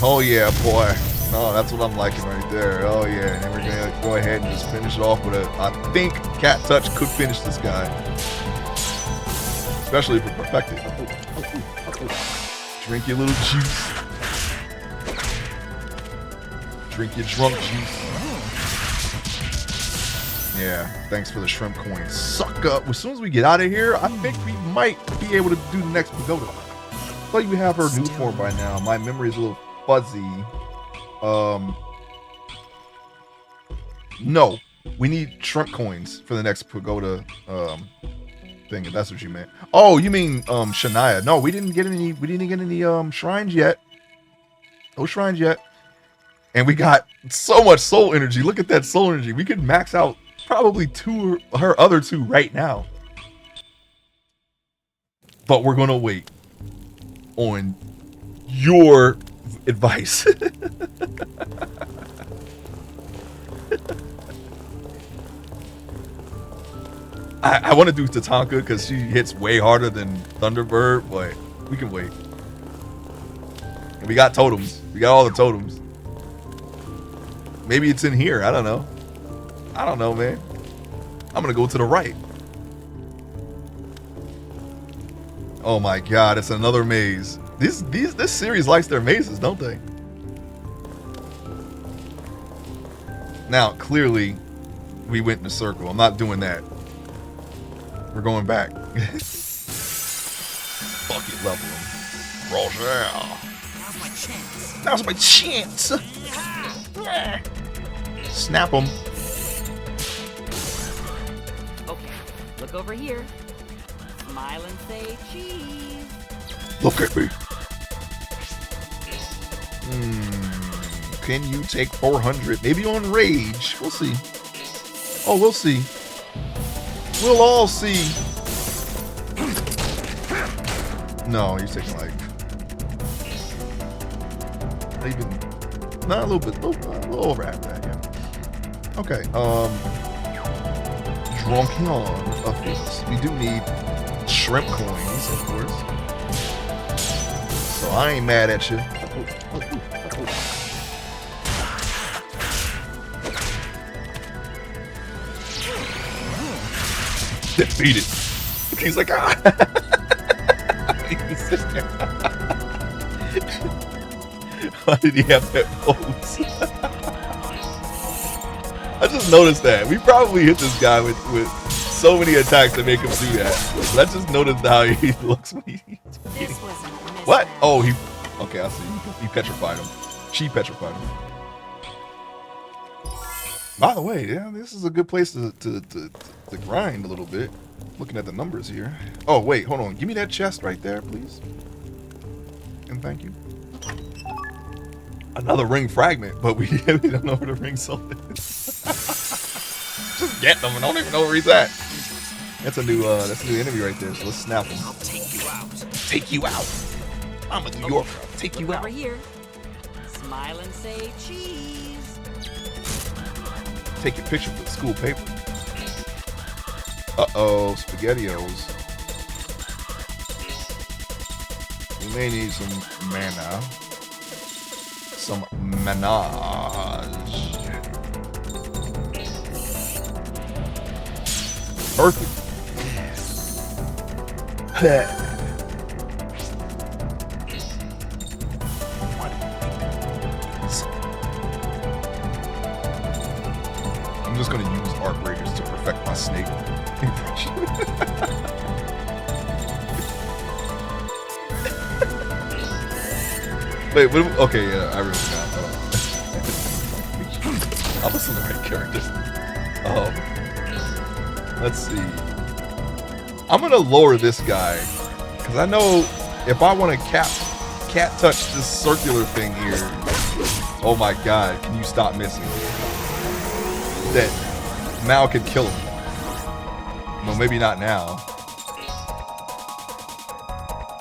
Oh yeah, boy. Oh, that's what I'm liking right there. Oh yeah, and then we're gonna go ahead and just finish it off with a. I think Cat Touch could finish this guy, especially if we perfect it. Drink your little juice. Drink your drunk juice. Yeah, thanks for the shrimp coin. Suck up. As soon as we get out of here, I think we might be able to do the next pagoda. I thought we have her new form by now. My memory is a little fuzzy. No, we need shrimp coins for the next pagoda thing, if that's what you meant. Oh, you mean Shania. No, we didn't get any shrines yet. No shrines yet. And we got so much soul energy. Look at that soul energy. We could max out probably her other two right now. But we're gonna wait on your advice. I want to do Tatanka because she hits way harder than Thunderbird, but we can wait. And we got totems. We got all the totems. Maybe it's in here. I don't know. I don't know, man. I'm gonna go to the right. Oh my God! It's another maze. This series likes their mazes, don't they? Now, clearly, we went in a circle. I'm not doing that. We're going back. Bucket level him. Roger. Now's my chance. Now's my chance. Snap him. Okay, look over here. Smile and say cheese. Look at me. Can you take 400? Maybe on rage. We'll see. Oh, we'll see. We'll all see. No, he's taking like even not a little bit, a little over half that. Yeah. Okay. Drunken of this. We do need shrimp coins, of course. So I ain't mad at you. Defeat it. He's like, ah. Why did he have that pose? I just noticed that. We probably hit this guy with so many attacks that make him do that. But I just noticed how he looks when he what? Oh, okay, I see. He petrified him. She petrified him. By the way, yeah, this is a good place to grind a little bit. Looking at the numbers here. Oh, wait, hold on. Give me that chest right there, please. And thank you. Another ring fragment, but we don't know where the ring sold is. Just getting them and don't even know where he's at. That's a new enemy right there. So let's snap him. I'll take you out. Take you out. I'm a New Yorker. Take you out. Over here. Smile and say cheese. Take your picture for the school paper. Uh-oh, SpaghettiOs. We may need some mana. Some menage. Perfect. I'm just gonna use Arc Raiders to perfect my snake impression. Wait, okay, yeah, I really forgot. I was on the right character. Let's see. I'm gonna lower this guy because I know if I want to cat touch this circular thing here. Oh my God! Can you stop missing? That Mal could kill him. No, maybe not now.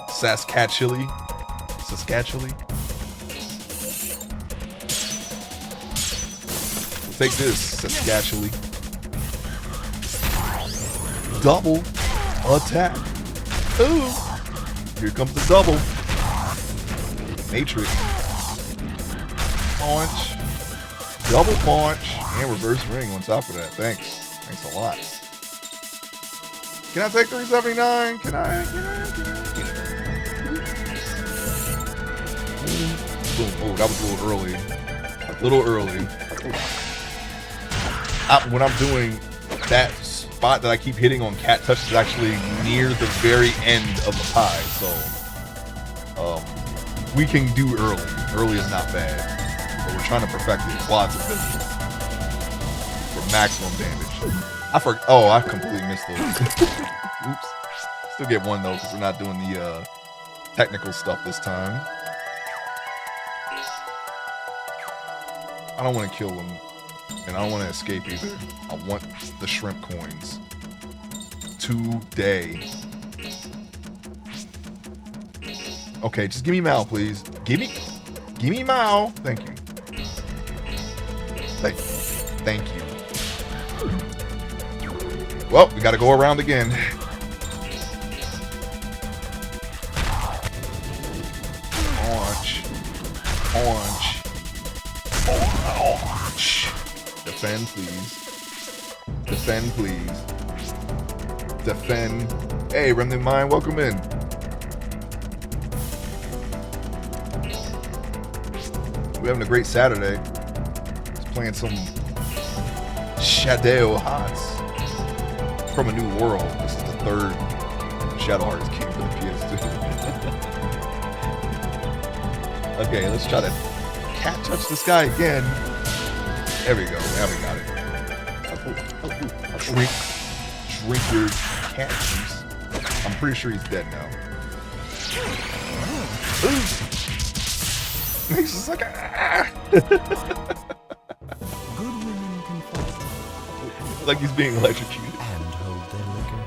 Saskatchewan. Take this, Saskatchewan. Double attack. Ooh. Here comes the double. Matrix. punch, double punch, and reverse ring on top of that. Thanks. Thanks a lot. Can I take 379? Can I? Oh, that was a little early. A little early. When I'm doing that spot that I keep hitting on cat touch is actually near the very end of the pie, so we can do early. Early is not bad, but we're trying to perfect it while it's invisible for maximum damage. I completely missed those. Oops. Still get one though because we're not doing the technical stuff this time. I don't want to kill him, and I don't want to escape either. I want the shrimp coins today. Okay, just give me Mao, please. Give me Mao. Thank you. Thank you. Well, we got to go around again. Punch. Defend, please. Defend, please. Defend. Hey, Remnant Mine, welcome in. We're having a great Saturday. Just playing some Shadow Hearts from a New World. This is the third Shadow Hearts game for the PS2. Okay, let's try to cat touch this guy again. There we go. Now we got it. Drink your cat juice. I'm pretty sure he's dead now. He's just like, ah. Good women can fall. Like he's being electrocuted. And hold their liquor.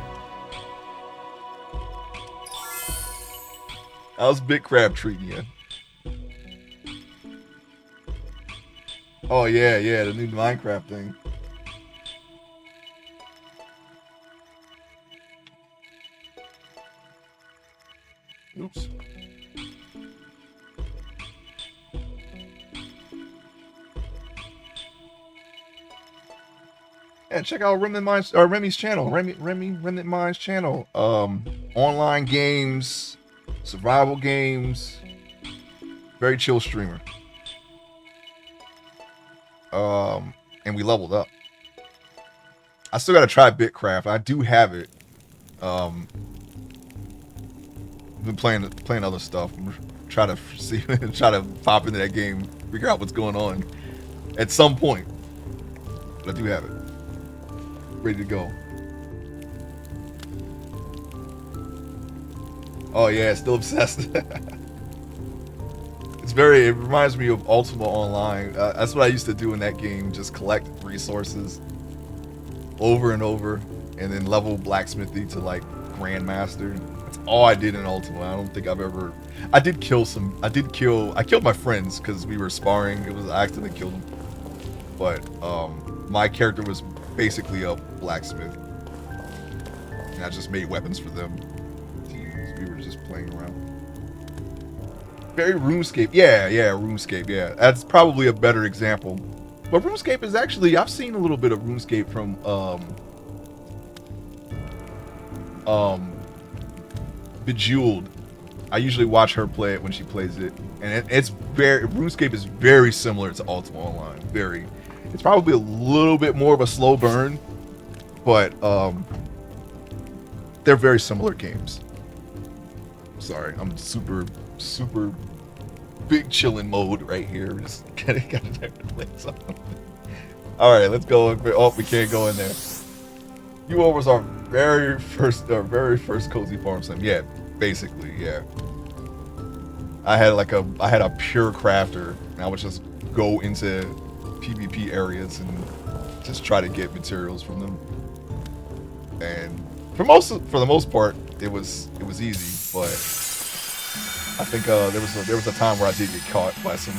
How's Big Crab treating you? Oh yeah, the new Minecraft thing. Oops. Yeah, check out Remy's channel. Remnant Minds channel. Online games, survival games. Very chill streamer. And we leveled up. I still gotta try Bitcraft. I do have it. Been playing other stuff. I'm trying to pop into that game, figure out what's going on at some point. But I do have it. Ready to go. Oh yeah, still obsessed. It reminds me of Ultima Online. That's what I used to do in that game. Just collect resources over and over, and then level blacksmithy to like Grandmaster. That's all I did in Ultima. I don't think I've ever. I killed my friends because we were sparring. I accidentally killed them. But my character was basically a blacksmith, and I just made weapons for them to use. We were just playing around. Very RuneScape. Yeah, RuneScape. Yeah, that's probably a better example. But RuneScape is actually, I've seen a little bit of RuneScape from Bejeweled. I usually watch her play it when she plays it, and RuneScape is very similar to Ultima Online. It's probably a little bit more of a slow burn, but they're very similar games. Sorry, I'm super big chillin' mode right here. Just gotta play something. All right, let's go. Oh, we can't go in there. You all was our very first cozy farm sim. Yeah, basically, yeah. I had a pure crafter, and I would just go into PvP areas and just try to get materials from them. And for the most part, it was easy, but I think there was a time where I did get caught by some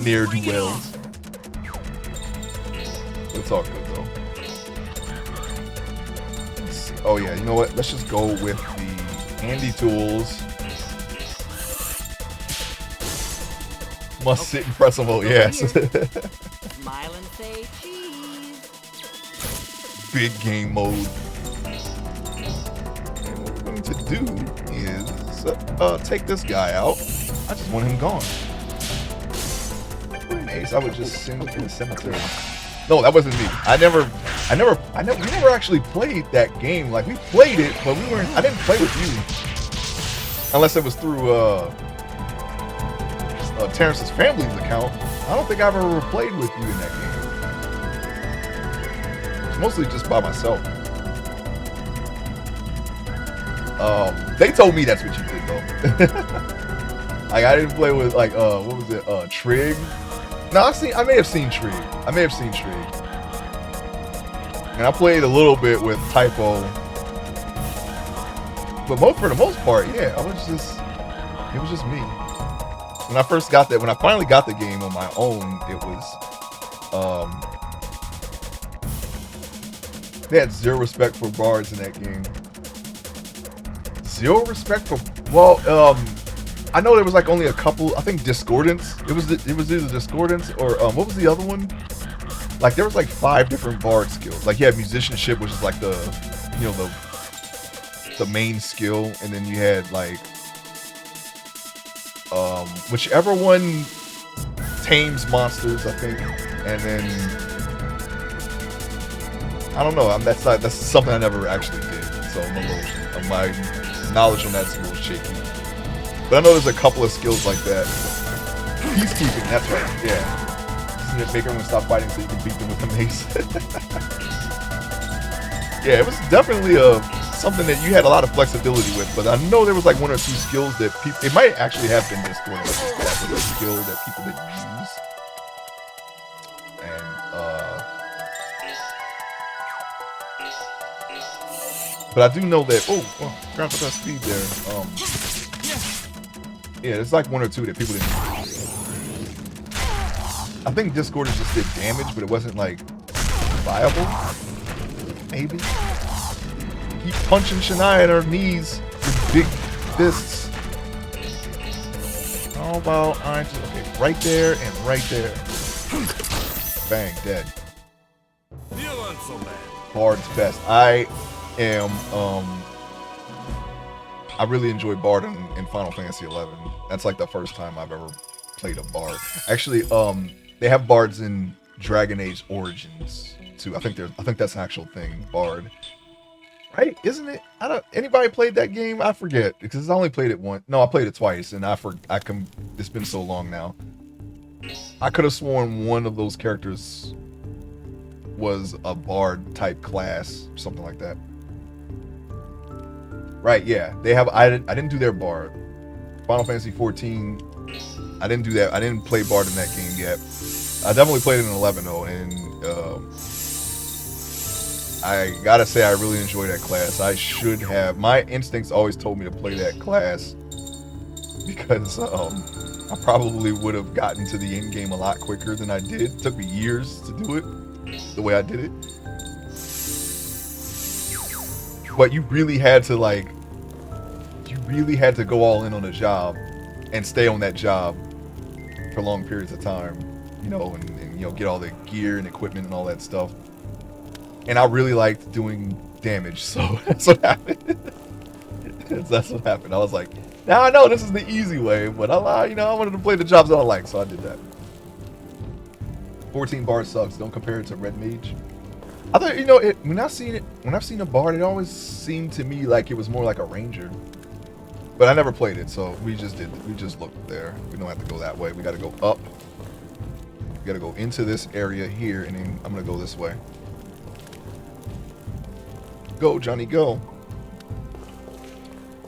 ne'er-do-wells. It's all good though. Oh yeah, you know what? Let's just go with the handy tools. Must sit and press them. Oh, yes. Smile and say cheese. Big game mode. And what we're going to do is take this guy out. I just want him gone. Ace, I would just send him to the cemetery. No, that wasn't me. We never actually played that game. Like, we played it, but I didn't play with you. Unless it was through Terrence's family's account. I don't think I've ever played with you in that game. It's mostly just by myself. They told me that's what you did though. Like, I didn't play with like what was it? Trig. No, I may have seen Trig. And I played a little bit with Typo. But for the most part, yeah, it was just me. When I finally got the game on my own, it was they had zero respect for bards in that game. Zero respect for I know there was like only a couple. I think Discordance. It was either Discordance or what was the other one? Like there was like 5 different bard skills. Like you had musicianship, which is like the main skill, and then you had like whichever one tames monsters, I think, and then I don't know. That's something I never actually did. So my knowledge on that's a little shaky. But I know there's a couple of skills like that. Peacekeeping, that's right. Yeah. Just make everyone stop fighting so you can beat them with the mace. Yeah, it was definitely something that you had a lot of flexibility with, but I know there was like 1 or 2 skills that people, it might actually have been Discord, but that was a skill that people didn't use. And but I do know that forgot to press speed there. Yeah, there's like 1 or 2 that people didn't use. I think Discord just did damage, but it wasn't like viable. Maybe. Keep punching Shania in her knees with big fists. How about okay, right there and right there. Bang, dead. Feeling so bad. Bard's best. I really enjoy Bard in Final Fantasy 11. That's like the first time I've ever played a Bard. Actually, they have Bards in Dragon Age Origins too. I think that's an actual thing, Bard. Right? Isn't it? Anybody played that game? I forget because I only played it once. No, I played it twice, and it's been so long now. I could have sworn one of those characters was a Bard type class, or something like that. Right? Yeah, they have. I didn't do their Bard. Final Fantasy 14. I didn't do that. I didn't play Bard in that game yet. I definitely played it in 11 though, and I gotta say I really enjoy that class. I should have. My instincts always told me to play that class because I probably would have gotten to the end game a lot quicker than I did. It took me years to do it the way I did it. But you really had to go all in on a job and stay on that job for long periods of time, and get all the gear and equipment and all that stuff. And I really liked doing damage, so that's what happened. That's what happened. I was like, now I know this is the easy way, but I wanted to play the jobs that I like, so I did that. 14 Bard sucks. Don't compare it to Red Mage. I thought, when I've seen a Bard, it always seemed to me like it was more like a Ranger. But I never played it, so we just looked there. We don't have to go that way. We got to go up. We got to go into this area here, and then I'm gonna go this way. Go, Johnny, go.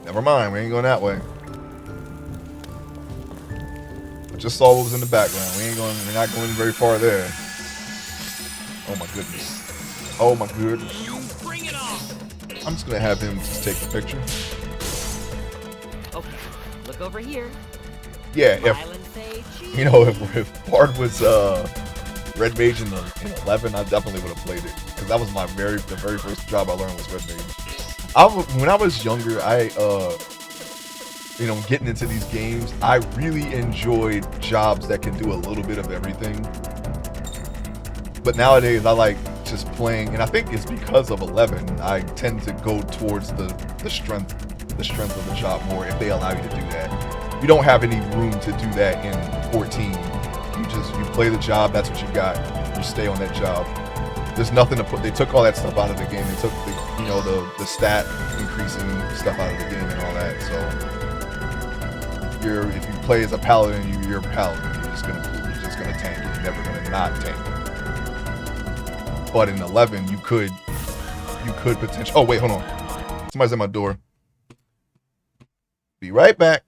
Never mind, we ain't going that way. I just saw what was in the background. We're not going very far there. Oh my goodness. Oh my goodness. Bring it on. I'm just gonna have him just take the picture. Okay, look over here. Yeah, if Bard was Red Mage in 11, I definitely would have played it because that was the very first job I learned was Red Mage. When I was younger, you know, getting into these games, I really enjoyed jobs that can do a little bit of everything. But nowadays, I like just playing, and I think it's because of 11. I tend to go towards the strength of the job more if they allow you to do that. You don't have any room to do that in 14. You play the job. That's what you got. You stay on that job. There's nothing to put. They took all that stuff out of the game. They took the stat increasing stuff out of the game and all that. So if you play as a paladin, you're a paladin. You're just gonna tank it. You're never gonna not tank it. But in 11, you could potentially. Oh wait, hold on. Somebody's at my door. Be right back.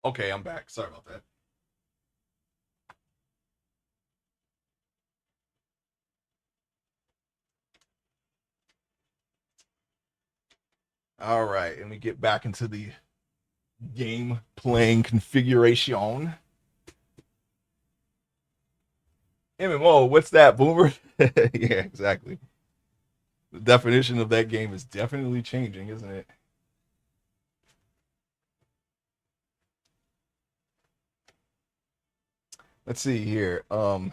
Okay, I'm back. Sorry about that. All right, and we get back into the game playing configuration. MMO, what's that, Boomer? Yeah, exactly. The definition of that game is definitely changing, isn't it? Let's see here. I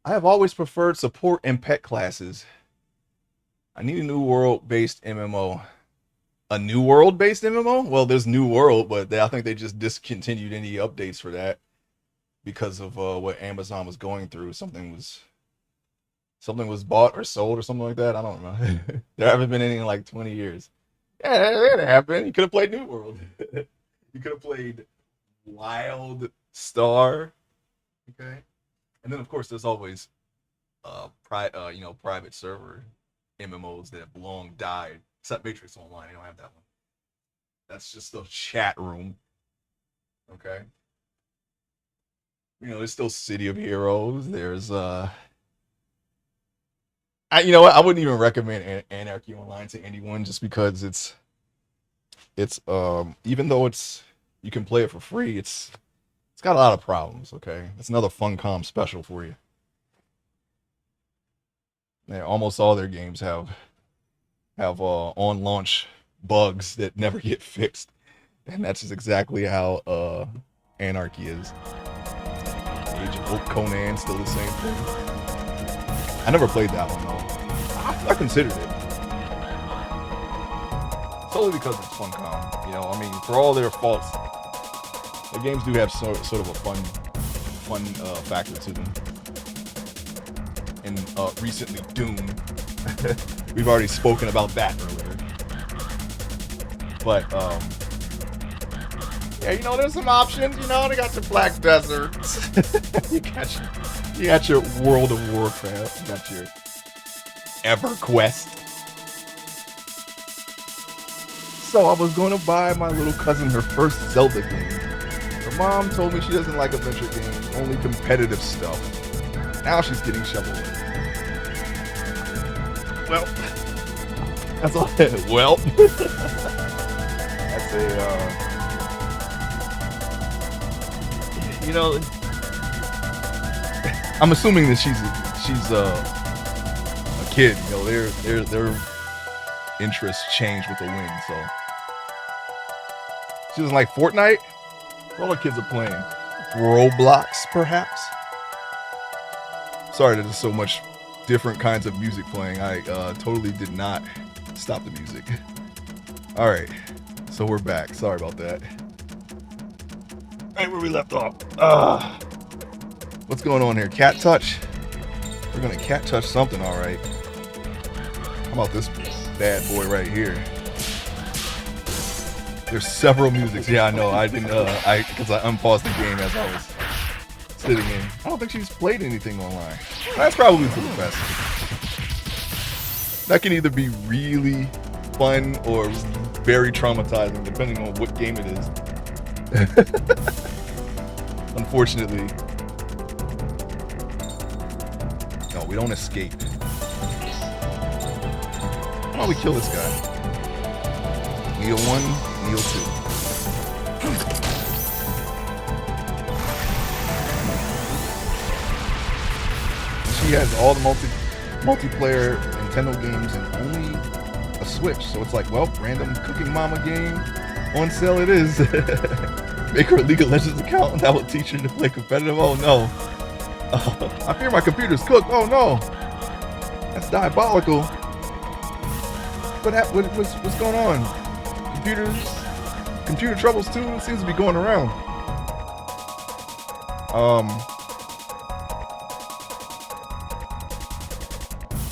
have always preferred support and pet classes. I need a new world-based MMO. A new world-based MMO? Well, there's New World, but I think they just discontinued any updates for that because of what Amazon was going through. Something was bought or sold or something like that. I don't know. There haven't been any in like 20 years. Yeah, that happened. You could have played New World. You could have played Wild Star. Okay. And then of course there's always private server MMOs that have long died. Except Matrix Online, I don't have that one. That's just the chat room. Okay. There's still City of Heroes. There's I wouldn't even recommend Anarchy Online to anyone just because it's even though you can play it for free, it's got a lot of problems, okay? It's another Funcom special for you. Yeah, almost all their games have on launch bugs that never get fixed. And that's just exactly how Anarchy is. Age of Oak Conan, still the same thing. I never played that one though. I considered it. Solely because it's Funcom. For all their faults, the games do have sort of a fun factor to them. And recently, Doom. We've already spoken about that earlier. But there's some options. They got your Black Desert. you got your World of Warcraft. You got your EverQuest. So I was going to buy my little cousin her first Zelda game. Her mom told me she doesn't like adventure games, only competitive stuff. Now she's getting shoveled. Well, that's all. Well, that's I'm assuming that she's a kid. Their interests change with the wind. So she doesn't like Fortnite. All the kids are playing Roblox, perhaps. Sorry, there's so much different kinds of music playing. I totally did not stop the music. All right, so we're back. Sorry about that. Right where we left off. What's going on here? Cat touch? We're gonna cat touch something, all right. How about this bad boy right here? There's several musics. Yeah, I know. I didn't. Because I unpaused the game as I was sitting in. I don't think she's played anything online. That's probably for the best. That can either be really fun or very traumatizing, depending on what game it is. Unfortunately, no, we don't escape. How about we kill this guy? Kneel 1, kneel 2. She has all the multiplayer Nintendo games and only a Switch. So it's like, well, random Cooking Mama game on sale it is. Make her a League of Legends account and that will teach her to play competitive. Oh no. I fear my computer's cooked. Oh no. That's diabolical. What's going on? Computer troubles too. It seems to be going around.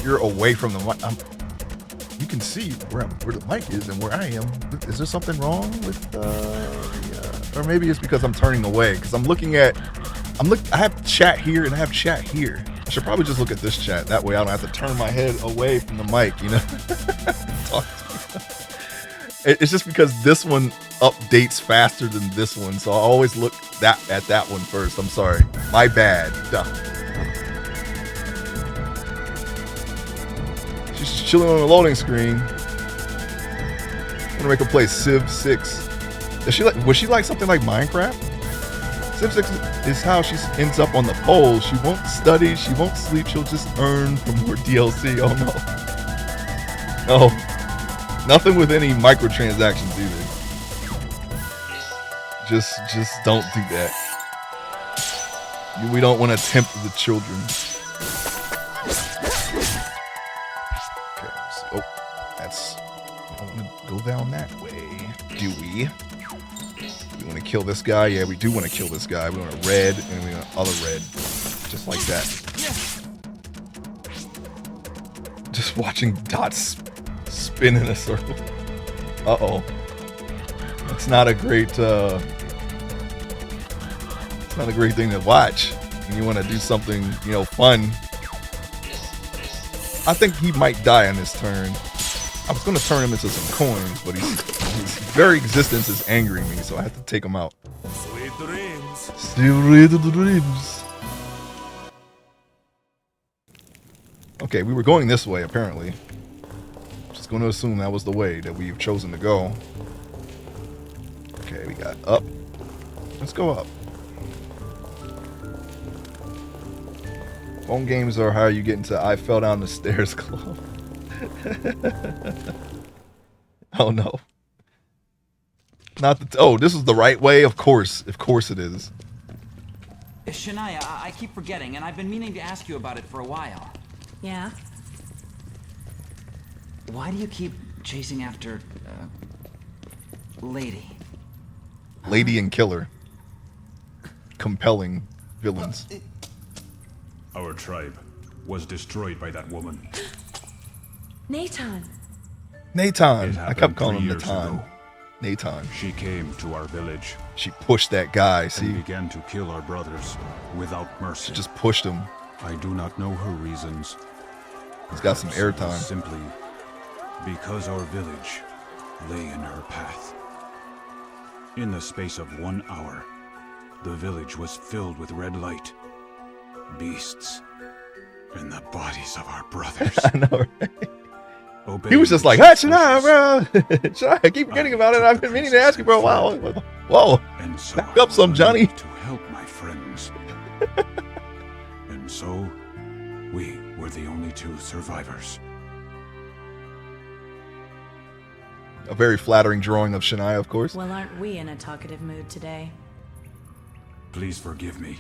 You're away from the mic. You can see where the mic is and where I am. Is there something wrong with or maybe it's because I'm turning away because I have chat here and I have chat here. I should probably just look at this chat. That way I don't have to turn my head away from the mic, Talk to you. It's just because this one updates faster than this one, so I always look at that one first. I'm sorry. My bad. Duh. She's chilling on the loading screen. I'm gonna make her play Civ 6. Would she like something like Minecraft? Civ 6 is how she ends up on the polls. She won't study, she won't sleep, she'll just earn from more DLC. Oh no. No. Nothing with any microtransactions either. Just don't do that. We don't want to tempt the children. Okay, so, oh, that's... I don't want to go down that way, do we? We want to kill this guy? Yeah, we do want to kill this guy. We want a red, and we want other red. Just like that. Just watching dots spin in a circle. Uh-oh. It's not a great, it's not a great thing to watch. And you want to do something, you know, fun. I think he might die on this turn. I was going to turn him into some coins, but his very existence is angering me, so I have to take him out. Sweet dreams. Sweet dreams. Okay, we were going this way, apparently. Just going to assume that was the way that we've chosen to go. Okay, we got up. Let's go up. Phone games are how you get into I fell down the stairs club. Oh no. Not the oh, this is the right way? Of course it is. Shania, I keep forgetting, and I've been meaning to ask you about it for a while. Yeah? Why do you keep chasing after, Lady? Lady and killer. Compelling villains. Our tribe was destroyed by that woman. Nathan. Nathan. I kept calling him years Nathan. ago. Nathan. She came to our village. She pushed that guy, see? And began to kill our brothers without mercy. She just pushed him. I do not know her reasons. He's got some airtime. Simply because our village lay in her path. In the space of 1 hour, the village was filled with red light, beasts, and the bodies of our brothers. I know, right? He was just like, hey, Shania, bro. Shania, I keep forgetting about it. I've been meaning to ask you for a while. Whoa. And so back up some, Johnny. To help my friends. And so, we were the only 2 survivors. A very flattering drawing of Shania, of course. Well, aren't we in a talkative mood today? Please forgive me.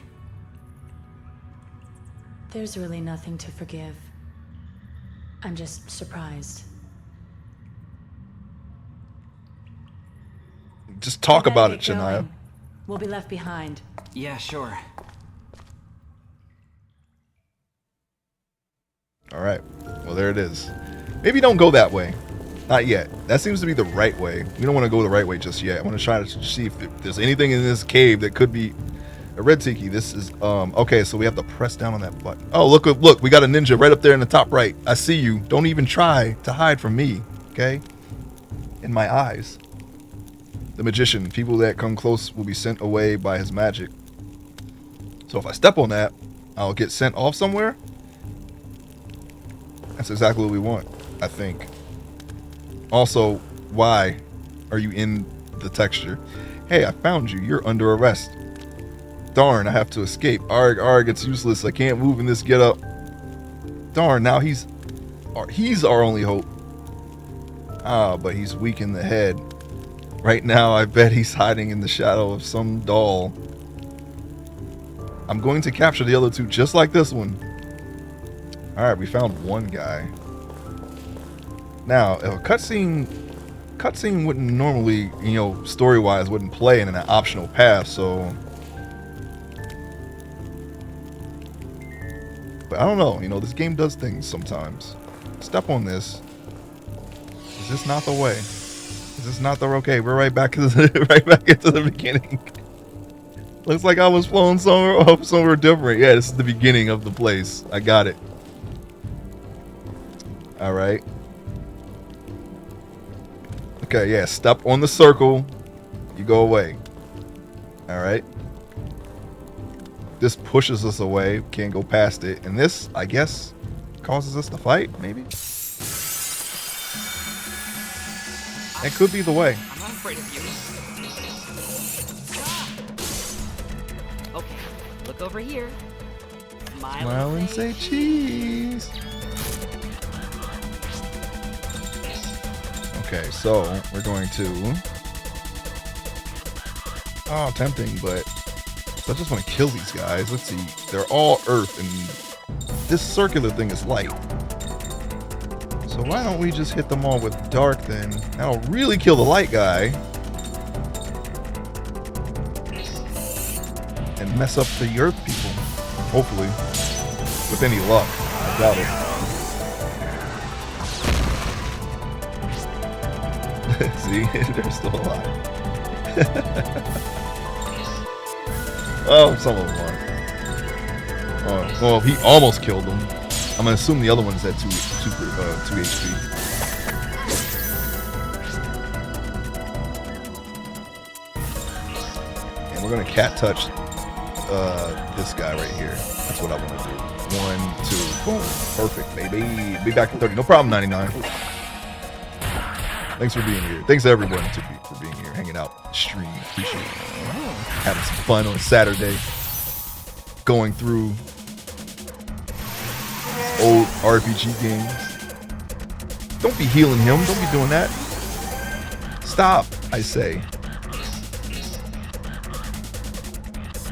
There's really nothing to forgive. I'm just surprised. Just talk We about better it, get Shania. going. We'll be left behind. Yeah, sure. All right. Well, there it is. Maybe don't go that way. Not yet. That seems to be the right way. We don't want to go the right way just yet. I want to try to see if there's anything in this cave that could be a red tiki. This is okay, so we have to press down on that button. Oh, look, we got a ninja right up there in the top right. I see you. Don't even try to hide from me, okay? In my eyes. The magician. People that come close will be sent away by his magic. So if I step on that, I'll get sent off somewhere. That's exactly what we want, I think. Also, why are you in the texture? Hey, I found you. You're under arrest. Darn, I have to escape. Arg, arg, it's useless. I can't move in this getup. Darn, now he's our only hope. Ah, but he's weak in the head. Right now, I bet he's hiding in the shadow of some doll. I'm going to capture the other 2 just like this one. Alright, we found one guy. Now, a cutscene wouldn't normally, you know, story-wise, wouldn't play in an optional path, so... But I don't know, you know, this game does things sometimes. Step on this. Is this not the way? Is this not the... Okay, we're right back into the beginning. Looks like I was flown somewhere different. Yeah, this is the beginning of the place. I got it. Alright. Okay, yeah, step on the circle. You go away. Alright. This pushes us away. Can't go past it. And this, I guess, causes us to fight, maybe? It could be the way. I'm not afraid of you. Okay, look over here. Smile and say cheese. Okay, so we're going to... Oh, tempting, but I just want to kill these guys. Let's see. They're all earth, and this circular thing is light. So why don't we just hit them all with dark then? That'll really kill the light guy. And mess up the earth people. Hopefully. With any luck. I doubt it. See? They're still alive. Oh, some of them are. Oh, well, he almost killed them. I'm gonna assume the other one's at 2 HP. And we're gonna cat touch this guy right here. That's what I want to do. 1, 2, boom, perfect, baby. Be back in 30. No problem, 99. Thanks for being here. Thanks to everyone for being here, hanging out, stream. Appreciate it. Having some fun on Saturday. Going through old RPG games. Don't be healing him. Don't be doing that. Stop, I say.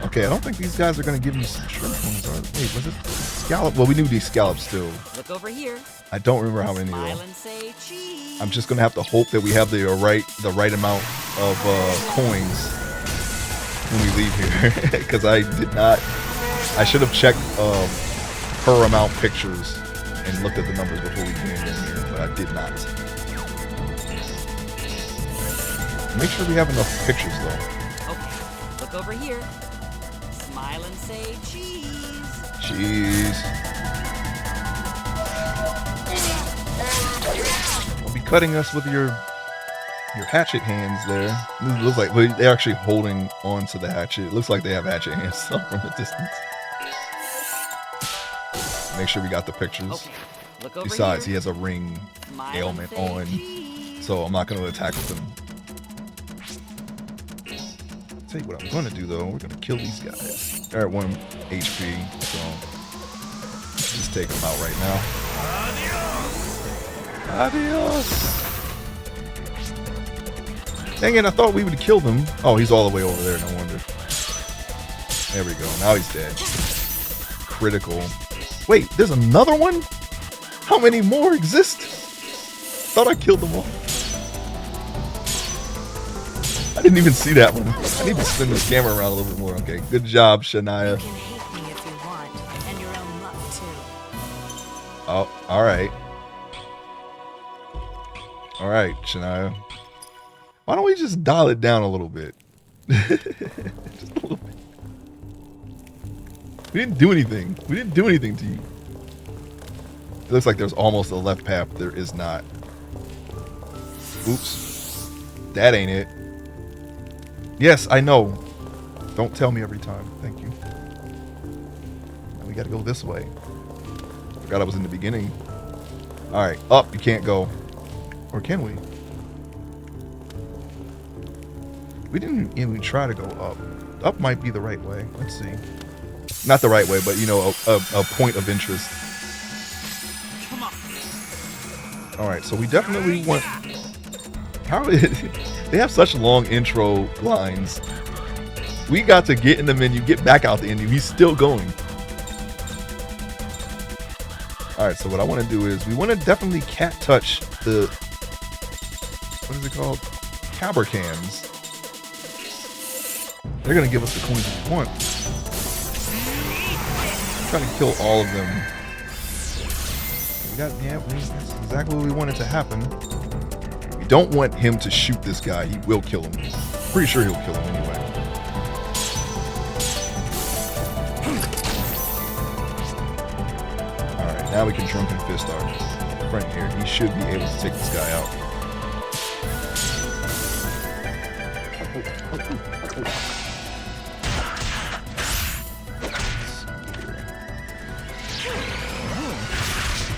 Okay, I don't think these guys are going to give me some shrimp ones. Wait, was it scallop? Well, we knew these scallops still. Look over here. I don't remember how many though. Say cheese. I'm just going to have to hope that we have the right amount of coins when we leave here. Because I should have checked per amount pictures and looked at the numbers before we came in here, but I did not. Make sure we have enough pictures though. Okay, look over here. Smile and say cheese. Cheese. Don't be cutting us with your hatchet hands there. It looks like they're actually holding on to the hatchet. It looks like they have hatchet hands from a distance. Make sure we got the pictures. Okay, look over Besides, here. he has a ring ailment on, so I'm not going to attack with him. Tell you what I'm going to do though. We're going to kill these guys. They're at 1 HP, so just take them out right now. Adios. Dang it! I thought we would kill them. Oh, he's all the way over there. No wonder. There we go. Now he's dead. Critical. Wait, there's another one? How many more exist? Thought I killed them all. I didn't even see that one. I need to spin this camera around a little bit more. Okay, good job, Shania. You can hate me if you want, and your own luck too. Oh, alright. Alright, Shania. Why don't we just dial it down a little bit? Just a little bit. We didn't do anything. We didn't do anything to you. It looks like there's almost a left path. There is not. Oops. That ain't it. Yes, I know. Don't tell me every time. Thank you. Now we gotta go this way. Forgot I was in the beginning. Alright, up. You can't go. Or can we? We didn't even try to go up. Up might be the right way. Let's see. Not the right way, but you know, a point of interest. Come on. All right, so we definitely want. How they have such long intro lines. We got to get in the menu, get back out the menu. He's still going. All right, so what I want to do is we want to definitely cat touch the what is it called? Cabercans. They're gonna give us the coins we want. Trying to kill all of them. That's exactly what we wanted to happen. We don't want him to shoot this guy. He will kill him. Pretty sure he'll kill him anyway. Alright, now we can drunken fist our friend here. He should be able to take this guy out.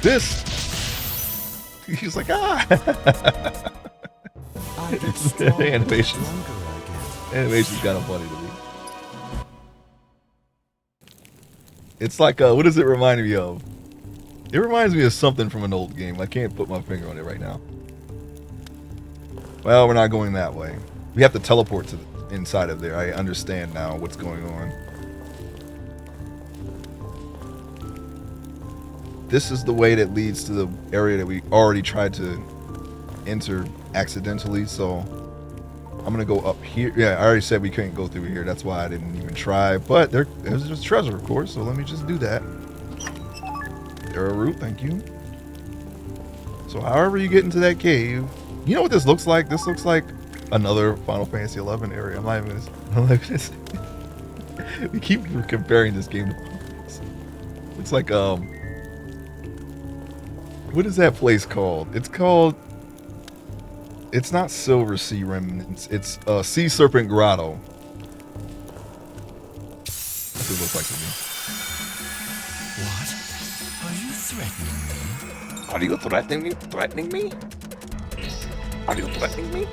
This. He's like, ah. Animations. Animation's kind of funny to me. It's like, what does it remind me of? It reminds me of something from an old game. I can't put my finger on it right now. Well, we're not going that way. We have to teleport to the inside of there. I understand now what's going on. This is the way that leads to the area that we already tried to enter accidentally, so I'm gonna go up here. Yeah, I already said we couldn't go through here. That's why I didn't even try. But there's just treasure, of course, so let me just do that. Arrowroot, thank you. So however you get into that cave, you know what this looks like? This looks like another Final Fantasy 11 area. I'm not even gonna we keep comparing this game to it's like what is that place called? It's not Silver Sea Remnants. It's Sea Serpent Grotto. That's what it looks like to me. What? Are you threatening me? Are you threatening me? Threatening me? Are you threatening me?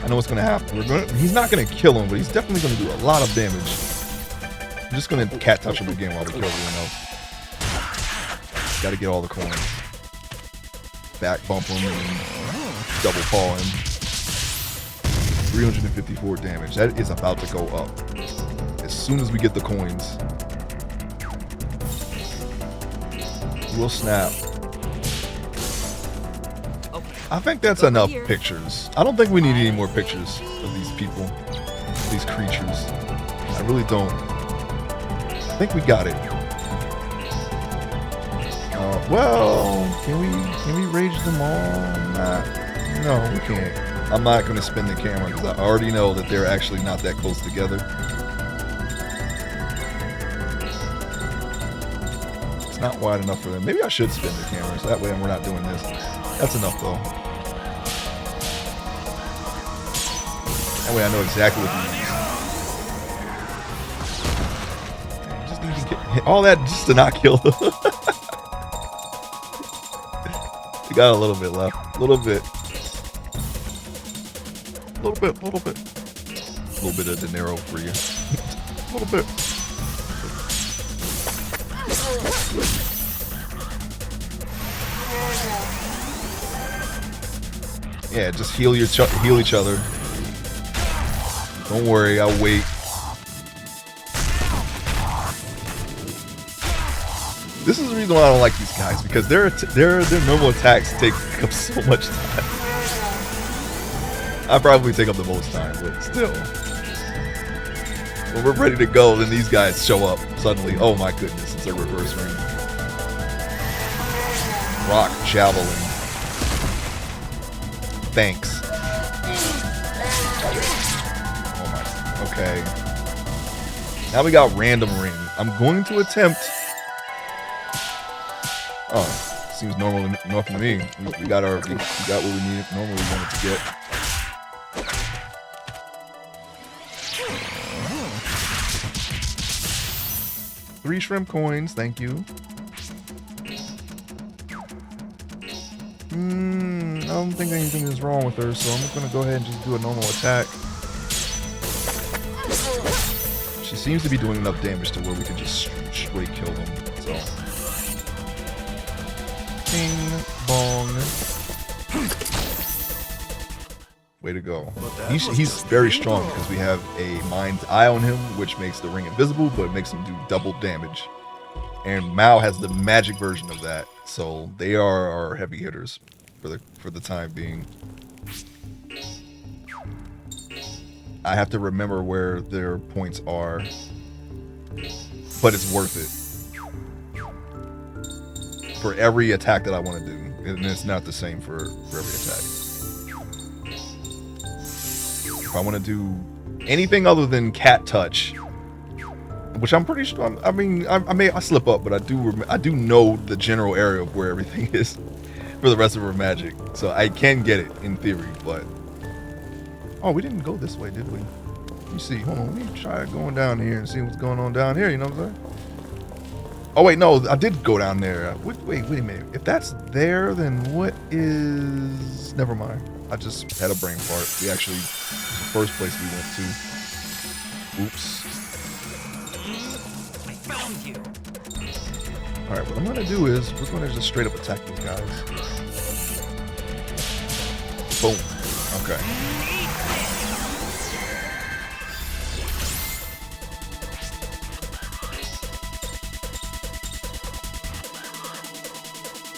I know what's gonna happen. He's not gonna kill him, but he's definitely gonna do a lot of damage. I'm just gonna cat touch him again while we kill everyone else. Gotta get all the coins. Back bump him and double paw him. 354 damage. That is about to go up as soon as we get the coins. We'll snap. I think that's enough pictures. I don't think we need any more pictures of these people, these creatures. I really don't. I think we got it. Well, can we rage them all? No, we can't. I'm not going to spin the camera because I already know that they're actually not that close together. It's not wide enough for them. Maybe I should spin the camera so that way we're not doing this. That's enough though. That way I know exactly what to use. Just need to get all that just to not kill them. We got a little bit left. A little bit. A little bit. A little bit. A little bit of dinero for you. A little bit. Yeah, just heal each other. Don't worry, I'll wait. This is the reason why I don't like these guys, because their normal attacks take up so much time. I probably take up the most time, but still. When we're ready to go, then these guys show up suddenly. Oh my goodness, it's a reverse ring. Rock, javelin. Thanks. Oh my, okay. Now we got random ring. I'm going to attempt. Oh, seems normal enough to me. We got what we needed. Normally wanted to get. Three shrimp coins, thank you. I don't think anything is wrong with her, so I'm just gonna go ahead and just do a normal attack. She seems to be doing enough damage to where we can just straight kill them. So, ping bong. Way to go. He's very strong because we have a mind's eye on him, which makes the ring invisible, but it makes him do double damage. And Mao has the magic version of that, so they are our heavy hitters for the time being. I have to remember where their points are, but it's worth it for every attack that I want to do, and it's not the same for every attack. If I want to do anything other than cat touch, which I'm pretty sure, I mean, I slip up, but I do know the general area of where everything is for the rest of her magic, so I can get it in theory. But Oh, we didn't go this way, did we? Let me see. Hold on. Let me try going down here and see what's going on down here. You know what I'm saying? Oh, wait. No, I did go down there. Wait a minute. If that's there, then what is... Never mind. I just had a brain fart. We actually... It was the first place we went to. Oops. I found you. Alright, what I'm going to do is we're going to just straight up attack these guys. Boom. Okay.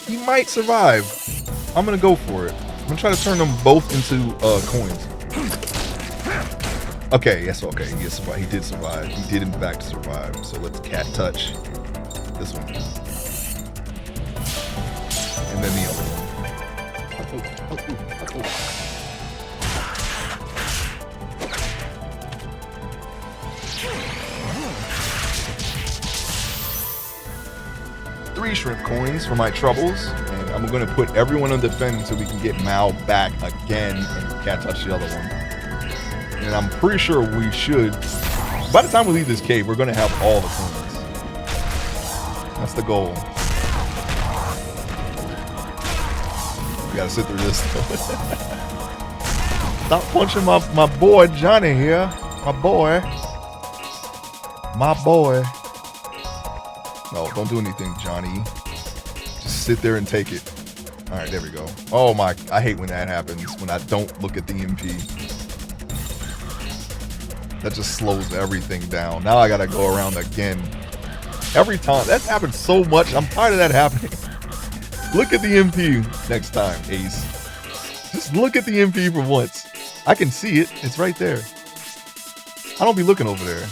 He might survive. I'm gonna go for it. I'm gonna try to turn them both into coins. Okay, yes, okay. He did survive. He did in fact survive. So let's cat touch this one. And then the other one. 3 shrimp coins for my troubles, and I'm gonna put everyone on defend until we can get Mao back again and can't touch the other one. And I'm pretty sure we should, by the time we leave this cave, we're gonna have all the coins. That's the goal. We gotta sit through this though. Stop punching my boy Johnny here. My boy. My boy. No, don't do anything, Johnny. Just sit there and take it. All right, there we go. Oh my, I hate when that happens, when I don't look at the MP. That just slows everything down. Now I gotta go around again. Every time. That's happened so much. I'm tired of that happening. Look at the MP next time, Ace. Just look at the MP for once. I can see it. It's right there. I don't be looking over there.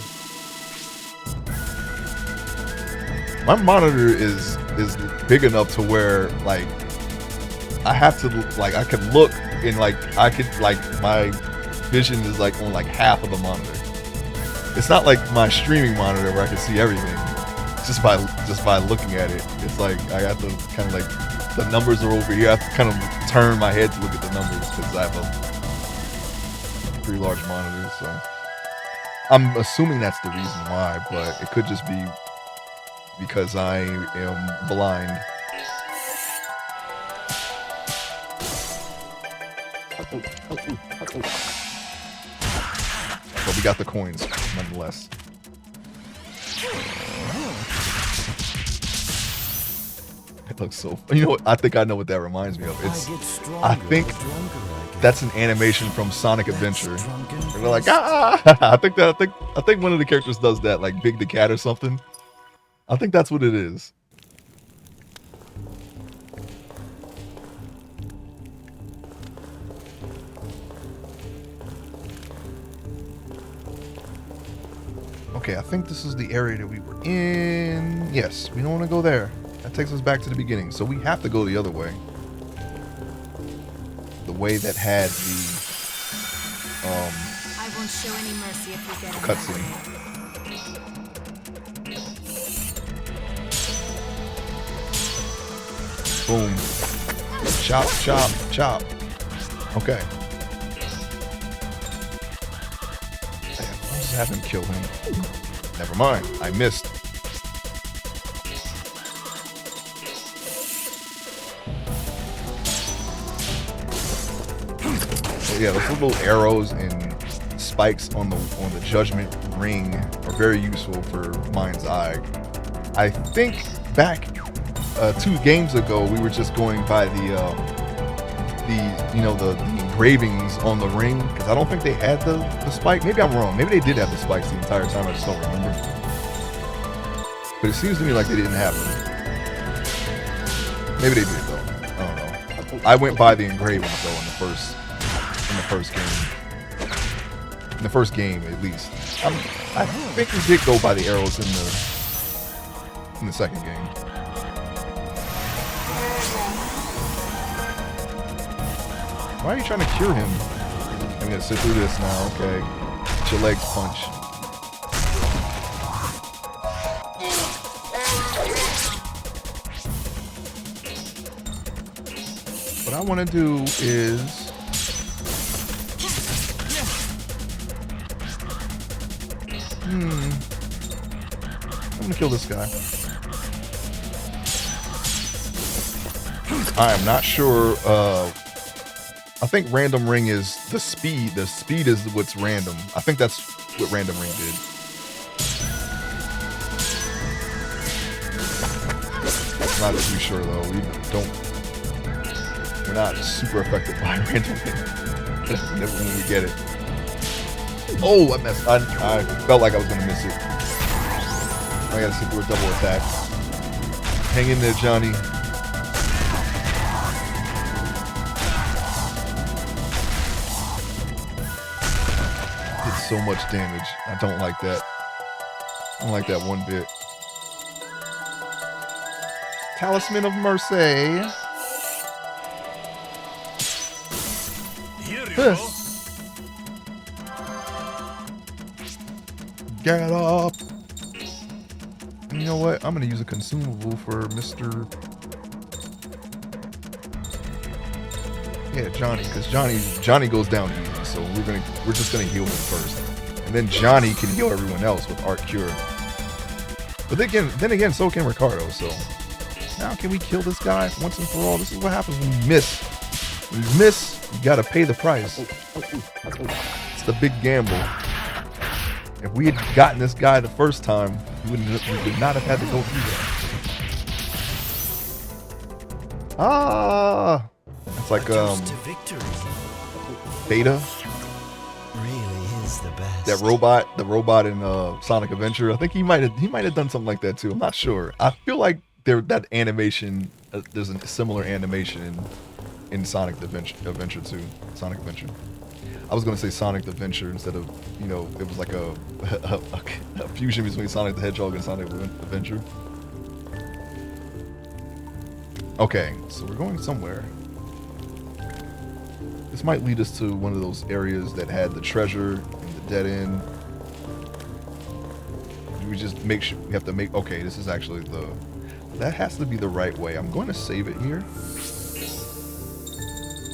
My monitor is big enough to where like I have to like I could look and like I could like my vision is like on like half of the monitor. It's not like my streaming monitor where I can see everything just by looking at it. It's like I have to kind of like the numbers are over here. I have to kind of turn my head to look at the numbers because I have a pretty large monitor. So I'm assuming that's the reason why, but it could just be because I am blind. But we got the coins, nonetheless. It looks so... You know what? I think I know what that reminds me of. I think that's an animation from Sonic Adventure. And they're like, ah! I think one of the characters does that, like Big the Cat or something. I think that's what it is. Okay, I think this is the area that we were in. Yes, we don't want to go there. That takes us back to the beginning, so we have to go the other way. The way that had the I won't show any mercy if you get cutscene. Boom. Chop, chop, chop. Okay. I'll just have him kill him. Never mind. I missed. So yeah, those little arrows and spikes on the judgment ring are very useful for Mind's Eye. I think back 2 games ago, we were just going by the engravings on the ring, because I don't think they had the spike. Maybe I'm wrong. Maybe they did have the spikes the entire time. I just don't remember. But it seems to me like they didn't have them. Maybe they did though. I don't know. I went by the engravings though in the first game. In the first game, at least. I think we did go by the arrows in the second game. Why are you trying to cure him? I'm gonna sit through this now, okay. Get your legs punched. What I want to do is I'm gonna kill this guy. I am not sure. I think random ring is the speed. The speed is what's random. I think that's what random ring did. Not too sure though. We're not super effective by random ring. Never when we get it. Oh, I messed. I felt like I was gonna miss it. I gotta see if we're double attack. Hang in there, Johnny. Did so much damage. I don't like that. I don't like that one bit. Talisman of Mercy. Here you go. Get up. You know what? I'm gonna use a consumable for Mr. Yeah, Johnny, because Johnny goes down easy, so we're just gonna heal him first, and then Johnny can heal everyone else with Art Cure. But then again, so can Ricardo. So now can we kill this guy once and for all? This is what happens when you miss. When you miss, you gotta pay the price. It's the big gamble. If we had gotten this guy the first time, we would not have had to go through that. Ah, it's like Beta. Really is the best. That robot, the robot in Sonic Adventure. I think he might have done something like that too. I'm not sure. I feel like that animation. There's a similar animation in Sonic Adventure 2. Sonic Adventure. I was gonna say Sonic Adventure instead of, it was like a fusion between Sonic the Hedgehog and Sonic Adventure. Okay, so we're going somewhere. This might lead us to one of those areas that had the treasure and the dead end. We just make sure we have to make. Okay, this is actually that has to be the right way. I'm going to save it here.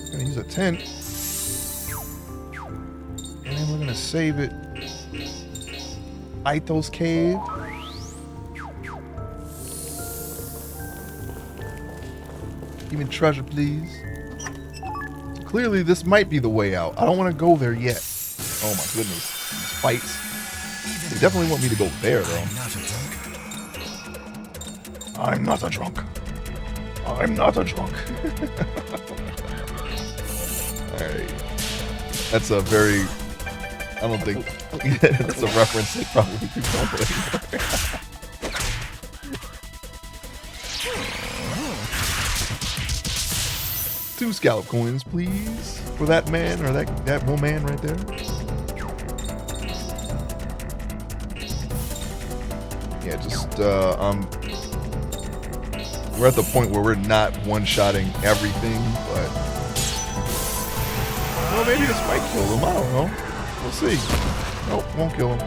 I'm gonna use a tent. And then we're gonna save it. Aito's cave. Give me treasure, please. Clearly, this might be the way out. I don't want to go there yet. Oh my goodness, these fights. They definitely want me to go there, though. I'm not a drunk. I'm not a drunk. All right. That's a very. I don't think that's a reference that probably people don't play anymore. Two scallop coins, please, for that man or that woman right there. Yeah, just we're at the point where we're not one-shotting everything, but well, maybe this might kill them. I don't know. We'll see. Nope, won't kill him.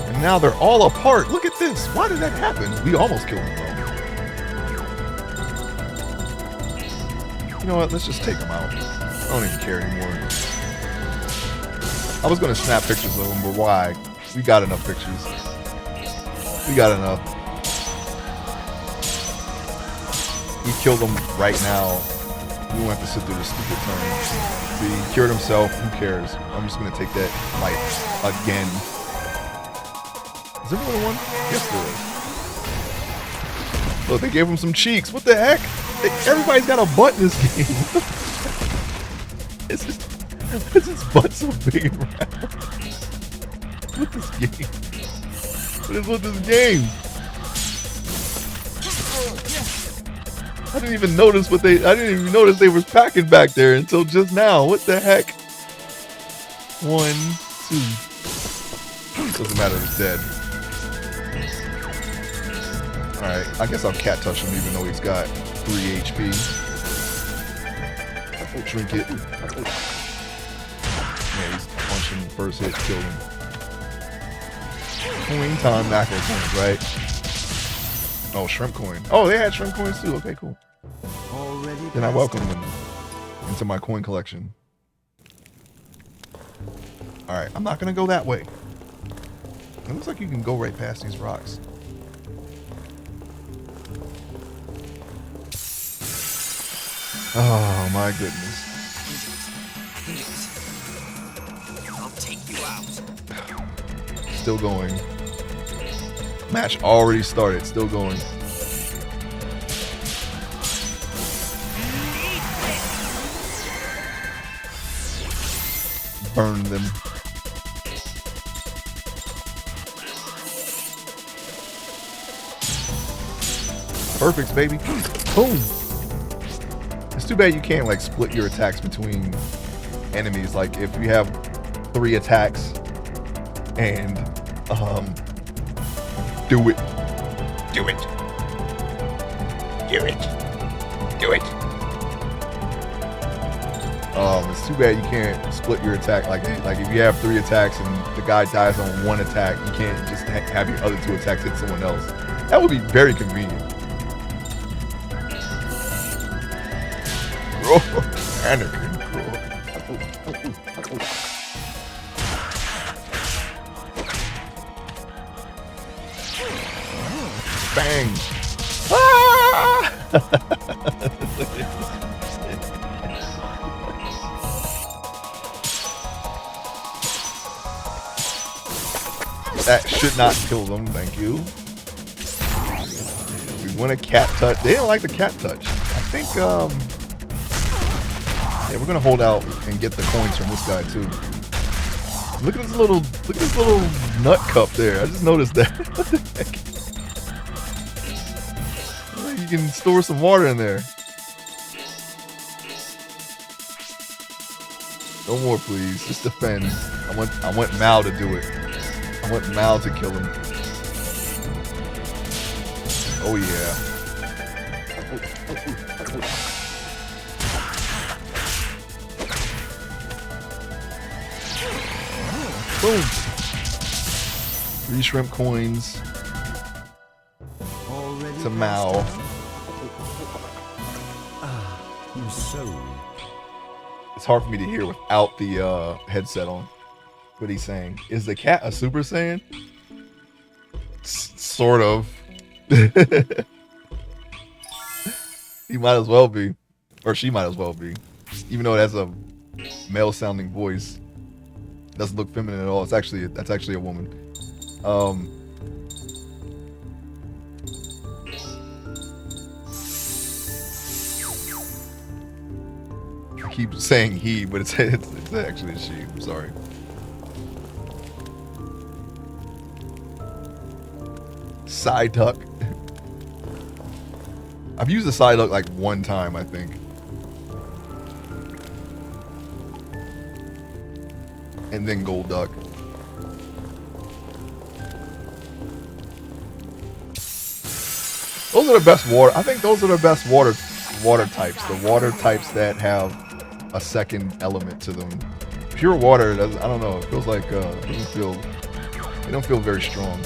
And now they're all apart. Look at this. Why did that happen? We almost killed him, though. You know what? Let's just take him out. I don't even care anymore. I was going to snap pictures of him, but why? We got enough pictures. We got enough. We killed him right now. We won't have to sit through this stupid turn. See, he cured himself. Who cares? I'm just going to take that life again. Is there more than one? Yes, there is. Look, they gave him some cheeks. What the heck? Everybody's got a butt in this game. It's his butt so big and round? What this game? What is with this game? I didn't even notice they were packing back there until just now. What the heck? 1, 2. Doesn't matter, it's dead. Alright, I guess I'll cat touch him even though he's got 3 HP. Trinket. Yeah, he's punching first hit, killed him. Coin time, macro coins, right? Oh, shrimp coin. Oh, they had shrimp coins too. Okay, cool. Then I welcome them into my coin collection. Alright, I'm not gonna go that way. It looks like you can go right past these rocks. Oh my goodness. I'll take you out. Still going. Match already started. Still going. Burn them. Perfect, baby. Boom. It's too bad you can't like split your attacks between enemies. Like if you have 3 attacks and do it. Do it. Do it. Do it. It's too bad you can't split your attack. Like if you have 3 attacks and the guy dies on 1 attack, you can't just have your other 2 attacks hit someone else. That would be very convenient. Anakin. Bang. Ah! That should not kill them, thank you. We want a cat touch. They don't like the cat touch. I think, yeah, we're gonna hold out and get the coins from this guy too. Look at this little nut cup there. I just noticed that. What the heck? You can store some water in there. No more, please. Just defend. I want Mal to do it. I want Mal to kill him. Oh yeah. Boom. 3 shrimp coins. To Mal. I'm so weak. It's hard for me to hear without the headset on. What he's saying. Is the cat a Super Saiyan? Sort of. He might as well be. Or she might as well be. Even though it has a male sounding voice. Doesn't look feminine at all. That's actually a woman. I keep saying he, but it's actually a she. I'm sorry. Side duck. I've used the side duck like 1 time, I think. And then gold duck. Those are the best water. I think those are the best water types. The water types that have a second element to them. Pure water, I don't know. It feels like they don't feel very strong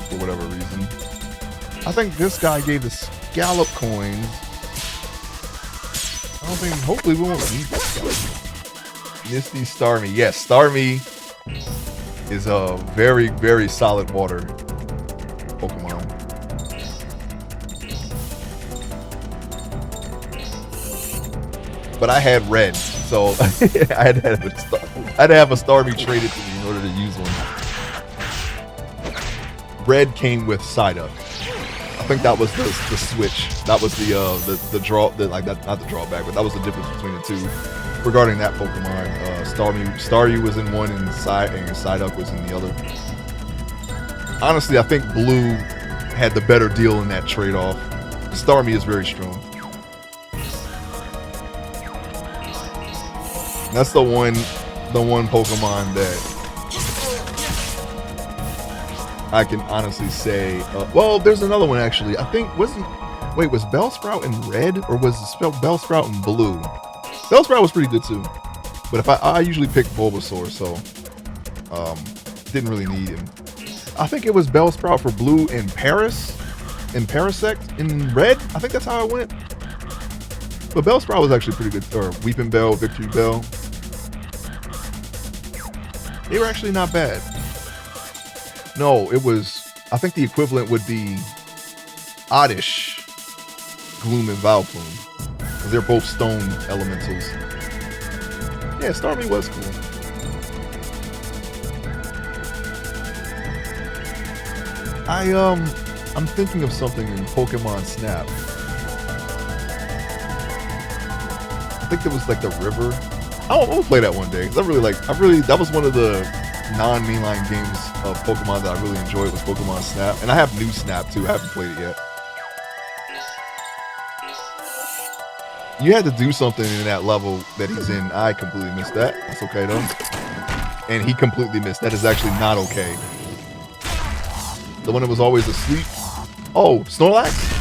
for whatever reason. I think this guy gave the scallop coins. I don't think. Hopefully, we won't need the scallop. Misty Starmie. Yes, Starmie is a very, very solid water Pokemon. But I had red, so I had to have a Starmie traded to me in order to use one. Red came with Psyduck. I think that was the switch. That was the draw. Not the drawback, but that was the difference between the two. Regarding that Pokemon, Staryu was in one and Psyduck was in the other. Honestly, I think Blue had the better deal in that trade-off. Starmie is very strong. That's the one Pokemon that I can honestly say. Well, there's another one actually. I think was Bellsprout in red or was Bellsprout in blue? Bellsprout was pretty good too, but if I usually pick Bulbasaur, so didn't really need him. I think it was Bellsprout for blue in Parasect in red. I think that's how I went. But Bellsprout was actually pretty good, or Weeping Bell, Victory Bell. They were actually not bad. No, it was, I think the equivalent would be Oddish, Gloom, and Valplume. Because they're both stone elementals. Yeah, Starmie was cool. I'm thinking of something in Pokemon Snap. I think there was like the river. I'll play that one day. Cause that was one of the non-mainline games of Pokemon that I really enjoyed was Pokemon Snap. And I have New Snap too. I haven't played it yet. You had to do something in that level that he's in. I completely missed that. That's okay though. And he completely missed. That is actually not okay. The one that was always asleep. Oh, Snorlax?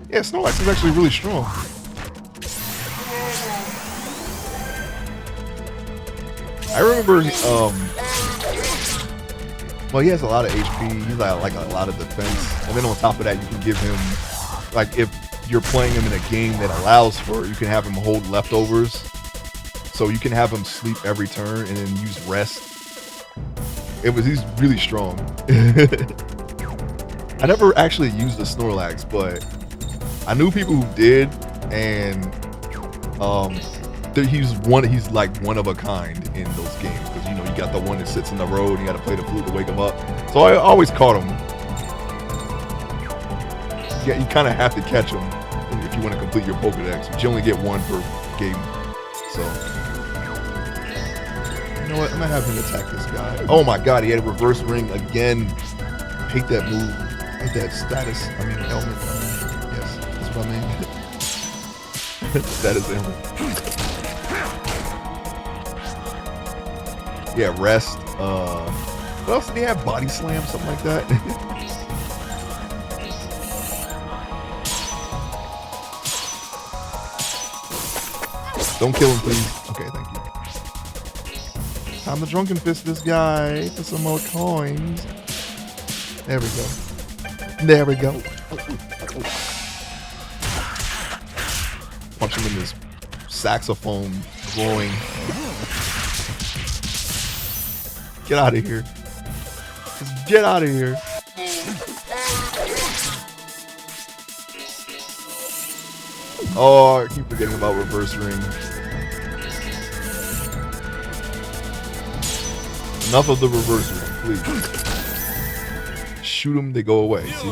Yeah, Snorlax is actually really strong. I remember, well, he has a lot of HP. He's like a lot of defense. And then on top of that, you can give him, like, if you're playing him in a game that allows for it, you can have him hold leftovers. So you can have him sleep every turn and then use rest. He's really strong. I never actually used the Snorlax, but I knew people who did, and he's like one of a kind in those games, because you got the one that sits in the road and you got to play the flute to wake him up. So I always caught him. Yeah, you kind of have to catch him if you want to complete your Pokedex, but you only get one per game. So you know what? I'm gonna have him attack this guy. Oh my god, he had a reverse ring again. Hate that move. Hate that status. I mean, element. Yes, that's what I mean. Status element. Yeah, rest. What else did he have? Body slam, something like that. Don't kill him, please. Okay, thank you. Time to drunken fist this guy for some more coins. There we go. There we go. Punch him in this saxophone groin. Get out of here. Just get out of here. Oh, I keep forgetting about reverse ring. Enough of the reverse ring, please. Shoot them, they go away. See?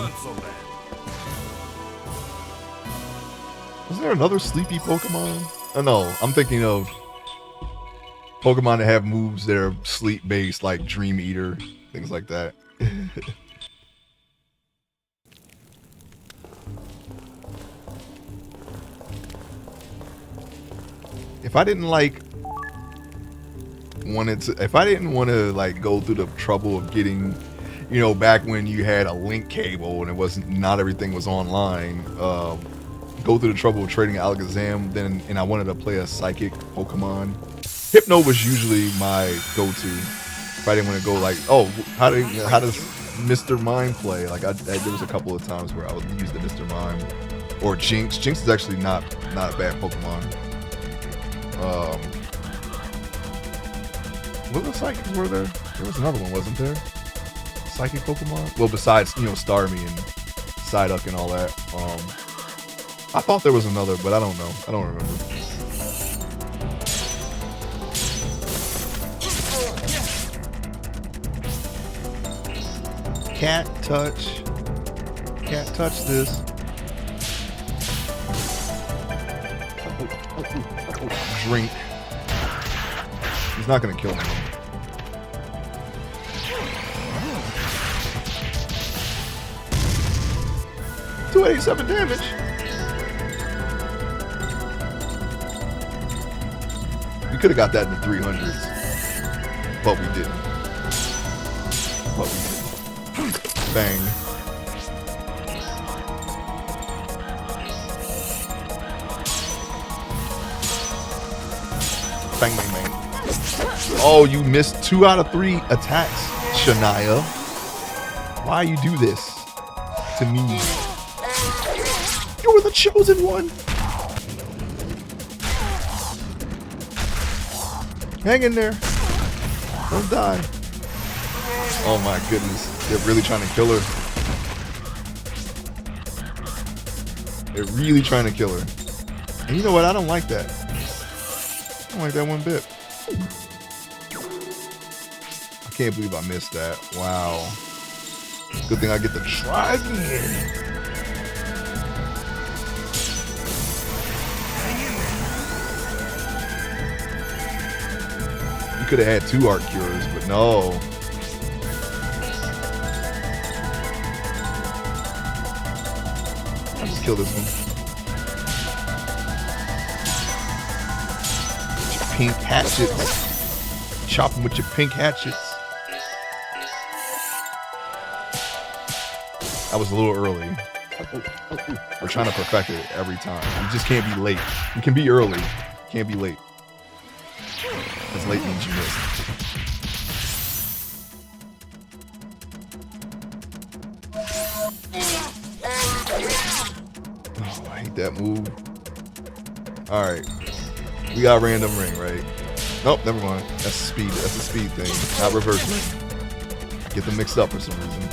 Was there another sleepy Pokemon? Oh no, I'm thinking of Pokemon that have moves that are sleep-based, like Dream Eater, things like that. If I didn't want to like go through the trouble of getting, back when you had a link cable and it wasn't, not everything was online, go through the trouble of trading Alakazam, and I wanted to play a psychic Pokemon. Hypno was usually my go-to. If I didn't want to go like, oh, how does Mr. Mime play? Like there was a couple of times where I would use the Mr. Mime or Jinx. Jinx is actually not a bad Pokemon. What other psychics were there? There was another one, wasn't there? Psychic Pokemon? Well, besides, Starmie and Psyduck and all that. I thought there was another, but I don't know. I don't remember. Can't touch this. Drink. He's not gonna kill me. $287 damage. We could have got that in the 300s, but we didn't. Bang. Bang, bang, bang. Oh, you missed 2 out of 3 attacks, Shania. Why you do this to me? You were the chosen one. Hang in there. Don't die. Oh my goodness. They're really trying to kill her. They're really trying to kill her. And you know what? I don't like that. I don't like that one bit. I can't believe I missed that. Wow. Good thing I get to try again. You could have had 2 art cures, but no. I'll just kill this one. Pink hatchets. Chop them with your pink hatchets. I was a little early. We're trying to perfect it every time. You just can't be late. You can be early. Can't be late. Because late means you missed. Oh, I hate that move. Alright. We got random ring, right? Nope, never mind. That's speed. That's a speed thing. Not reverse ring. Get them mixed up for some reason.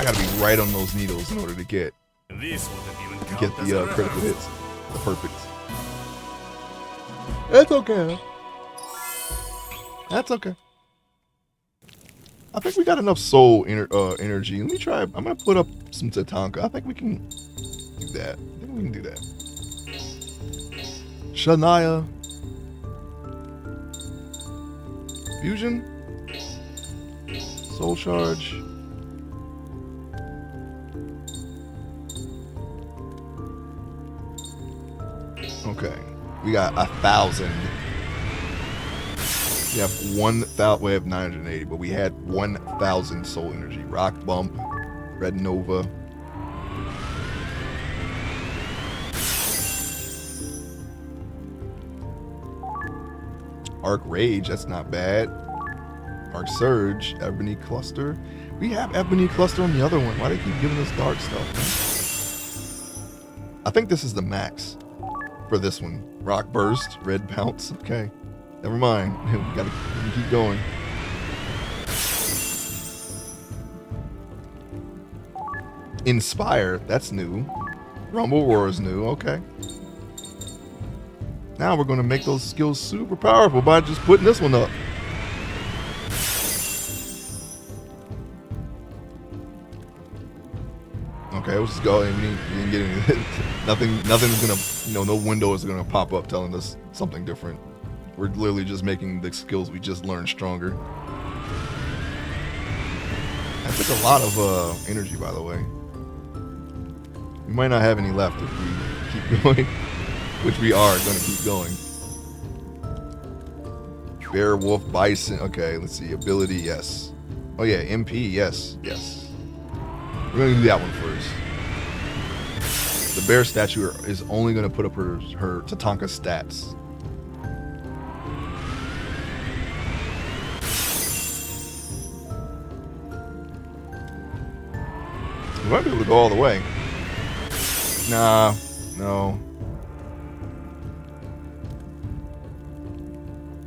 I gotta be right on those needles in order to get the critical hits. The perfect. That's okay. That's okay. I think we got enough soul energy. Let me try. I'm gonna put up some Tatanka. I think we can do that. I think we can do that. Shania. Fusion. Soul charge. Okay, we got 1,000. We have 1,000. We have 980, but we had 1,000 soul energy. Rock Bump, Red Nova. Arc Rage, that's not bad. Arc Surge, Ebony Cluster. We have Ebony Cluster on the other one. Why do they keep giving us dark stuff, man? I think this is the max for this one. Rock Burst, Red Bounce. Okay, never mind. We gotta keep going. Inspire, that's new. Rumble Roar is new. Okay. Now we're gonna make those skills super powerful by just putting this one up. Okay, let's just go. We didn't get anything. Nothing's gonna, no window is gonna pop up telling us something different. We're literally just making the skills we just learned stronger. That took a lot of energy, by the way. We might not have any left if we keep going, which we are gonna keep going. Bear, Wolf, Bison. Okay, let's see. Ability, yes. Oh yeah, MP, yes. We're gonna do that one first. The bear statue is only gonna put up her Tatanka stats. We might be able to go all the way. Nah, no.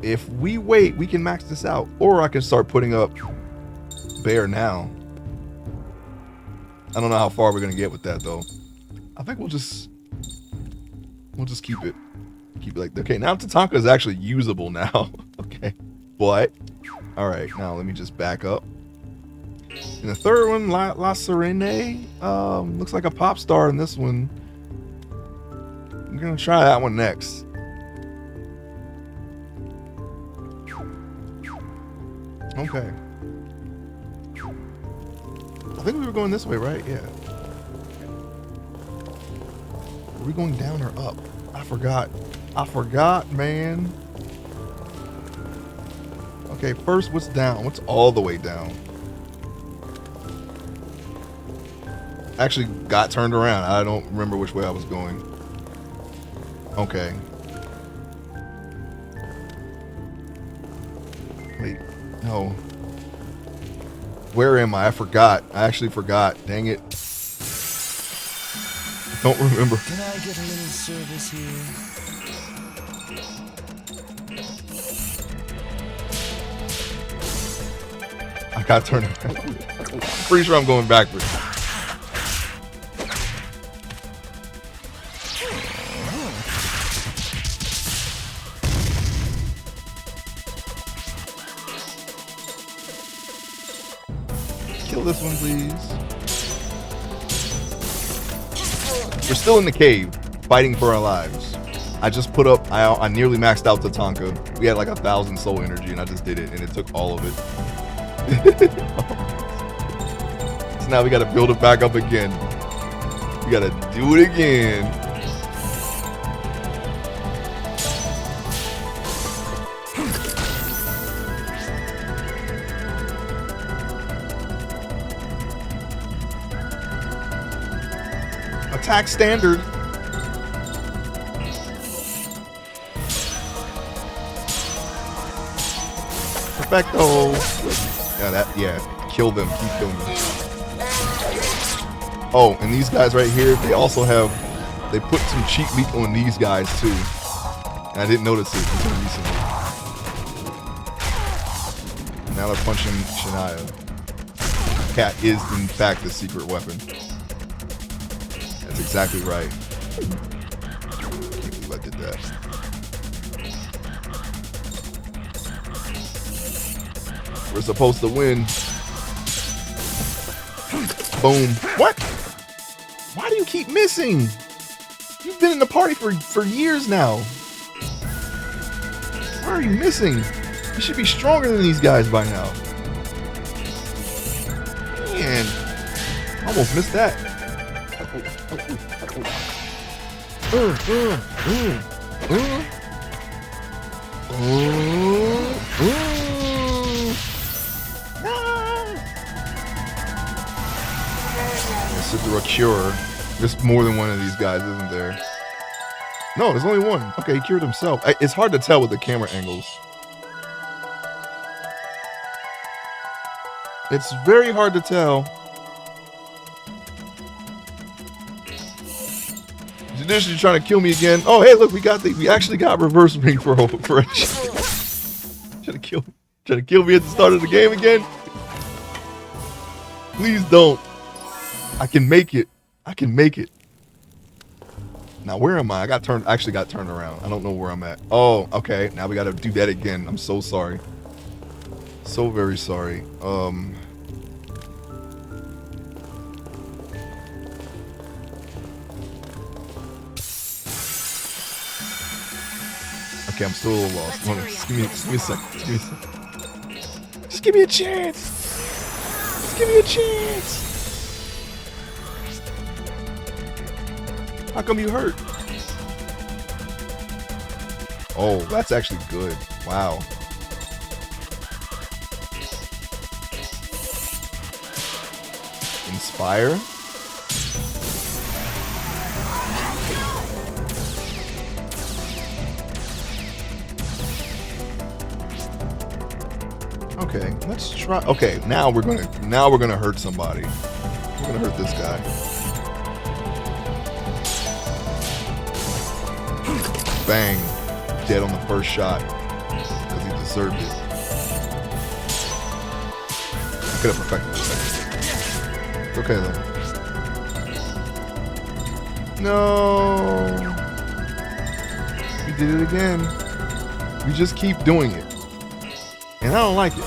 If we wait, we can max this out. Or I can start putting up bear now. I don't know how far we're gonna get with that though. I think we'll just keep it like, okay, now Tatanka is actually usable now. Okay, but all right, now let me just back up. And the third one, La Serene, looks like a pop star in this one. I'm gonna try that one next. Okay. I think we were going this way, right? Yeah. Are we going down or up? I forgot, man. Okay, first, what's down? What's all the way down? Actually got turned around. I don't remember which way I was going. Okay. Wait, no. Where am I? I forgot. I actually forgot. Dang it. don't remember. Can I get a little service here? I got turned around. Pretty sure I'm going backwards. Kill this one, please. We're still in the cave, fighting for our lives. I just put up, I nearly maxed out Tatanka. We had like 1,000 soul energy and I just did it and it took all of it. So now we gotta build it back up again. We gotta do it again. Attack standard. Perfecto. Yeah, kill them, keep killing them. Oh, and these guys right here, they also have, they put some cheap meat on these guys too. And I didn't notice it until recently. Now they're punching Shania. Cat is in fact the secret weapon. That's exactly right. Can't believe I did that. We're supposed to win. Boom. What? Why do you keep missing? You've been in the party for years now. Why are you missing? You should be stronger than these guys by now. Man, almost missed that. Sit through a cure. There's more than one of these guys, isn't there? No, there's only one. Okay, he cured himself. It's hard to tell with the camera angles. It's very hard to tell. You're trying to kill me again. Oh, hey, look, we actually got reverse ring for a trying to kill me at the start of the game again. Please don't. I can make it. I can make it. Now, where am I? Actually got turned around. I don't know where I'm at. Oh, okay. Now we got to do that again. I'm so sorry. So very sorry. Okay, I'm still a little lost. Hold on. Just give me a second. Just give me a chance. Just give me a chance. How come you hurt? Oh, that's actually good. Wow. Inspire. Okay, let's try. Okay, now we're gonna hurt somebody. We're gonna hurt this guy. Bang. Dead on the first shot. Because he deserved it. I could have perfected it. It's okay though. No. We did it again. We just keep doing it. And I don't like it.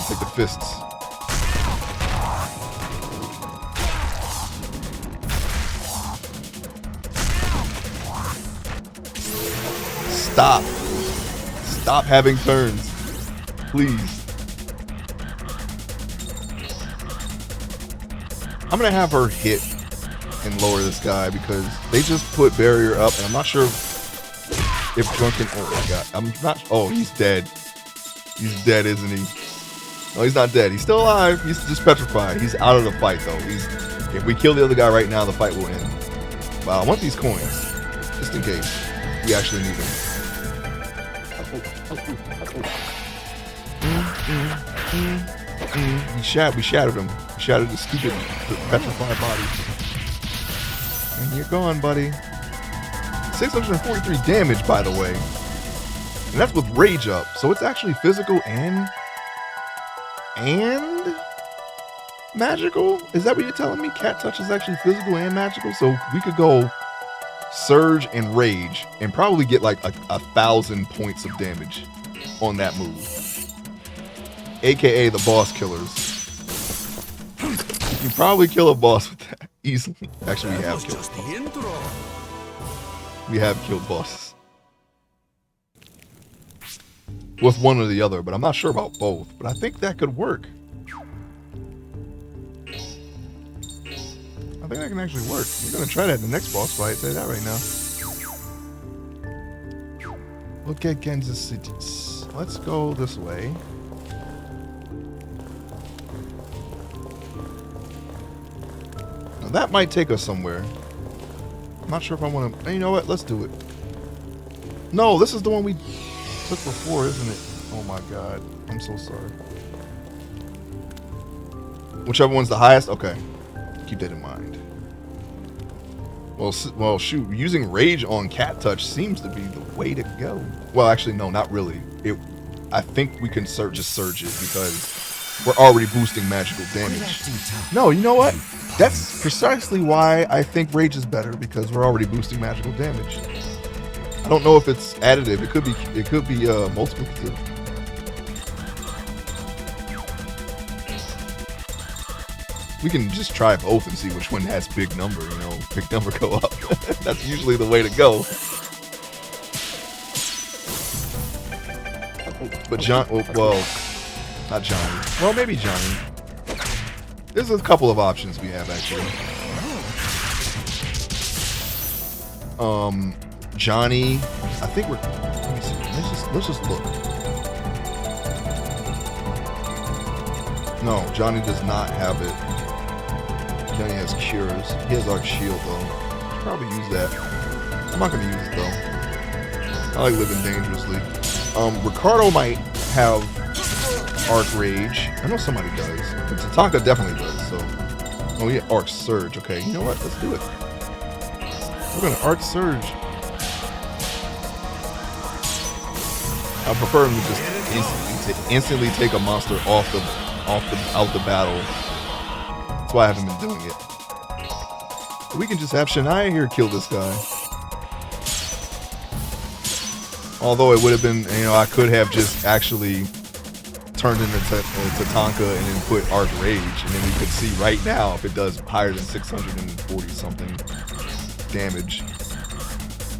Take the fists. Stop. Stop having turns. Please. I'm gonna have her hit and lower this guy because they just put barrier up and I'm not sure if Drunken, oh my god, I'm not, oh, he's dead. He's dead, isn't he? No, he's not dead. He's still alive. He's just petrified. He's out of the fight, though. If we kill the other guy right now, the fight will end. Wow, I want these coins. just in case we actually need them. We shattered him. We shattered the stupid petrified body. And you're gone, buddy. 643 damage, by the way. And that's with rage up. So it's actually physical and magical? Is that what you're telling me? Cat touch is actually physical and magical? So we could go surge and rage and probably get like 1,000 points of damage on that move. AKA the boss killers. You can probably kill a boss with that easily. Actually, we have killed bosses. We have killed bosses. With one or the other, but I'm not sure about both. But I think that could work. I think that can actually work. We're gonna try that in the next boss fight. Say that right now. Look at Kansas City. Let's go this way. Now that might take us somewhere. I'm not sure if I want to. You know what? Let's do it. No, this is the one we took before, isn't it? Oh my god. I'm so sorry. Whichever one's the highest? Okay. Keep that in mind. Well, shoot. Using rage on cat touch seems to be the way to go. Well, actually, no, not really. I think we can just surge it because we're already boosting magical damage. No, you know what? That's precisely why I think rage is better, because we're already boosting magical damage. I don't know if it's additive. It could be multiplicative. We can just try both and see which one has big number, you know, big number go up. That's usually the way to go. But well, not Johnny. Well, maybe Johnny. There's a couple of options we have, actually. Johnny, I think we're, let me see, let's just look. No, Johnny does not have it. Johnny has cures. He has Arc Shield though. Should probably use that. I'm not gonna use it though. I like living dangerously. Ricardo might have Arc Rage. I know somebody does. But Tatanka definitely does, so. Oh yeah, Arc Surge. Okay, you know what? Let's do it. We're gonna Arc Surge. I prefer him to just instantly take a monster out the battle. That's why I haven't been doing it. But we can just have Shania here kill this guy. Although it would have been, you know, I could have just actually turned into Tatanka and then put Arc Rage, and then we could see right now if it does higher than 640 something damage.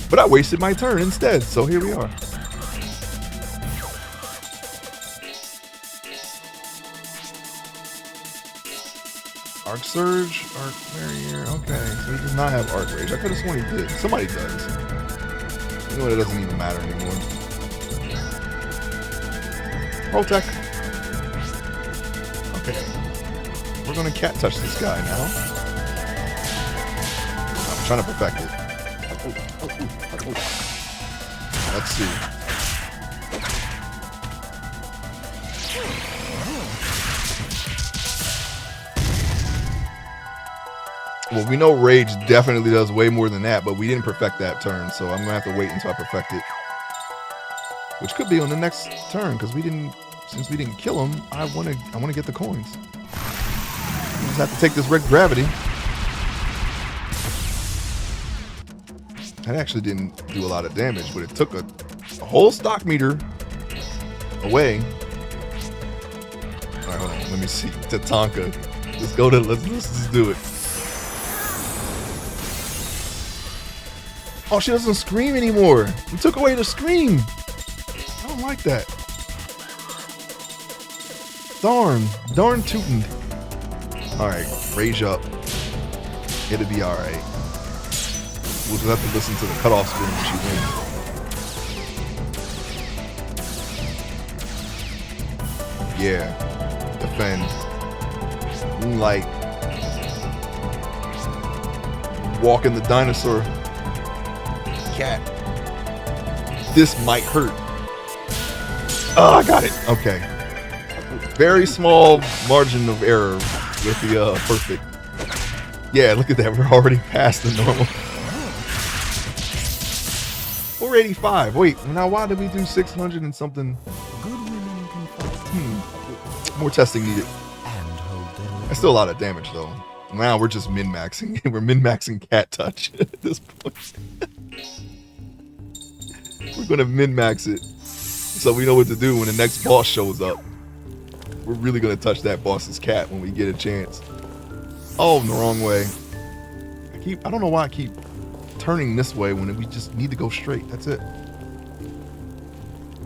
But I wasted my turn instead, so here we are. Arc Surge, Arc Barrier, okay, so he does not have Arc Rage. I could have sworn he did. Somebody does. You know what, it doesn't even matter anymore. Protect. Okay. We're gonna cat touch this guy now. I'm trying to perfect it. Let's see. Well, we know Rage definitely does way more than that, but we didn't perfect that turn, so I'm gonna have to wait until I perfect it. Which could be on the next turn, because since we didn't kill him, I wanna get the coins. We just have to take this red gravity. That actually didn't do a lot of damage, but it took a whole stock meter away. Alright, hold on, let me see. Tatanka. Let's just do it. Oh, she doesn't scream anymore. We took away the scream. I don't like that. Darn tootin'. Alright, rage up. It'll be alright. We'll just have to listen to the cutoff spin when she wins. Yeah. Defend. Moonlight. Walking the dinosaur. cat. This might hurt. Oh, I got it. Okay. Very small margin of error with the perfect. Yeah, look at that. We're already past the normal. 485. Wait, now why did we do 600 and something? More testing needed. That's still a lot of damage though. Now we're just min-maxing. We're min-maxing cat touch at this point. We're gonna min-max it so we know what to do when the next boss shows up. We're really gonna touch that boss's cat when we get a chance. Oh, the wrong way. I don't know why I keep turning this way when we just need to go straight. That's it.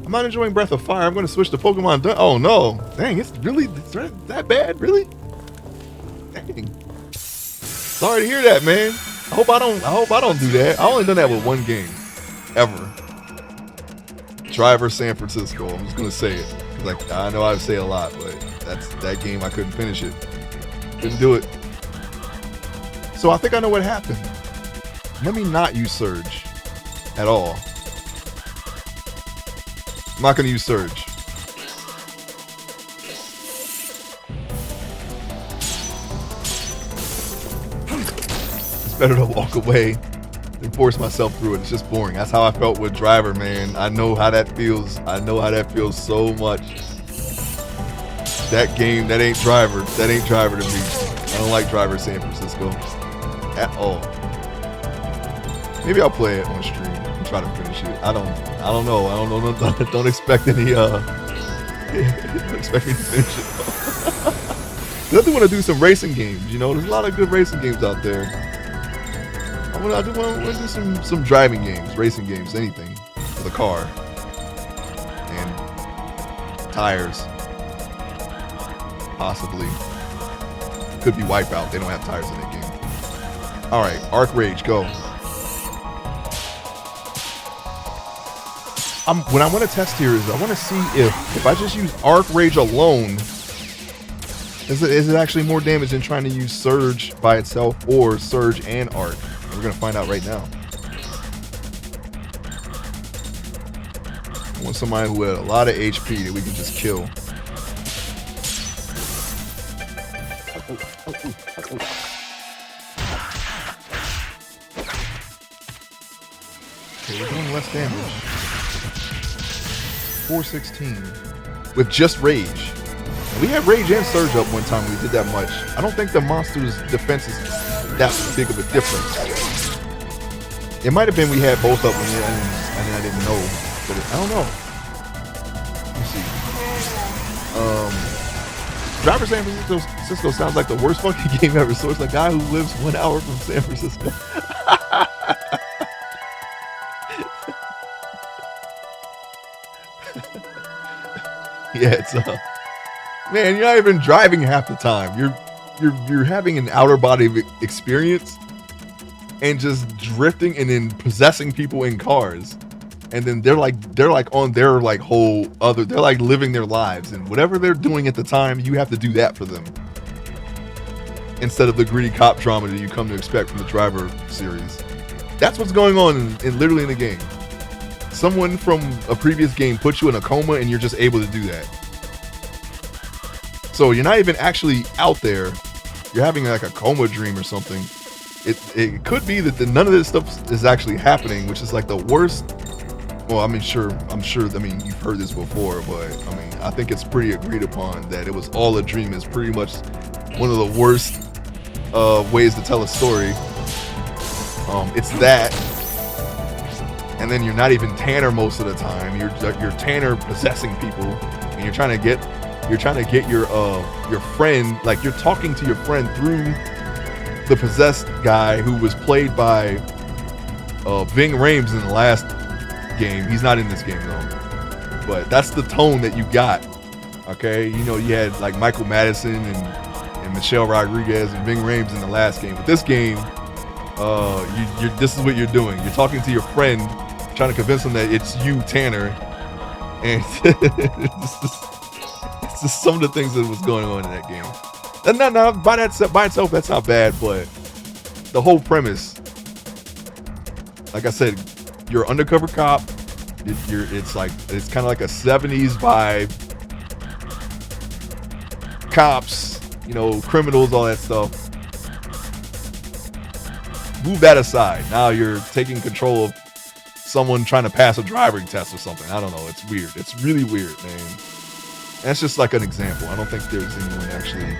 I'm not enjoying Breath of Fire. I'm gonna switch to Pokemon. Oh no! Dang, it's that bad, really? Dang. Sorry to hear that, man. I hope I don't do that. I only done that with one game, ever. Driver San Francisco. I'm just gonna say it. Like, I know I say a lot, but that game I couldn't finish it. Couldn't do it. So I think I know what happened. Let me not use Surge at all. I'm not gonna use Surge. It's better to walk away than force myself through it. It's just boring. That's how I felt with Driver, man. I know how that feels. I know how that feels so much. That game, that ain't Driver. That ain't Driver to me. I don't like Driver San Francisco at all. Maybe I'll play it on stream and try to finish it. I don't know. I don't know. Don't expect any don't expect me to finish it. I do want to do some racing games, you know. There's a lot of good racing games out there. I do want to do some driving games, racing games, anything with a car and tires. Possibly. Could be Wipeout. They don't have tires in that game. All right, Arc Rage, go. What I want to test here is I want to see if I just use Arc Rage alone, is it actually more damage than trying to use Surge by itself or Surge and Arc? We're gonna find out right now. I want somebody who had a lot of HP that we can just kill. Okay, we're doing less damage. 416 with just Rage. We had Rage and Surge up one time when we did that much. I don't think the monster's defense is that big of a difference. It might have been we had both up and I didn't know, but I don't know. Let me see. Driver San Francisco sounds like the worst fucking game ever. So it's a guy who lives 1 hour from San Francisco. Yeah, it's man, you're not even driving half the time. You're having an outer body experience and just drifting and then possessing people in cars. And then they're like on their like whole other, they're like living their lives, and whatever they're doing at the time, you have to do that for them. Instead of the gritty cop drama that you come to expect from the Driver series. That's what's going on in literally in the game. Someone from a previous game puts you in a coma and you're just able to do that. So you're not even actually out there. You're having like a coma dream or something. It could be that none of this stuff is actually happening, which is like the worst. Well, I'm sure, you've heard this before, but I mean, I think it's pretty agreed upon that it was all a dream is pretty much one of the worst ways to tell a story. It's that. And then you're not even Tanner most of the time. You're Tanner possessing people, and you're trying to get your friend, like you're talking to your friend through the possessed guy who was played by Ving Rhames in the last game. He's not in this game though, but that's the tone that you got. Okay, you know, you had like Michael Madison and Michelle Rodriguez and Ving Rhames in the last game. But this game, this is what you're doing. You're talking to your friend, trying to convince him that it's you, Tanner, and it's just some of the things that was going on in that game. And not by itself, that's not bad, but the whole premise, like I said, you're an undercover cop. It's kind of like a 70s vibe. Cops, you know, criminals, all that stuff. Move that aside. Now you're taking control of someone trying to pass a driving test or something. I don't know. It's weird. It's really weird, man. That's just like an example. I don't think there's anyone actually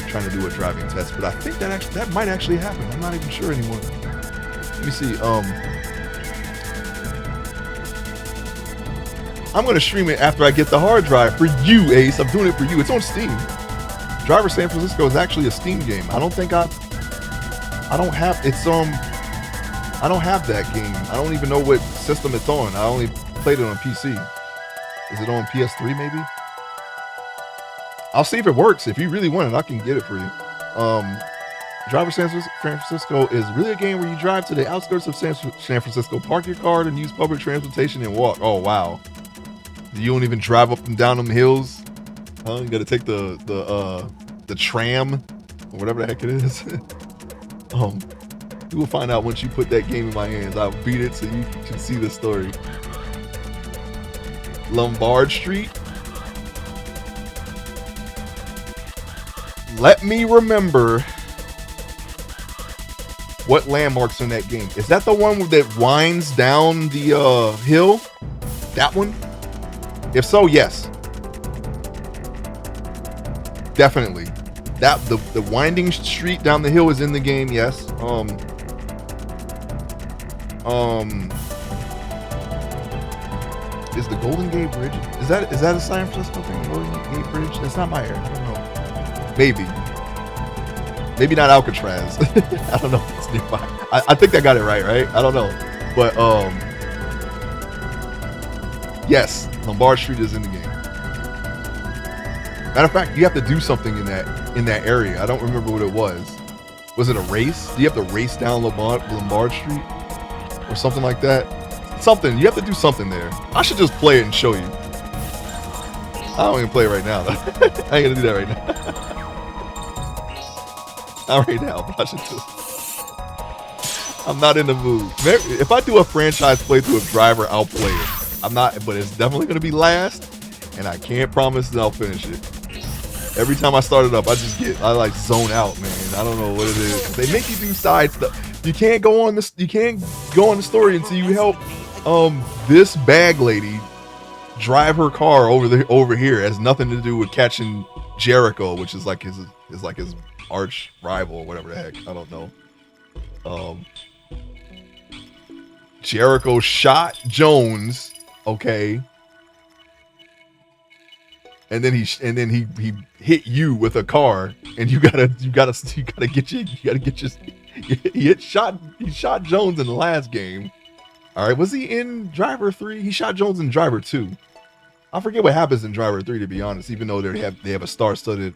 trying to do a driving test, but I think that might actually happen. I'm not even sure anymore. Let me see. I'm gonna stream it after I get the hard drive for you, Ace. I'm doing it for you. It's on Steam. Driver San Francisco is actually a Steam game. I don't have that game. I don't even know what system it's on. I only played it on PC. Is it on PS3 maybe? I'll see if it works. If you really want it, I can get it for you. Driver San Francisco is really a game where you drive to the outskirts of San Francisco, park your car, and use public transportation and walk. Oh wow! You don't even drive up and down them hills. You got to take the tram or whatever the heck it is. You will find out once you put that game in my hands. I'll beat it so you can see the story. Lombard Street. Let me remember what landmarks in that game. Is that the one that winds down the hill? That one? If so, yes. Definitely. That the winding street down the hill is in the game, yes. Is the Golden Gate Bridge? Is that a San Francisco thing? Golden Gate Bridge? That's not my area. I don't know. Maybe not Alcatraz. I don't know if it's nearby. I think I got it right? I don't know. But yes, Lombard Street is in the game. Matter of fact, you have to do something in that area. I don't remember what it was. Was it a race? Do you have to race down Lombard Street? Or something like that? Something. You have to do something there. I should just play it and show you. I don't even play it right now, though. I ain't gonna do that right now. Not right now, but I should just. I'm not in the mood. If I do a franchise playthrough of Driver, I'll play it. I'm not, but it's definitely gonna be last, and I can't promise that I'll finish it. Every time I start it up, I like zone out, man. I don't know what it is. They make you do side stuff. You can't go on the story until you help this bag lady drive her car over here. It has nothing to do with catching Jericho, which is like his arch rival or whatever the heck. I don't know. Jericho shot Jones, okay, and then he hit you with a car, and you gotta get he shot Jones in the last game. All right, was he in Driver 3? He shot Jones in Driver 2. I forget what happens in Driver 3, to be honest. Even though they have a star-studded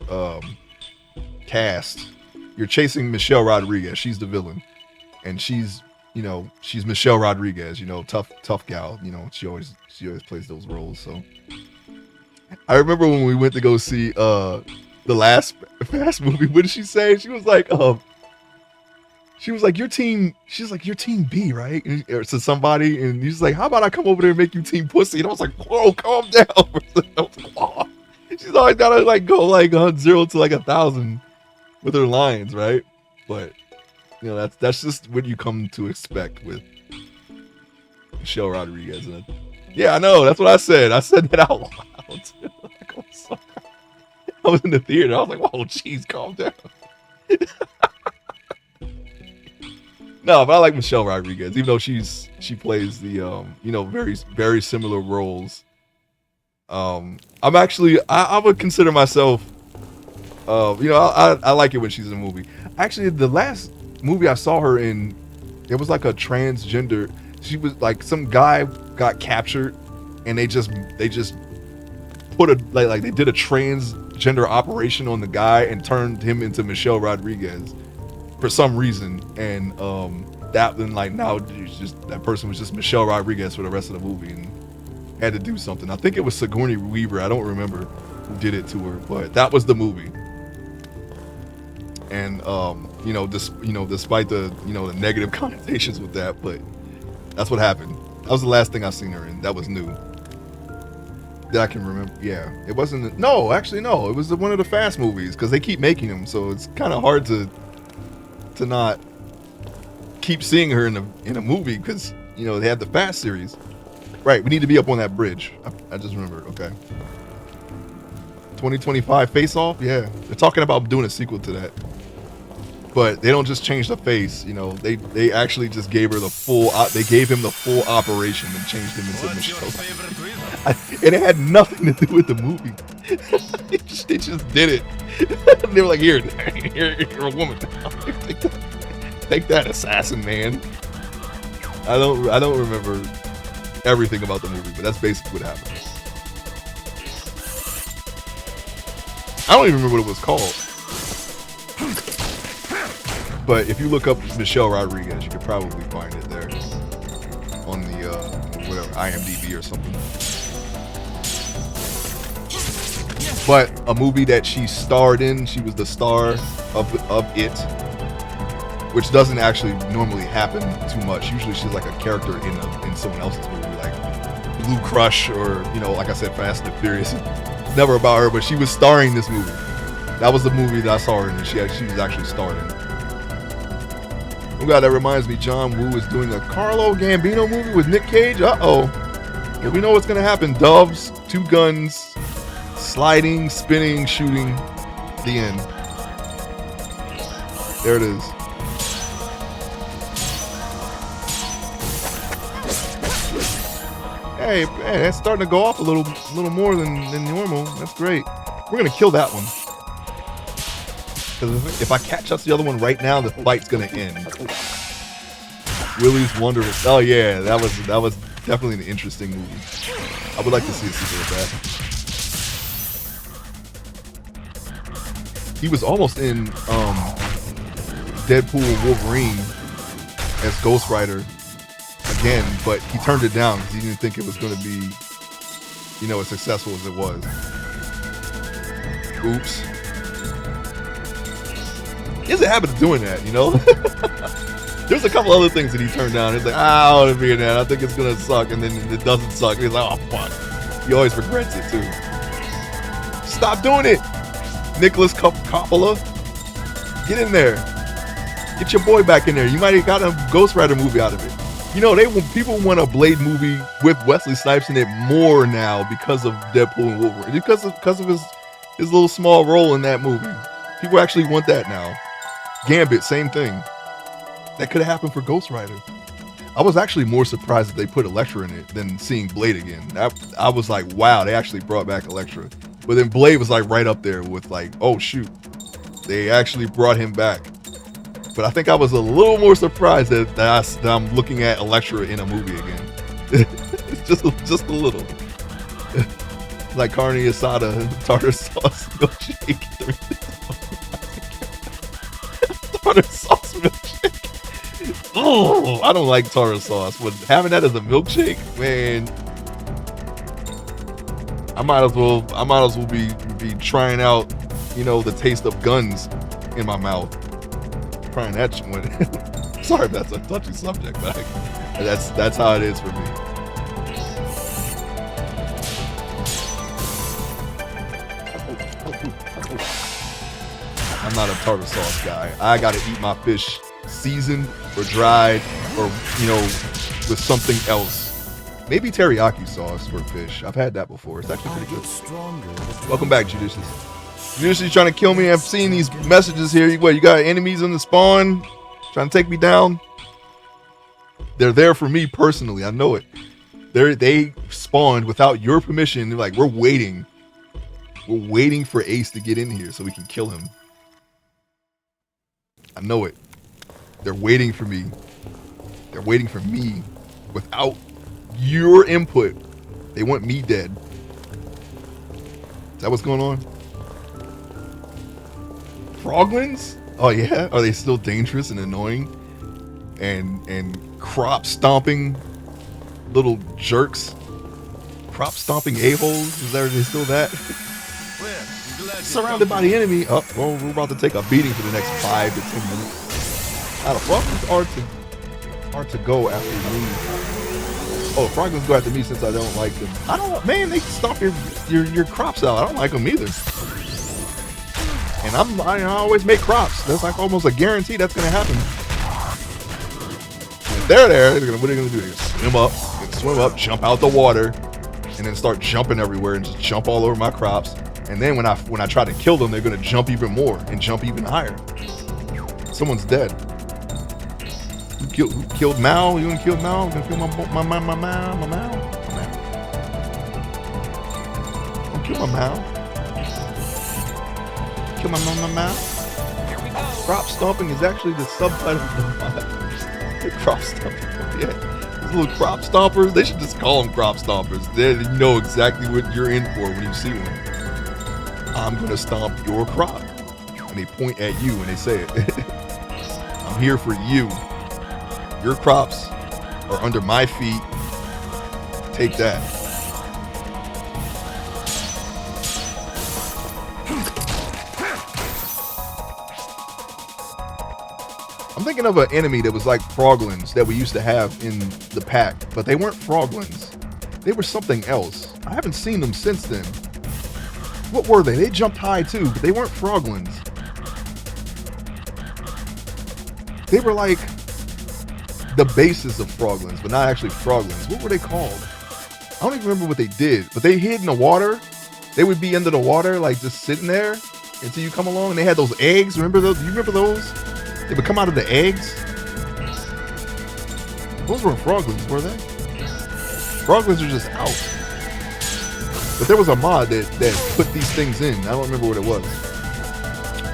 cast, you're chasing Michelle Rodriguez. She's the villain, and she's Michelle Rodriguez. Tough gal. She always plays those roles. So I remember when we went to go see the last Fast movie. What did she say? She was like, your team. She's like, your team B, right? Or to somebody, and he's like, how about I come over there and make you team pussy? And I was like, whoa, calm down. I was like, oh. She's always gotta go 0 to 1,000 with her lines, right? But that's just what you come to expect with Michelle Rodriguez. And yeah, I know. That's what I said. I said that out loud. I was in the theater. I was like, "Whoa, jeez, calm down." No, but I like Michelle Rodriguez, even though she plays the very very similar roles. I would consider myself. I like it when she's in a movie. Actually, the last movie I saw her in, it was like a transgender. She was like, some guy got captured, and they just put they did a transgender operation on the guy and turned him into Michelle Rodriguez for some reason. And now that person was just Michelle Rodriguez for the rest of the movie and had to do something. I think it was Sigourney Weaver. I don't remember who did it to her, but that was the movie. And despite the the negative connotations with that, but That's what happened. That was the last thing I seen her in. That was new. That I can remember. Yeah, it wasn't. No, actually, no. It was one of the Fast movies because they keep making them, so it's kind of hard to not keep seeing her in a movie because you know they had the Fast series. Right, we need to be up on that bridge. I just remembered. Okay. 2025 Face Off. Yeah, they're talking about doing a sequel to that. But they don't just change the face, you know. They actually just gave her the full. They gave him the full operation and changed him into Michelle. And it had nothing to do with the movie. They just did it. They were like, "Here, you're a woman. Take that, assassin man." I don't remember everything about the movie, but that's basically what happened. I don't even remember what it was called. But if you look up Michelle Rodriguez, you could probably find it there on the whatever IMDb or something. But a movie that she starred in, she was the star of it, which doesn't actually normally happen too much. Usually she's like a character in someone else's movie, like Blue Crush or like I said, Fast and Furious. It's never about her, but she was starring in this movie. That was the movie that I saw her in. She was actually starring in. Oh God, that reminds me, John Woo is doing a Carlo Gambino movie with Nick Cage. Uh-oh. Yeah, we know what's gonna happen. Doves, 2 guns, sliding, spinning, shooting. The end. There it is. Hey, man, that's starting to go off a little more than normal. That's great. We're gonna kill that one. Because if I catch up to the other one right now, the fight's gonna end. Willy's Wonderless. Oh yeah, that was definitely an interesting movie. I would like to see a sequel of that. He was almost in Deadpool and Wolverine as Ghost Rider again, but he turned it down because he didn't think it was gonna be, as successful as it was. Oops. He has a habit of doing that, There's a couple other things that he turned down. He's like, I don't want to be in that. I think it's going to suck. And then it doesn't suck. And he's like, oh, fuck. He always regrets it, too. Stop doing it. Nicholas Coppola. Get in there. Get your boy back in there. You might have got a Ghost Rider movie out of it. People want a Blade movie with Wesley Snipes in it more now because of Deadpool and Wolverine. Because of his little small role in that movie. People actually want that now. Gambit, same thing. That could have happened for Ghost Rider. I was actually more surprised that they put Elektra in it than seeing Blade again. I was like, wow, they actually brought back Elektra. But then Blade was like right up there with like, oh shoot, they actually brought him back. But I think I was a little more surprised that I'm looking at Elektra in a movie again. just a little. Like carne asada, tartar sauce, milkshake. Tartar sauce milkshake. Oh, I don't like tartar sauce, but having that as a milkshake, man, I might as well be trying out, the taste of guns in my mouth. Trying that one. Sorry if that's a touchy subject, but that's how it is for me. I'm not a tartar sauce guy. I gotta eat my fish seasoned or dried or, with something else. Maybe teriyaki sauce for fish. I've had that before. It's actually pretty good. Welcome back, Judicious. Judicious trying to kill me. I've seen these messages here. You got enemies on the spawn trying to take me down? They're there for me personally. I know it. They spawned without your permission. They're like, we're waiting. We're waiting for Ace to get in here so we can kill him. I know it. They're waiting for me. They're waiting for me without your input. They want me dead. Is that what's going on? Froglins? Oh yeah? Are they still dangerous and annoying? And crop stomping little jerks? Crop stomping a-holes? Are they still that? Surrounded by the enemy. Oh, well, we're about to take a beating for the next 5 to 10 minutes. How the fuck is R2? Hard to go after me. Oh, froglins go after me since I don't like them. I don't, man, they stomp your crops out. I don't like them either. And I always make crops. That's like almost a guarantee that's gonna happen. And if they're there, what are they gonna do? They're gonna swim up, jump out the water, and then start jumping everywhere and just jump all over my crops. And then when I try to kill them, they're gonna jump even more and jump even higher. Someone's dead. Who killed Mao? You gonna kill Mao? You gonna kill my Mao? Don't kill my Mao. Kill my Mao. Crop stomping is actually the subtitle of the mod. Crop stomping, yeah. These little crop stompers, they should just call them crop stompers. Then you know exactly what you're in for when you see one. I'm gonna stomp your crop. And they point at you when they say it. I'm here for you. Your crops are under my feet. Take that. I'm thinking of an enemy that was like froglins that we used to have in the pack, but they weren't froglins. They were something else. I haven't seen them since then. What were they? They jumped high too, but they weren't froglins. They were like the basis of froglins, but not actually froglins. What were they called? I don't even remember what they did, but they hid in the water. They would be under the water, like just sitting there until you come along. And they had those eggs. Remember those? Do you remember those? They would come out of the eggs. Those weren't froglins, were they? Froglins are just out. But there was a mod that put these things in. I don't remember what it was.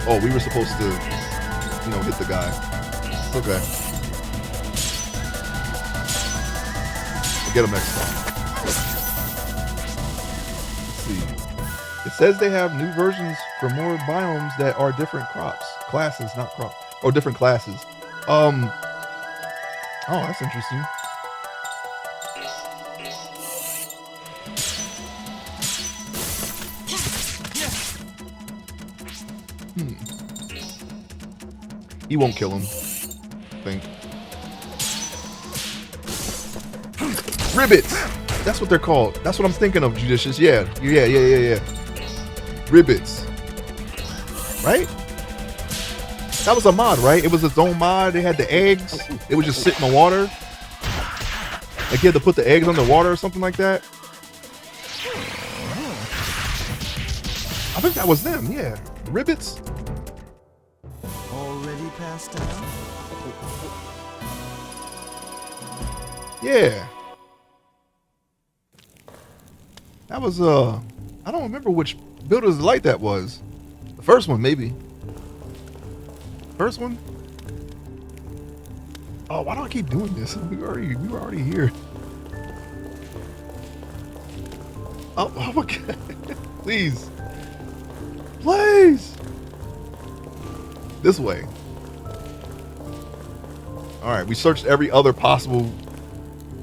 Oh, we were supposed to, hit the guy. Okay. We'll get him next time. Let's see. It says they have new versions for more biomes that are different crops. Classes, not crops. Or different classes. Oh, that's interesting. He won't kill him, I think. Ribbits! That's what they're called. That's what I'm thinking of, Judicious. Yeah. Ribbits. Right? That was a mod, right? It was its own mod. They had the eggs. It would just sit in the water. Like you had to put the eggs underwater or something like that. I think that was them, yeah. Ribbits. Already passed out? Yeah. That was, I don't remember which Builders Light that was. The first one, maybe. First one? Oh, why do I keep doing this? We were already here. Oh my god. Please. Please. This way. Alright, we searched every other possible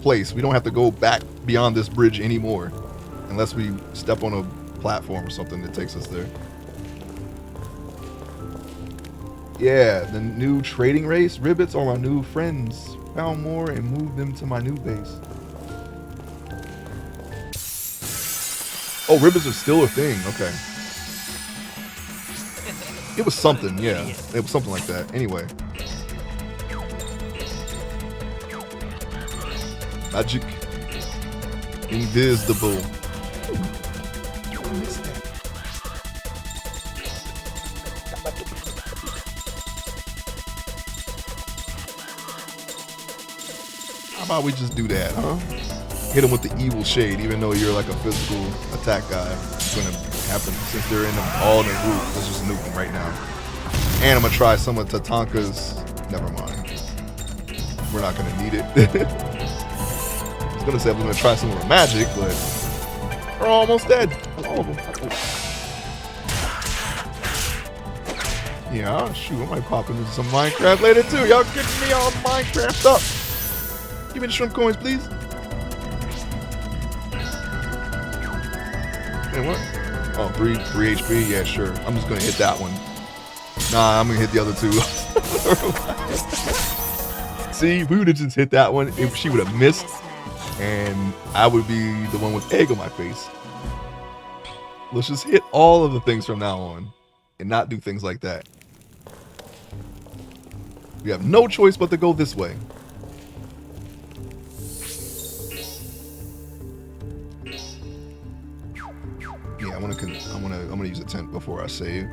place. We don't have to go back beyond this bridge anymore. Unless we step on a platform or something that takes us there. Yeah, the new trading race. Ribbits are my new friends. Found more and moved them to my new base. Oh, ribbits are still a thing. Okay. It was something, yeah. It was something like that. Anyway. Magic. Invisible. How about we just do that, huh? Hit him with the evil shade, even though you're like a physical attack guy. It's gonna happen since they're in them all in a group. Let's just nuke them right now. And I'm gonna try some of Tatanka's. Never mind. We're not gonna need it. I was gonna say I'm gonna try some of her magic, but we're almost dead. All of them. Yeah, shoot, I might pop into some Minecraft later too. Y'all getting me all Minecraft up. Give me the shrimp coins, please. Hey, what? Oh, 3 HP? Yeah, sure. I'm just gonna hit that one. Nah, I'm gonna hit the other two. See, if we would have just hit that one, if she would have missed, and I would be the one with egg on my face. Let's just hit all of the things from now on and not do things like that. We have no choice but to go this way. Yeah, I'm gonna use a tent before I save.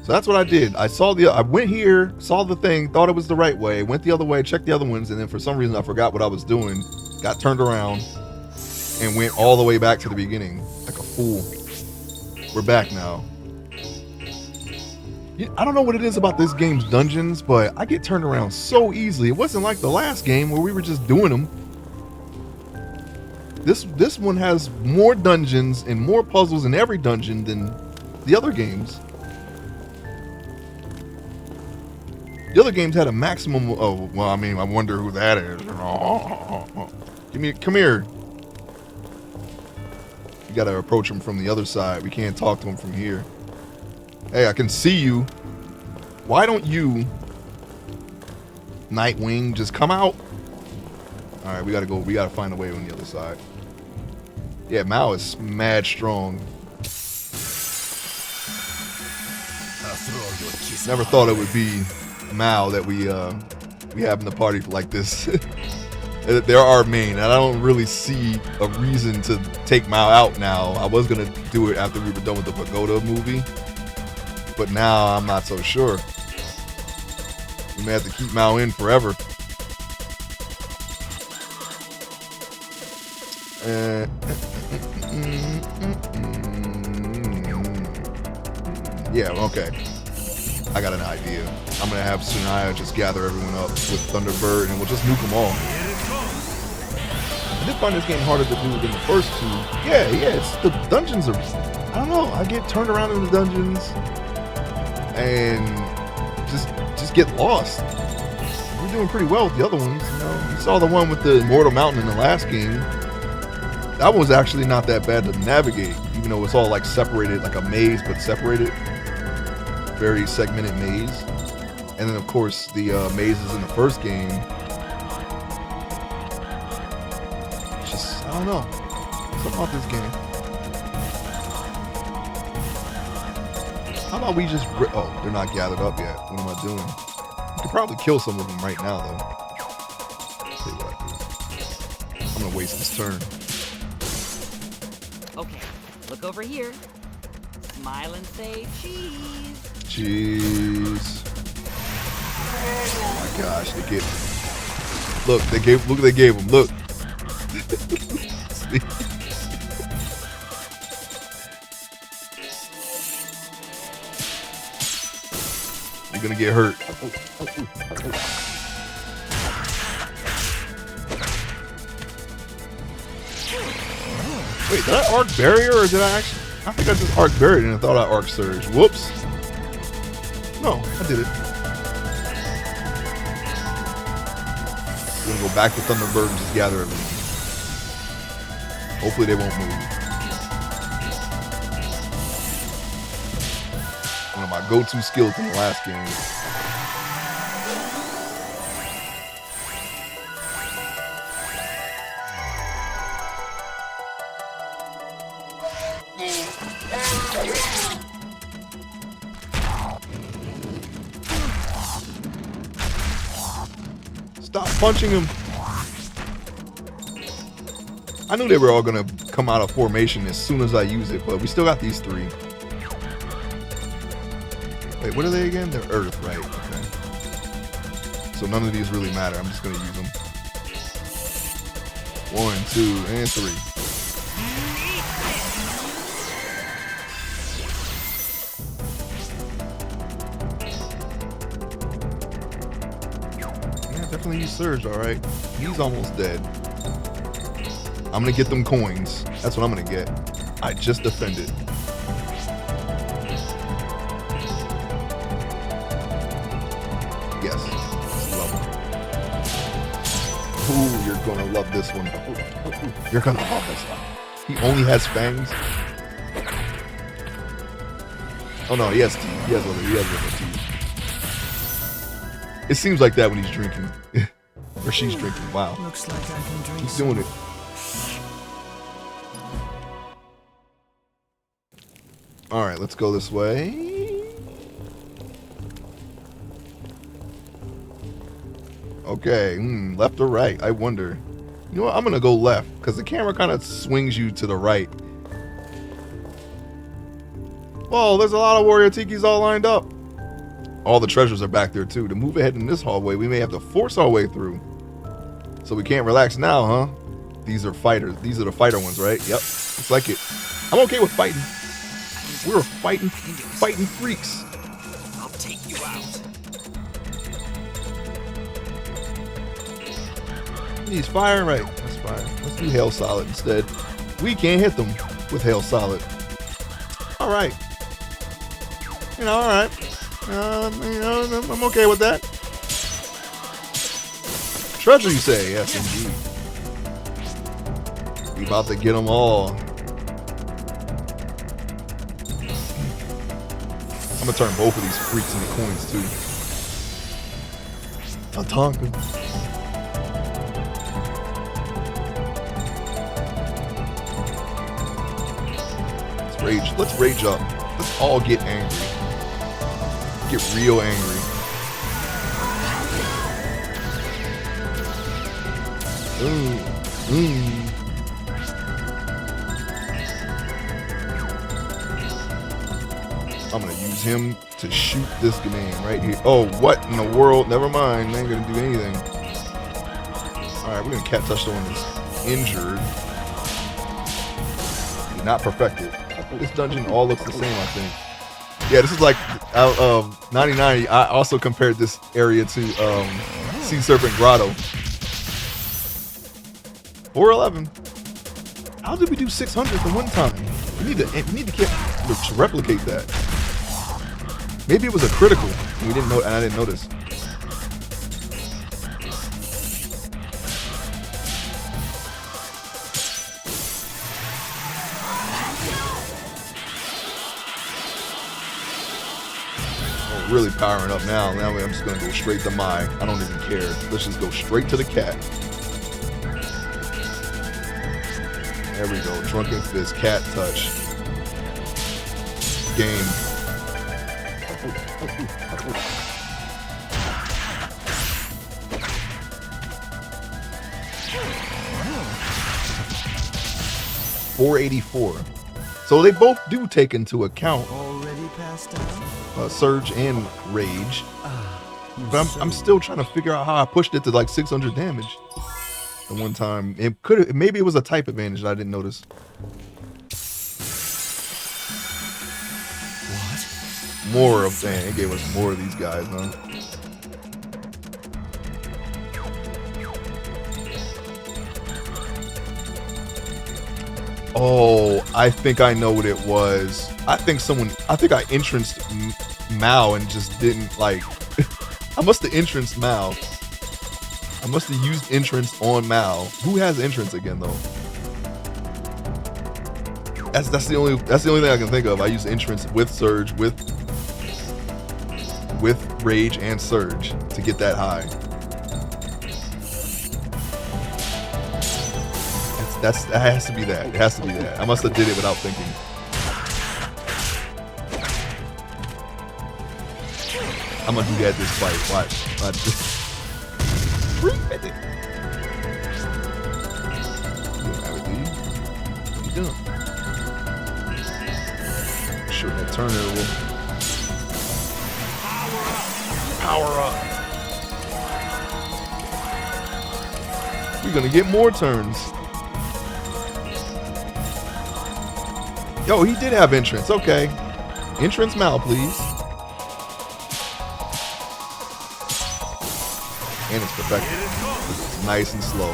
So that's what I did. I went here, saw the thing, thought it was the right way, went the other way, checked the other ones, and then for some reason I forgot what I was doing, got turned around, and went all the way back to the beginning like a fool. We're back now. I don't know what it is about this game's dungeons, but I get turned around so easily. It wasn't like the last game where we were just doing them. This one has more dungeons and more puzzles in every dungeon than the other games. The other games had a maximum. Oh, well, I mean, I wonder who that is. Come here. You gotta approach him from the other side. We can't talk to him from here. Hey, I can see you. Why don't you, Nightwing, just come out? All right, we gotta go. We gotta find a way on the other side. Yeah, Mao is mad strong. Never thought it would be Mao that we have in the party like this. They're our main, and I don't really see a reason to take Mao out now. I was gonna do it after we were done with the Pagoda movie, but now I'm not so sure. We may have to keep Mao in forever. Yeah, okay. I got an idea. I'm gonna have Tsunaya just gather everyone up with Thunderbird, and we'll just nuke them all. I did find this game harder to do than the first two. Yeah, it's the dungeons are. I don't know. I get turned around in the dungeons, and just get lost. We're doing pretty well with the other ones. You know, you saw the one with the Immortal Mountain in the last game. That was actually not that bad to navigate, even though it's all like separated, like a maze, but separated. Very segmented maze. And then of course the mazes in the first game. Just, I don't know. Something about this game. How about we just oh, they're not gathered up yet. What am I doing? I could probably kill some of them right now though. I'll tell you what I do. I'm gonna waste this turn. Okay, look over here. Smile and say cheese. Cheese. Oh my gosh, they gave. Look, they gave. Look what they gave him. Look. You're gonna get hurt. Wait, did I arc barrier or did I actually? I think I just arc buried and I thought I arc surge. Whoops. No, I did it. We're gonna go back to Thunderbird and just gather everything. Hopefully they won't move. One of my go-to skills in the last game. Stop punching him. I knew they were all gonna come out of formation as soon as I use it, but we still got these three. Wait, what are they again? They're Earth, right? Okay. So none of these really matter. I'm just gonna use them. 1, 2, and 3. Definitely use Surge, alright. He's almost dead. I'm gonna get them coins. That's what I'm gonna get. I just defended. Yes. Love him. Ooh, you're gonna love this one. You're gonna love this one. He only has fangs. Oh no, he has teeth. He has other teeth. It seems like that when he's drinking. Or she's drinking. Wow. Looks like I can drink. He's doing it. Alright, let's go this way. Okay, left or right? I wonder. You know what? I'm gonna go left, because the camera kind of swings you to the right. Whoa, there's a lot of warrior tikis all lined up. All the treasures are back there too. To move ahead in this hallway, we may have to force our way through. So we can't relax now, huh? These are fighters. These are the fighter ones, right? Yep. Looks like it. I'm okay with fighting. We're fighting freaks. I'll take you out. He's fire, right? That's fire. Let's do Hail Solid instead. We can't hit them with Hail Solid. All right. You know, all right. You know, I'm okay with that. Treasure, you say? Yes, indeed. We about to get them all. I'm gonna turn both of these freaks into coins too. Tatanka. Let's rage up. Let's all get angry. Get real angry. I'm gonna use him to shoot this man right here. Oh, what in the world? Never mind. I ain't gonna do anything. Alright, we're gonna cat touch the one that's injured. Not perfected. This dungeon all looks the same, I think. Yeah, this is like 99. I also compared this area to Sea Serpent Grotto. 411. How did we do 600 the one time? We need to replicate that. Maybe it was a critical. We didn't know, and I didn't notice. Really powering up now. Now I'm just gonna go straight to Mai. I don't even care. Let's just go straight to the cat. There we go. Drunken Fist, cat touch. Game. $484. So they both do take into account Already passed out? Surge and Rage. But I'm still trying to figure out how I pushed it to like 600 damage the one time. Maybe it was a type advantage that I didn't notice. What? More of that. It gave us more of these guys, huh? Oh, I think I know what it was. I think I entranced Mao and just didn't like. I must have entranced Mao. I must have used entrance on Mao. Who has entrance again though? That's the only thing I can think of. I use entrance with Surge, with Rage and Surge to get that high. That has to be that. It has to be that. I must have did it without thinking. I'm gonna do that this fight. Watch this. What you doing? Sure, that turn there will power up. We're gonna get more turns. Yo, he did have entrance. Okay. Entrance Mal, please. And it's perfected. It's nice and slow.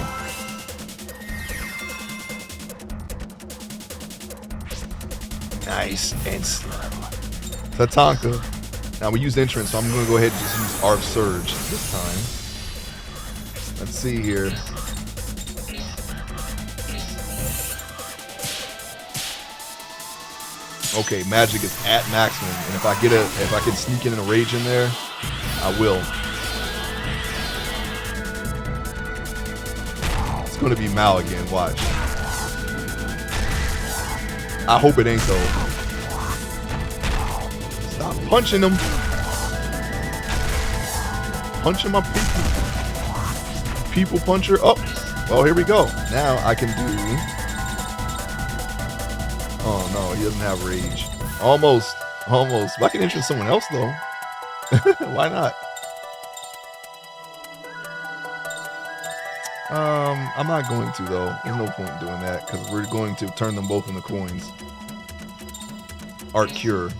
Nice and slow. Tatanka. Now we used entrance, so I'm going to go ahead and just use Arv Surge this time. Let's see here. Okay, magic is at maximum, and if I can sneak in a rage in there, I will. gonna be Mal again. Watch. I hope it ain't though. Stop punching him. Punching my people. People puncher. Oh, well, here we go. Now I can do. Oh no, he doesn't have rage. Almost. But I can interest someone else though. Why not? I'm not going to though. There's no point in doing that because we're going to turn them both into coins. Art cure.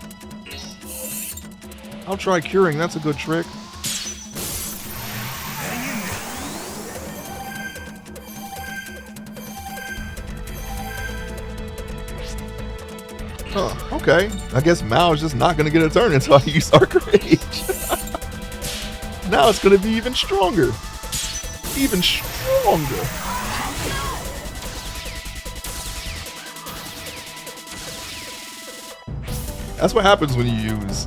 I'll try curing. That's a good trick. Huh, okay. I guess Mao is just not going to get a turn until I use Arc Rage. Now it's going to be even stronger. Even stronger. That's what happens when you use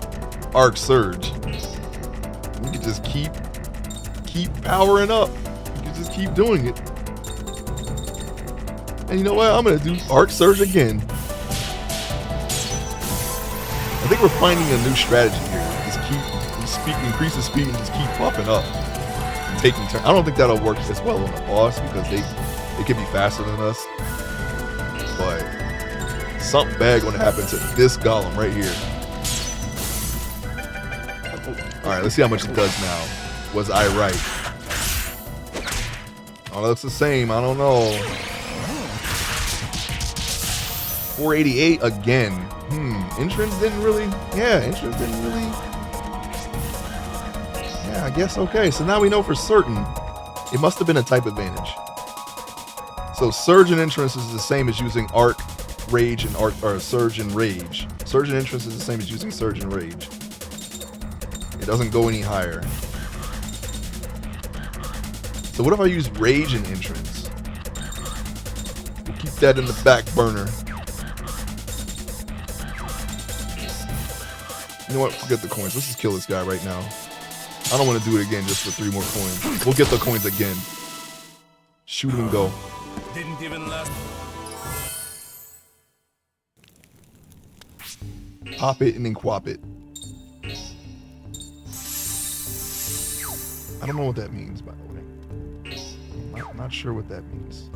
Arc Surge. You can just keep powering up. You can just keep doing it. And you know what? I'm going to do Arc Surge again. I think we're finding a new strategy here. Just increase the speed and just keep popping up. And taking turns. I don't think that'll work as well on the boss because they could be faster than us. But something bad gonna happen to this golem right here. Alright, let's see how much it does now. Was I right? Oh, it looks the same. I don't know. 488 again. Entrance didn't really. Yeah, entrance didn't really. Yeah, I guess okay. So now we know for certain it must have been a type advantage. So surge and entrance is the same as using arc, rage, and arc, or surge and rage. Surge and entrance is the same as using surge and rage. It doesn't go any higher. So what if I use rage and entrance? We'll keep that in the back burner. You know what? Forget the coins. Let's just kill this guy right now. I don't want to do it again just for 3 more coins. We'll get the coins again. Shoot him and go. Didn't even last. Pop it and then quap it. I don't know what that means, by the way. I'm not sure what that means.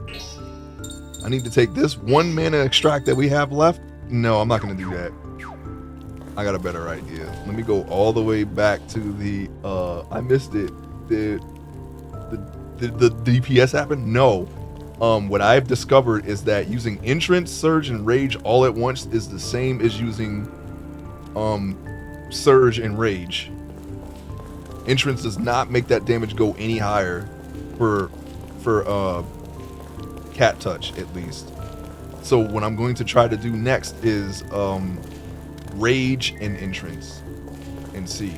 I need to take this 1 mana extract that we have left. No, I'm not going to do that. I got a better idea. Let me go all the way back to the I missed it. The DPS happened? No. What I've discovered is that using entrance, surge, and rage all at once is the same as using surge and rage. Entrance does not make that damage go any higher for cat touch at least. So what I'm going to try to do next is rage and entrance and see.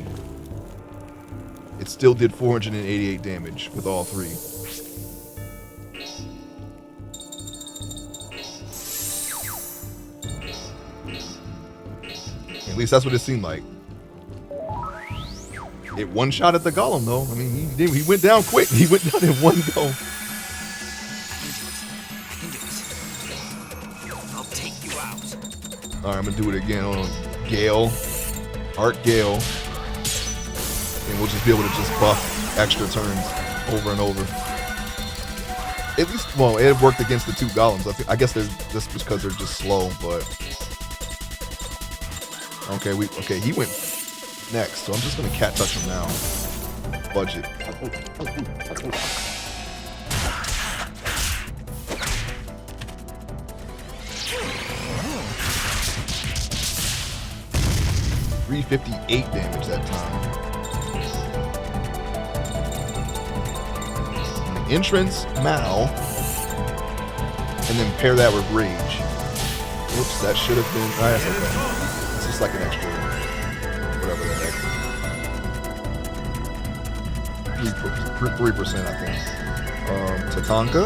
It still did 488 damage with all 3. At least that's what it seemed like. It one-shot at the golem though. I mean, he went down quick. He went down in one go. I'll take you out. Alright, I'm gonna do it again on Gale. Art Gale. And we'll just be able to just buff extra turns over and over. At least, well, it worked against the 2 golems. I guess there's just because they're just slow, but okay, he went next, so I'm just gonna cat touch him now. Budget. $358 damage that time. Entrance, Mao, and then pair that with rage. Oops, that should have been. Oh, that's okay. It's just like an extra, whatever the heck. 3%, I think. Tatanka.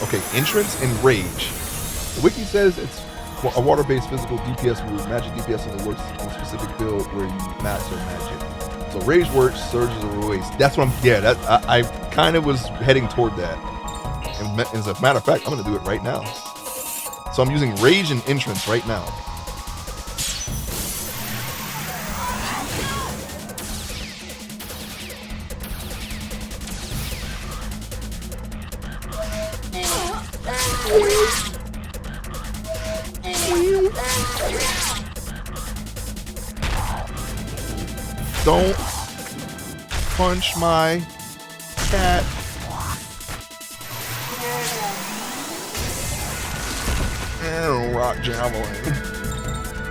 Okay, entrance and rage. The wiki says it's a water-based physical DPS move. Magic DPS only works in a specific build where you master magic. So So rage works, surge is a waste. That's what I'm. Yeah, that I kind of was heading toward that. And as a matter of fact, I'm gonna do it right now. So I'm using rage and entrance right now. Don't punch my cat. Rock javelin.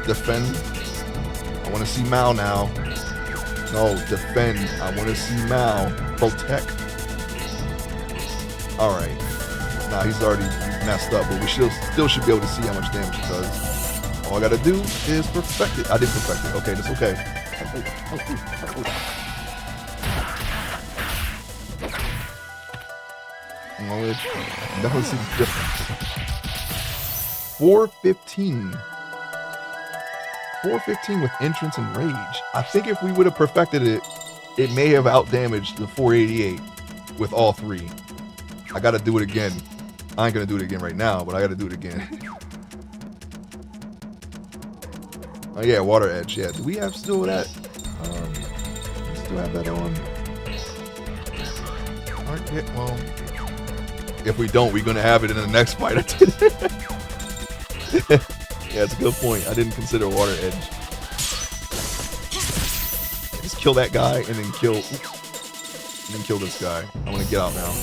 Defend. I want to see Mao now. No, defend. I want to see Mao. Protect. Alright. Nah, he's already messed up, but we still should be able to see how much damage it does. All I gotta do is perfect it. I did perfect it. Okay, that's okay. Definitely see the difference. 415. 415 with entrance and rage. I think if we would have perfected it, it may have outdamaged the 488 with all three. I gotta do it again. I ain't gonna do it again right now, but I gotta do it again. Oh yeah, water edge. Yeah, do we have still that? We still have that on. Alright, yeah, well, if we don't, we're gonna have it in the next fight. Yeah, it's a good point. I didn't consider water edge. Just kill that guy and then kill this guy. I want to get out now.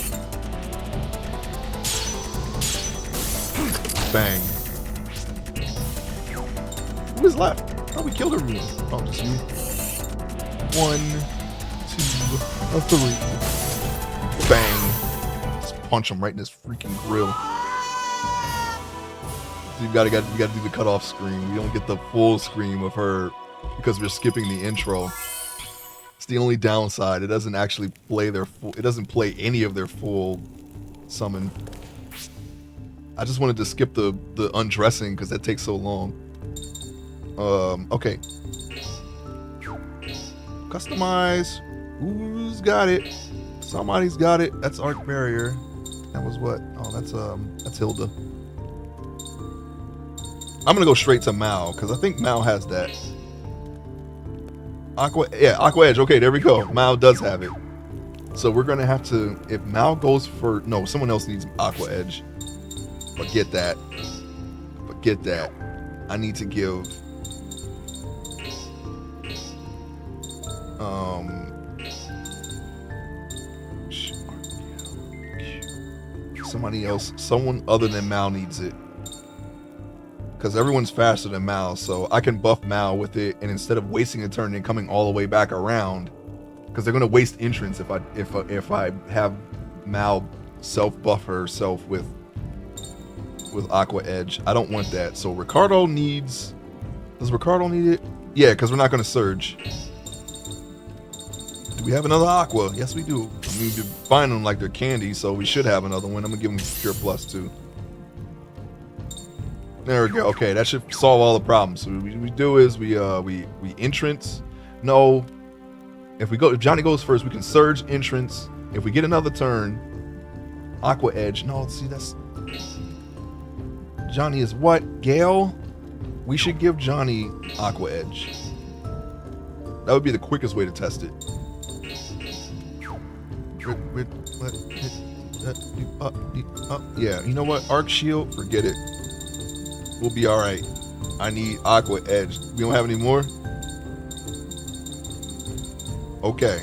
Bang. Who is left? Oh, we killed everyone. Oh, just you. 1, 2, 3. Bang. Just punch him right in his freaking grill. You gotta do the cutoff screen. We don't get the full screen with her because we're skipping the intro. It's the only downside. It doesn't actually play their full. It doesn't play any of their full summon. I just wanted to skip the undressing because that takes so long. Okay. Customize. Who's got it? Somebody's got it. That's Arc Barrier. That was what? Oh, that's Hilda. I'm gonna go straight to Mao because I think Mao has that. Aqua Edge. Okay, there we go. Mao does have it. So we're gonna have to. If Mao goes for no, someone else needs Aqua Edge. Forget that. Forget that. I need to give. Somebody else. Someone other than Mao needs it. Because everyone's faster than Mao, so I can buff Mao with it, and instead of wasting a turn and coming all the way back around, because they're gonna waste entrance if I have Mao self buff herself with Aqua Edge. I don't want that. So Ricardo needs. Does Ricardo need it? Yeah, because we're not gonna surge. Do we have another Aqua? Yes, we do. I mean, we find them like they're candy, so we should have another one. I'm gonna give him Pure Plus too. There we go. Okay, that should solve all the problems. So what we do is we entrance. No, if Johnny goes first, we can surge entrance. If we get another turn, Aqua Edge. No, see that's Johnny is what? Gale? We should give Johnny Aqua Edge. That would be the quickest way to test it. Yeah, you know what? Arc Shield, forget it. We'll be alright. I need Aqua Edge. We don't have any more? Okay.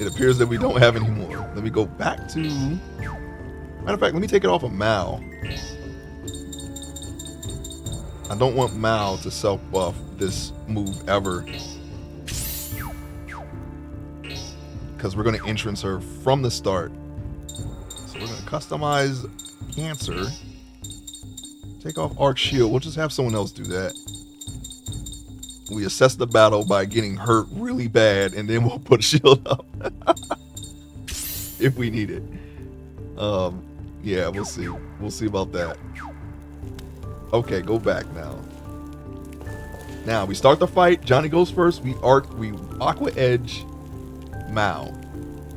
It appears that we don't have any more. Let me go back to... Matter of fact, let me take it off of Mao. I don't want Mao to self-buff this move ever. Because we're going to entrance her from the start. So we're going to customize Cancer. Take off Arc Shield. We'll just have someone else do that. We assess the battle by getting hurt really bad, and then we'll put a shield up. If we need it. Yeah, we'll see. We'll see about that. Okay, go back now. Now we start the fight. Johnny goes first. We Aqua Edge Mao,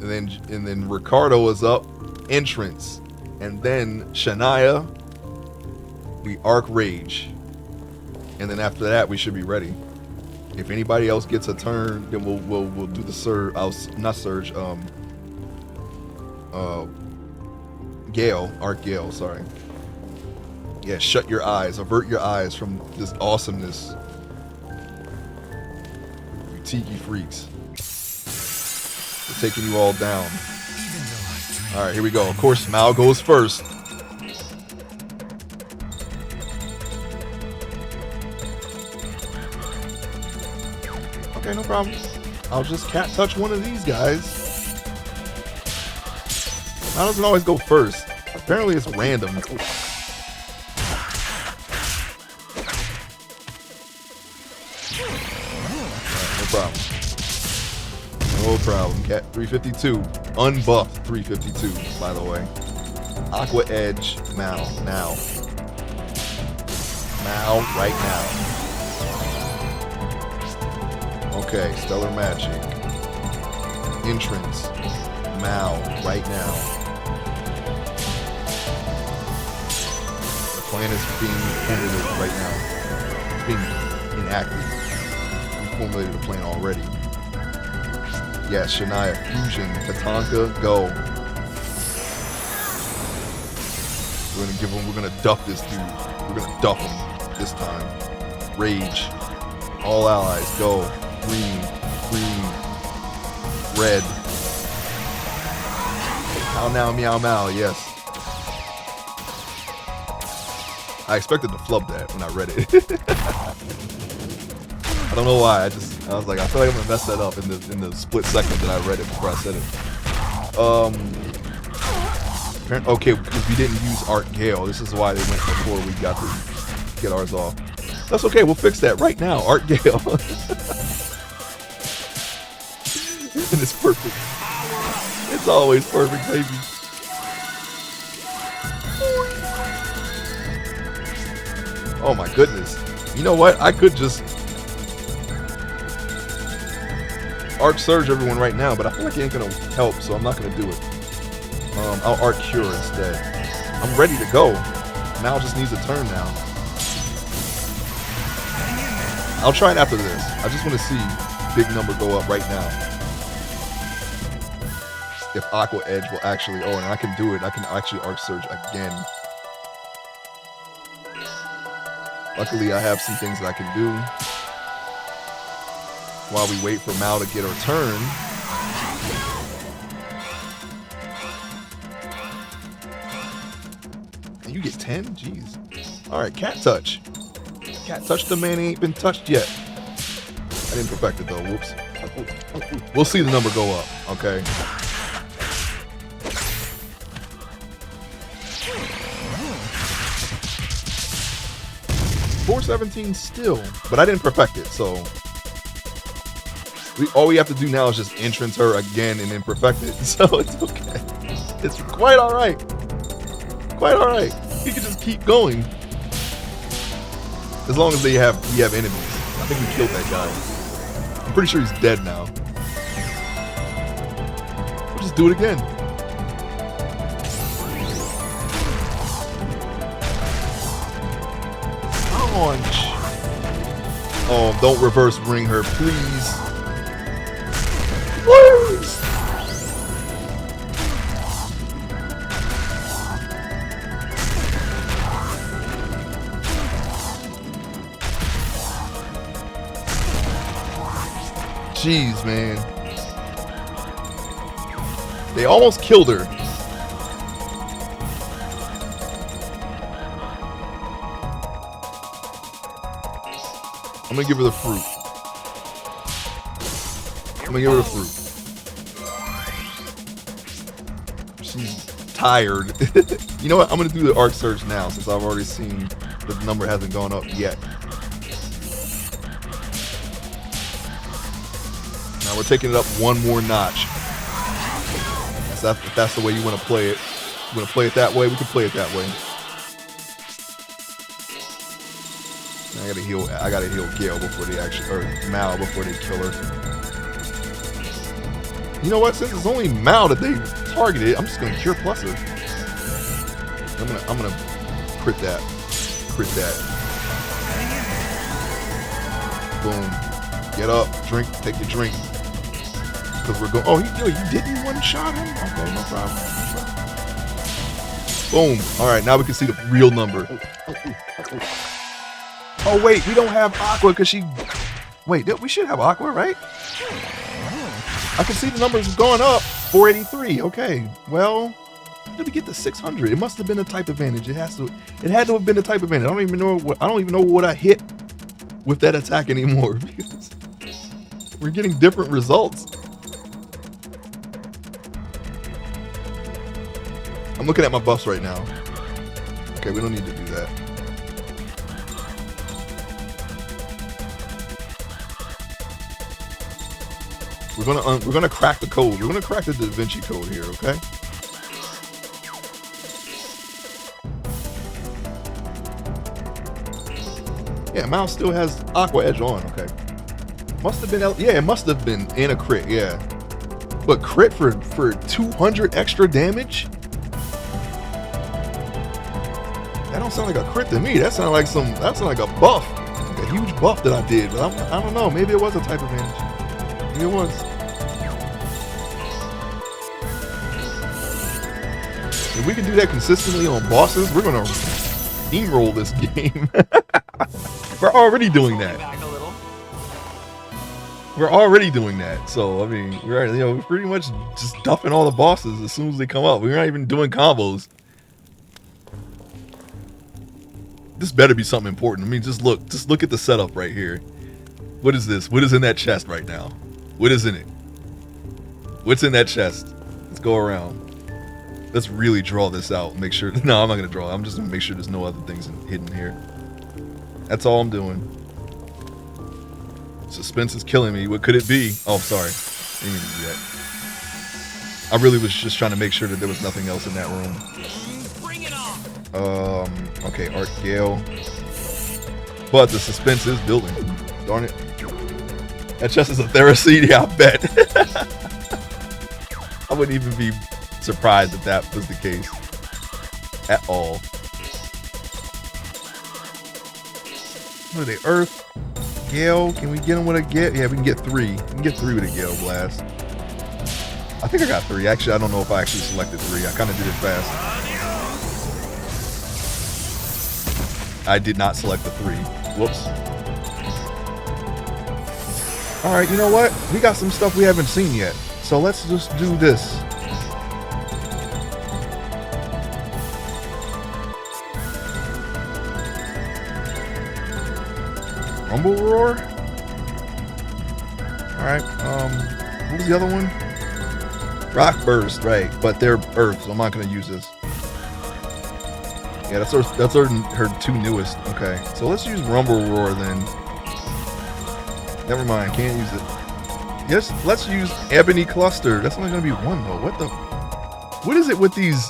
and then Ricardo is up. Entrance, and then Shania. We Arc Rage, and then after that we should be ready. If anybody else gets a turn, then we'll do the surge. Not surge. Gale, Arc Gale. Sorry. Yeah, shut your eyes. Avert your eyes from this awesomeness. You tiki freaks. We're taking you all down. All right, here we go. Of course, Mao goes first. Okay, no problem. I'll just cat touch one of these guys. Mao doesn't always go first. Apparently, it's random. No problem. No problem. Cat 352. Unbuffed 352, by the way. Aqua Edge. Mao. Now. Mao right now. Okay. Stellar Magic. Entrance. Mao right now. The plan is being formulated right now. It's being enacted. We formulated a plan already. Yes, Shania, Fusion, Tatanka, go. We're gonna duff this dude. We're gonna duff him this time. Rage. All allies, go. Green, red. Now, meow, meow, yes. I expected to flub that when I read it. I don't know why. I was like, I feel like I'm gonna mess that up in the split second that I read it before I said it. Okay, because we didn't use Art Gale. This is why they went before we got to get ours off. That's okay. We'll fix that right now. Art Gale. And it's perfect. It's always perfect, baby. Oh my goodness. You know what? I could just Arc Surge everyone right now, but I feel like it ain't gonna help, so I'm not gonna do it. I'll Arc Cure instead. I'm ready to go. Mal just needs a turn now. I'll try it after this. I just want to see big number go up right now. If Aqua Edge will actually... Oh, and I can do it. I can actually Arc Surge again. Luckily, I have some things that I can do while we wait for Mal to get her turn. And you get 10? Jeez. Alright, Cat Touch. Cat Touch the man ain't been touched yet. I didn't perfect it though. Whoops. We'll see the number go up, okay? .417 still, but I didn't perfect it, so all we have to do now is just entrance her again and then perfect it, so it's okay. It's quite all right. Quite all right. You can just keep going as long as we have enemies. I think we killed that guy. I'm pretty sure he's dead now. We'll just do it again. Launch. Oh, don't reverse ring her, please. Please. Jeez, man. They almost killed her. I'm gonna give her the fruit. I'm gonna give her the fruit. She's tired. You know what? I'm gonna do the Arc Surge now since I've already seen the number hasn't gone up yet. Now we're taking it up one more notch. If that's the way you want to play it. You want to play it that way? We can play it that way. I gotta heal Gale before they actually, or Mal before they kill her. You know what? Since it's only Mal that they targeted, I'm just gonna Cure Plus her. I'm gonna crit that. Crit that. Boom. Get up. Drink. Take your drink. Because we're going. Oh, you didn't one-shot him? Okay, no problem. Boom. All right, now we can see the real number. Oh, wait, we don't have Aqua because she... Wait, we should have Aqua, right? I can see the numbers going up. 483. Okay, well, how did we get to 600? It must have been a type advantage. It had to have been a type advantage. I don't even know what I hit with that attack anymore because we're getting different results. I'm looking at my buffs right now. Okay, we don't need to do that. We're gonna crack the code. We're gonna crack the Da Vinci code here, okay? Yeah, Mouse still has Aqua Edge on, okay. Must have been, yeah, it must have been in a crit, yeah. But crit for 200 extra damage? That don't sound like a crit to me. That sounded like a buff. Like a huge buff that I did. But I don't know. Maybe it was a type advantage. Maybe it was. If we can do that consistently on bosses, we're gonna steamroll this game. We're already doing that. We're already doing that. So I mean, we're pretty much just duffing all the bosses as soon as they come up. We're not even doing combos. This better be something important. I mean, just look at the setup right here. What is this? What is in that chest right now? What is in it? What's in that chest? Let's go around. Let's really draw this out. Make sure. No, I'm not gonna draw. I'm just gonna make sure there's no other things hidden here. That's all I'm doing. Suspense is killing me. What could it be? Oh, sorry. I didn't even do that. I really was just trying to make sure that there was nothing else in that room. Okay, Art Gale. But the suspense is building. Darn it. That chest is a Theraceid, yeah, I bet. I wouldn't even be surprised if that was the case. At all. What are they? Earth? Gale? Can we get him with a Gale? Yeah, we can get 3. We can get 3 with a Gale Blast. I think I got 3. Actually, I don't know if I actually selected 3. I kind of did it fast. I did not select the 3. Whoops. Alright, you know what? We got some stuff we haven't seen yet. So let's just do this. Rumble Roar? Alright, what was the other one? Rock Burst, right. But they're Earth, so I'm not going to use this. Yeah, that's her 2 newest. Okay, so let's use Rumble Roar then. Never mind, can't use it. Yes, let's use Ebony Cluster. That's only gonna be 1 though. What is it with these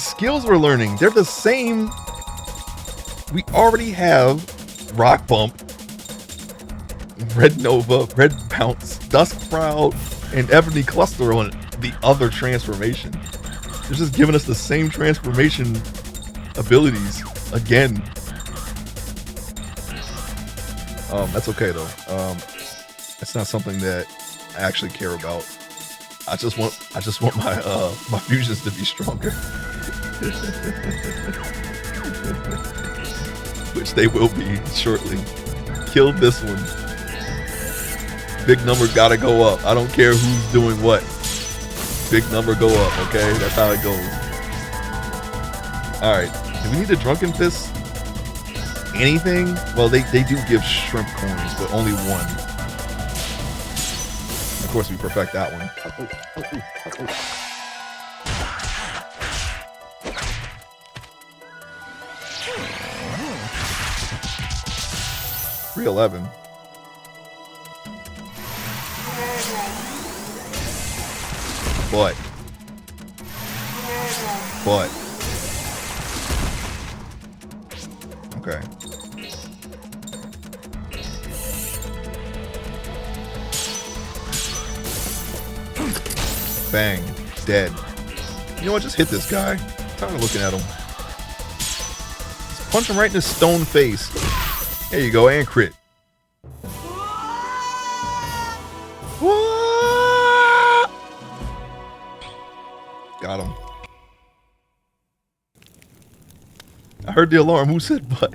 skills we're learning? They're the same. We already have Rock Bump, Red Nova, Red Bounce, Dusk Proud, and Ebony Cluster on the other transformation. They're just giving us the same transformation abilities again. That's okay though. It's not something that I actually care about. I just want my my fusions to be stronger. Which they will be shortly. Killed this one. Big number gotta go up. I don't care who's doing what. Big number go up, okay? That's how it goes. Alright. Do we need a Drunken Fist? Anything? Well, they do give shrimp coins, but only 1. Of course, we perfect that one. 311. But. Okay. Bang. Dead. You know what? Just hit this guy. I'm tired of looking at him. Just punch him right in his stone face. There you go. And crit. What? Got him. I heard the alarm. Who said what?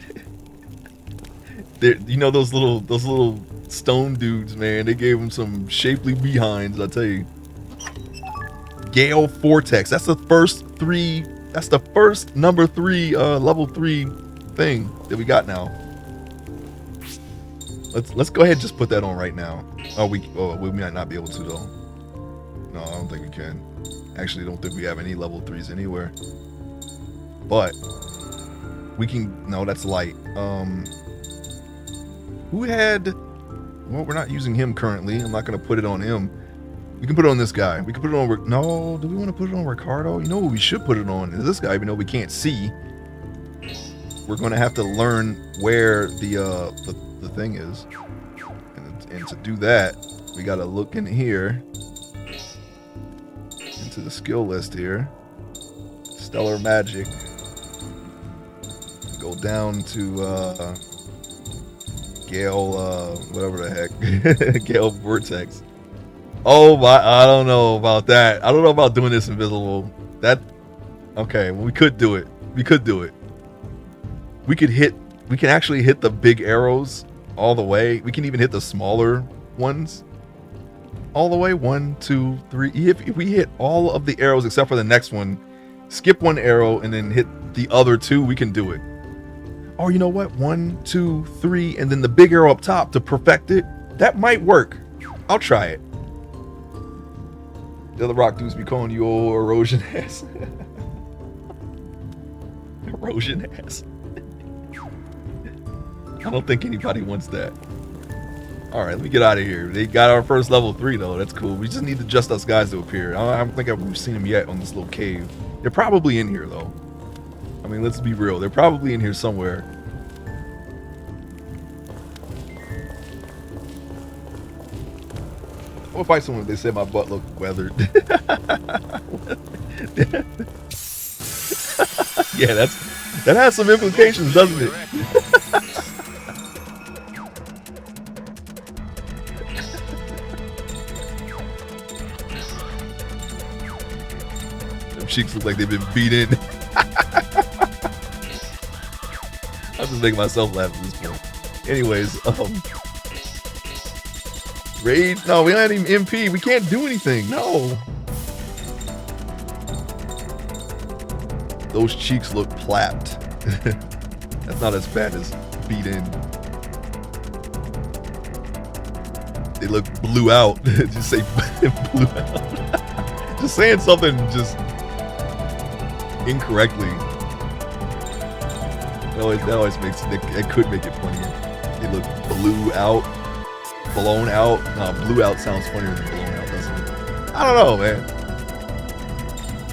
You know those little stone dudes, man. They gave him some shapely behinds. I tell you. Gale Vortex. That's the first three. That's the first number 3 level 3 thing that we got now. Let's go ahead and just put that on right now. We might not be able to though. No, I don't think we can. Actually, don't think we have any level 3s anywhere. But we can. No, that's light. Who had? Well, we're not using him currently. I'm not gonna put it on him. We can put it on this guy. We can put it on. No, do we want to put it on Ricardo? You know what we should put it on is this guy, even though we can't see. We're gonna have to learn where the thing is, and to do that, we gotta look in here into the skill list here. Stellar Magic. Go down to Gale, whatever the heck, Gale Vortex. Oh my! I don't know about that. I don't know about doing this invisible. Okay. Well, we could do it. We could do it. We could hit. We can actually hit the big arrows all the way. We can even hit the smaller ones all the way. 1, 2, 3. If we hit all of the arrows except for the next one, skip one arrow and then hit the other 2, we can do it. Oh, you know what? 1, 2, 3, and then the big arrow up top to perfect it. That might work. I'll try it. The other rock dudes be calling you old erosion ass. Erosion ass. I don't think anybody wants that. Alright, let me get out of here. They got our first level 3 though. That's cool. We just need just us guys to appear. I don't think we've seen them yet on this little cave. They're probably in here though. I mean, let's be real. They're probably in here somewhere. I'll fight someone if they say my butt looked weathered. Yeah, that has some implications, doesn't it? Them cheeks look like they've been beat in. I'm just making myself laugh at this point. Anyways, Raid? No, we don't have any MP. We can't do anything. No. Those cheeks look plapped. That's not as bad as beat in. They look blew out. Just say blew out. Just saying something just incorrectly. That always makes it could make it funnier. They look blew out. Blown out. No, blew out sounds funnier than blown out, doesn't it? I don't know, man.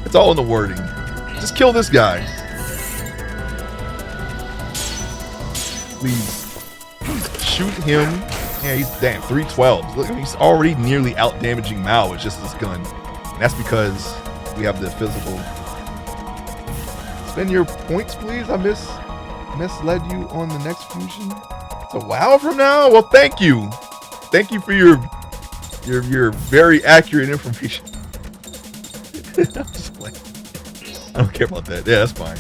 It's all in the wording. Just kill this guy. Please. Shoot him. Yeah, he's damn 312. Look, he's already nearly out damaging Mao with just this gun. And that's because we have the physical. Spend your points, please. I misled you on the next fusion. It's a while from now? Well, thank you. Thank you for your very accurate information. I'm just playing. I don't care about that. Yeah, that's fine.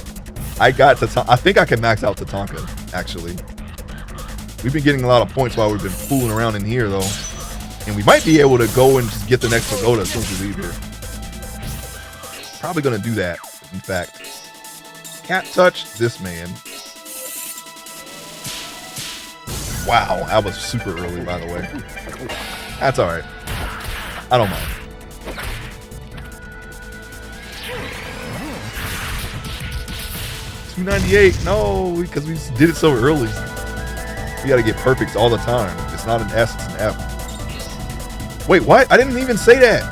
I think I can max out Tatanka, actually. We've been getting a lot of points while we've been fooling around in here, though. And we might be able to go and just get the next pagoda as soon as we leave here. Probably going to do that, in fact. Can't touch this man. Wow, that was super early, by the way. That's alright. I don't mind. $298. No, because we did it so early. We gotta get perfects all the time. It's not an S, it's an F. Wait, what? I didn't even say that.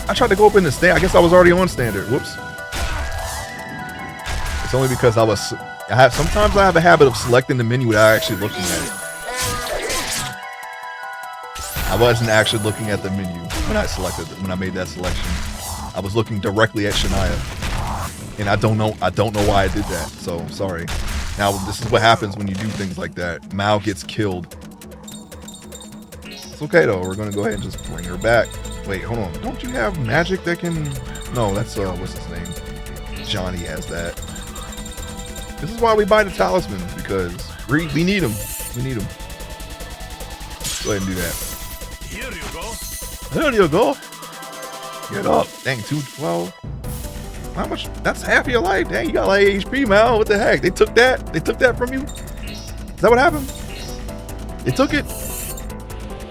I tried to go up in the stand. I guess I was already on standard. Whoops. It's only because sometimes I have a habit of selecting the menu without actually looking at it. I wasn't actually looking at the menu when I made that selection. I was looking directly at Shania. And I don't know why I did that. So sorry. Now this is what happens when you do things like that. Mao gets killed. It's okay though. We're gonna go ahead and just bring her back. Wait, hold on. Don't you have magic that can? No, that's what's his name? Johnny has that. This is why we buy the talismans, because we need them. We need them. Go ahead and do that. Here you go. There you go. Get up. Dang, 212. How much? That's half of your life. Dang, you got like HP, man. What the heck? They took that? They took that from you? Is that what happened? They took it?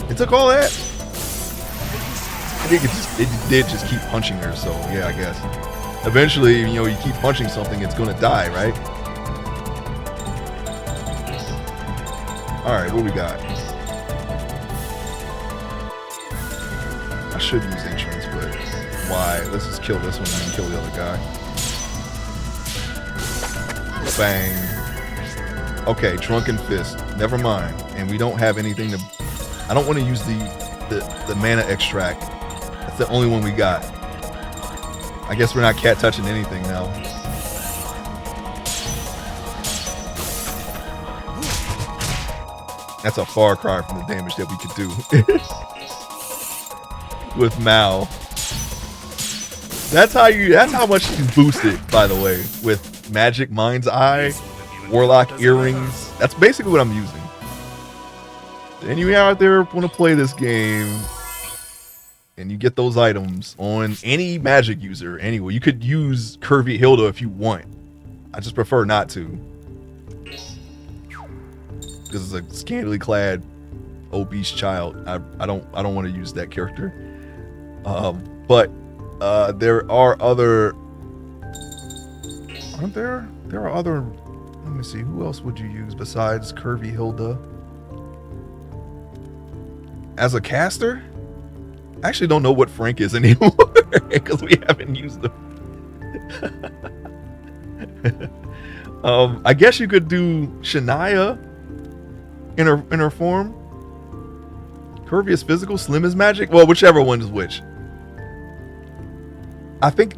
They took all that? It did just keep punching her, so yeah, I guess. Eventually, you know, you keep punching something, it's gonna die, right? Alright, what we got? I should use entrance, but why? Let's just kill this one and then kill the other guy. Bang. Okay, Drunken Fist. Never mind. And we don't have anything to... I don't want to use the mana extract. That's the only one we got. I guess we're not cat touching anything now. That's a far cry from the damage that we could do with Mao. That's how much you can boost it, by the way, with Magic Mind's Eye, Warlock Earrings. That's basically what I'm using. Anyone out there want to play this game and you get those items on any magic user anyway, you could use Curvy Hilda if you want. I just prefer not to, because it's a scantily clad obese child. I don't want to use that character. But there are other, aren't there? There are other. Let me see. Who else would you use besides Curvy Hilda as a caster? I actually don't know what Frank is anymore because we haven't used them. I guess you could do Shania in her form. Curvy is physical, Slim is magic. Well, whichever one is which. I think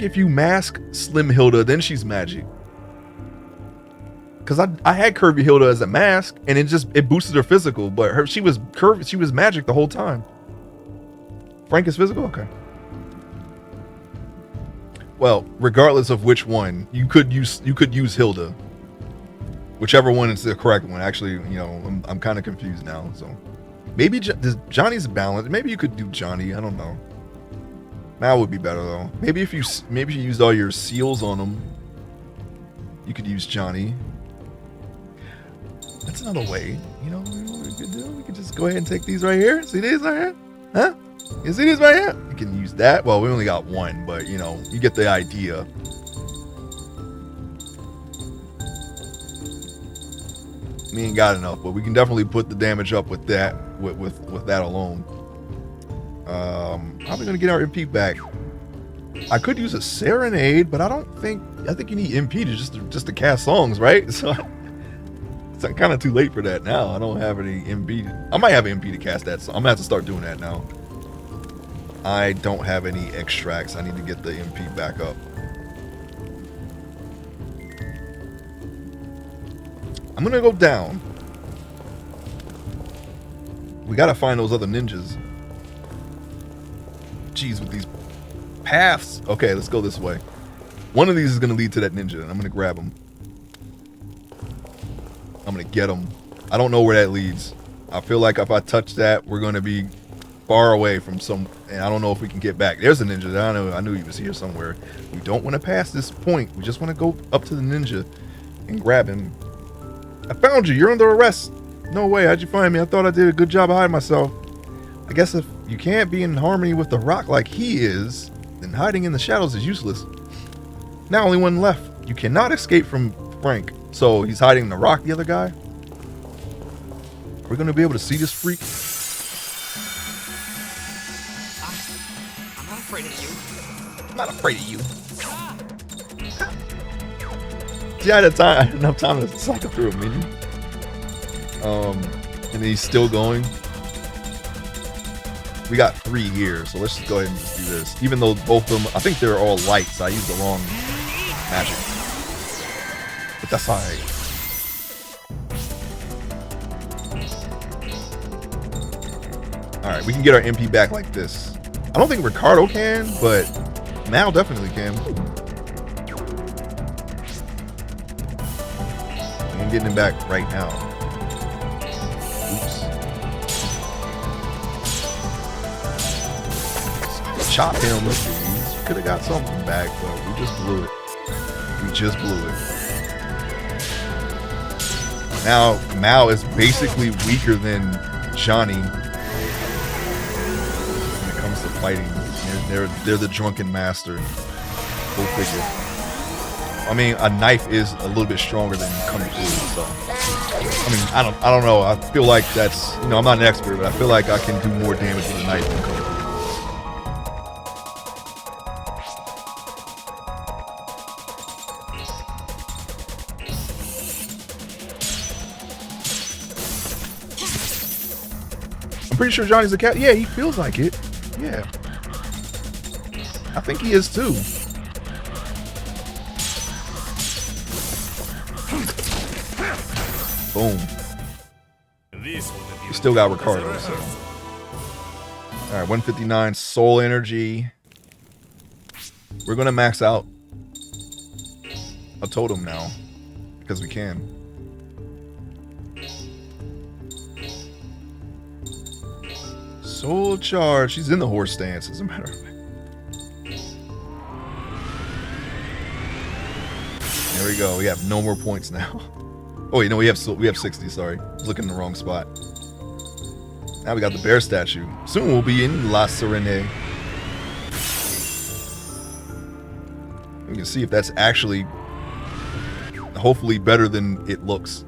if you mask Slim Hilda, then she's magic. Because I had Curvy Hilda as a mask, and it boosted her physical, but she was magic the whole time. Frank is physical? Okay. Well, regardless of which one, you could use Hilda. Whichever one is the correct one. Actually, you know, I'm kind of confused now. So maybe Johnny's balanced. Maybe you could do Johnny. I don't know. Now would be better though. Maybe if you used all your seals on him, you could use Johnny. That's another way. You know what we could do? We could just go ahead and take these right here. See these right here? Huh? You see these right here? You can use that. Well, we only got one, but you know, you get the idea. We ain't got enough, but we can definitely put the damage up with that, with that alone. How are we gonna get our MP back? I could use a Serenade, but I think you need MP just to cast songs, right? So it's kind of too late for that now. I don't have any MP. I might have MP to cast that, so I'm gonna have to start doing that now. I don't have any extracts. I need to get the MP back up. I'm gonna go down. We gotta find those other ninjas. Jeez, with these paths. Okay, let's go this way. One of these is gonna lead to that ninja, and I'm gonna grab him. I'm gonna get him. I don't know where that leads. I feel like if I touch that, we're gonna be far away from some, and I don't know if we can get back. There's a ninja. I knew he was here somewhere. We don't want to pass this point. We just want to go up to the ninja and grab him. I found you. You're under arrest. No way. How'd you find me? I thought I did a good job of hiding myself. I guess if you can't be in harmony with the rock like he is, then hiding in the shadows is useless. Now only one left. You cannot escape from Frank. So he's hiding in the rock, the other guy? Are we going to be able to see this freak? I'm not afraid of you. I'm not afraid of you. See, I had enough time to cycle through a menu. And he's still going. We got 3 here, so let's just go ahead and just do this. Even though both of them, I think they're all lights. I used the wrong magic. But that's alright. Alright, we can get our MP back like this. I don't think Ricardo can, but Mal definitely can. I'm getting him back right now. Oops. Chop him. We could have got something back, but we just blew it. We just blew it. Now, Mal is basically weaker than Johnny when it comes to fighting. They're the drunken master. Go figure. I mean, a knife is a little bit stronger than Kung Fu, so. I mean, I don't know. I feel like that's, you know, I'm not an expert, but I feel like I can do more damage with a knife than Kung Fu. I'm pretty sure Johnny's a cat. Yeah, he feels like it. Yeah. I think he is too. Boom. We still got Ricardo, so. Alright, 159 soul energy. We're gonna max out a totem now. Because we can. Soul charge. She's in the horse stance, as a matter of fact. There we go. We have no more points now. Oh wait, no, we have 60. Sorry, I was looking in the wrong spot. Now we got the bear statue. Soon we'll be in La Serene. We can see if that's actually, hopefully, better than it looks.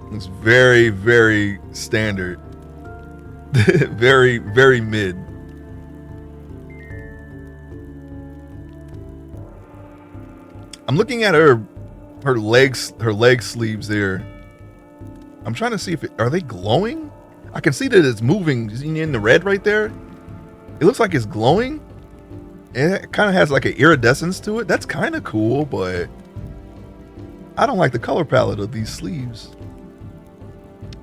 Looks very, very standard. Very, very mid. I'm looking at her leg sleeves there. I'm trying to see if are they glowing? I can see that it's moving in the red right there. It looks like it's glowing. It kind of has like an iridescence to it. That's kind of cool, but I don't like the color palette of these sleeves.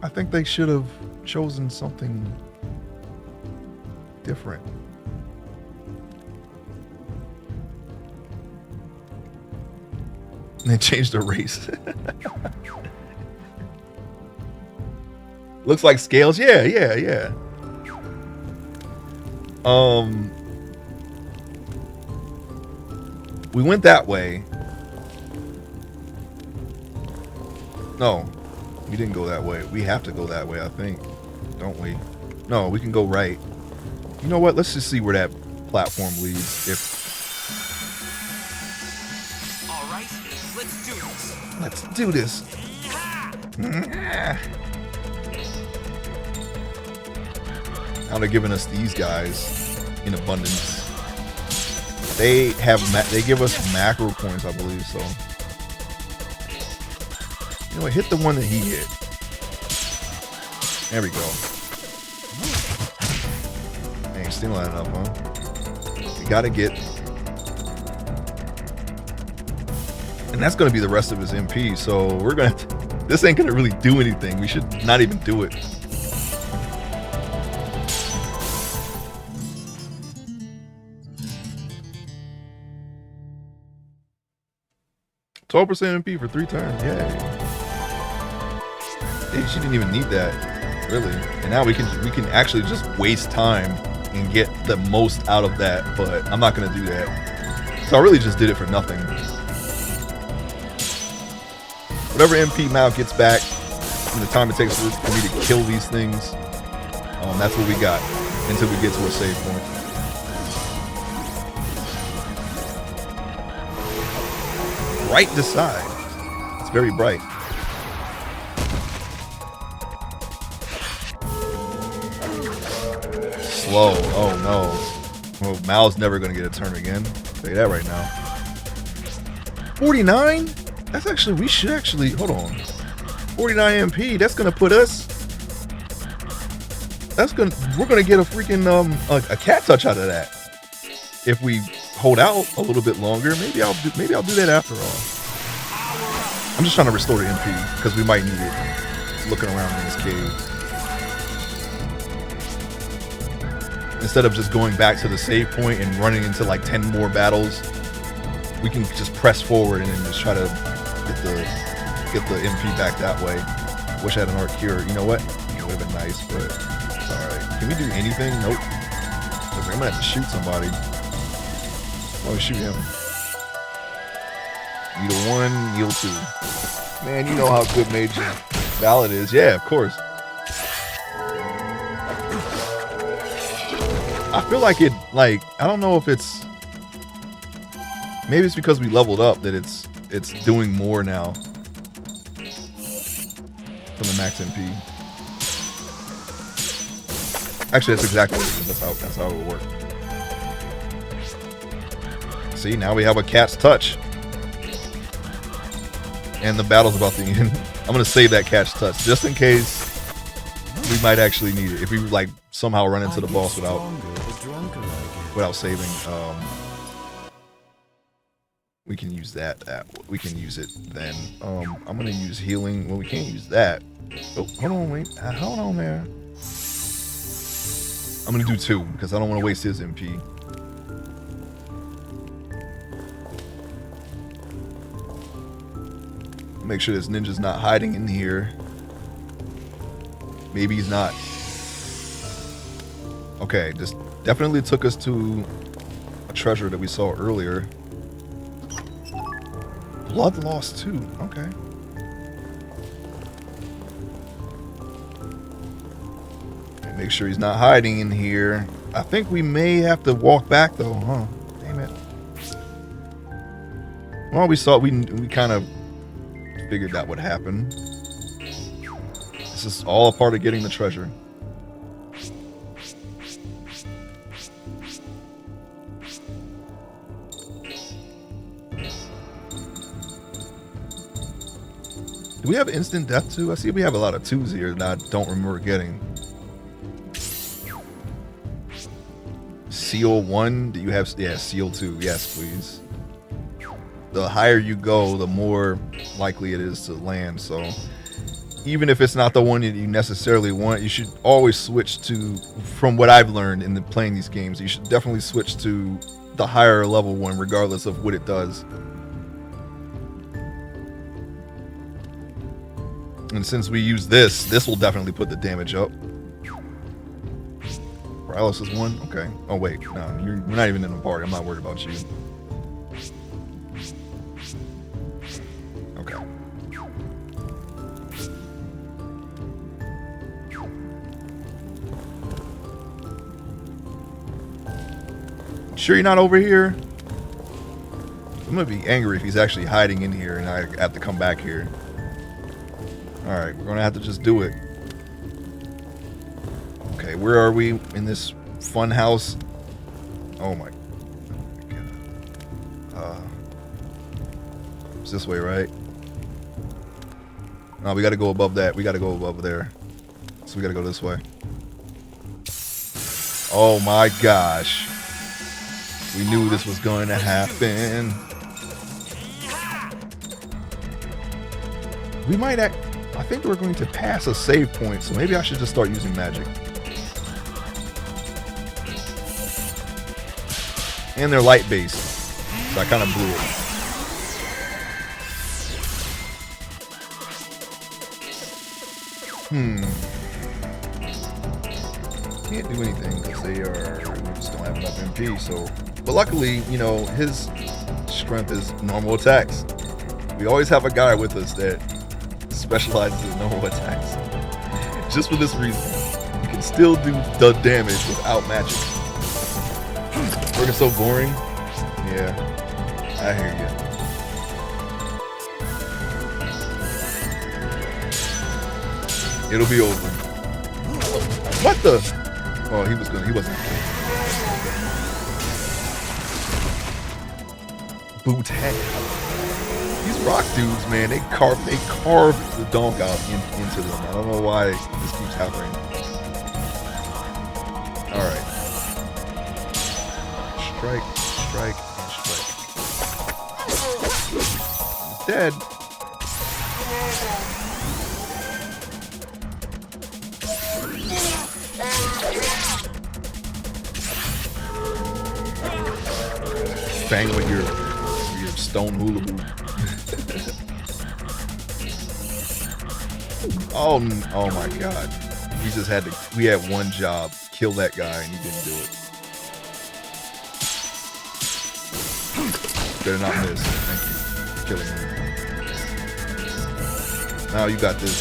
I think they should have chosen something different. And they changed the race. Looks like scales. Yeah. We went that way. No, we didn't go that way. We have to go that way, I think. Don't we? No, we can go right. You know what? Let's just see where that platform leads. Let's do this. Now they're giving us these guys in abundance. They give us macro points, I believe, so. You know what? Hit the one that he hit. There we go. Ain't still lining up, huh? We gotta get. And that's going to be the rest of his MP, so we're going to... This ain't going to really do anything. We should not even do it. %% MP for 3 turns. Yay. She didn't even need that, really. And now we can actually just waste time and get the most out of that, but I'm not going to do that. So I really just did it for nothing. Whatever MP Mal gets back and the time it takes for me to kill these things, that's what we got until we get to a save point. Bright decide. It's very bright. Slow. Oh no. Well, Mal's never going to get a turn again. I'll tell you that right now. 49? That's actually, we should actually, hold on. 49 MP, that's going to put us we're gonna get a freaking a cat touch out of that. If we hold out a little bit longer, maybe I'll do that after all. I'm just trying to restore the MP because we might need it. Looking around in this cave. Instead of just going back to the save point and running into like 10 more battles, we can just press forward and then just try to get the MP back that way. Wish I had an art cure. You know what? It would have been nice, but it's alright. Can we do anything? Nope. I'm gonna have to shoot somebody. Why we shoot him? Needle 1, Needle 2. Man, you know how good Mage Ballad is. Yeah, of course. I feel like it, like, I don't know if it's, maybe it's because we leveled up that it's doing more now from the max MP. Actually, that's exactly what it is. That's how it would work. See, now we have a cat's touch. And the battle's about to end. I'm going to save that cat's touch just in case we might actually need it. If we like somehow run into the boss without saving, we can use that. We can use it then. I'm going to use healing. Well, we can't use that. Oh, hold on, wait. Hold on there. I'm going to do 2 because I don't want to waste his MP. Make sure this ninja's not hiding in here. Maybe he's not. Okay, this definitely took us to a treasure that we saw earlier. Blood loss 2. Okay. And make sure he's not hiding in here. I think we may have to walk back though, huh? Damn it. Well, we kind of figured that would happen. This is all a part of getting the treasure. Do we have instant death too? I see we have a lot of 2s here that I don't remember getting. Seal 1? Do you have? Yeah, Seal 2. Yes, please. The higher you go, the more likely it is to land. So even if it's not the one that you necessarily want, you should always switch to, from what I've learned in playing these games, you should definitely switch to the higher level one regardless of what it does. And since we use this will definitely put the damage up. Paralysis 1? Okay. Oh wait, no, we're not even in the party. I'm not worried about you. Okay. Sure you're not over here? I'm gonna be angry if he's actually hiding in here and I have to come back here. Alright, we're gonna have to just do it. Okay, where are we in this fun house? Oh my god. It's this way, right? No, we gotta go above that. We gotta go above there. So we gotta go this way. Oh my gosh. We knew this was going to happen. We might act... I think we're going to pass a save point, so maybe I should just start using magic. And they're light based, so I kind of blew it. Can't do anything because we just don't have enough MP. So, but luckily, you know, his strength is normal attacks. We always have a guy with us that specializes in normal attacks. Just for this reason, you can still do the damage without magic. Working so boring. Yeah, I hear you. It'll be over. What the? Oh, he wasn't. Boothead. These rock dudes, man, they carve the donk out into them. I don't know why this keeps happening. Alright. Strike, strike, and strike. He's dead. Bang with your stone hula hoop. Oh my god. We just had to, we had one job. Kill that guy and he didn't do it. Better not miss. Thank you. Killing him. Now you got this.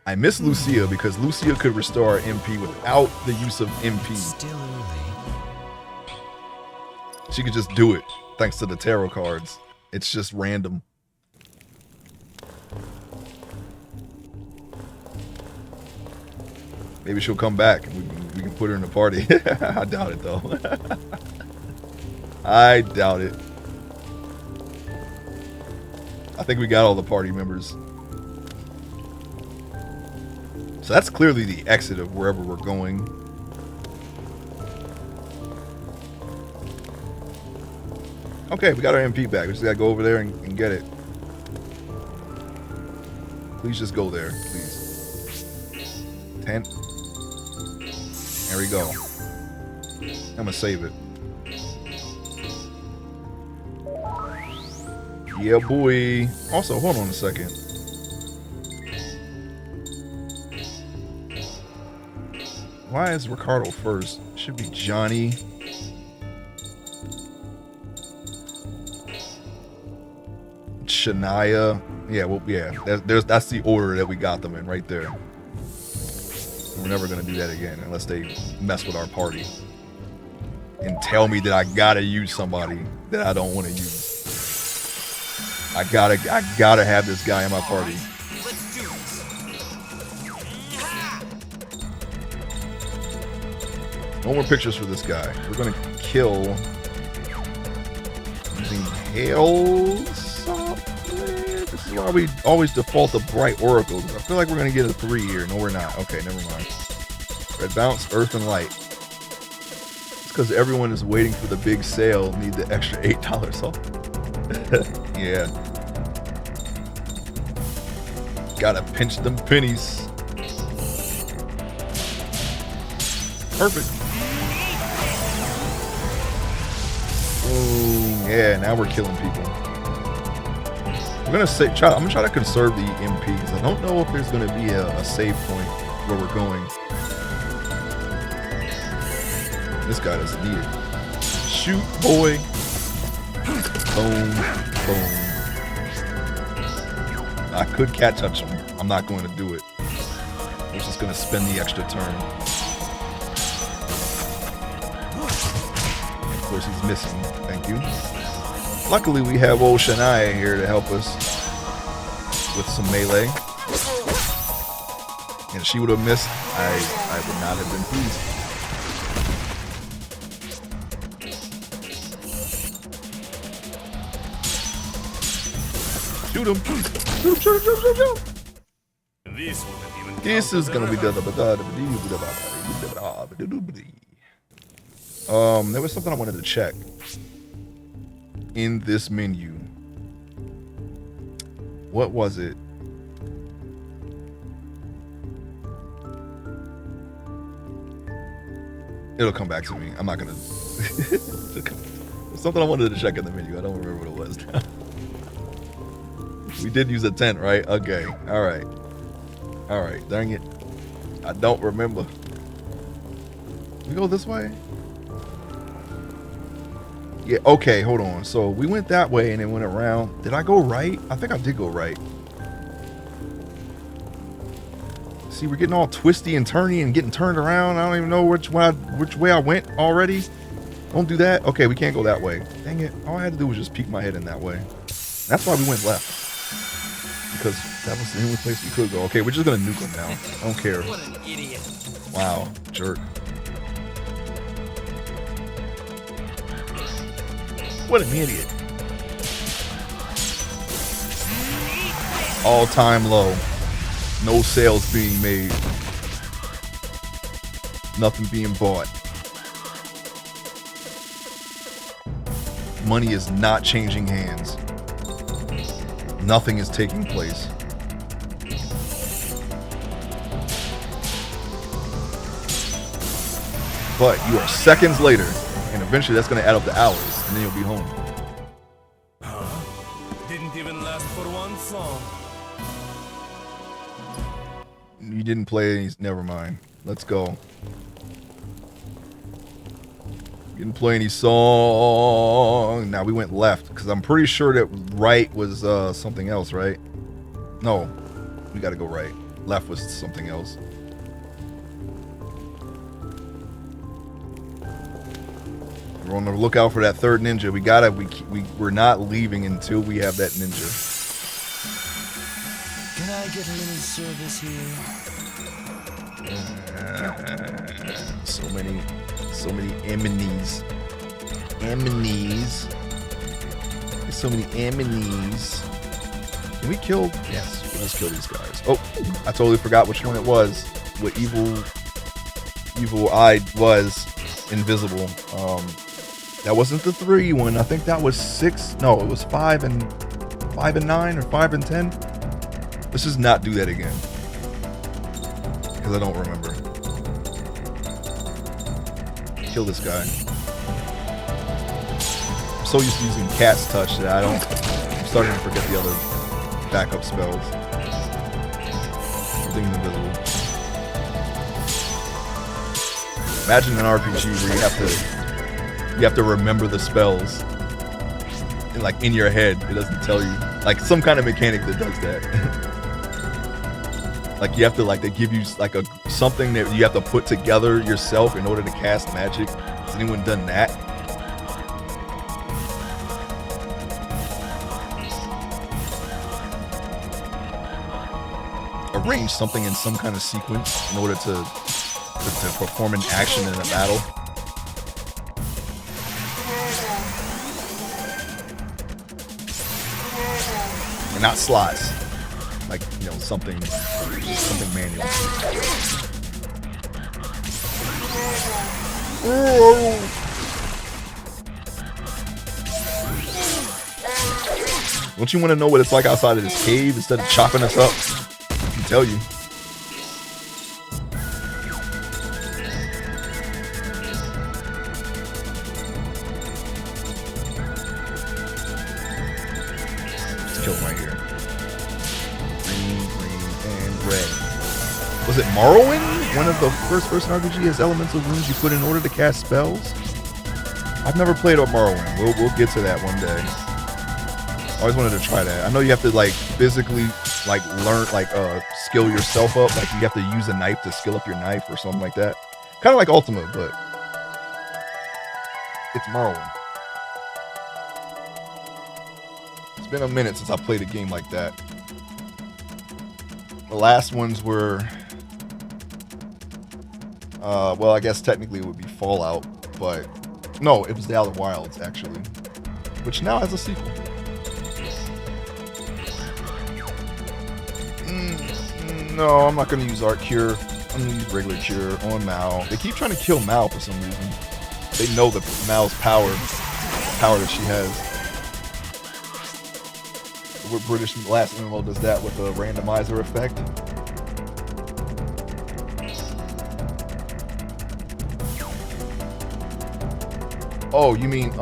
I miss Lucia because Lucia could restore our MP without the use of MP. Still early. She could just do it thanks to the tarot cards. It's just random. Maybe she'll come back and we can put her in the party. I doubt it though. I doubt it. I think we got all the party members. So that's clearly the exit of wherever we're going. Okay, we got our MP back. We just gotta go over there and get it. Please just go there, please. Tent. There we go. I'm gonna save it. Yeah, boy. Also, hold on a second. Why is Ricardo first? Should be Johnny. Shania. Yeah, well, yeah. That's the order that we got them in right there. We're never gonna do that again unless they mess with our party and tell me that I gotta use somebody that I don't want to use. I gotta have this guy in my party. No more pictures for this guy. We're gonna kill using hail software. This is why we always default to bright oracle. I feel like we're gonna get a 3 here. No, we're not. Okay, never mind. Red bounce, earth and light. It's because everyone is waiting for the big sale. Need the extra $8 off. Yeah. Gotta pinch them pennies. Perfect. Oh yeah, now we're killing people. I'm gonna try to conserve the MPs. I don't know if there's gonna be a save point where we're going. This guy doesn't need it. Shoot, boy. Boom, boom. I could cat touch him. I'm not going to do it. I'm just going to spend the extra turn. And of course, he's missing. Thank you. Luckily, we have old Shania here to help us with some melee. And if she would have missed, I would not have been pleased. Shoot him. Shoot him. This is gonna be there was something I wanted to check in this menu. What was it? It'll come back to me. I'm not gonna something I wanted to check in the menu. I don't remember what it was now. We did use a tent, right? Okay. All right. All right. Dang it. I don't remember. We go this way? Yeah. Okay. Hold on. So we went that way and then went around. Did I go right? I think I did go right. See, we're getting all twisty and turny and getting turned around. I don't even know which way I went already. Don't do that. Okay. We can't go that way. Dang it. All I had to do was just peek my head in that way. That's why we went left. Because that was the only place we could go. Okay, we're just gonna nuke him now. I don't care. What an idiot. Wow, jerk. What an idiot. All time low. No sales being made. Nothing being bought. Money is not changing hands. Nothing is taking place. But you are seconds later, and eventually that's going to add up to hours, and then you'll be home. Didn't even last for one song. You didn't play any. Never mind. Let's go. You didn't play any song. Now we went left because I'm pretty sure that right was something else, right? No, we got to go right. Left was something else. We're on the lookout for that third ninja. We're not leaving until we have that ninja. Can I get a little service here? So many enemies. There's so many enemies. Can we kill? Yes, we'll just kill these guys. Oh, I totally forgot which one it was. What evil eye was invisible. That wasn't the 3 one. I think that was 6. No, it was 5 and 9 or 5 and 10. Let's just not do that again. Because I don't remember. Kill this guy. I'm so used to using cat's touch that I'm starting to forget the other backup spells. Everything's invisible. Imagine an RPG where you have to remember the spells. And like in your head, it doesn't tell you. Like some kind of mechanic that does that. Like you have to they give you like something that you have to put together yourself in order to cast magic. Has anyone done that? Arrange something in some kind of sequence in order to perform an action in a battle. And not slots. Like, something manual. Don't you want to know what it's like outside of this cave instead of chopping us up? I can tell you. Let's kill him right here. Green, and red. Was it Morrowind? One of the first-person RPG has elements of runes you put in order to cast spells? I've never played on Morrowind. We'll get to that one day. Always wanted to try that. I know you have to physically learn skill yourself up. Like you have to use a knife to skill up your knife or something like that. Kind of like Ultima, but it's Morrowind. It's been a minute since I played a game like that. The last ones were well, I guess technically it would be Fallout, but no, it was The Outer Wilds actually, which now has a sequel. No, I'm not going to use Art Cure. I'm going to use regular Cure on Mal. They keep trying to kill Mal for some reason. They know that Mal's power that she has. What British last MMO does that with a randomizer effect. Oh, you mean,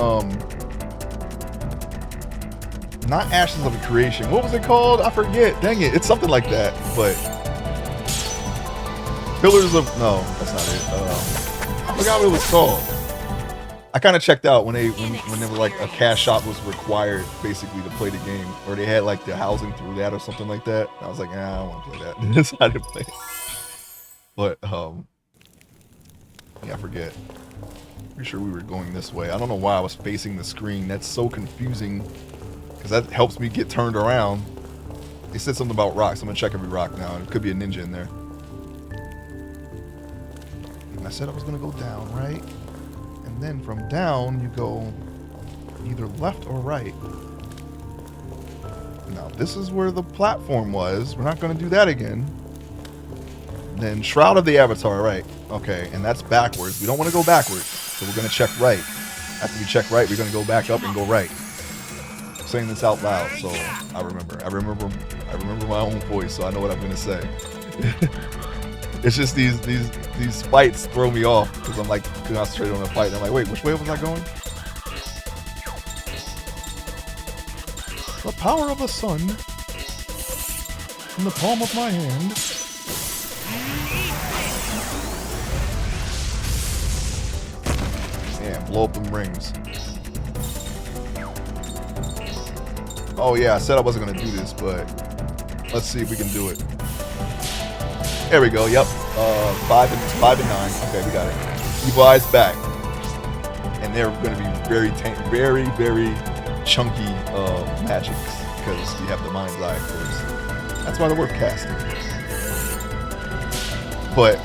not Ashes of a Creation. What was it called? I forget. Dang it. It's something like that, but Pillars of... No, that's not it. I forgot what it was called. I kind of checked out when they were like a cash shop was required basically to play the game, or they had like the housing through that or something like that. I was like, nah, I don't want to play that. That's how I didn't play it. But yeah, I forget. Pretty sure we were going this way. I don't know why I was facing the screen. That's so confusing because that helps me get turned around. They said something about rocks. I'm gonna check every rock now. It could be a ninja in there. And I said I was gonna go down, right? And then from down, you go either left or right. Now, this is where the platform was. We're not going to do that again. Then Shroud of the Avatar, right. Okay, and that's backwards. We don't want to go backwards, so we're going to check right. After we check right, we're going to go back up and go right. I'm saying this out loud, so I remember my own voice, so I know what I'm going to say. It's just these fights throw me off because I'm like concentrated on a fight and I'm like, wait, which way was I going? The power of the sun in the palm of my hand. Yeah, blow up them rings. Oh yeah, I said I wasn't gonna do this, but let's see if we can do it. There we go. Yep. 5 and 9. Okay, we got it. Evil Eye's back, and they're going to be very chunky magics because we have the Mind's Eye, of course. That's why they're worth casting. But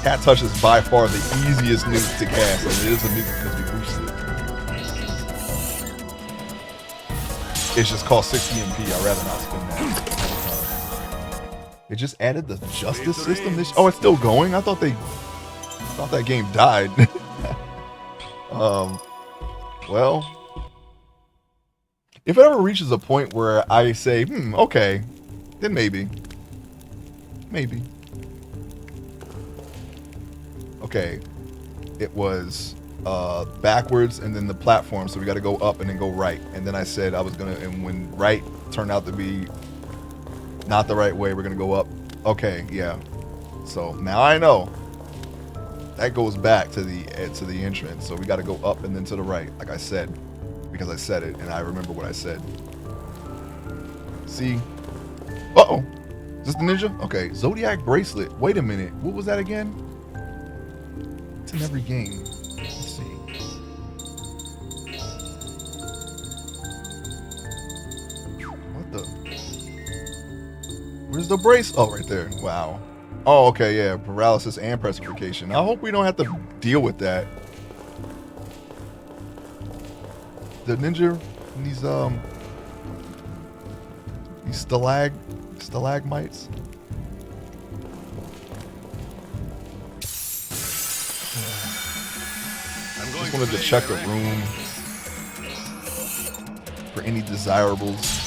Cat Touch is by far the easiest nuke to cast, and it is a nuke because we boosted it. It's just cost 60 MP. I'd rather not spend that. They just added the justice system. Oh, it's still going. I thought that game died. Well, if it ever reaches a point where I say, okay, then maybe. Okay, it was backwards and then the platform, so we got to go up and then go right. And then I said I was gonna, and when right turned out to be not the right way, we're gonna go up. Okay, yeah. So now I know that goes back to the entrance. So we got to go up and then to the right, like I said, because I said it and I remember what I said. See? Uh-oh. Is this the ninja? Okay. Zodiac bracelet. Wait a minute. What was that again? It's in every game. Let's see. What the? Where's the brace? Oh, right there. Wow. Oh, okay, yeah. Paralysis and petrification. I hope we don't have to deal with that. The ninja, these stalagmites. Just wanted to check the room for any desirables.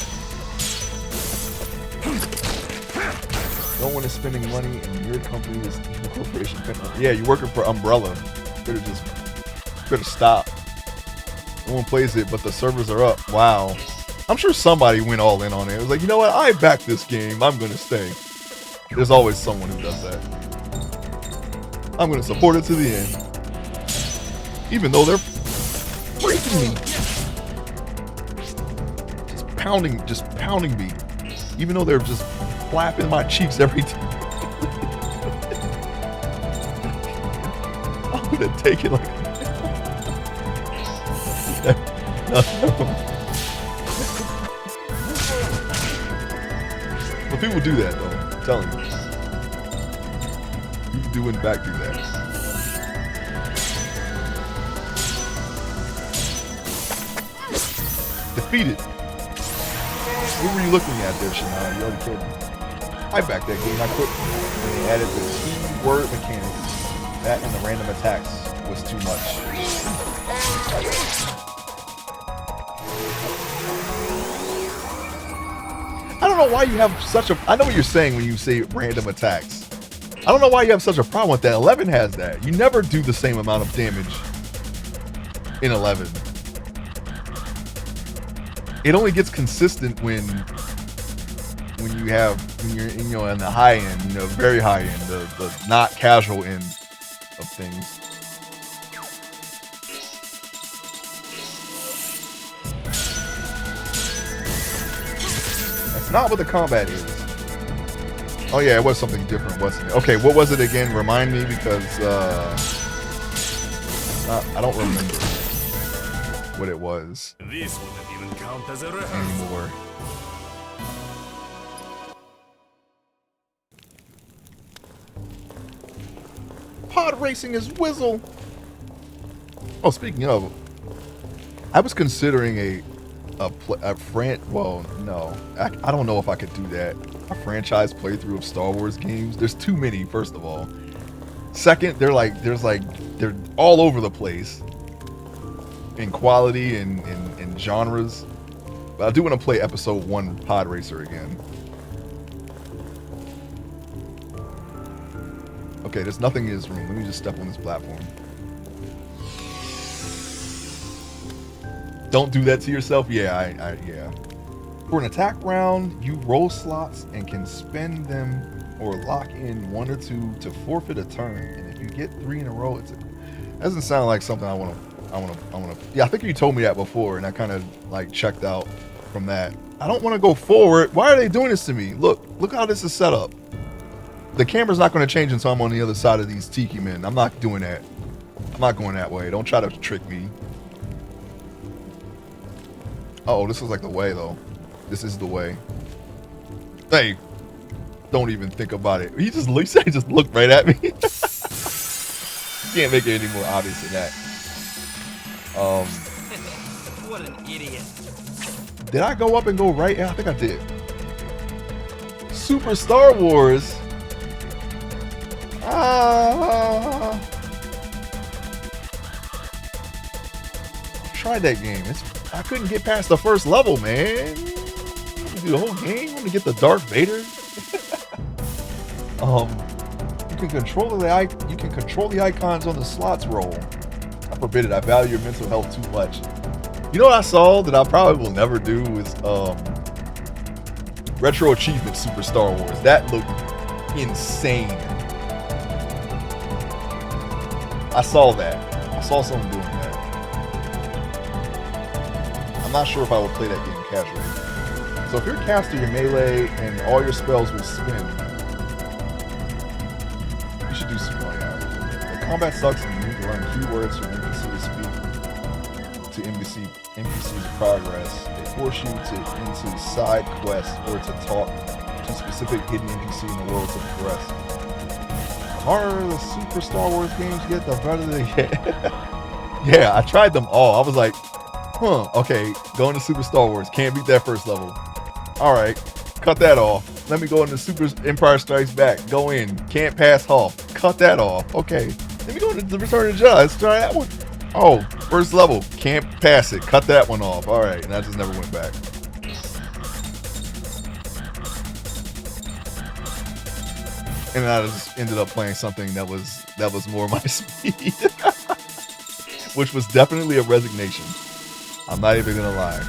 No one is spending money and your company is the corporation. Yeah, you're working for Umbrella. Better stop. No one plays it, but the servers are up. Wow. I'm sure somebody went all in on it. It was like, you know what? I backed this game. I'm going to stay. There's always someone who does that. I'm going to support it to the end. Even though they're breaking me. Just pounding me. Even though they're just flapping my cheeks every time. I'm going to take it like But people do that though, I'm telling you. You do in fact do that. Defeated. What were you looking at there, Shania? You already killed me. I backed that game, I quit. When they added the keyword mechanics, that and the random attacks was too much. I don't know why you have such a... I know what you're saying when you say random attacks. I don't know why you have such a problem with that. 11 has that. You never do the same amount of damage in 11. It only gets consistent when you're in, in the high end, very high end, the not casual end of things. Not what the combat is. Oh yeah, it was something different, wasn't it? Okay, what was it again? Remind me, because I don't remember what it was This wouldn't even count as a anymore. Pod racing is Whizzle. Oh, speaking of, I was considering Well, no, I don't know if I could do that. A franchise playthrough of Star Wars games. There's too many. First of all, second, they're all over the place in quality and genres. But I do want to play Episode 1 Pod Racer again. Okay, there's nothing in this room. Let me just step on this platform. Don't do that to yourself. Yeah, yeah. For an attack round, you roll slots and can spend them or lock in 1 or 2 to forfeit a turn. And if you get 3 in a row, that doesn't sound like something I want to. Yeah, I think you told me that before, and I kind of like checked out from that. I don't want to go forward. Why are they doing this to me? Look how this is set up. The camera's not going to change until I'm on the other side of these tiki men. I'm not doing that. I'm not going that way. Don't try to trick me. Oh, this is like the way, though. This is the way. Hey, don't even think about it. He just looked right at me. Can't make it any more obvious than that. What an idiot. Did I go up and go right? Yeah, I think I did. Super Star Wars. Tried that game. I couldn't get past the first level, man. Do the whole game. Want to get the Darth Vader? You can control the icons on the slots roll. I forbid it. I value your mental health too much. You know what I saw that I probably will never do is Retro Achievement Super Star Wars. That looked insane. I saw that. I saw someone doing that. I'm not sure if I would play that game casually. So if you're a caster, your melee and all your spells will spin. You should do some more. The combat sucks and you need to learn keywords from NPC to speak to NPC's progress. They force you into side quests or to talk to specific hidden NPC in the world to progress. The harder the Super Star Wars games get, the better they get. Yeah, I tried them all. I was like, okay, going to Super Star Wars. Can't beat that first level. Alright, cut that off. Let me go into Super Empire Strikes Back. Go in. Can't pass Hoth. Cut that off. Okay. Let me go into the Return of the Jedi. Let's try that one. Oh, first level. Can't pass it. Cut that one off. Alright, and I just never went back. And I just ended up playing something that was more my speed. Which was definitely a resignation. I'm not even gonna lie.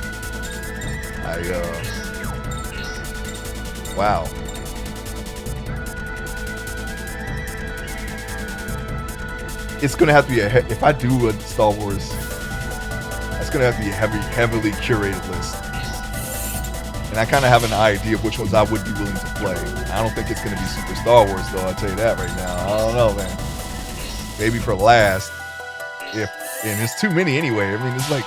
Wow. It's gonna have to be if I do a Star Wars, it's gonna have to be a heavily curated list. And I kind of have an idea of which ones I would be willing to play. I don't think it's gonna be Super Star Wars, though. I'll tell you that right now. I don't know, man. Maybe for last, and it's too many anyway. I mean, it's like,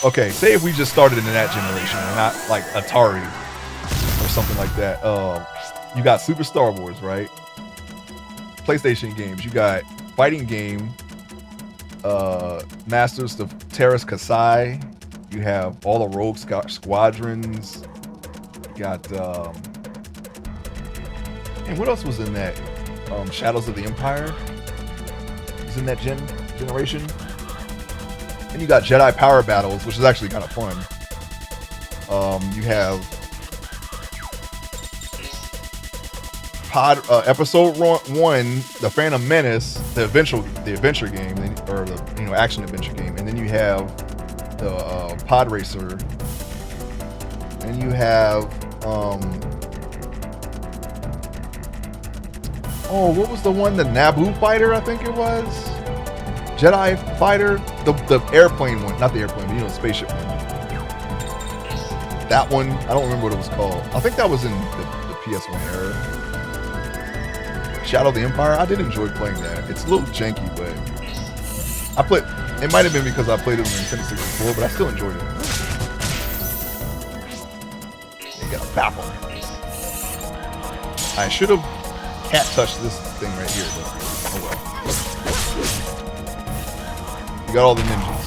okay. Say if we just started in that generation, and not like Atari or something like that. You got Super Star Wars, right? PlayStation games. You got fighting game, Masters of Terras Kasai. You have all the Rogue Squadrons. You got and what else was in that? Shadows of the Empire was in that generation. And you got Jedi Power Battles, which is actually kind of fun. You have Episode 1, The Phantom Menace, the adventure game, or the action adventure game, and then you have the Pod Racer, and you have what was the one? The Naboo Fighter, I think it was. Jedi Fighter, the airplane one, not the airplane, but the spaceship one. That one, I don't remember what it was called. I think that was in the PS1 era. Shadow of the Empire, I did enjoy playing that. It's a little janky, but it might have been because I played it on Nintendo 64, but I still enjoyed it. You got a baffle. I should have cat touched this thing right here, but oh well. You got all the ninjas.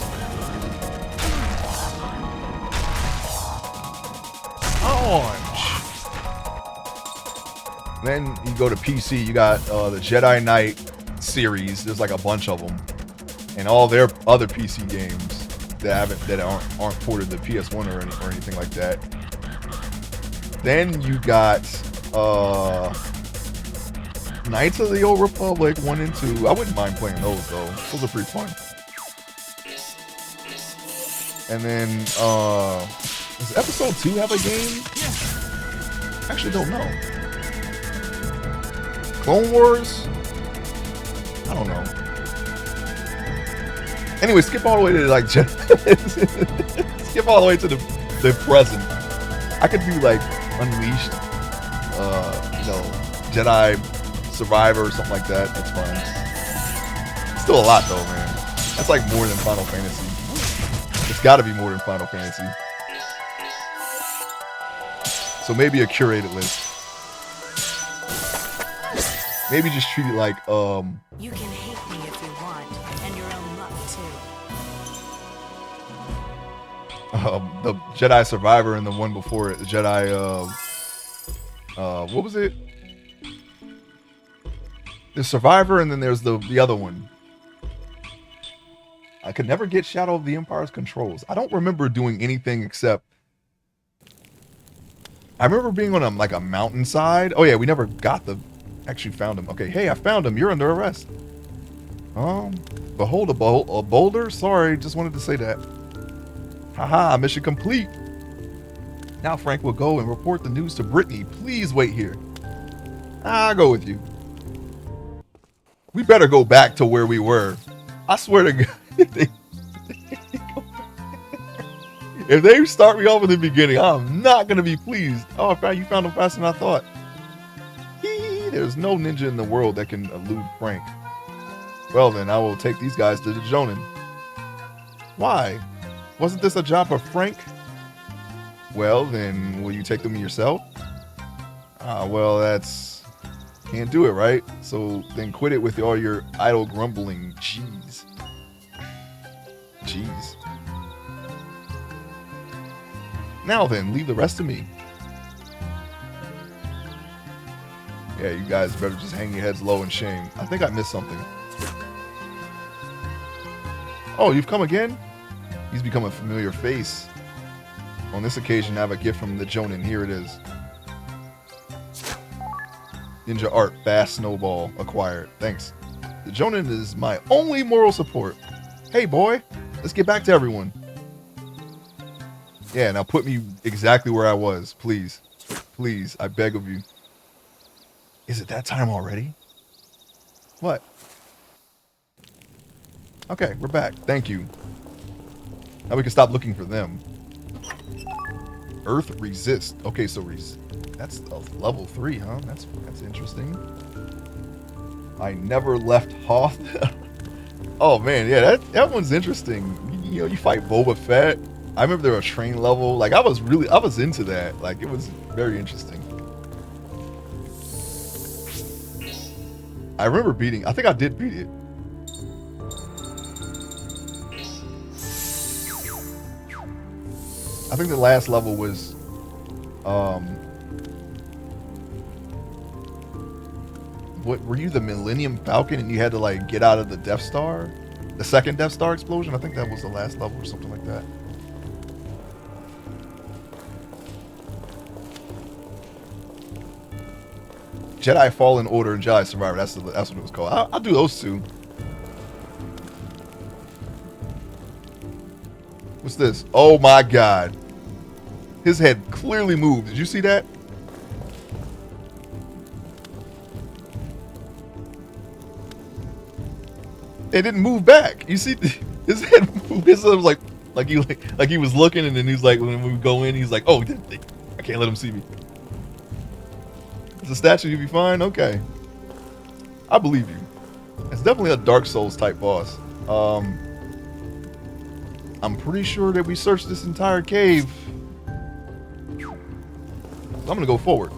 launch. Then you go to PC, you got the Jedi Knight series. There's like a bunch of them, and all their other PC games that aren't ported to PS1 or anything like that. Then you got Knights of the Old Republic 1 and 2. I wouldn't mind playing those though. Those are pretty fun. And then does Episode 2 have a game? I actually don't know. Clone Wars? I don't know. Anyway, skip all the way to like skip all the way to the present. I could do like Unleashed, Jedi Survivor or something like that. That's fine. Still a lot though, man. That's like more than Final Fantasy. It's got to be more than Final Fantasy. So maybe a curated list. Maybe just treat it like You can hate me if you want, and your own luck too. the Jedi Survivor and the one before it, the Jedi what was it? The Survivor, and then there's the other one. I could never get Shadow of the Empire's controls. I don't remember doing anything except I remember being on a mountainside. Oh yeah, we never actually found him. Okay, hey, I found him. You're under arrest. Behold a boulder. Sorry, just wanted to say that. Haha, mission complete. Now Frank will go and report the news to Brittany. Please wait here. I'll go with you. We better go back to where we were. I swear to God. If they start me off at the beginning, I'm not going to be pleased. Oh, you found him faster than I thought. There's no ninja in the world that can elude Frank. Well then, I will take these guys to the Jonin. Why? Wasn't this a job for Frank? Well then, will you take them yourself? Well that's... Can't do it, right? So then quit it with all your idle grumbling. Jeez. Now then, leave the rest to me. Yeah, you guys better just hang your heads low in shame. I think I missed something. Oh, you've come again? He's become a familiar face. On this occasion, I have a gift from the Jonin. Here it is. Ninja Art Fast Snowball acquired. Thanks. The Jonin is my only moral support. Hey, boy. Let's get back to everyone. Yeah, now put me exactly where I was. Please. Please, I beg of you. Is it that time already? What? Okay, we're back. Thank you. Now we can stop looking for them. Earth resist. Okay, so that's a level 3, huh? That's interesting. I never left Hoth. Oh man, yeah, that one's interesting. You know, you fight Boba Fett. I remember there was a train level. Like I was into that. Like it was very interesting. I remember I think I did beat it. I think the last level was what were you, the Millennium Falcon, and you had to like get out of the Death Star? The second Death Star explosion? I think that was the last level or something like that. Jedi Fallen Order and Jedi Survivor. That's what it was called. I'll do those two. What's this? Oh my God. His head clearly moved. Did you see that? It didn't move back. You see, his head moved. His head was like he was looking, and then he's like, when we go in, he's like, oh, I can't let him see me. It's a statue, you'll be fine? Okay. I believe you. It's definitely a Dark Souls type boss. I'm pretty sure that we searched this entire cave. So I'm gonna go forward.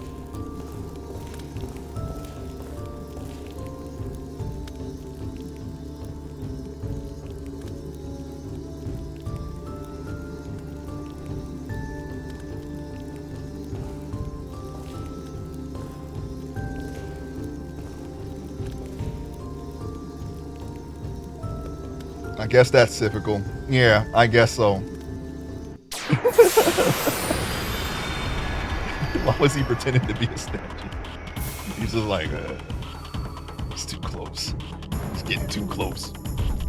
I guess that's typical. Yeah, I guess so. Why was he pretending to be a statue? He's just like, it's too close. It's getting too close.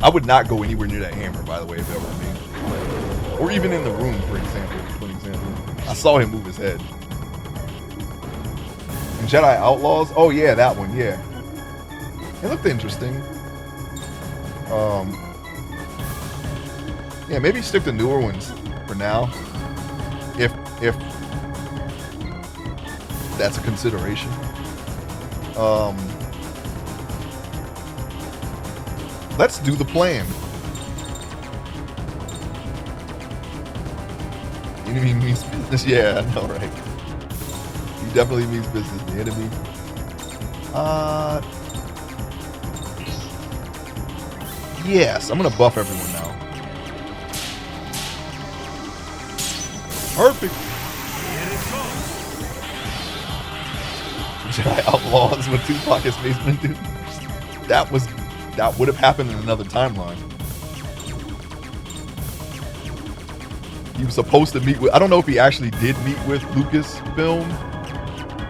I would not go anywhere near that hammer, by the way, if that were me. Or even in the room, for example. I saw him move his head. And Jedi Outlaws? Oh yeah, that one, yeah. It looked interesting. Yeah, maybe stick to newer ones for now. If that's a consideration. Let's do the plan. Enemy means business. Yeah, I know, right? He definitely means business. The enemy. Yes, I'm gonna buff everyone now. Perfect. Jedi Outlaws with Tupac as Spaceman, dude. That would have happened in another timeline. He was supposed to meet with, I don't know if he actually did meet with Lucasfilm,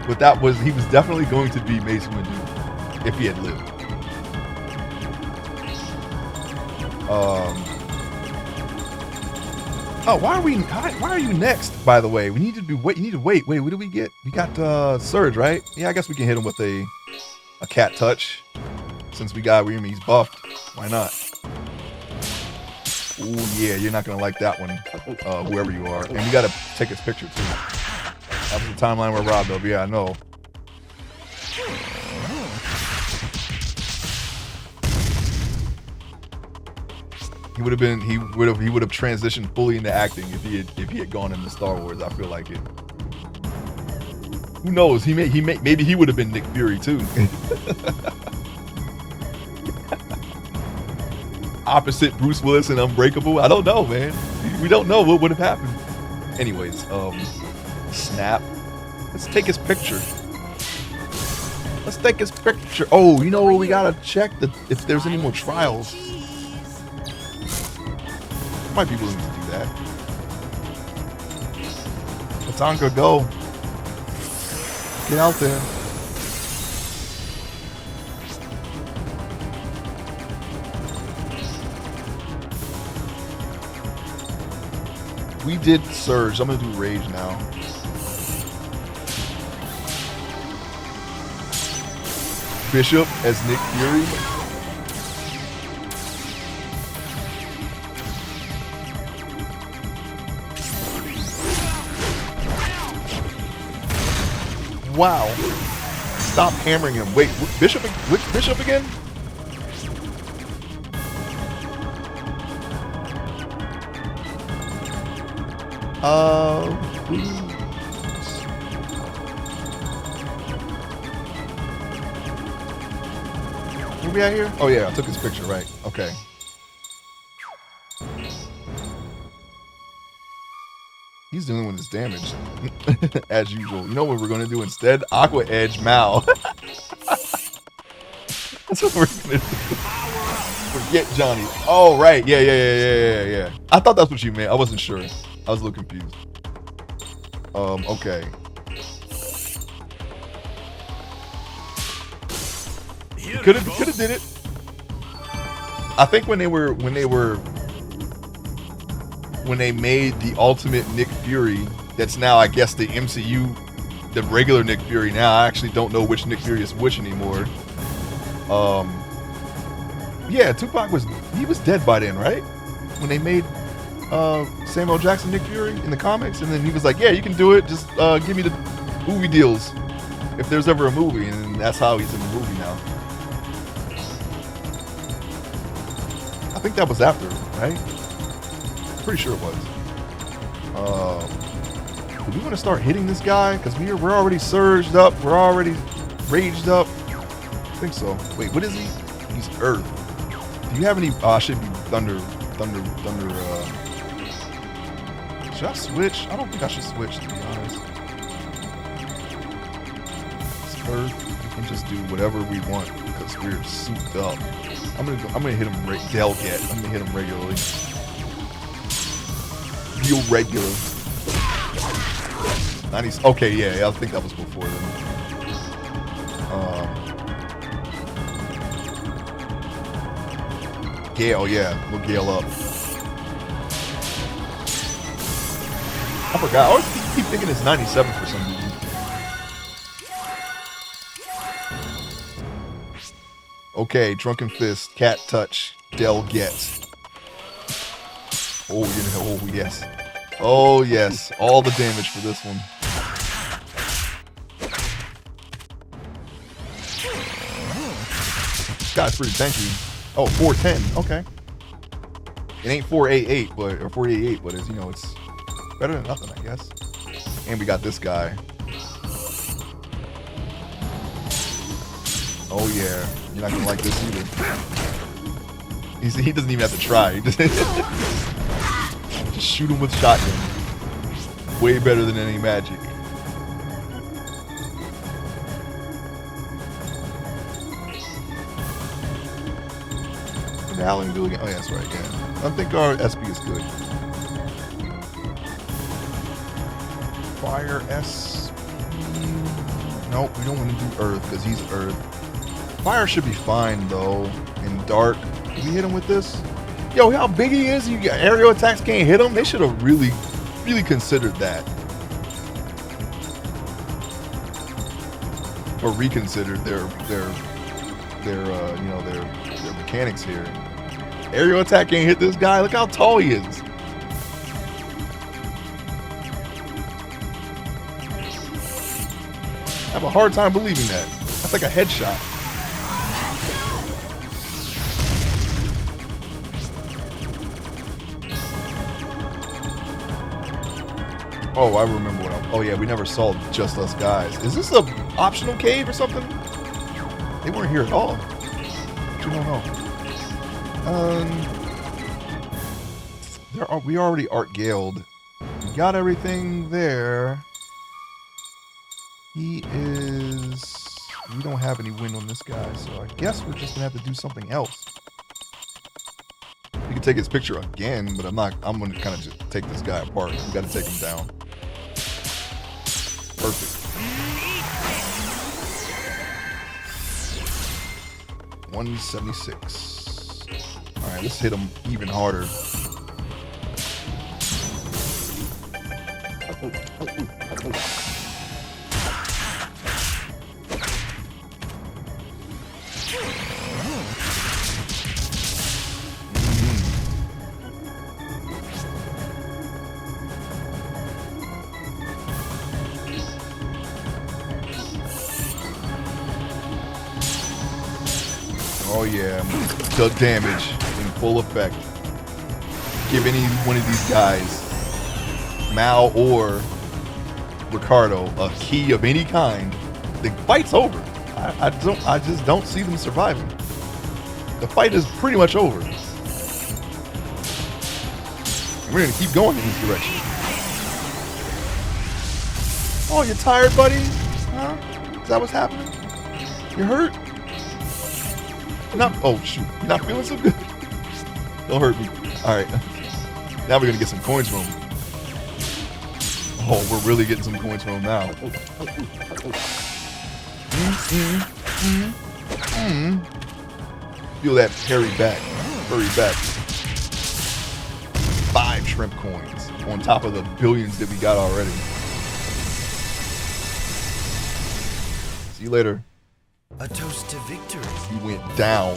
but he was definitely going to be Mace Windu if he had lived. Oh, why are you next, by the way? You need to wait. Wait, what do we get? We got Surge, right? Yeah, I guess we can hit him with a cat touch. Since we got he's buffed. Why not? Ooh, yeah, you're not gonna like that one, whoever you are. And you gotta take his picture too. That was the timeline we're robbed of. Yeah, I know. He would have transitioned fully into acting if he had gone into Star Wars. I feel like it. Who knows? Maybe he would have been Nick Fury too. Opposite Bruce Willis and Unbreakable. I don't know, man. We don't know what would have happened. Anyways, snap. Let's take his picture. Let's take his picture. Oh, you know what? We gotta check if there's any more trials. Might be willing to do that. Tatanka, go. Get out there. We did Surge. I'm gonna do Rage now. Bishop as Nick Fury. Wow. Stop hammering him. Wait, Bishop? Which Bishop again? Where we at here? Oh yeah, I took his picture, right. Okay. He's dealing with his damage. As usual. You know what we're going to do instead? Aqua Edge Mal. That's what we're going to do. Forget Johnny. Oh, right. Yeah. I thought that's what you meant. I wasn't sure. I was a little confused. Okay. Could have did it. I think when they made the ultimate Nick Fury, that's now I guess the MCU, the regular Nick Fury now. I actually don't know which Nick Fury is which anymore. Yeah, Tupac was dead by then, right? When they made Samuel Jackson Nick Fury in the comics, and then he was like, yeah, you can do it, just give me the movie deals if there's ever a movie, and that's how he's in the movie now. I think that was after, right? Pretty sure it was. Do we want to start hitting this guy? Because we're already surged up. We're already raged up. I think so. Wait, what is he? He's Earth. Do you have any? I should be Thunder. Should I switch? I don't think I should switch, to be honest. It's Earth. can just do whatever we want because we're souped up. I'm gonna hit him Delget. I'm gonna hit him regularly. Real regular. 90s. Okay, yeah, I think that was before then. Gale, yeah, we'll Gale up. I forgot. I always keep thinking it's 97 for some reason. Okay, Drunken Fist, Cat Touch, Delget. Oh, oh yes. Oh yes, all the damage for this one. This guy's pretty tanky. Oh, 410. Okay. It ain't 488, but or 488, but it's, you know, it's better than nothing, I guess. And we got this guy. Oh yeah, you're not gonna like this either. He doesn't even have to try. Just shoot him with shotgun. Way better than any magic. What the hell are we doing? Oh yeah, that's right. Yeah, I think our SP is good. Fire S. Nope, we don't want to do Earth because he's Earth. Fire should be fine though. In Dark, can we hit him with this? Yo, how big he is? You got aerial attacks can't hit him. They should have really considered that, or reconsidered their mechanics here. Aerial attack can't hit this guy. Look how tall he is. I have a hard time believing that. That's like a headshot. Oh, I remember what oh yeah, we never saw Just Us Guys. Is this an optional cave or something? They weren't here at all. But you don't know. We already Art Galed. We got everything there. We don't have any wind on this guy, so I guess we're just gonna have to do something else. We can take his picture again, but I'm gonna kind of just take this guy apart. We gotta take him down. Perfect. 176. Alright, let's hit him even harder. Oh yeah, the damage in full effect. Give any one of these guys, Mal or Ricardo, a key of any kind, the fight's over. I just don't see them surviving. The fight is pretty much over. And we're gonna keep going in this direction. Oh, you tired, buddy? Huh? Is that what's happening? You hurt? Oh shoot, you're not feeling so good? Don't hurt me. Alright. Now we're gonna get some coins from him. Oh, we're really getting some coins from him now. Feel that hurry back. 5 shrimp coins on top of the billions that we got already. See you later. A toast to victory. He went down.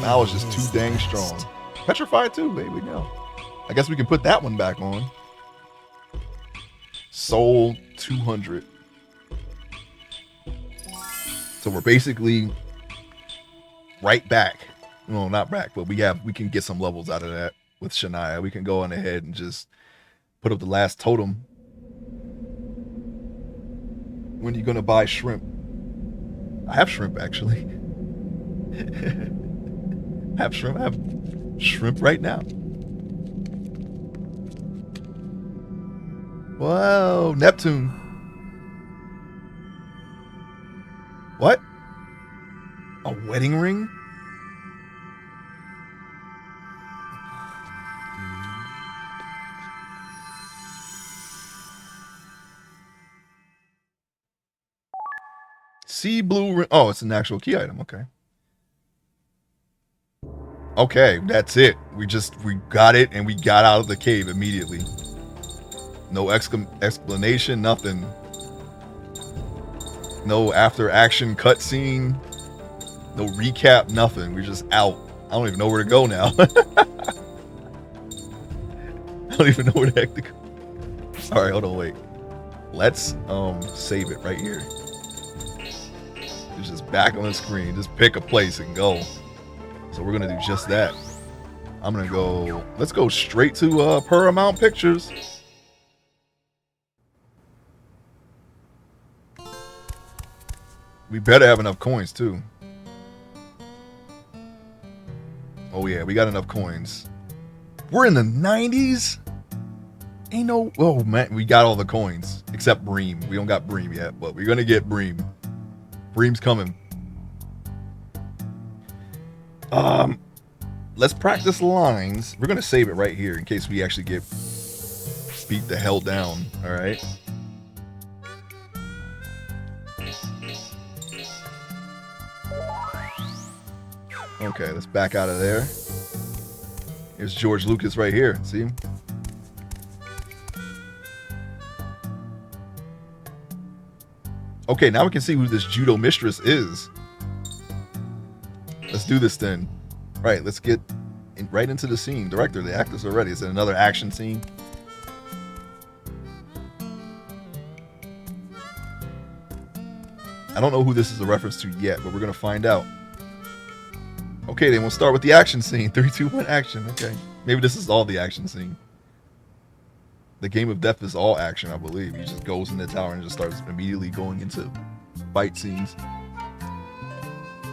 That was just too dang strong. Petrified too, there we go. I guess we can put that one back on. Soul 200. So we're basically right back. No, not back, but we can get some levels out of that with Shania. We can go on ahead and just put up the last totem. When are you gonna buy shrimp? I have shrimp actually. I have shrimp right now. Whoa, Neptune. What? A wedding ring? Sea blue ring. Oh, it's an actual key item. Okay. Okay, that's it. We got it and we got out of the cave immediately. No explanation, nothing. No after action cutscene. No recap, nothing. We're just out. I don't even know where to go now. I don't even know where the heck to go. All right, hold on, wait. Let's save it right here. It's just back on the screen. Just pick a place and go. So we're gonna do just that. I'm gonna go. Let's go straight to Paramount Pictures. We better have enough coins too. Oh yeah, we got enough coins. We're in the 90s. Ain't no. Oh man, we got all the coins except Bream. We don't got Bream yet, but we're gonna get Bream. Bream's coming. Let's practice lines. We're gonna save it right here in case we actually get beat the hell down. All right. Okay, let's back out of there. Here's George Lucas right here. See him? Okay, now we can see who this judo mistress is. Let's do this then. Right, let's get right into the scene. Director, the actors are ready. Is it another action scene? I don't know who this is a reference to yet, but we're going to find out. Okay, then we'll start with the action scene. 3, 2, 1, action. Okay. Maybe this is all the action scene. The game of death is all action, I believe. He just goes in the tower and just starts immediately going into fight scenes.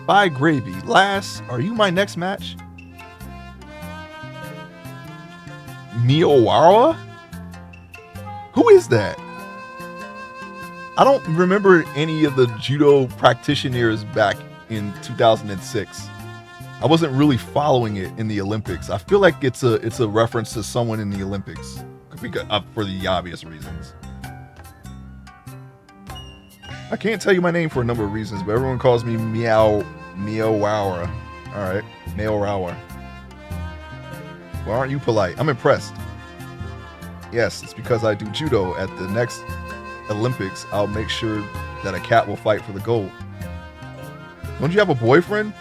Bye, Gravy. Lass, are you my next match? Miowara? Who is that? I don't remember any of the judo practitioners back in 2006. I wasn't really following it in the Olympics. I feel like it's a reference to someone in the Olympics, because for the obvious reasons. I can't tell you my name for a number of reasons, but everyone calls me Miowara. All right, Miowara. Well, aren't you polite? I'm impressed. Yes, it's because I do judo. At the next Olympics, I'll make sure that a cat will fight for the gold. Don't you have a boyfriend?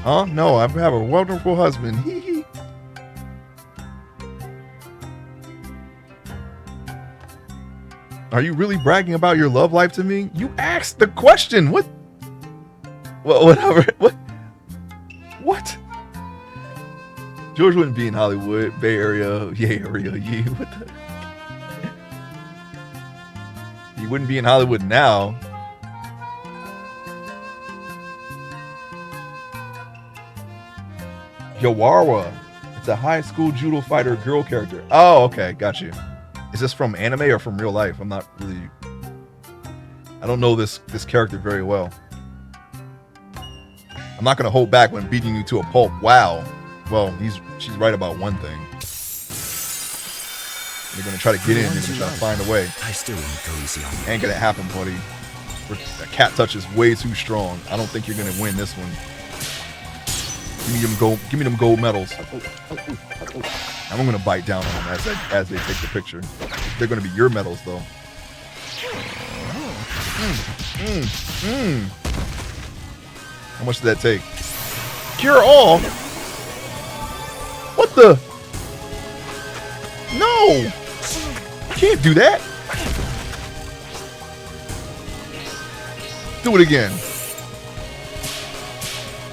Huh? No, I have a wonderful husband. Hee hee. Are you really bragging about your love life to me? You asked the question. What? Well, whatever. What? What? George wouldn't be in Hollywood, Bay Area, Yay Area, yeah. What the? He wouldn't be in Hollywood now. Yawawa. It's a high school judo fighter girl character. Oh, okay, got you. Is this from anime or from real life? I'm not really. I don't know this character very well. I'm not gonna hold back when beating you to a pulp. Wow. Well, she's right about one thing. You're gonna try to get in. You're gonna try to find a way. I still won't go easy on you. Ain't gonna happen, buddy. A cat touch is way too strong. I don't think you're gonna win this one. Give me them gold medals. I'm gonna bite down on them as they take the picture. They're gonna be your medals, though. How much did that take? Cure all. What the? No! You can't do that. Do it again.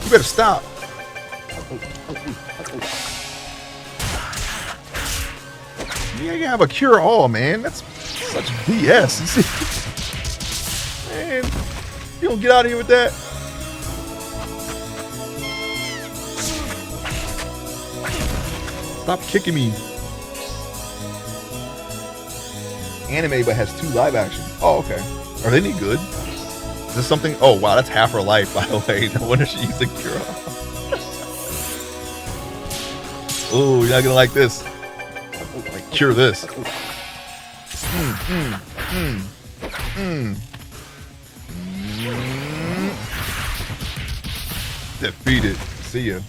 You better stop. Yeah, you have a cure-all, man. That's such BS. You see? Man, you don't get out of here with that. Stop kicking me. Anime, but has 2 live action. Oh, okay. Are they any good? Is this something? Oh, wow, that's half her life, by the way. No wonder she used the cure. Oh, you're not gonna like this. Like, cure this. Defeated. See ya.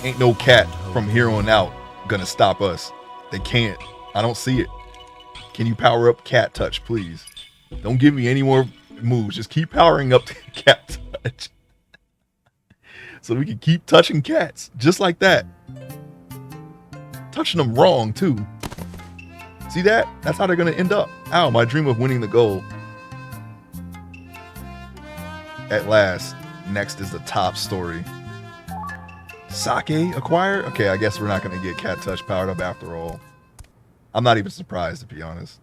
Ain't no cat from here on out gonna stop us. They can't. I don't see it. Can you power up cat touch, please? Don't give me any more moves. Just keep powering up cat touch. So we can keep touching cats. Just like that. Touching them wrong, too. See that? That's how they're gonna end up. Ow, my dream of winning the goal. At last. Next is the top story. Sake acquired? Okay, I guess we're not going to get cat touch powered up after all. I'm not even surprised, to be honest.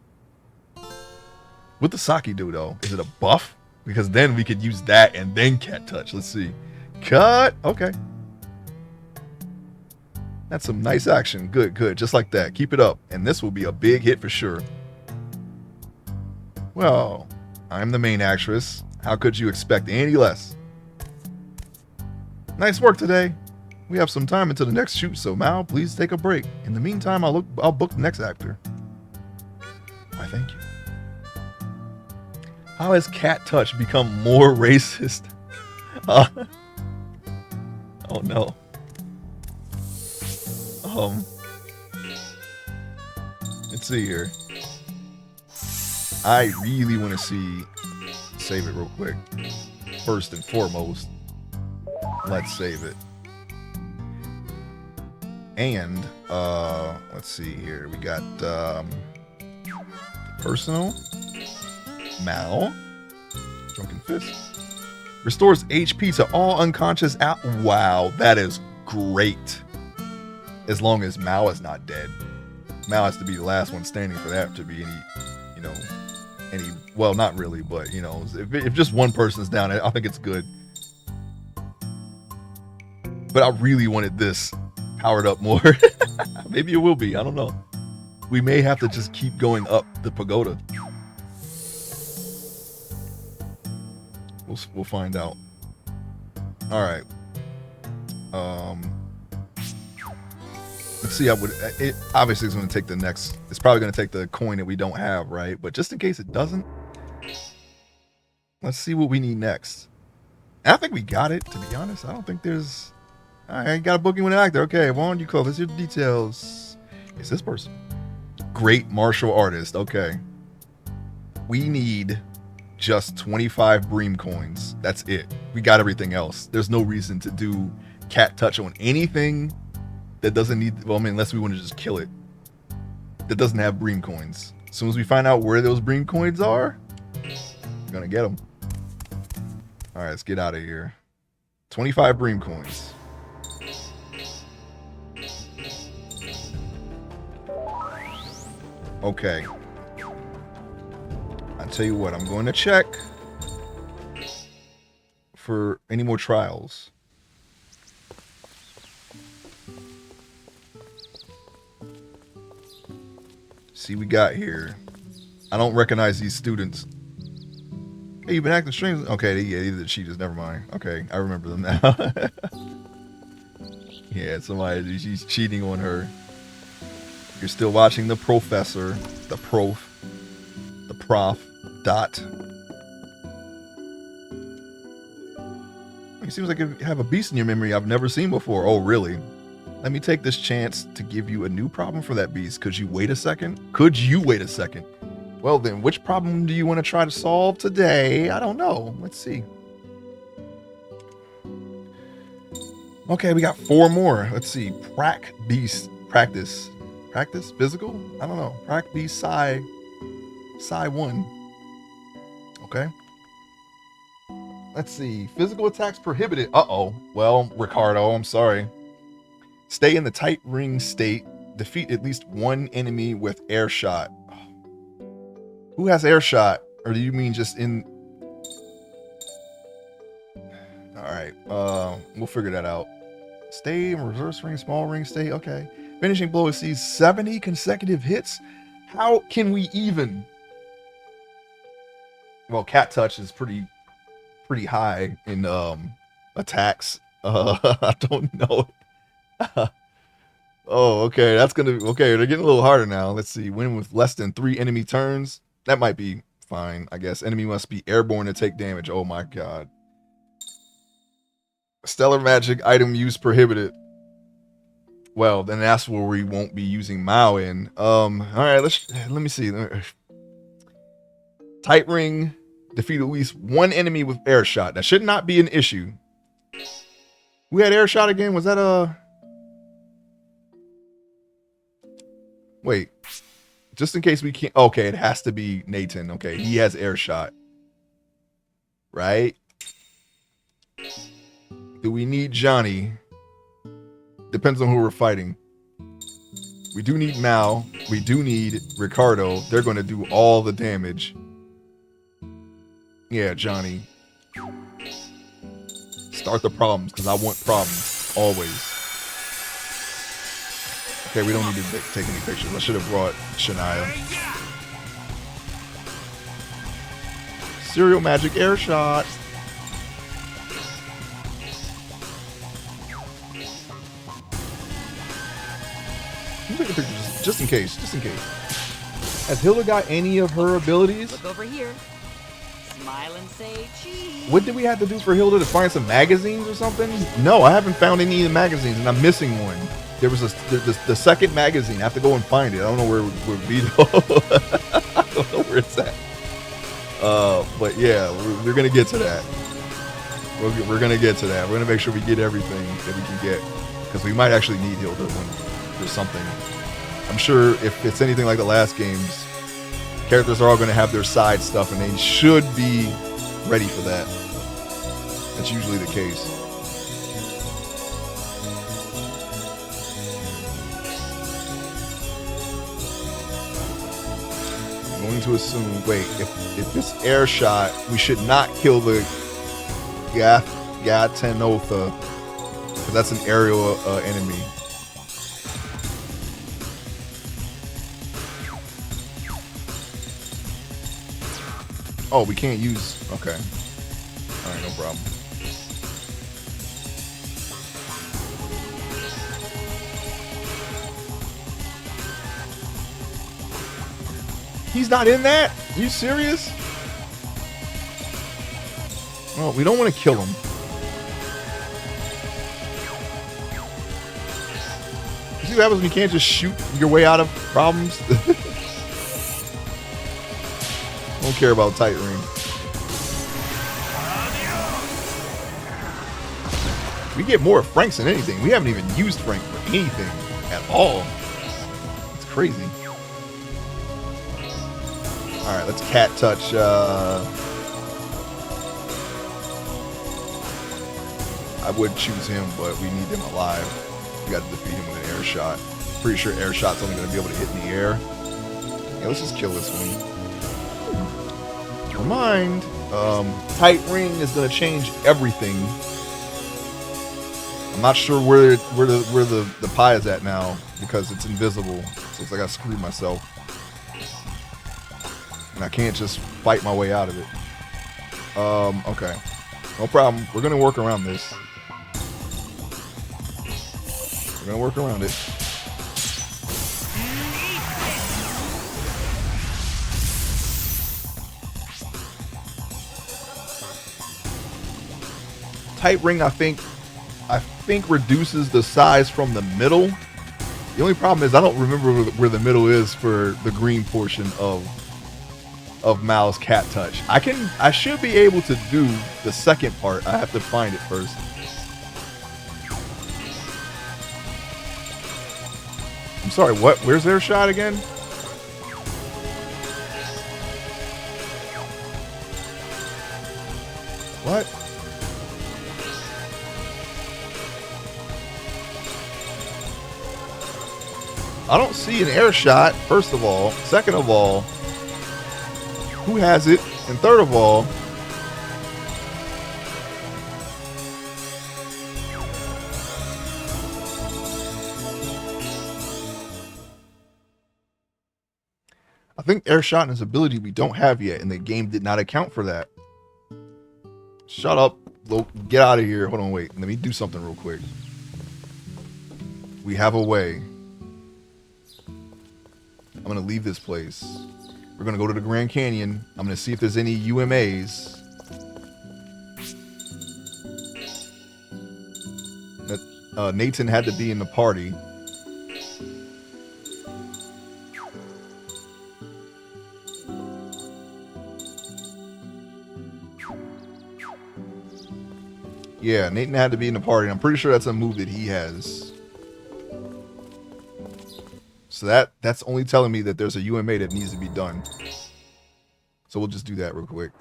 What the sake do, though? Is it a buff? Because then we could use that and then cat touch. Let's see. Cut. Okay. That's some nice action. Good, good. Just like that. Keep it up. And this will be a big hit for sure. Well, I'm the main actress. How could you expect any less? Nice work today. We have some time until the next shoot, so Mal, please take a break. In the meantime, I'll book the next actor. Why, thank you. How has cat touch become more racist? Oh no. Let's see here. I really want to see. Save it real quick. First and foremost, let's save it. And let's see here. We got personal, Mal, Drunken Fist, restores HP to all unconscious out. Wow, that is great. As long as Mal is not dead. Mal has to be the last one standing for that to be any, well, not really, but if just one person's down, I think it's good. But I really wanted this powered up more. Maybe it will be. I don't know. We may have to just keep going up the pagoda. We'll find out. All right. Let's see. Obviously it's going to take the next. It's probably going to take the coin that we don't have, right? But just in case it doesn't, let's see what we need next. And I think we got it. To be honest, I don't think there's. I got a booking with an actor. Okay, why don't you call? Let's hear the details. It's this person. Great martial artist. Okay. We need just 25 Bream coins. That's it. We got everything else. There's no reason to do cat touch on anything that doesn't need. Well, I mean, unless we want to just kill it. That doesn't have Bream coins. As soon as we find out where those Bream coins are, we're gonna get them. All right, let's get out of here. 25 Bream coins. Okay. I'll tell you what, I'm going to check for any more trials. See, we got here. I don't recognize these students. Hey, you've been acting strange. Okay, yeah, these are the cheaters. Never mind. Okay, I remember them now. Yeah, somebody, she's cheating on her. You're still watching the professor, the prof, dot. It seems like you have a beast in your memory I've never seen before. Oh, really? Let me take this chance to give you a new problem for that beast. Could you wait a second? Could you wait a second? Well then, which problem do you want to try to solve today? I don't know. Let's see. Okay, we got 4 more. Let's see. Practice physical? I don't know. Practice Psi 1. Okay. Let's see. Physical attacks prohibited. Uh-oh. Well, Ricardo, I'm sorry. Stay in the tight ring state. Defeat at least one enemy with air shot. Who has air shot? Or do you mean just in? All right. We'll figure that out. Stay in reverse ring, small ring state. Okay. Finishing blow exceeds 70 consecutive hits. How can we even? Well, cat touch is pretty high in attacks. I don't know. Oh, okay. That's gonna okay. They're getting a little harder now. Let's see. Win with less than 3 enemy turns. That might be fine, I guess. Enemy must be airborne to take damage. Oh my god. Stellar magic item use prohibited. Well, then that's where we won't be using Mao in. All right. Let me see. Tight ring. Defeat at least 1 enemy with air shot. That should not be an issue. We had air shot again. Was that a? Wait. Just in case we can't. Okay, it has to be Nathan. Okay, he has air shot. Right? Do we need Johnny? Depends on who we're fighting. We do need Mal. We do need Ricardo. They're going to do all the damage. Yeah, Johnny. Start the problems, because I want problems. Always. Okay, we don't need to take any pictures. I should have brought Shania. Serial magic air shot. Let me take a picture just in case. Just in case. Has Hilda got any of her abilities? Look over here. Smile and say cheese. What did we have to do for Hilda to find some magazines or something? No, I haven't found any of the magazines, and I'm missing one. There was the second magazine. I have to go and find it. I don't know where it would be though. I don't know where it's at. But yeah, we're gonna get to that. We're gonna get to that. We're gonna make sure we get everything that we can get, because we might actually need Hilda when there's something. I'm sure if it's anything like the last games, characters are all going to have their side stuff, and they should be ready for that. That's usually the case. I'm going to assume, wait, if this air shot, we should not kill the Gatenotha, because that's an aerial enemy. Oh, we can't use... Okay. Alright, no problem. He's not in that? Are you serious? Well, we don't want to kill him. You see what happens when you can't just shoot your way out of problems? I don't care about tight ring. We get more of Frank's than anything. We haven't even used Frank for anything at all. It's crazy. Alright, let's cat touch. I would choose him, but we need him alive. We got to defeat him with an air shot. Pretty sure air shot's only going to be able to hit in the air. Yeah, let's just kill this one. Never mind. Tight ring is going to change everything. I'm not sure where the pie is at now, because it's invisible. So looks like I screwed myself. And I can't just fight my way out of it. Okay. No problem. We're going to work around this. We're going to work around it. Tight ring, I think reduces the size from the middle. The only problem is I don't remember where the middle is for the green portion of Mal's cat touch. I should be able to do the second part. I have to find it first. I'm sorry, what? Where's their shot again? What? I don't see an air shot, first of all. Second of all, who has it? And third of all, I think air shot is ability we don't have yet, and the game did not account for that. Shut up. Get out of here. Hold on, wait. Let me do something real quick. We have a way. I'm going to leave this place. We're going to go to the Grand Canyon. I'm going to see if there's any UMAs. That Nathan had to be in the party. Yeah, Nathan had to be in the party. I'm pretty sure that's a move that he has. So that's only telling me that there's a UMA that needs to be done. So we'll just do that real quick.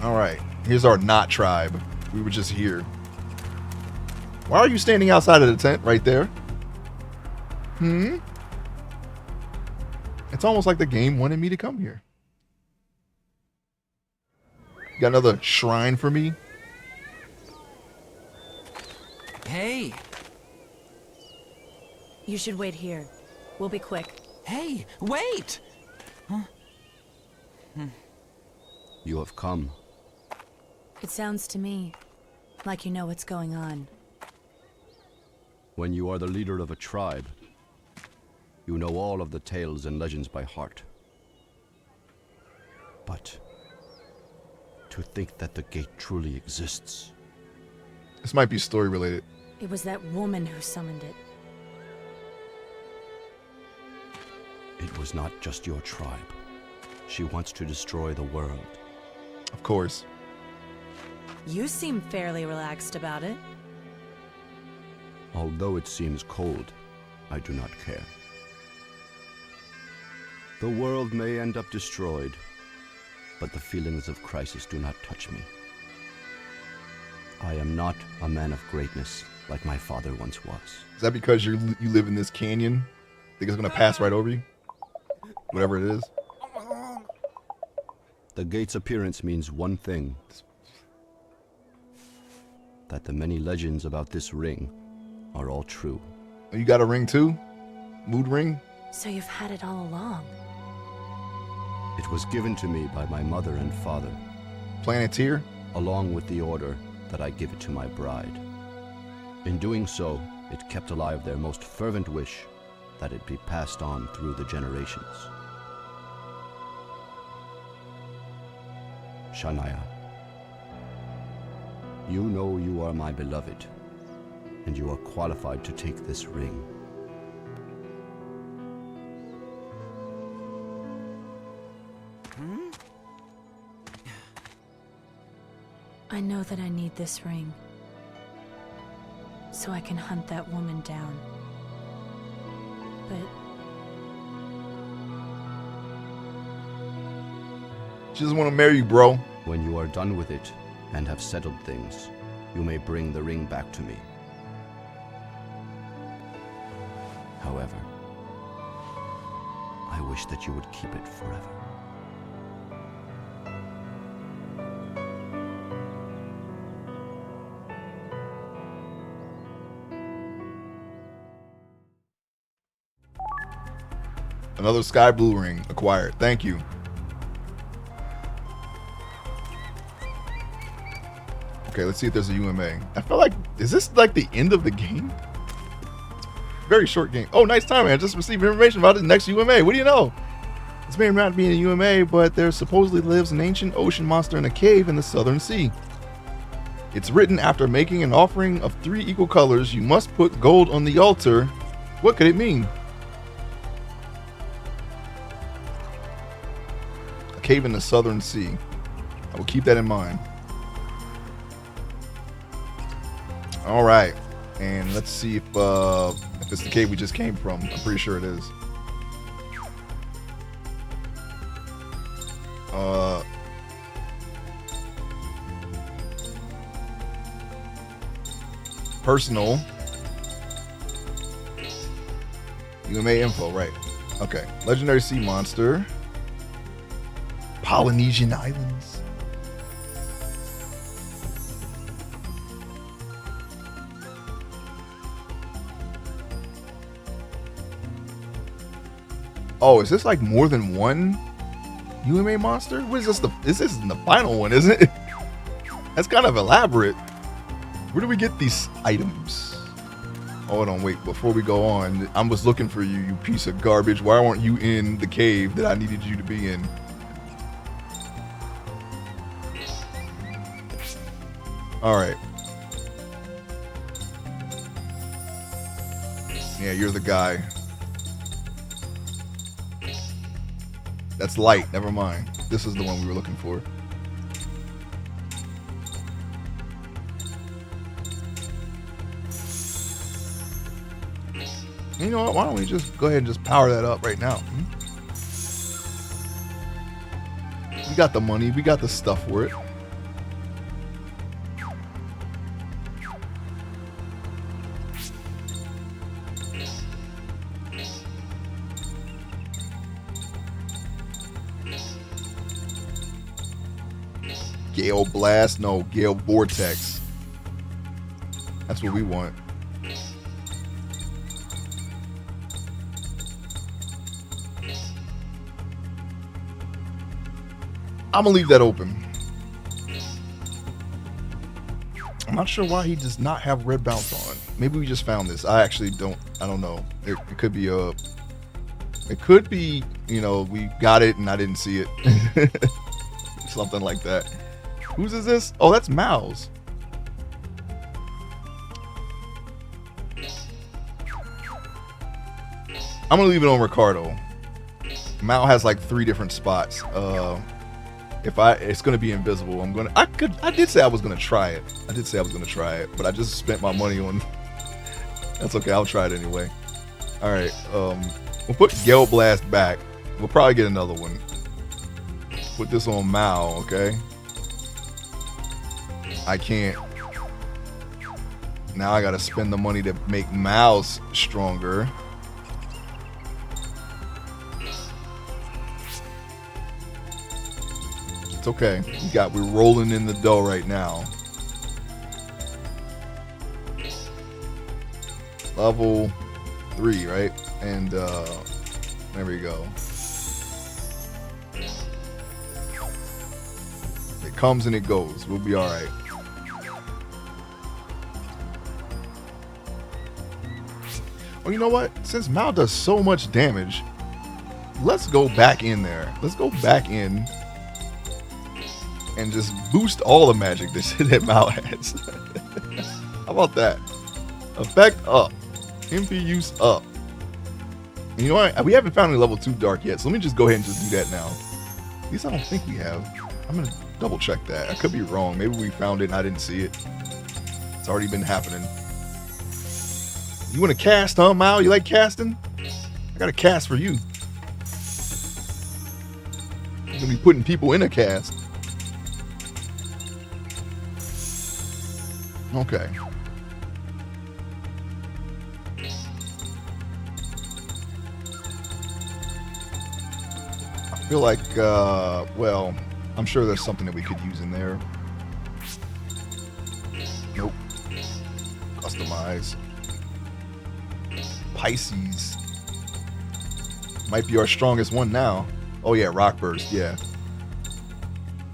All right, here's our not tribe. We were just here. Why are you standing outside of the tent right there? It's almost like the game wanted me to come here. Got another shrine for me? Hey! You should wait here. We'll be quick. Hey, wait! Huh? You have come. It sounds to me like you know what's going on. When you are the leader of a tribe, you know all of the tales and legends by heart. But to think that the gate truly exists. This might be story related. It was that woman who summoned it. It was not just your tribe. She wants to destroy the world. Of course. You seem fairly relaxed about it. Although it seems cold, I do not care. The world may end up destroyed, but the feelings of crisis do not touch me. I am not a man of greatness like my father once was. Is that because you live in this canyon? Think it's gonna pass right over you? Whatever it is. The gate's appearance means one thing. That the many legends about this ring are all true. Oh, you got a ring too? Mood ring? So you've had it all along. It was given to me by my mother and father. Planeteer? Along with the order that I give it to my bride. In doing so, it kept alive their most fervent wish that it be passed on through the generations. Shania, you know you are my beloved, and you are qualified to take this ring. I know that I need this ring, so I can hunt that woman down. But she doesn't want to marry you, bro. When you are done with it and have settled things, you may bring the ring back to me. However, I wish that you would keep it forever. Another sky blue ring acquired. Thank you. Okay, let's see if there's a UMA. I feel like, is this like the end of the game? Very short game. Oh, nice time, man. Just received information about the next UMA. What do you know? This may not be a UMA, but there supposedly lives an ancient ocean monster in a cave in the southern sea. It's written after making an offering of 3 equal colors, you must put gold on the altar. What could it mean? Cave in the southern sea. I will keep that in mind. All right, and let's see if it's the cave we just came from. I'm pretty sure it is. Personal. UMA info, right? Okay, legendary sea monster. Polynesian Islands. Oh, is this like more than one UMA monster? What is this? This isn't the final one, is it? That's kind of elaborate. Where do we get these items? Hold on, wait. Before we go on, I was looking for you, you piece of garbage. Why weren't you in the cave that I needed you to be in? All right. Yeah, you're the guy. That's light. Never mind. This is the one we were looking for. You know what? Why don't we just go ahead and just power that up right now? We got the money. We got the stuff for it. Gale Blast? No, Gale Vortex. That's what we want. I'm gonna leave that open. I'm not sure why he does not have red bounce on. Maybe we just found this. I actually don't. I don't know. It could be a. It could be, you know, we got it and I didn't see it. Something like that. Whose is this? Oh, that's Mal's. I'm gonna leave it on Ricardo. Mal has like 3 different spots. It's gonna be invisible. I did say I was gonna try it. But I just spent my money on. That's okay. I'll try it anyway. All right. We'll put Gale Blast back. We'll probably get another one. Put this on Mal. Okay. I can't. Now I gotta spend the money to make Mal's stronger. It's okay. We're rolling in the dough right now. Level 3, right? And there we go. It comes and it goes. We'll be all right. Well, you know what? Since Mal does so much damage, let's go back in there. Let's go back in and just boost all the magic that Mal has. How about that? Effect up. MP use up. And you know what? We haven't found any level 2 dark yet, so let me just go ahead and just do that now. At least I don't think we have. I'm going to double check that. I could be wrong. Maybe we found it and I didn't see it. It's already been happening. You want to cast, huh, Mal? You like casting? I got a cast for you. I'm going to be putting people in a cast. Okay. I feel like, well, I'm sure there's something that we could use in there. Nope. Customize. Pisces. Might be our strongest one now. Oh yeah, Rock Burst, yeah.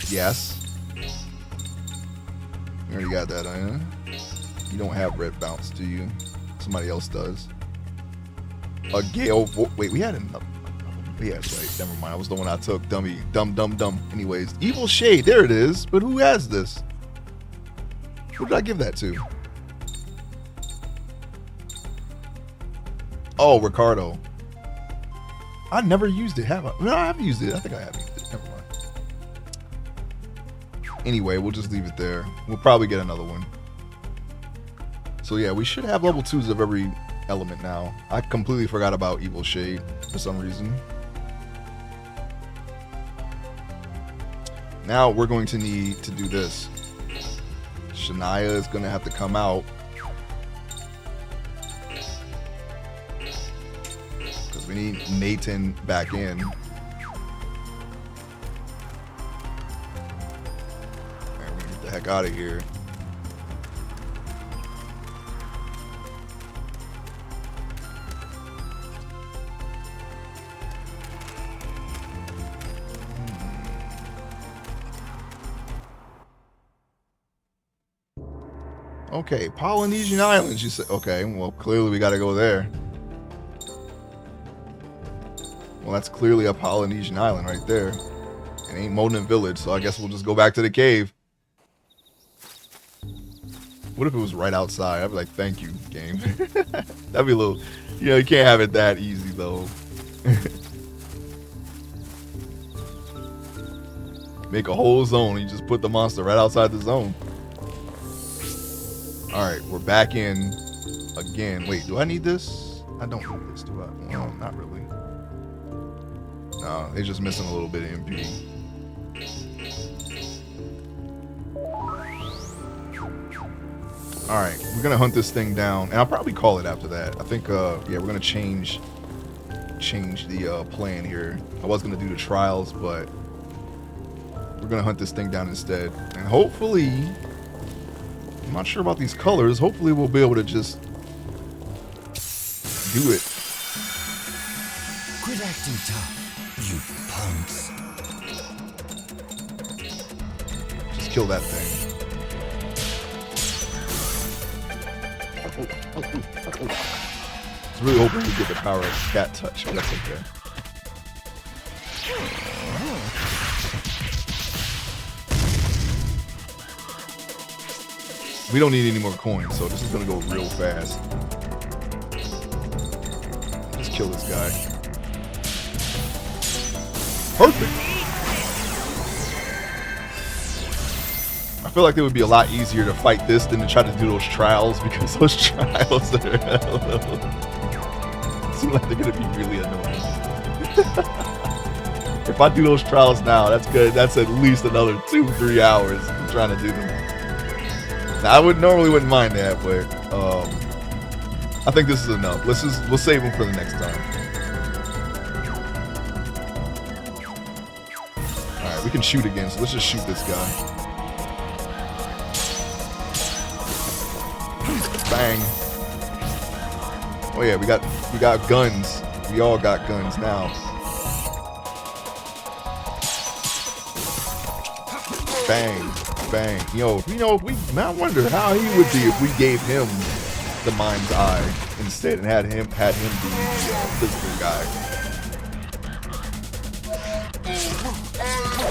Yes. You already got that, huh? You don't have red bounce, do you? Somebody else does. A Gale. Wait, we had another. Yeah, that's right. Never mind. That was the one I took. Dummy. Dumb. Anyways, Evil Shade. There it is. But who has this? Who did I give that to? Oh, Ricardo. I never used it, have I? No, I have used it. I think I have used it. Never mind. Anyway, we'll just leave it there. We'll probably get another one. So yeah, we should have level 2s of every element now. I completely forgot about Evil Shade for some reason. Now we're going to need to do this. Shania is going to have to come out. Because we need Nathan back in. Alright, we're going to get the heck out of here. Okay, Polynesian Islands, you said. Okay, well, clearly we gotta go there. Well, that's clearly a Polynesian island right there. It ain't Moden Village, so I guess we'll just go back to the cave. What if it was right outside? I'd be like, thank you, game. That'd be a little... You know, you can't have it that easy, though. Make a whole zone and you just put the monster right outside the zone. Alright, we're back in again. Wait, do I need this? I don't need this, do I? No, not really. No, they're just missing a little bit of MP. Alright, we're gonna hunt this thing down, and I'll probably call it after that. I think, yeah, we're gonna change the plan here. I was gonna do the trials, but we're gonna hunt this thing down instead. And hopefully, I'm not sure about these colors, hopefully we'll be able to just do it. Quit acting tough, you punks. Just kill that thing. I was really hoping we get the power of cat touch, but that's okay. We don't need any more coins, so this is gonna go real fast. Just kill this guy. Perfect! I feel like it would be a lot easier to fight this than to try to do those trials, because those trials are seem like they're gonna be really annoying. If I do those trials now, that's good. That's at least another 2-3 hours of trying to do them. Now, I normally wouldn't mind that, but I think this is enough. We'll save them for the next time. All right, we can shoot again, so let's just shoot this guy. Bang. Oh yeah, we got guns. We all got guns now. Bang, bang. Yo, I wonder how he would be if we gave him the mind's eye instead and had him be the physical guy.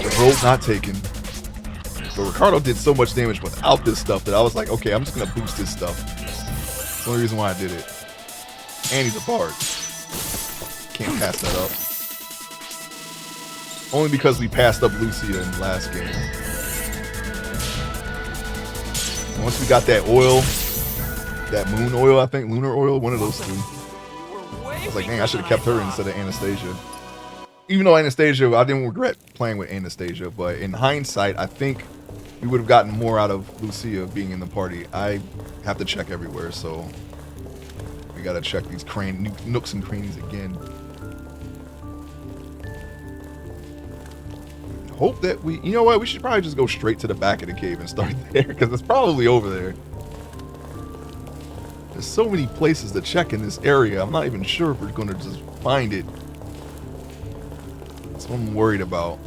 The road not taken. But Ricardo did so much damage without this stuff that I was like, okay, I'm just gonna boost this stuff. That's the only reason why I did it. And he's a bard. Can't pass that up. Only because we passed up Lucia in the last game. And once we got that oil, that moon oil, I think, lunar oil, one of those two. I was like, dang, I should have kept her instead of Anastasia. Even though Anastasia, I didn't regret playing with Anastasia, but in hindsight, I think we would have gotten more out of Lucia being in the party. I have to check everywhere, so we gotta check these nooks and crannies again. Hope that you know what, we should probably just go straight to the back of the cave and start there, because it's probably over there. There's so many places to check in this area, I'm not even sure if we're gonna just find it. That's what I'm worried about.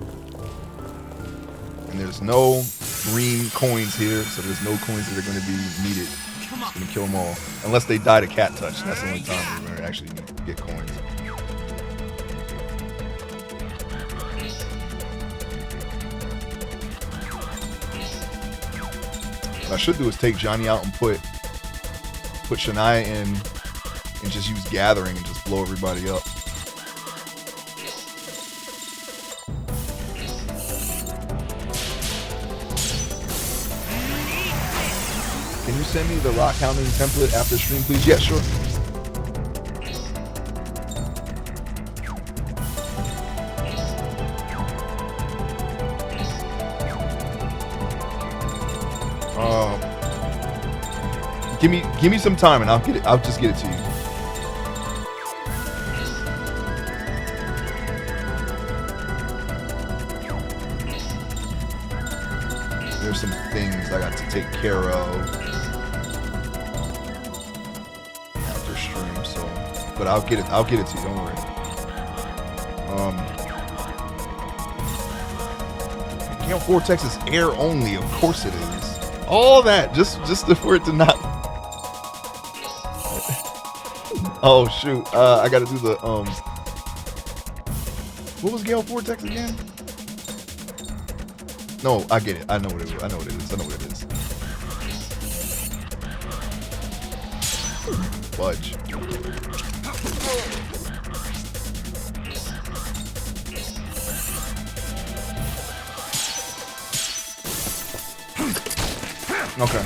And there's no green coins here, so there's no coins that are going to be needed. Just going to kill them all. Unless they die to cat touch. That's the only time we're going to actually need to get coins. What I should do is take Johnny out and put Shania in and just use gathering and just blow everybody up. Can you send me the rock hounding template after stream, please? Yeah, sure. Give me some time and I'll get it. I'll just get it to you. There's some things I got to take care of after stream, so but I'll get it to you, don't worry. Gale Vortex is air only, of course it is. All that just for it to not. Oh shoot! I gotta do the What was Gale Vortex again? No, I get it. I know what it is. I know what it is. I know what it is. Fudge. Okay.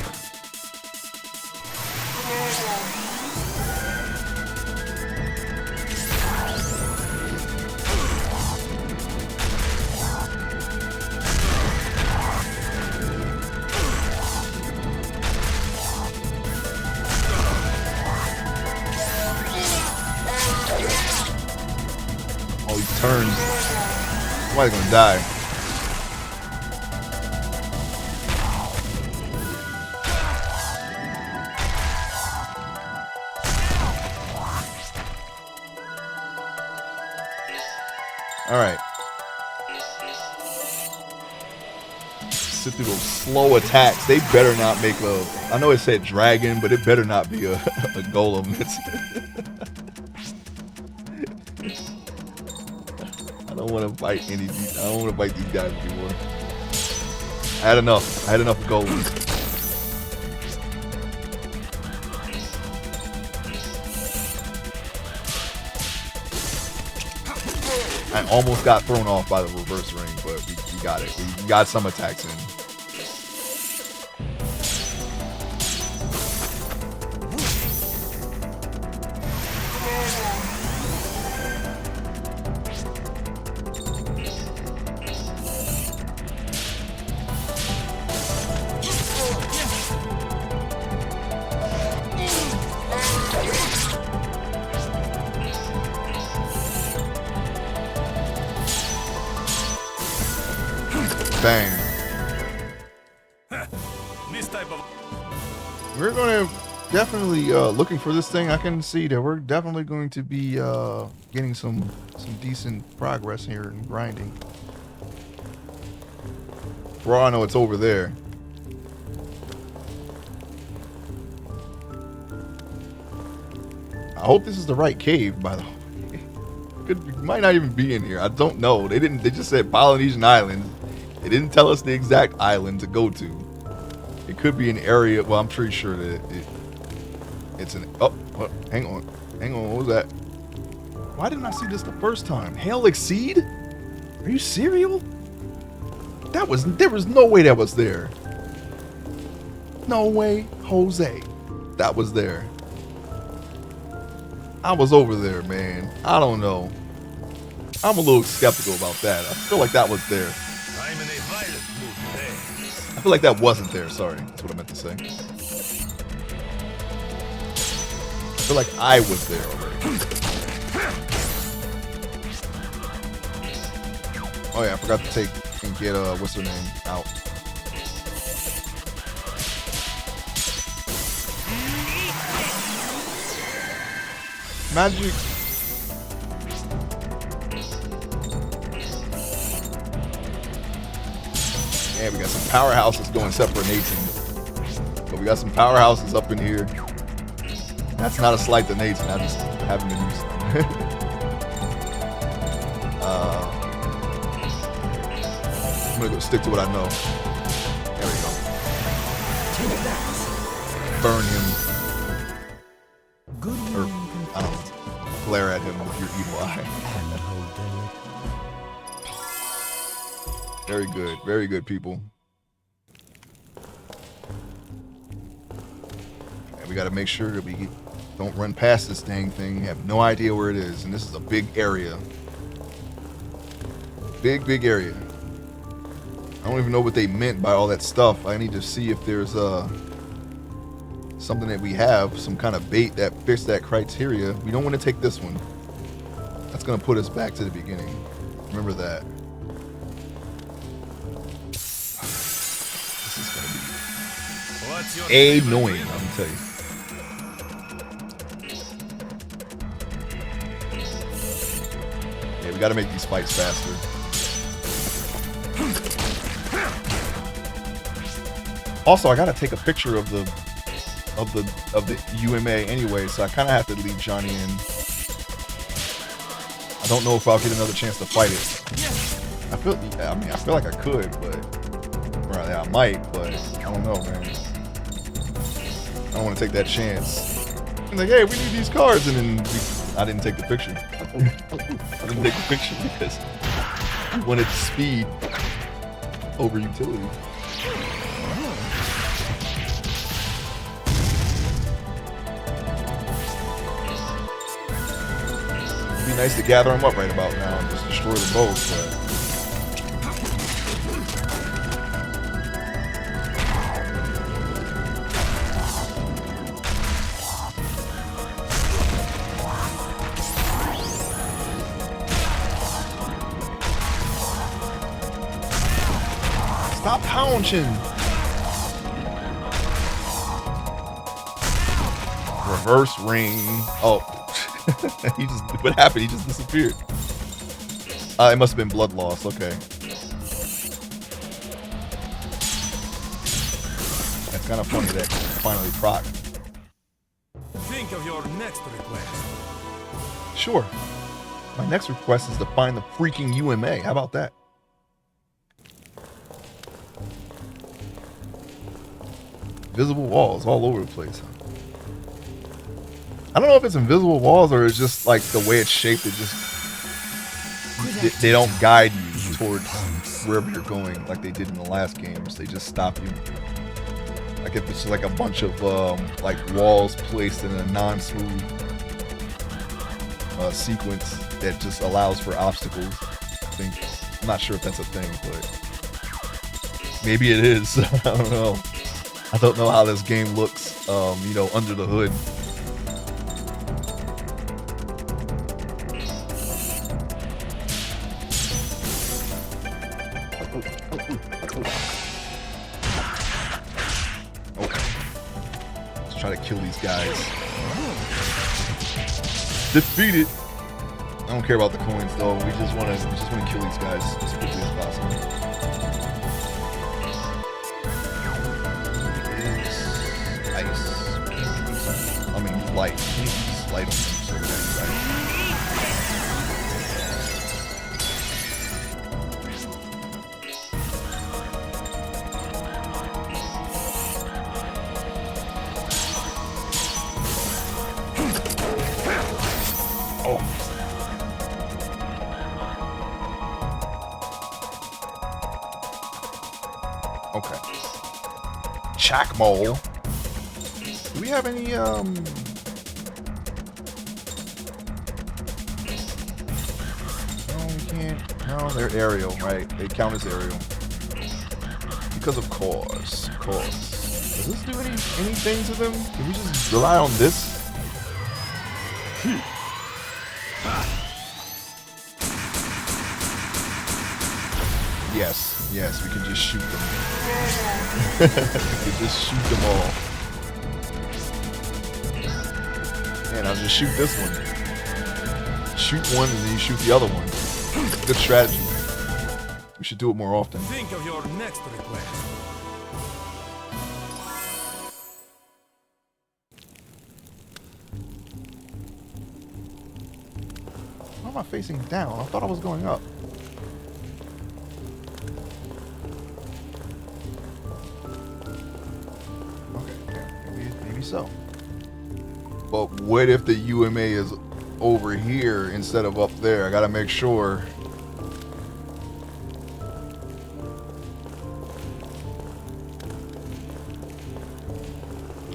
Oh, he turns. Somebody's gonna die. All right. Sit through those slow attacks. They better not make a. I know it said dragon, but it better not be a golem. I don't want to fight any. I don't want to fight these guys anymore. I had enough. I had enough golems. I almost got thrown off by the reverse ring, but we got it. We got some attacks in. Bang. This type of. We're going to definitely looking for this thing. I can see that we're definitely going to be getting some decent progress here in grinding. For all I know, it's over there. I hope this is the right cave, by the way. It might not even be in here. I don't know. They just said Polynesian Islands. They didn't tell us the exact island to go to. It could be an area. Well, I'm pretty sure that it's an. Oh, hang on. What was that? Why didn't I see this the first time? Hail Exceed? Are you serial? There was no way that was there. No way, Jose. That was there. I was over there, man. I don't know. I'm a little skeptical about that. I feel like that was there. I'm in a violent mood today. I feel like that wasn't there. Sorry, that's what I meant to say. I feel like I was there already. Oh yeah, I forgot to take and get what's her name out. Magic. Yeah, we got some powerhouses going separate nations. But we got some powerhouses up in here. That's not a slight to Nathan. I just haven't been used to it. I'm gonna go stick to what I know. There we go. Burn him. Or, I don't know. Glare at him with your evil eye. Very good. Very good, people. And we got to make sure that we don't run past this dang thing. We have no idea where it is. And this is a big area. Big area. I don't even know what they meant by all that stuff. I need to see if there's something that we have, some kind of bait that fits that criteria. We don't want to take this one. That's going to put us back to the beginning. Remember that. This is going to be annoying, I'm going to tell you. Yeah, we got to make these fights faster. Also, I gotta take a picture of the UMA anyway, so I kind of have to leave Johnny in. I don't know if I'll get another chance to fight it. I feel like I could, but yeah, I might, but I don't know, man. I don't want to take that chance. I'm like, hey, we need these cards, and then I didn't take the picture. I didn't take the picture because I wanted speed over utility. It'd be nice to gather them up right about now and just destroy them both, but stop pouncing. Reverse ring. Oh. He just, what happened? He just disappeared. It must have been blood loss. Okay. That's kind of funny that finally proc. Think of your next request. Sure. My next request is to find the freaking UMA. How about that? Visible walls all over the place. I don't know if it's invisible walls or it's just like the way it's shaped. It just they don't guide you towards wherever you're going like they did in the last games. They just stop you. Like if it's like a bunch of like walls placed in a non-smooth sequence that just allows for obstacles. I think I'm not sure if that's a thing, but maybe it is. I don't know. I don't know how this game looks, you know, under the hood. Try to kill these guys. Defeat it. I don't care about the coins though. We just want to kill these guys as quickly as possible. Ice. I mean light. Light on them so that's right. Okay. Chakmole. Do we have any, No, we can't. No, they're aerial, right? They count as aerial. Because of course. Of course. Does this do anything to them? Can we just rely on this? Yes, yes, we can just shoot them. We can just shoot them all. And I'll just shoot this one. Shoot one and then you shoot the other one. Good strategy. We should do it more often. Think of your next request. Why am I facing down? I thought I was going up. So, but what if the UMA is over here instead of up there? I gotta make sure.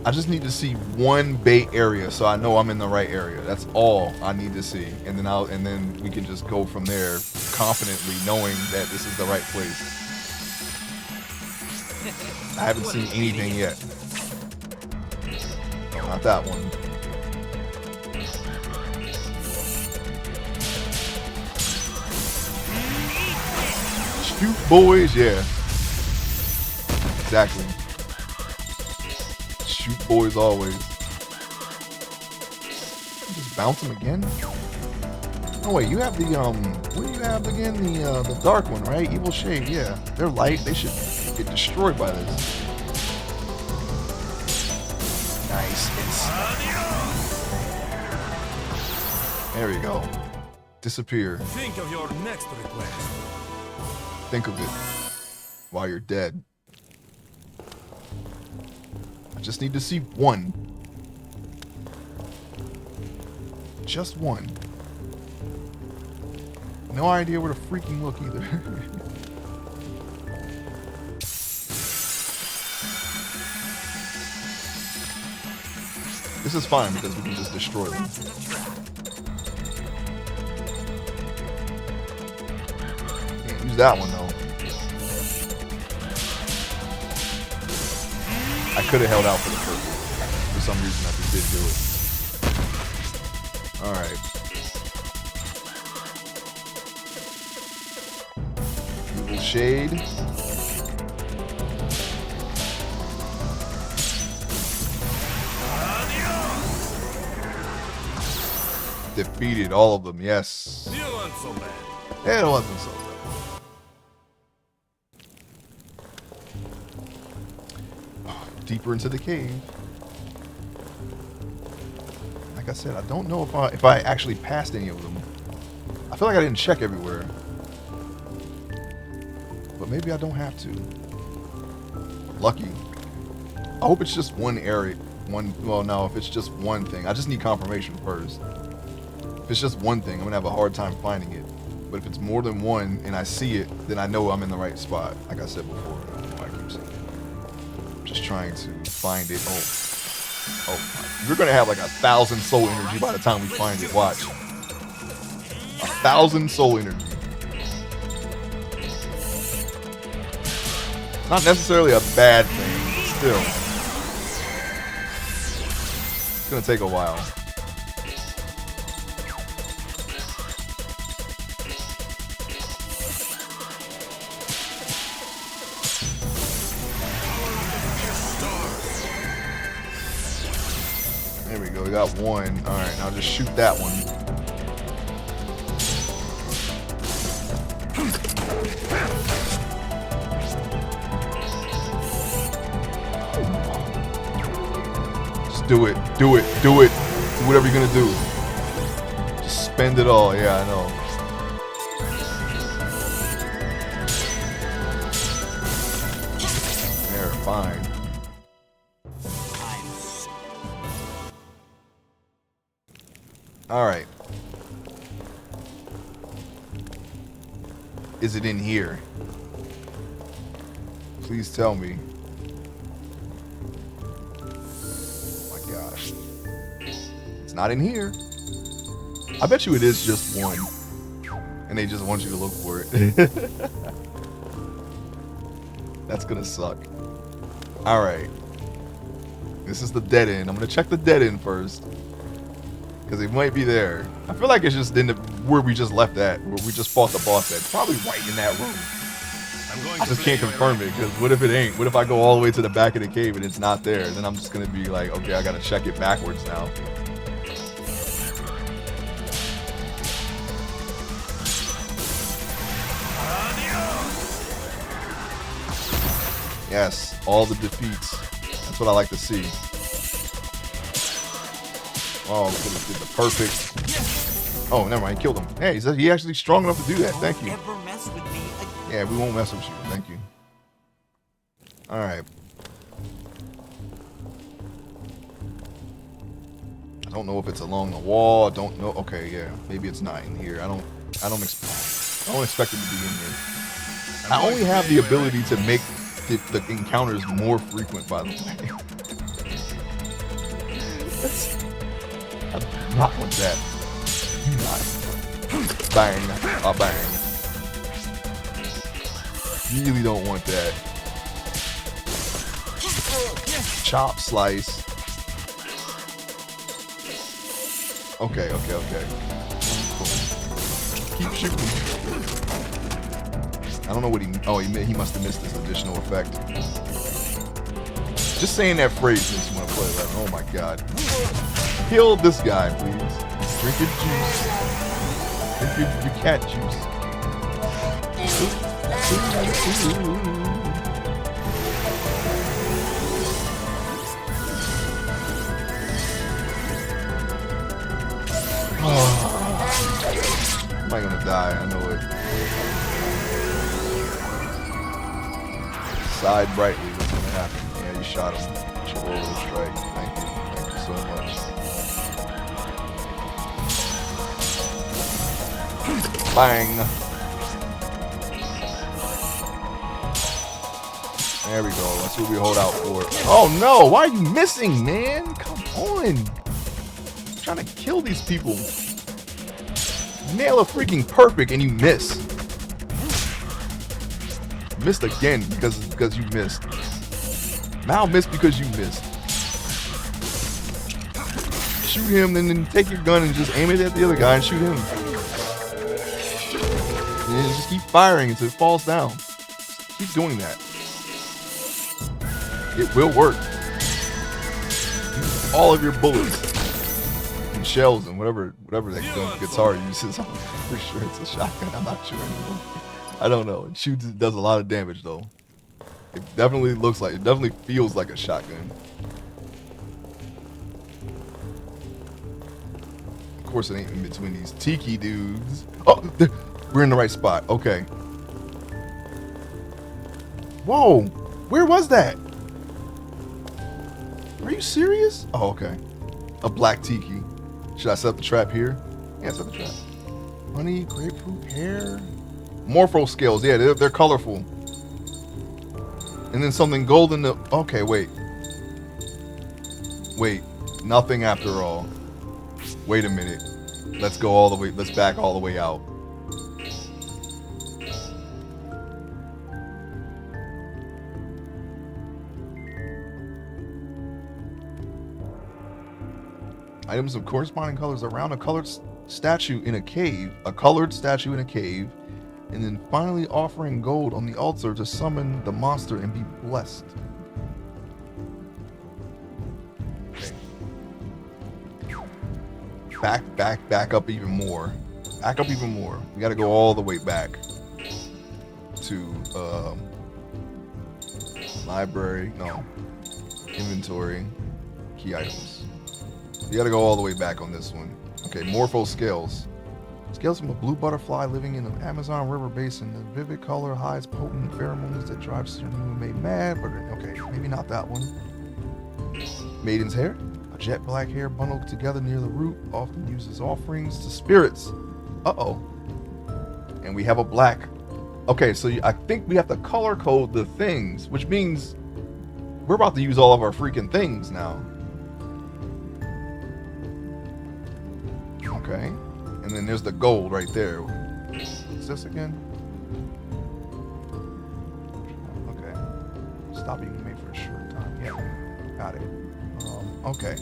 I just need to see one bait area so I know I'm in the right area. That's all I need to see, and then we can just go from there confidently, knowing that this is the right place. I haven't seen anything yet. Not that one. Shoot, boys, yeah. Exactly. Shoot, boys, always. Just bounce them again? Oh wait, you have the what do you have again? The dark one, right? Evil Shade, yeah. They're light. They should get destroyed by this. There we go. Disappear. Think of your next request. Think of it while you're dead. I just need to see one. Just one. No idea where to freaking look either. This is fine because we can just destroy them. Can't use that one though. I could have held out for the purple. For some reason I just didn't do it. Alright. Evil Shade. Defeated all of them, yes. You weren't so bad. It wasn't so bad. Deeper into the cave. Like I said, I don't know if I actually passed any of them. I feel like I didn't check everywhere. But maybe I don't have to. Lucky. I hope it's just one area. Well, no, if it's just one thing. I just need confirmation first. If it's just one thing, I'm gonna have a hard time finding it. But if it's more than one and I see it, then I know I'm in the right spot. Like I said before. I don't know why I keep saying it. I'm just trying to find it. Oh my. We're gonna have like 1,000 soul energy by the time we find it. Watch. 1,000 soul energy. Not necessarily a bad thing, but still. It's gonna take a while. There we go, we got one. Alright, now just shoot that one. Just do it, do it, do it. Do whatever you're gonna do. Just spend it all, yeah, I know. There, fine. Alright. Is it in here? Please tell me. Oh my gosh. It's not in here. I bet you it is just one. And they just want you to look for it. That's gonna suck. Alright. This is the dead end. I'm gonna check the dead end first. Because it might be there. I feel like it's just in the where we just left at, where we just fought the boss at. It's probably right in that room. I just can't confirm it, because what if it ain't? What if I go all the way to the back of the cave and it's not there? Then I'm just gonna be like, okay, I gotta check it backwards now. Yes, all the defeats. That's what I like to see. Oh, did the perfect. Oh, never mind. He killed him. Hey, he's actually strong enough to do that. Thank you. Ever mess with me again. Yeah, we won't mess with you. Thank you. All right. I don't know if it's along the wall. I don't know. Okay, yeah. Maybe it's not in here. I don't expect it to be in here. I only have the ability to make the encounters more frequent, by the way. I do not want that. Not. Bang. Oh, bang. Really don't want that. Chop, slice. Okay. Keep shooting. I don't know what he must have missed this additional effect. Just saying that phrase makes me want to play that. Oh my god. Kill this guy, please. Drink your juice. Drink your cat juice. probably gonna die, I know it. Side brightly, what's gonna happen? Yeah, you shot him. Should roll the strike. Thank you. Thank you so much. Bang! There we go. That's what we hold out for. Oh no! Why are you missing, man? Come on! I'm trying to kill these people. Nail a freaking perfect and you miss. Missed again because you missed. Mal missed because you missed. Shoot him, then take your gun and just aim it at the other guy and shoot him. And just keep firing until it falls down. Keep doing that. It will work. Use all of your bullets and shells and whatever that guitar uses. I'm pretty sure it's a shotgun. I'm not sure anymore. I don't know. It shoots. It does a lot of damage though. It definitely feels like a shotgun. Of course, it ain't in between these tiki dudes. Oh, we're in the right spot. Okay. Whoa, where was that? Are you serious? Oh, okay. A black tiki. Should I set up the trap here? Yeah, set the trap. Honey, grapefruit, hair. Morpho scales. Yeah, they're colorful. And then something golden. Okay, wait. Wait. Nothing after all. Wait a minute. Let's go all the way. Let's back all the way out. Items of corresponding colors around a colored statue in a cave. A colored statue in a cave. And then finally offering gold on the altar to summon the monster and be blessed. Okay. Back up even more. Back up even more. We gotta go all the way back to library. No. Inventory. Key items. You gotta go all the way back on this one. Okay, Morpho scales. Scales from a blue butterfly living in the Amazon River basin. The vivid color hides potent pheromones that drive certain made mad, but okay, maybe not that one. Maiden's hair. A jet black hair bundled together near the root, often used as offerings to spirits. Uh-oh. And we have a black. Okay, so I think we have to color code the things, which means we're about to use all of our freaking things now. Okay. And then there's the gold right there. What's this again? Okay. Stop eating me for a short time. Yeah. Got it. Okay.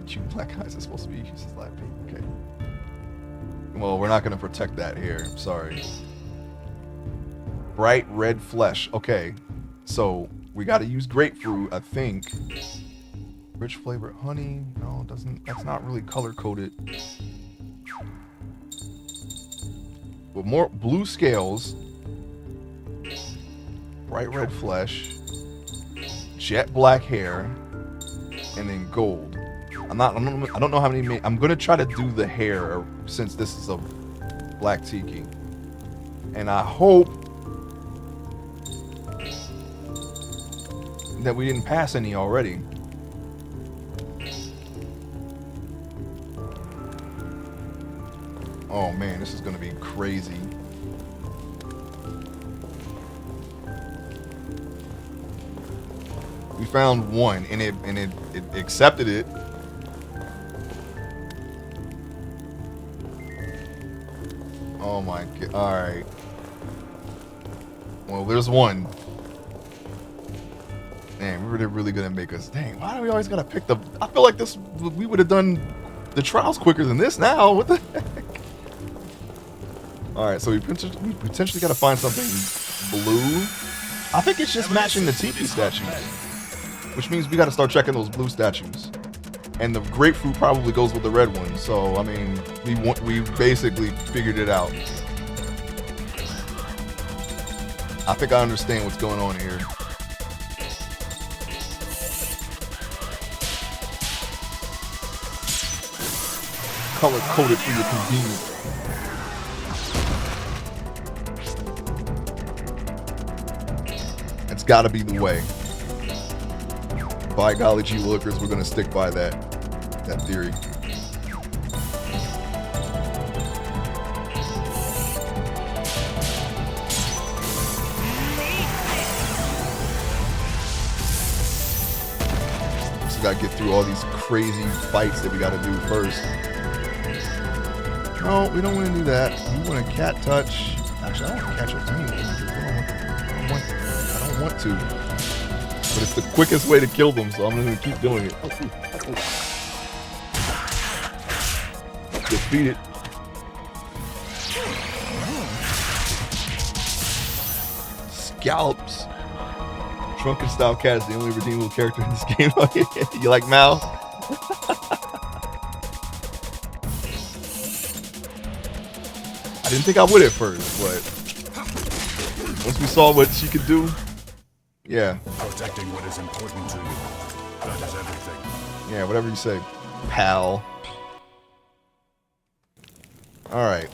Two black eyes are supposed to be used as light paint. Okay. Well, we're not going to protect that here. I'm sorry. Bright red flesh. Okay. So we got to use grapefruit, I think. Rich flavored honey. No, it doesn't. That's not really color coded. But more blue scales. Bright red flesh. Jet black hair. And then gold. I don't know how many. I'm gonna try to do the hair since this is a black tiki. And I hope that we didn't pass any already. Oh man, this is gonna be crazy. We found one, and it accepted it. Oh my god! All right. Well, there's one. Man, they're really gonna make us. Dang, why do we always gotta pick the? I feel like this. We would have done the trials quicker than this. Now, what the heck? All right, so we potentially got to find something blue. I think it's just matching the tiki statues, which means we got to start checking those blue statues. And the grapefruit probably goes with the red one. So I mean, we basically figured it out. I think I understand what's going on here. color coded for your convenience. It's gotta be the way. By golly gee willikers, we're gonna stick by that theory. So gotta get through all these crazy fights that we gotta do first. No, we don't want to do that. We want to cat touch. Actually, I don't want to catch up anyway. I don't want to. But it's the quickest way to kill them, so I'm going to keep doing it. Defeat it. Scallops. Shrunken style cat is the only redeemable character in this game. You like Mal? I didn't think I would at first, but once we saw what she could do, yeah. Protecting what is important to you. That is everything. Yeah, whatever you say, pal. Alright.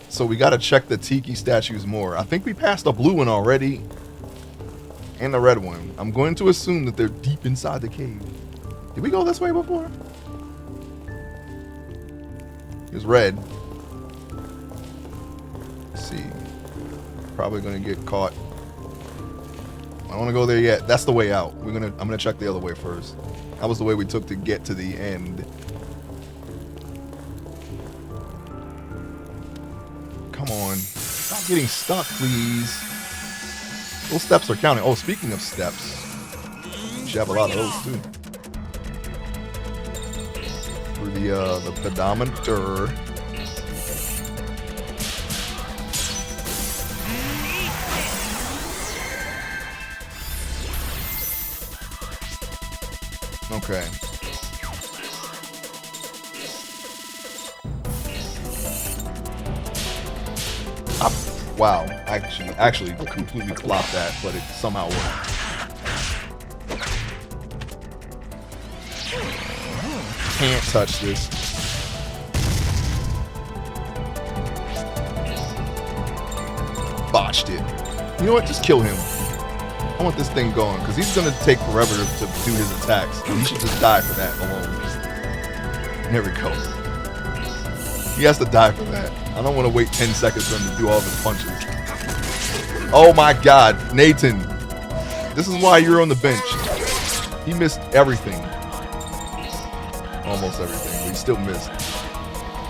So we gotta check the Tiki statues more. I think we passed the blue one already. And the red one. I'm going to assume that they're deep inside the cave. Did we go this way before? It was red. Let's see. Probably gonna get caught. I don't want to go there yet. That's the way out. I'm gonna check the other way first. That was the way we took to get to the end. Come on. Stop getting stuck, please. Those steps are counting. Oh, speaking of steps, you should have a lot of those too. For the pedometer. Okay. Wow, actually completely flopped that, but it somehow worked. Can't touch this. Botched it. You know what? Just kill him. I want this thing going, because he's going to take forever to do his attacks. And he should just die for that alone. There we go. He has to die for that. I don't want to wait 10 seconds for him to do all of his punches. Oh my god, Nathan. This is why you're on the bench. He missed everything. Almost everything, but he still missed.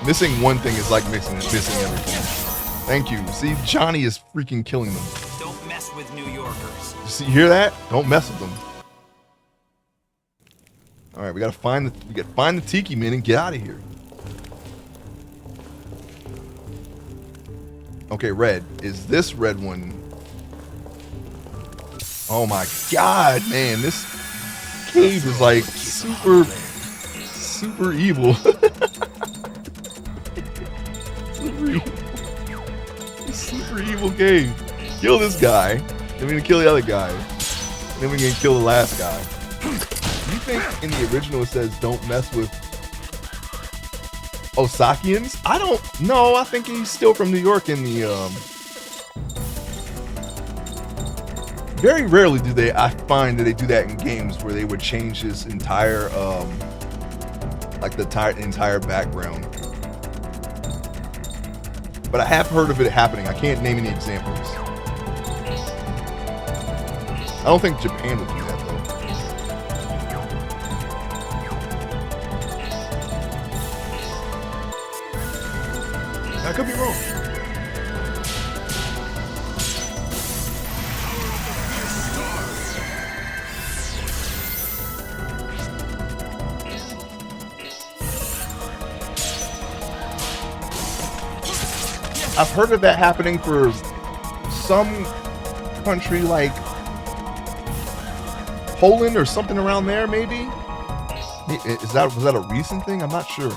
Missing one thing is like missing everything. Thank you. See, Johnny is freaking killing them. Don't mess with New Yorkers. You hear that? Don't mess with them. All right, we gotta find the Tiki men and get out of here. Okay, red. Is this red one? Oh my god, man! This cave is like super evil. Super evil cave. Kill this guy. Then we're gonna kill the other guy. And then we're gonna kill the last guy. Do you think in the original it says don't mess with Osakians? I don't know. I think he's still from New York in the very rarely do I find that they do that in games where they would change his entire like the entire background. But I have heard of it happening. I can't name any examples. I don't think Japan would do that though. I could be wrong. I've heard of that happening for some country like Poland or something around there, maybe? Was that a recent thing? I'm not sure.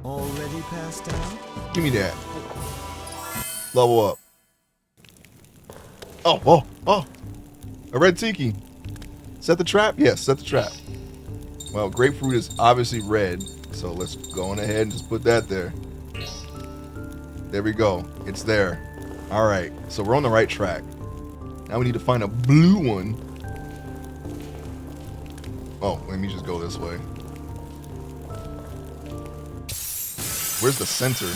Already passed out? Give me that. Level up. Oh, whoa, oh. A red tiki. Set the trap? Yes, set the trap. Well, grapefruit is obviously red, so let's go on ahead and just put that there. There we go. It's there. All right, so we're on the right track. Now we need to find a blue one. Oh, let me just go this way. Where's the center?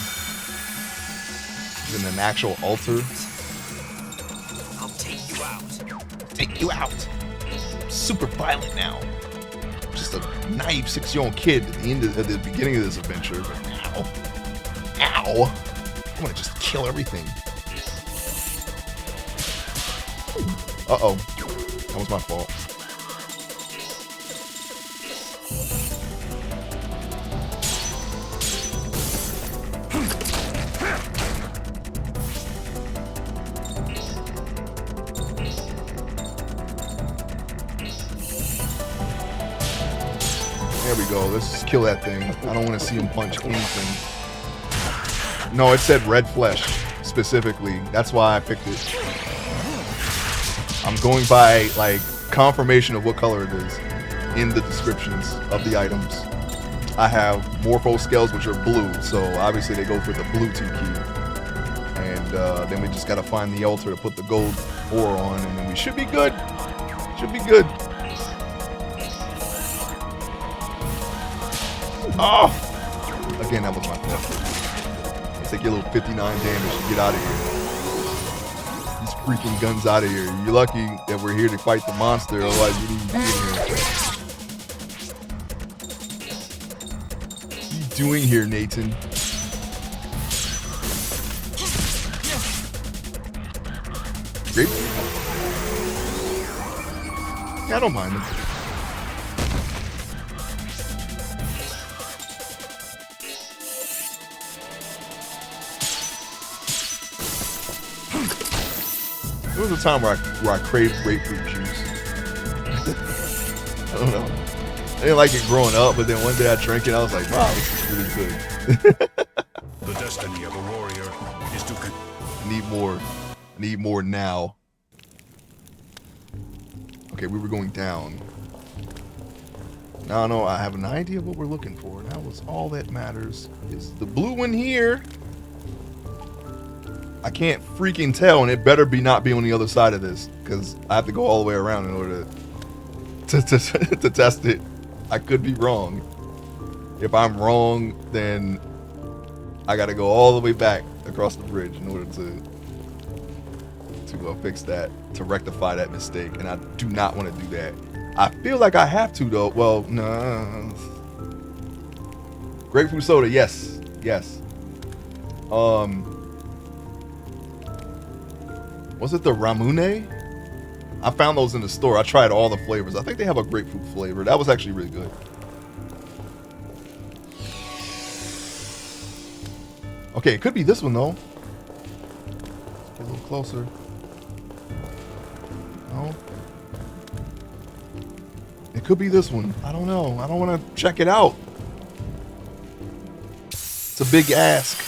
Is it an actual altar? I'll take you out. Take you out. Super violent now. Just a naive 6-year-old kid at the beginning of this adventure. But ow. I want to just kill everything. Uh-oh. That was my fault. There we go. Let's just kill that thing. I don't want to see him punch anything. No, it said red flesh specifically. That's why I picked it. I'm going by like confirmation of what color it is in the descriptions of the items. I have Morpho scales, which are blue, so obviously they go for the blue 2 key. And then we just gotta find the altar to put the gold ore on, and then we should be good. Should be good. Oh! Again, that was my fault. Let's take your little 59 damage and get out of here. These freaking guns out of here. You're lucky that we're here to fight the monster, otherwise you wouldn't be in here. What are you doing here, Nathan? Grape? Yeah, I don't mind them. There was a time where I craved grapefruit juice. I don't know. I didn't like it growing up, but then one day I drank it and I was like, wow, this is really good. The destiny of a warrior is to Need more. I need more now. Okay, we were going down. Now I have an idea of what we're looking for. That was all that matters. Is the blue one here? I can't freaking tell, and it better be not be on the other side of this, because I have to go all the way around in order to test it. I could be wrong. If I'm wrong, then I got to go all the way back across the bridge in order to fix that, to rectify that mistake, and I do not want to do that. I feel like I have to, though. Well, no. Grapefruit soda, yes. Was it the Ramune? I found those in the store. I tried all the flavors. I think they have a grapefruit flavor. That was actually really good. Okay, it could be this one, though. Let's get a little closer. No. It could be this one. I don't know. I don't want to check it out. It's a big ask.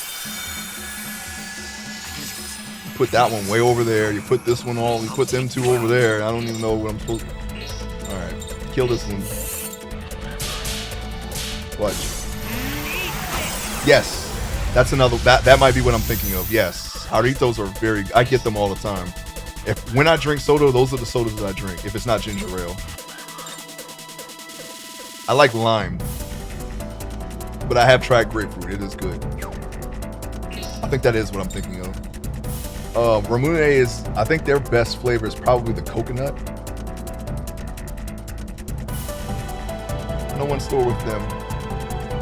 Put that one way over there. You put this one all. You put them two over there. I don't even know what I'm supposed to. All right, kill this one. Watch. Yes, that's another. That might be what I'm thinking of. Yes, Jarritos are very. I get them all the time. When I drink soda, those are the sodas that I drink. If it's not ginger ale, I like lime, but I have tried grapefruit. It is good. I think that is what I'm thinking of. Ramune is, I think their best flavor is probably the coconut. No one store with them.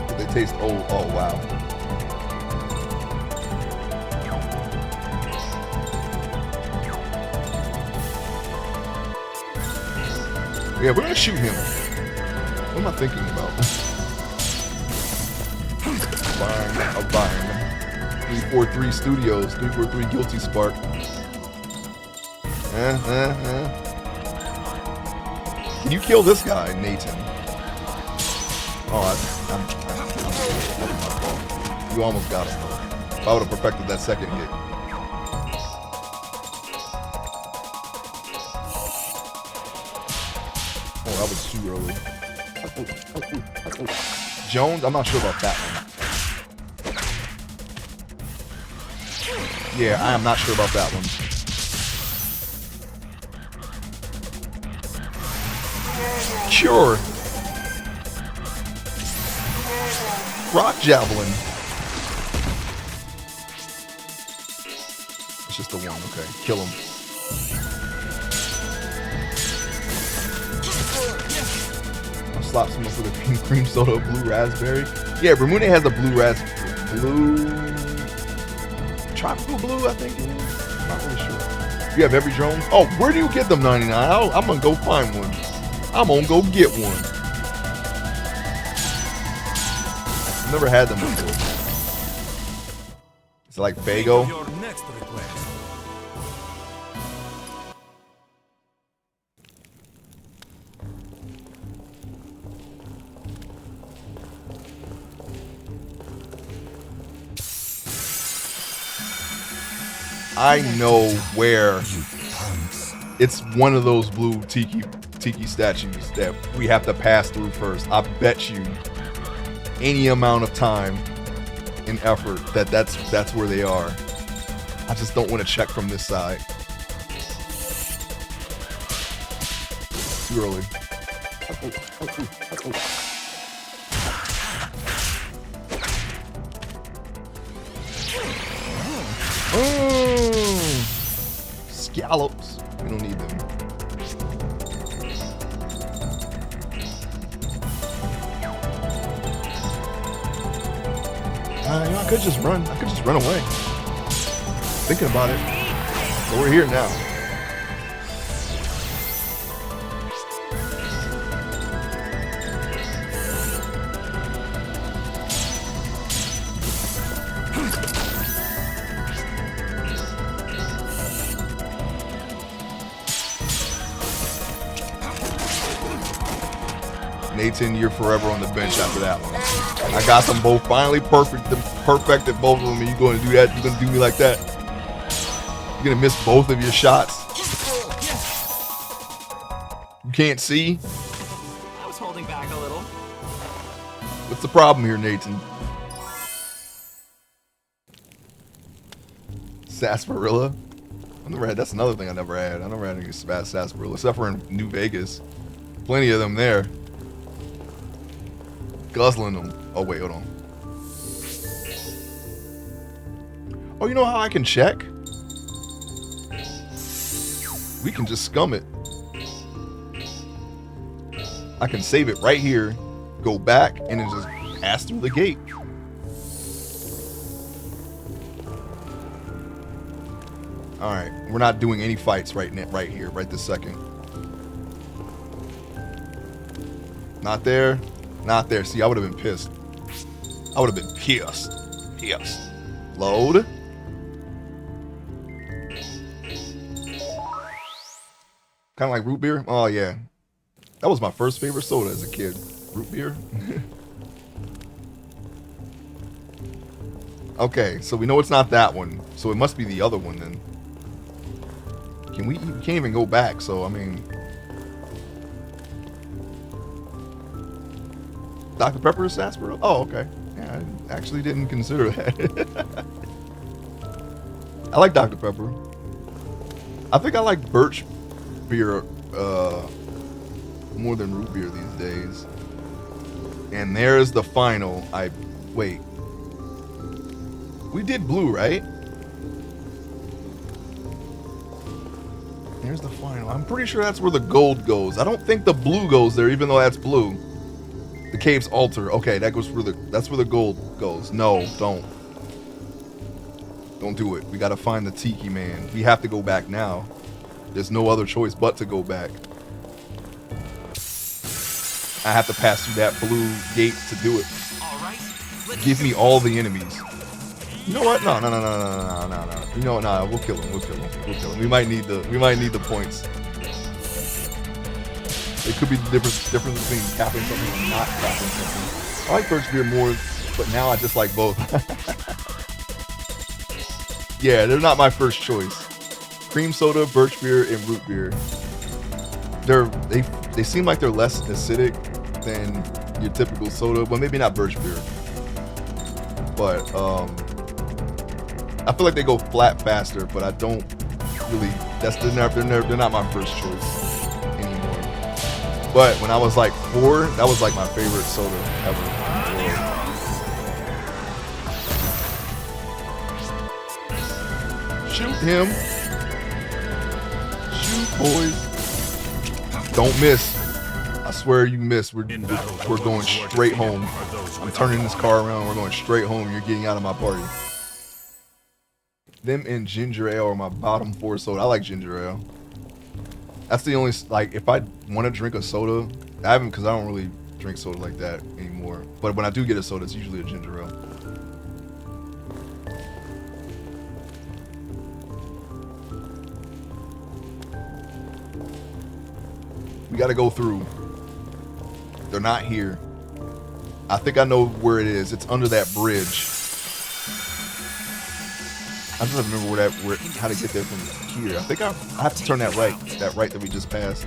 But they taste, oh wow. Yeah, we're gonna shoot him. What am I thinking about? Buying. 343 Studios, 343 Guilty Spark. Can you kill this guy, Nathan? Oh, you almost got him, though. If I would have perfected that second hit. that was too early. Jones, I'm not sure about that one. Yeah, I am not sure about that one. Cure. Rock Javelin. It's just the one, okay. Kill him. I'll slap someone for the cream soda blue raspberry. Yeah, Bermuda has a blue tropical blue, I think it is. I'm not really sure. You have every drone? Oh, where do you get them 99? I'm gonna go find one. I'm gonna go get one. I've never had them before. It's like Fago. Your next request. I know where. It's one of those blue tiki statues that we have to pass through first. I bet you any amount of time and effort that's where they are. I just don't want to check from this side. Too early. Scallops. We don't need them. You know, I could just run. I could just run away. Thinking about it. But we're here now. Nathan, you're forever on the bench after that one. I got them both finally perfected both of them, and you're going to do that? You're going to do me like that? You're going to miss both of your shots? You can't see? I was holding back a little. What's the problem here, Nathan? Sarsaparilla? I never had. That's another thing I never had. I never had any sarsaparilla, except for in New Vegas. Plenty of them there. Guzzling them. Oh wait, hold on. Oh, you know how I can check? We can just scum it. I can save it right here, go back, and then just pass through the gate. All right, we're not doing any fights right here, right this second. Not there. Not there. See, I would have been pissed. I would have been pissed. Pissed. Load. Kind of like root beer. Oh, yeah. That was my first favorite soda as a kid. Root beer. Okay, so we know it's not that one. So it must be the other one then. We can't even go back, so I mean... Dr. Pepper is sarsaparilla? Oh, okay. Yeah, I actually didn't consider that. I like Dr. Pepper. I think I like birch beer more than root beer these days. And there's the final. Wait. We did blue, right? There's the final. I'm pretty sure that's where the gold goes. I don't think the blue goes there, even though that's blue. The cave's altar. Okay, that goes that's where the gold goes. No, don't. Don't do it. We gotta find the Tiki Man. We have to go back now. There's no other choice but to go back. I have to pass through that blue gate to do it. Give me all the enemies. You know what? No. You know what? Nah, we'll kill him. We'll kill him. We might need the points. It could be the difference between capping something and not capping something. I like birch beer more, but now I just like both. Yeah, they're not my first choice. Cream soda, birch beer, and root beer. They they seem like they're less acidic than your typical soda. Well, maybe not birch beer, but I feel like they go flat faster. But I don't really. They're not my first choice anymore. But when I was like 4, that was like my favorite soda ever. Shoot him. Shoot, boys. Don't miss. I swear you miss. We're going straight home. I'm turning this car around. We're going straight home. You're getting out of my party. Them and ginger ale are my bottom 4 soda. I like ginger ale. That's the only, like, if I want to drink a soda, I haven't, because I don't really drink soda like that anymore. But when I do get a soda, it's usually a ginger ale. We got to go through. They're not here. I think I know where it is. It's under that bridge. I just don't remember how to get there from here. I think I have to turn that right that we just passed.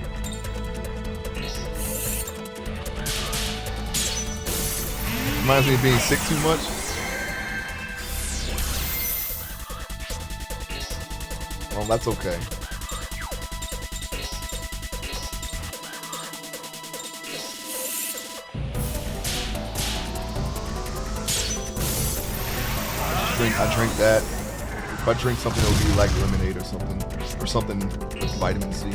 Reminds me of being sick too much. Well, that's okay. I drink that. If I drink something, it'll be like lemonade or something with vitamin C.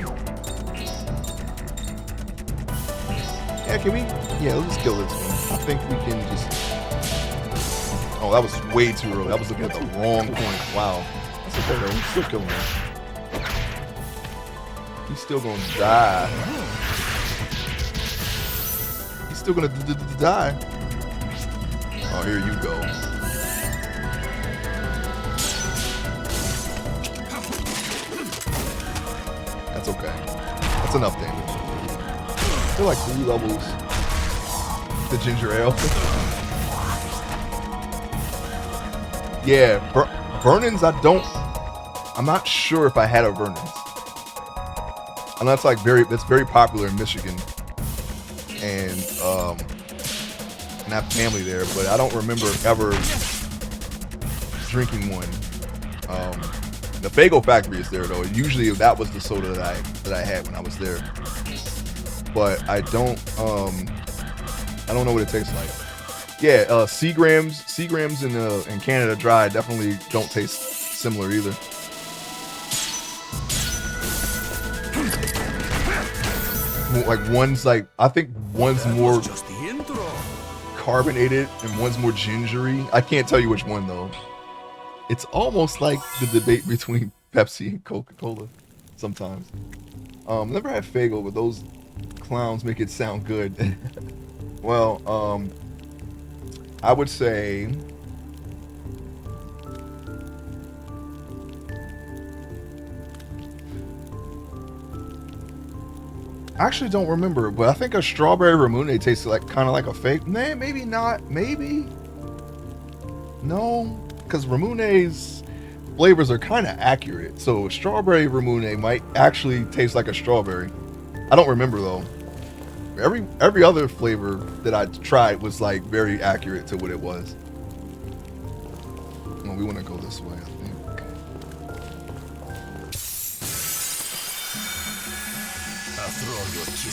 Yeah, can we? Yeah, let's just kill this one. I think we can just. Oh, that was way too early. I was looking at the wrong point. Wow. That's okay though. We're still killing him. He's still gonna die. He's still gonna die. Oh, here you go. That's okay. That's enough damage. They're like 3 levels. The ginger ale. Yeah, Vernon's I'm not sure if I had a Vernon's. And that's like that's very popular in Michigan. And I have family there, but I don't remember ever drinking one. The Faygo factory is there though. Usually that was the soda that I had when I was there. But I don't know what it tastes like. Yeah, Seagrams in Canada Dry definitely don't taste similar either. Like I think one's more carbonated and one's more gingery. I can't tell you which one though. It's almost like the debate between Pepsi and Coca-Cola sometimes. Never had Faygo, but those clowns make it sound good. Well, I would say I actually don't remember, but I think a strawberry Ramune tastes like kind of like a fake. Nah, maybe not. Maybe. No, because Ramune's flavors are kind of accurate. So strawberry Ramune might actually taste like a strawberry. I don't remember though. Every other flavor that I tried was like very accurate to what it was. Well, we want to go this way, I think.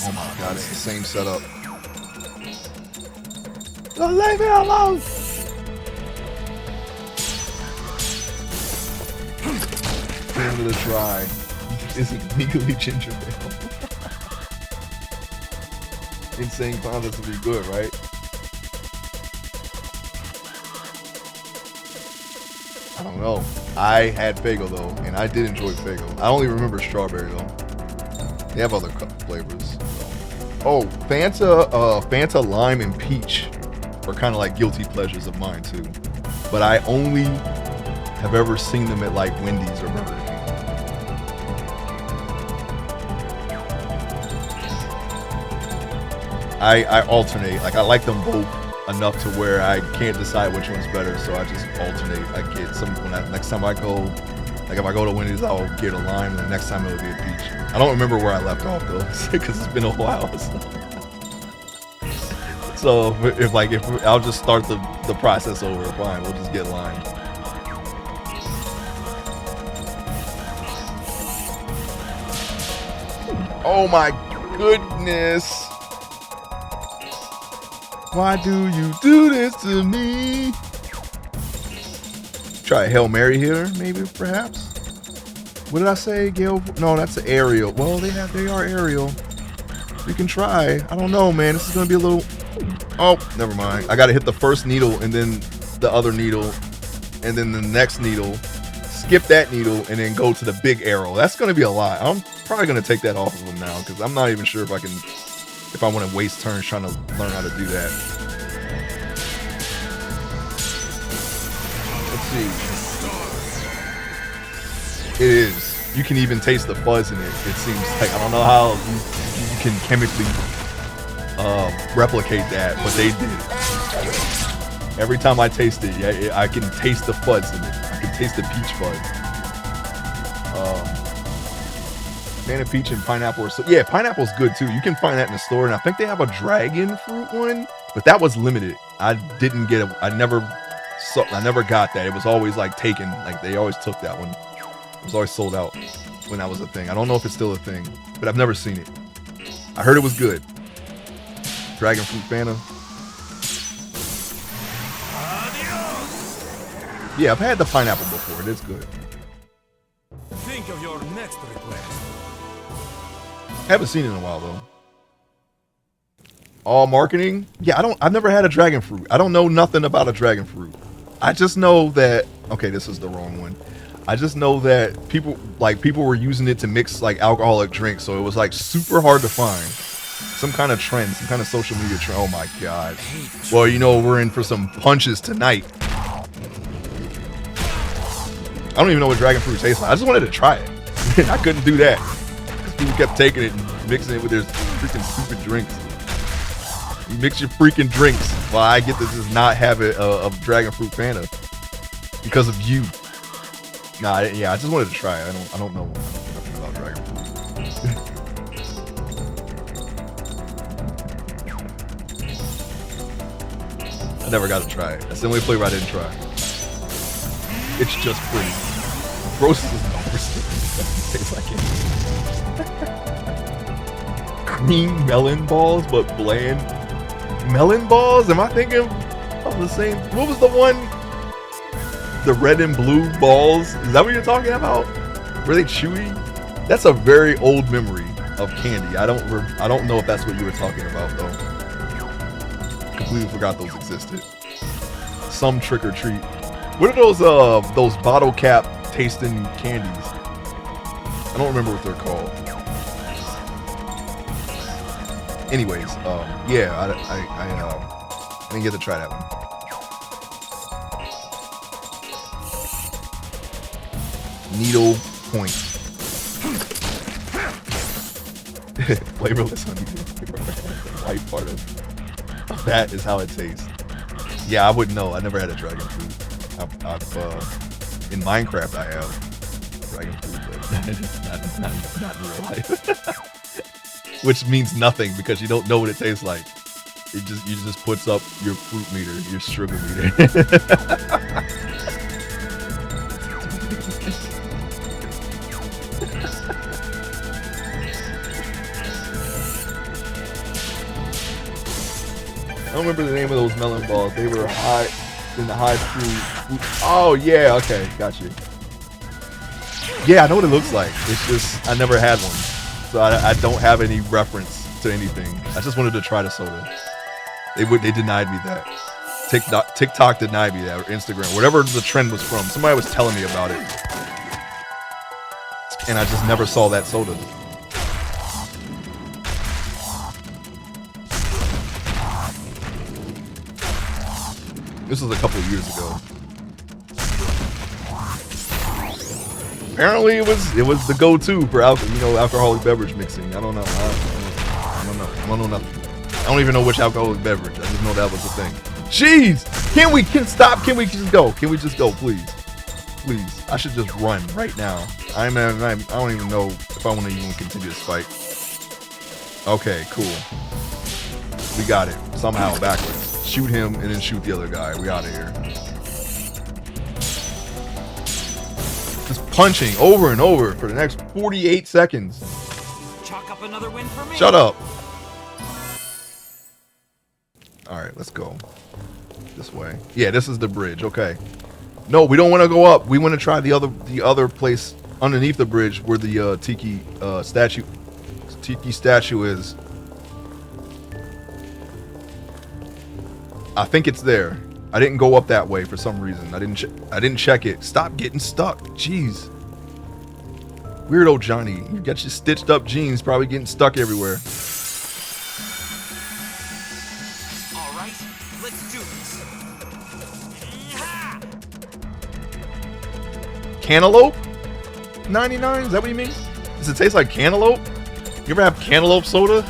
Oh my god, it's the same setup. Don't leave me alone! Canada Dry isn't legally ginger ale. Insane found this to be good, right? I don't know. I had Faygo though, and I did enjoy Faygo. I only remember strawberry though. They have other flavors. Oh, Fanta Lime and Peach are kind of like guilty pleasures of mine too. But I only have ever seen them at like Wendy's or Burger King. I alternate. Like I like them both enough to where I can't decide which one's better, so I just alternate. I get some next time I go, like if I go to Wendy's, I'll get a lime, and the next time it'll be a peach. I don't remember where I left off though, because it's been a while. So if I'll just start the process over, fine, we'll just get lime. Oh my goodness. Why do you do this to me? Try a Hail Mary here, maybe, perhaps? What did I say, Gale? No, that's an aerial. Well, they are aerial. We can try. I don't know, man. This is gonna be a little... Oh, never mind. I gotta hit the first needle and then the other needle and then the next needle. Skip that needle and then go to the big arrow. That's gonna be a lot. I'm probably gonna take that off of him now because I'm not even sure if I want to waste turns trying to learn how to do that. Let's see. It is. You can even taste the fuzz in it. It seems like, I don't know how you can chemically replicate that, but they did. Every time I taste it, yeah, I can taste the fuzz in it. I can taste the peach fuzz. Banana peach and pineapple. So yeah, pineapple's good too. You can find that in the store, and I think they have a dragon fruit one, but that was limited. I didn't get it. I never got that. It was always like taken. Like they always took that one. It was always sold out when that was a thing. I don't know if it's still a thing, but I've never seen it. I heard it was good. Dragon fruit Fanta. Yeah, I've had the pineapple before. It is good. Think of your next request. Haven't seen it in a while though. All marketing? Yeah, I've never had a dragon fruit. I don't know nothing about a dragon fruit. I just know that, okay, this is the wrong one. I just know that people were using it to mix like alcoholic drinks, so it was like super hard to find. Some kind of trend, some kind of social media trend. Oh my god. Well, you know, we're in for some punches tonight. I don't even know what dragon fruit tastes like. I just wanted to try it. And I couldn't do that. Because people kept taking it and mixing it with their freaking stupid drinks. You mix your freaking drinks while I get to just not have it of dragon fruit Fanta. Because of you. Nah, yeah, I just wanted to try it. I don't know nothing about dragon fruit. I never got to try it. That's the only flavor I didn't try. It's just pretty. Gross is an overstatement. It tastes like it. Green melon balls, but bland. Melon balls? Am I thinking of the same? What was the one? The red and blue balls? Is that what you're talking about? Were they chewy? That's a very old memory of candy. I don't know if that's what you were talking about though. Completely forgot those existed. Some trick or treat. What are those bottle cap tasting candies? I don't remember what they're called. Anyways, yeah, I didn't get to try that one. Needle point. Flavorless honey. The white part of that is how it tastes. Yeah, I wouldn't know. I never had a dragon fruit. I've in Minecraft I have dragon fruit, but not in real life. Which means nothing because you don't know what it tastes like. You just puts up your fruit meter, your sugar meter. I don't remember the name of those melon balls. They were high in the high school. Oh yeah, okay, got you. Yeah, I know what it looks like. It's just I never had one, so I don't have any reference to anything. I just wanted to try the soda. They denied me that. TikTok denied me that, or Instagram, whatever the trend was from. Somebody was telling me about it, and I just never saw that soda. This was a couple of years ago. Apparently, it was the go-to for alcoholic beverage mixing. I don't know. I don't know nothing. I don't even know which alcoholic beverage. I just know that was the thing. Jeez! Can we stop? Can we just go? Can we just go, please? Please. I should just run right now. I don't even know if I want to even continue this fight. Okay, cool. We got it. Somehow backwards. Shoot him and then shoot the other guy. We out of here. Just punching over and over for the next 48 seconds. Chalk up another win for me. Shut up. Alright, let's go. This way. Yeah, this is the bridge. Okay. No, we don't want to go up. We want to try the other place underneath the bridge where the tiki statue is. I think it's there. I didn't go up that way for some reason. I didn't check it. Stop getting stuck. Jeez. Weirdo Johnny. You got your stitched up jeans probably getting stuck everywhere. All right, let's do this. Cantaloupe? 99? Is that what you mean? Does it taste like cantaloupe? You ever have cantaloupe soda?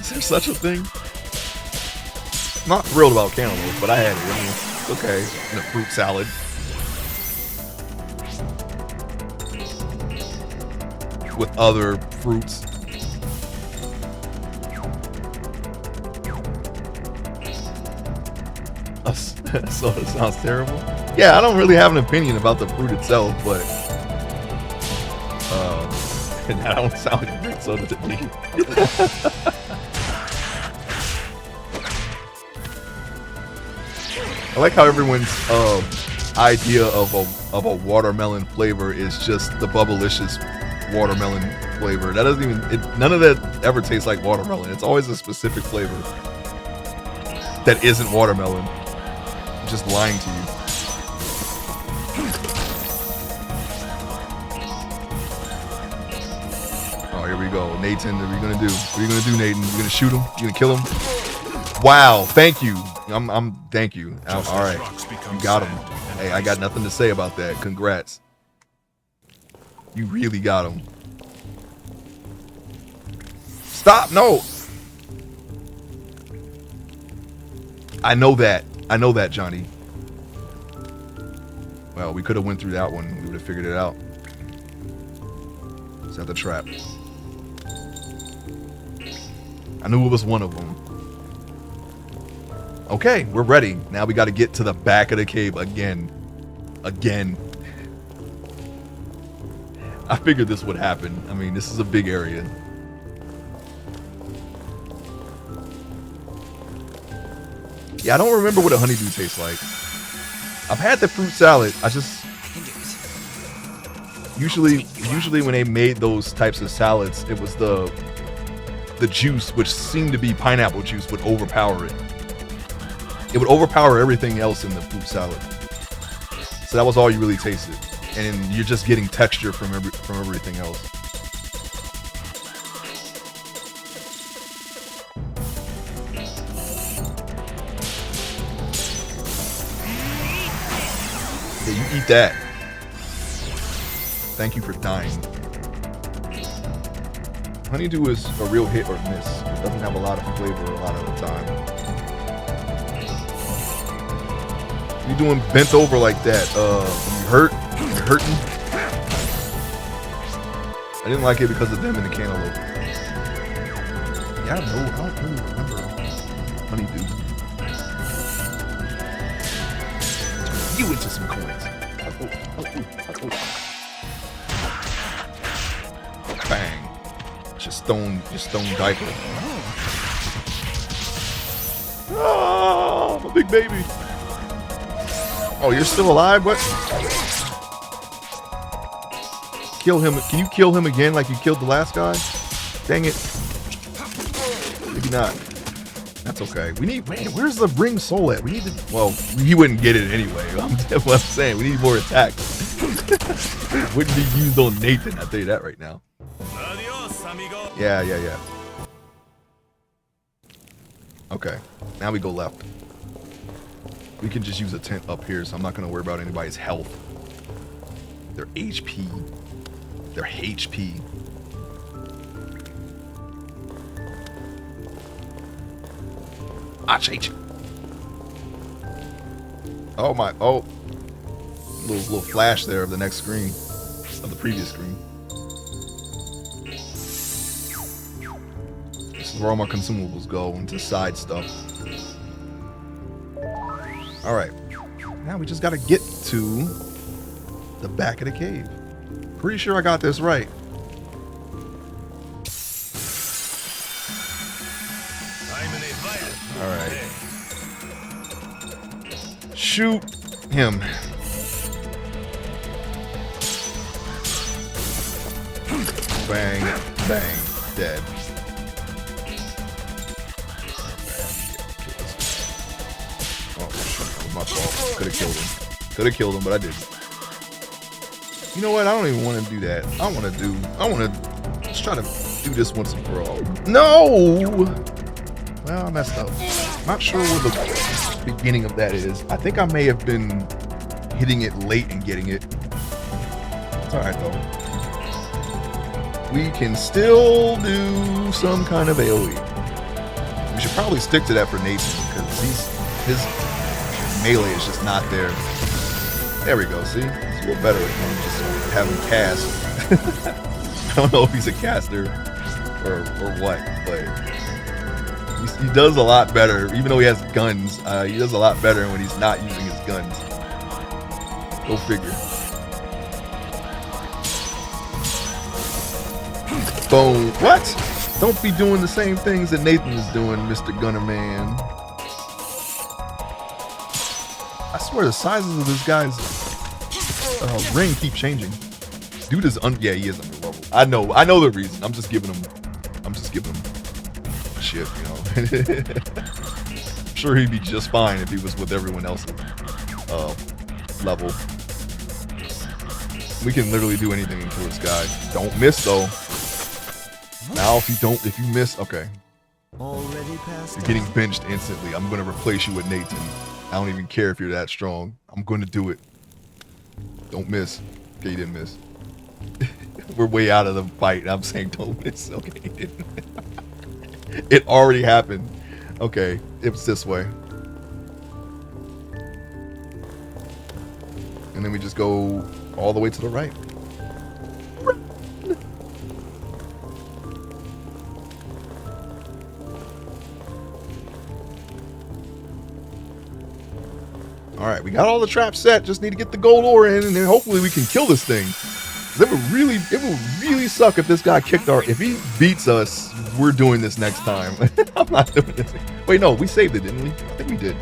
Is there such a thing? Not thrilled about cantaloupe, but I had it. I mean, it's okay. In a fruit salad. With other fruits. Soda sounds terrible. Yeah, I don't really have an opinion about the fruit itself, but that don't sound like a great soda to me. I like how everyone's idea of a watermelon flavor is just the Bubblicious watermelon flavor. That doesn't even none of that ever tastes like watermelon. It's always a specific flavor that isn't watermelon. I'm just lying to you. Oh, here we go. Nathan, what are you gonna do? What are you gonna do, Nathan? You gonna shoot him? You gonna kill him? Wow, thank you. Thank you. All right, you got him. Hey, I got nothing to say about that. Congrats. You really got him. Stop! No. I know that, Johnny. Well, we could have went through that one. We would have figured it out. Is that the trap? I knew it was one of them. Okay, we're ready. Now we got to get to the back of the cave again. Again. I figured this would happen. I mean, this is a big area. Yeah, I don't remember what a honeydew tastes like. I've had the fruit salad. Usually when they made those types of salads, it was the juice, which seemed to be pineapple juice, would overpower it. It would overpower everything else in the fruit salad. So that was all you really tasted, and you're just getting texture from everything else. Yeah, you eat that. Thank you for dying. Honeydew is a real hit or miss. It doesn't have a lot of flavor a lot of the time. You're doing bent over like that. You hurt? You're hurting? I didn't like it because of them and the cantaloupe. Yeah, I don't really remember honeydew. You into some coins. Bang. Just stone diaper. Oh, my big baby. Oh, you're still alive? What? Kill him. Can you kill him again like you killed the last guy? Dang it. Maybe not. That's okay. We need... Man, where's the ring soul at? We need to... Well, he wouldn't get it anyway. What I'm saying. We need more attacks. Wouldn't be used on Nathan. I'll tell you that right now. Yeah. Okay. Now we go left. We can just use a tent up here, so I'm not going to worry about anybody's health. Their HP. Their HP. I change. Oh my, oh. Little flash there of the next screen. Of the previous screen. This is where all my consumables go, into side stuff. Alright. Now we just gotta get to the back of the cave. Pretty sure I got this right. Alright. Shoot him. Bang, bang, dead. Oh, shoot, that was my fault. Could have killed him. Could have killed him, but I didn't. You know what? I don't even want to do that. I want to let's try to do this once and for all. No! Well, I messed up. Not sure where the beginning of that is. I think I may have been hitting it late and getting it. It's alright though. We can still do some kind of AoE. We should probably stick to that for Nathan because his melee is just not there. There we go, see? It's a little better than just have him cast. I don't know if he's a caster or what, but he does a lot better. Even though he has guns, he does a lot better when he's not using his guns. Go figure. Boom. What? Don't be doing the same things that Nathan is doing, Mr. Gunner Man. I swear the sizes of this guy's ring keep changing. Dude is yeah, he is under level. I know the reason. I'm just giving him shit, you know. I'm sure he'd be just fine if he was with everyone else's level. We can literally do anything to this guy. Don't miss though. Now if you miss, okay. You're getting benched instantly. I'm gonna replace you with Nathan. I don't even care if you're that strong. I'm gonna do it. Don't miss. Okay, you didn't miss. We're way out of the fight. I'm saying don't miss. Okay, he didn't. It already happened. Okay, it's this way. And then we just go all the way to the right. Alright, we got all the traps set. Just need to get the gold ore in, and then hopefully we can kill this thing. It would really suck if this guy kicked our... If he beats us, we're doing this next time. I'm not doing this. Wait, no, we saved it, didn't we? I think we did.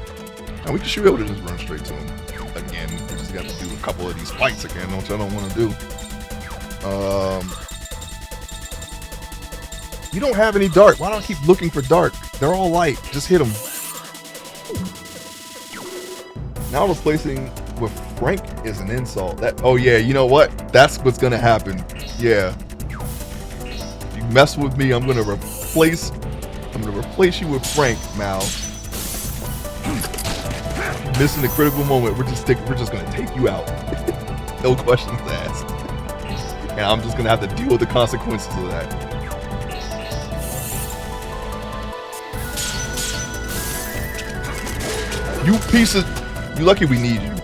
Now, we should be able to just run straight to him. Again, we just got to do a couple of these fights again, which I don't want to do. You don't have any dark. Why do I keep looking for dark? They're all light. Just hit them. Now replacing with Frank is an insult. Oh yeah, you know what? That's what's gonna happen. Yeah. You mess with me, I'm gonna replace you with Frank, Mal. Missing the critical moment, we're just gonna take you out. No questions asked. And I'm just gonna have to deal with the consequences of that. You piece of... You lucky we need you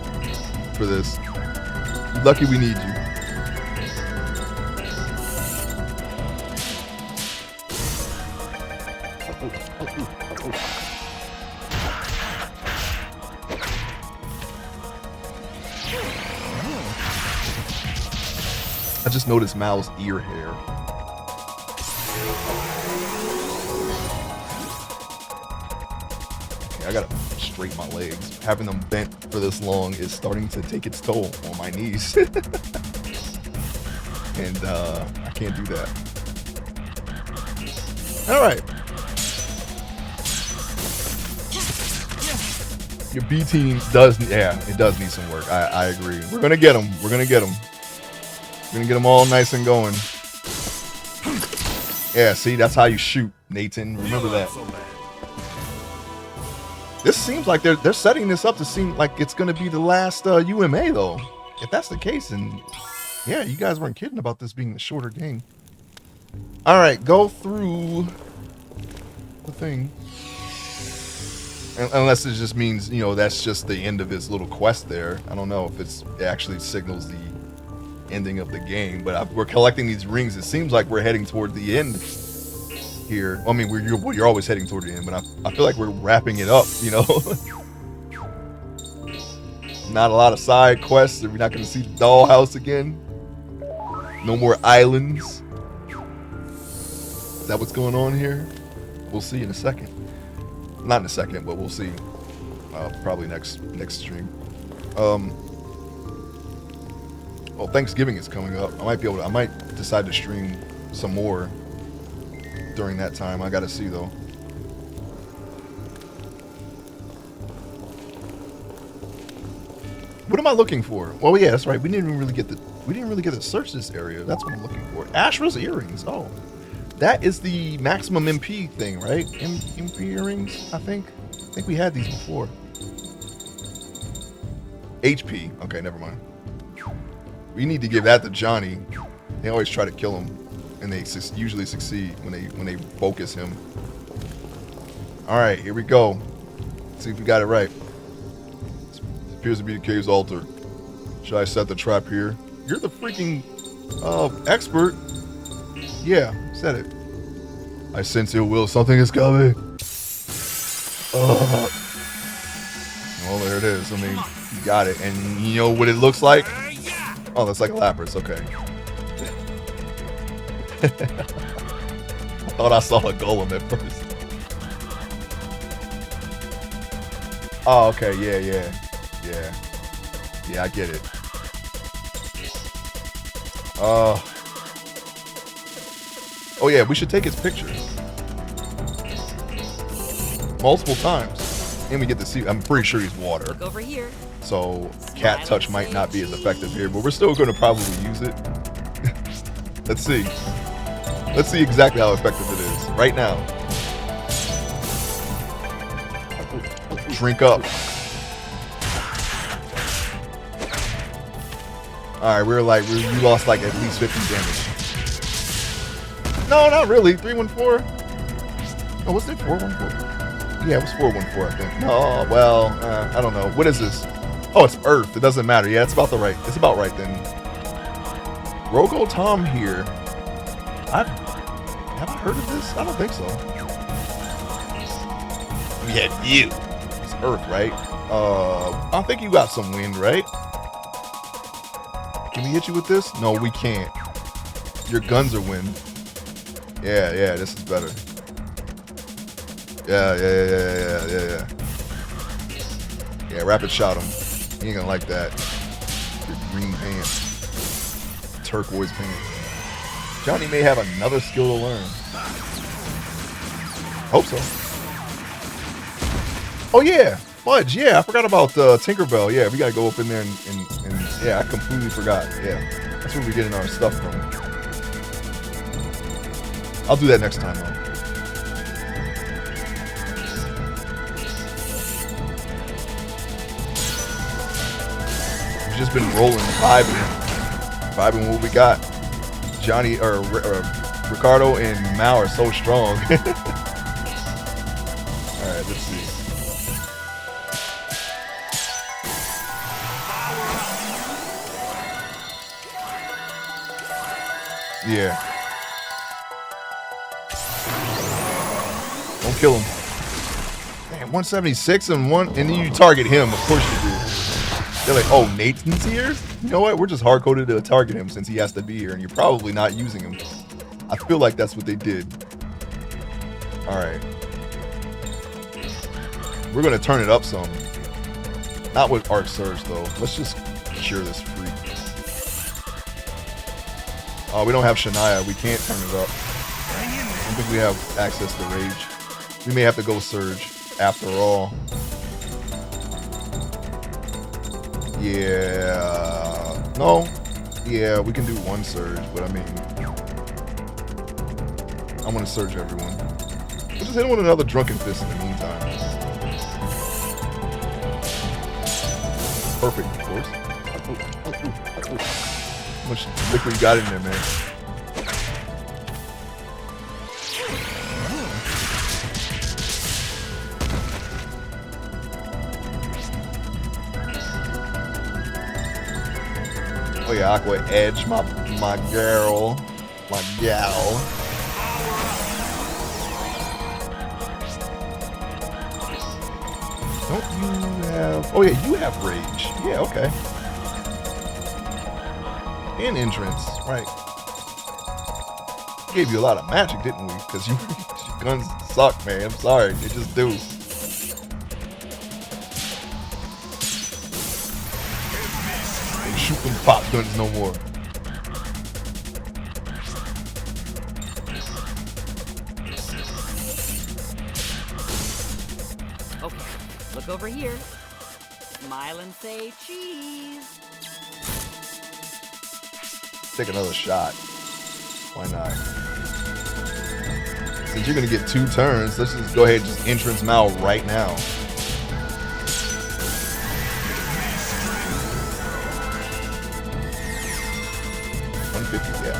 for this. You lucky we need you. I just noticed Mal's ear hair. Okay, I gotta straighten my legs. Having them bent for this long is starting to take its toll on my knees. And I can't do that. Alright. Your B team does, yeah, it does need some work. I agree. We're gonna get them. We're gonna get them. We're gonna get them all nice and going. Yeah, see, that's how you shoot, Nathan. Remember that. This seems like they're setting this up to seem like it's gonna be the last UMA though. If that's the case, then yeah, you guys weren't kidding about this being the shorter game. All right, go through the thing. Unless it just means, you know, that's just the end of his little quest there. I don't know if it actually signals the ending of the game, but we're collecting these rings. It seems like we're heading toward the end here. I mean, you're always heading toward the end, but I feel like we're wrapping it up, you know? Not a lot of side quests. We're not going to see the dollhouse again. No more islands. Is that what's going on here? We'll see in a second. Not in a second, but we'll see. Probably next stream. Well, Thanksgiving is coming up. I might decide to stream some more during that time. I gotta see though. What am I looking for? Well, yeah, that's right. We didn't really get to search this area. That's what I'm looking for. Ashra's earrings. Oh, that is the maximum MP thing, right? MP earrings. I think we had these before. HP. Okay, never mind. We need to give that to Johnny. They always try to kill him, and they usually succeed when they focus him. All right, here we go. Let's see if we got it right. This appears to be the cave's altar. Should I set the trap here? You're the freaking expert. Yeah, said it. I sense ill will. Something is coming. Well, there it is. I mean, you got it. And you know what it looks like? Oh, that's like a Lapras. Okay. I thought I saw a golem at first. Oh, okay. Yeah. I get it. Oh yeah, we should take his picture multiple times, and we get to see. I'm pretty sure he's water. Look over here. So cat touch might not be as effective here, but we're still going to probably use it. Let's see. Let's see exactly how effective it is right now. Drink up. All right, we lost like at least 50 damage. No, not really. 314. Oh, was it 414? Yeah, it was 414, I think. No, well, I don't know. What is this? Oh, it's Earth. It doesn't matter. Yeah, it's about right then. Rogo Tom here. Have I heard of this? I don't think so. We had you. It's Earth, right? I think you got some wind, right? Can we hit you with this? No, we can't. Your guns are wind. Yeah, this is better. Yeah. Yeah, rapid shot him. He ain't gonna like that. Your green pants. Turquoise pants. Johnny may have another skill to learn. Hope so. Oh yeah, Fudge. Yeah, I forgot about Tinkerbell. Yeah, we gotta go up in there and yeah, I completely forgot. Yeah, that's where we're getting our stuff from. I'll do that next time though. We've just been rolling, vibing what we got. Johnny or Ricardo and Mao are so strong. All right, let's see. Yeah. Don't kill him. Damn, 176 and one, and then you target him. Of course you do. They're like, oh, Nathan's here? You know what? We're just hard-coded to target him since he has to be here, and you're probably not using him. I feel like that's what they did. All right. We're going to turn it up some. Not with Arc Surge, though. Let's just cure this freak. Oh, we don't have Shania. We can't turn it up. I don't think we have access to Rage. We may have to go Surge after all. Yeah. No. Yeah, we can do one Surge, but I mean, I want to Surge everyone. We'll just hit him with another Drunken Fist in the meantime. Perfect, of course. How much liquid you got in there, man? Oh yeah, Aqua Edge, my girl. My gal. Don't you have... Oh yeah, you have Rage. Yeah, okay. And Entrance, right. Gave you a lot of magic, didn't we? Because your guns suck, man. I'm sorry. They just do. They shoot them pop guns no more. Okay, look over here. Smile and say cheese. Take another shot. Why not? Since you're gonna get 2 turns, let's just go ahead and just entrance Mal right now. 150, yeah.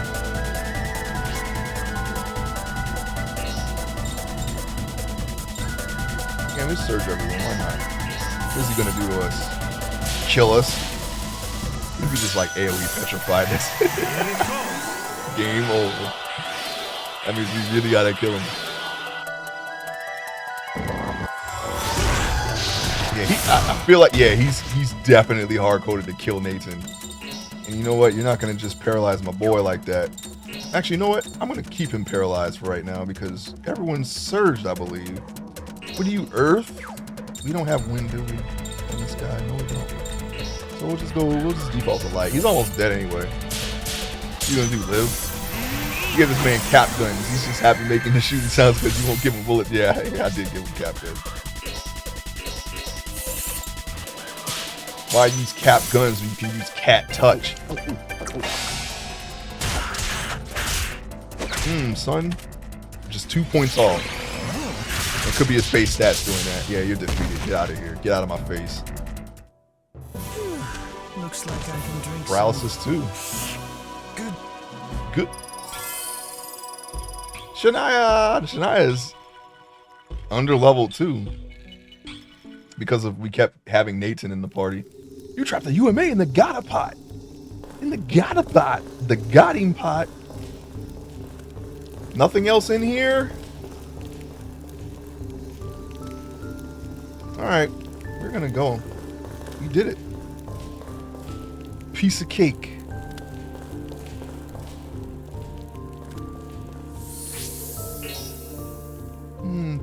Yeah, let's surge everyone. Why not? What's he gonna do to us? Kill us? We could just like AoE petrify this. Game over. That means we really gotta kill him. Yeah, I feel like, yeah, he's definitely hard-coded to kill Nathan. And you know what? You're not gonna just paralyze my boy like that. Actually, you know what? I'm gonna keep him paralyzed for right now because everyone's surged, I believe. What are you, Earth? We don't have wind, do we? In this guy? No, we don't. So we'll just default to light. He's almost dead anyway. What you gonna do, live? You give this man cap guns. He's just happy making the shooting sounds because you won't give him bullets. Yeah, I did give him cap guns. Why use cap guns when you can use cat touch? Son. Just 2 points off. It could be his face stats doing that. Yeah, you're defeated. Get out of here. Get out of my face. Looks like I can drink paralysis too. Good. Shania's under level too. Because we kept having Nathan in the party. You trapped the UMA in the Gotta pot. In the Gotta pot. The Gotting pot. Nothing else in here? Alright. We're gonna go. You did it. Piece of cake.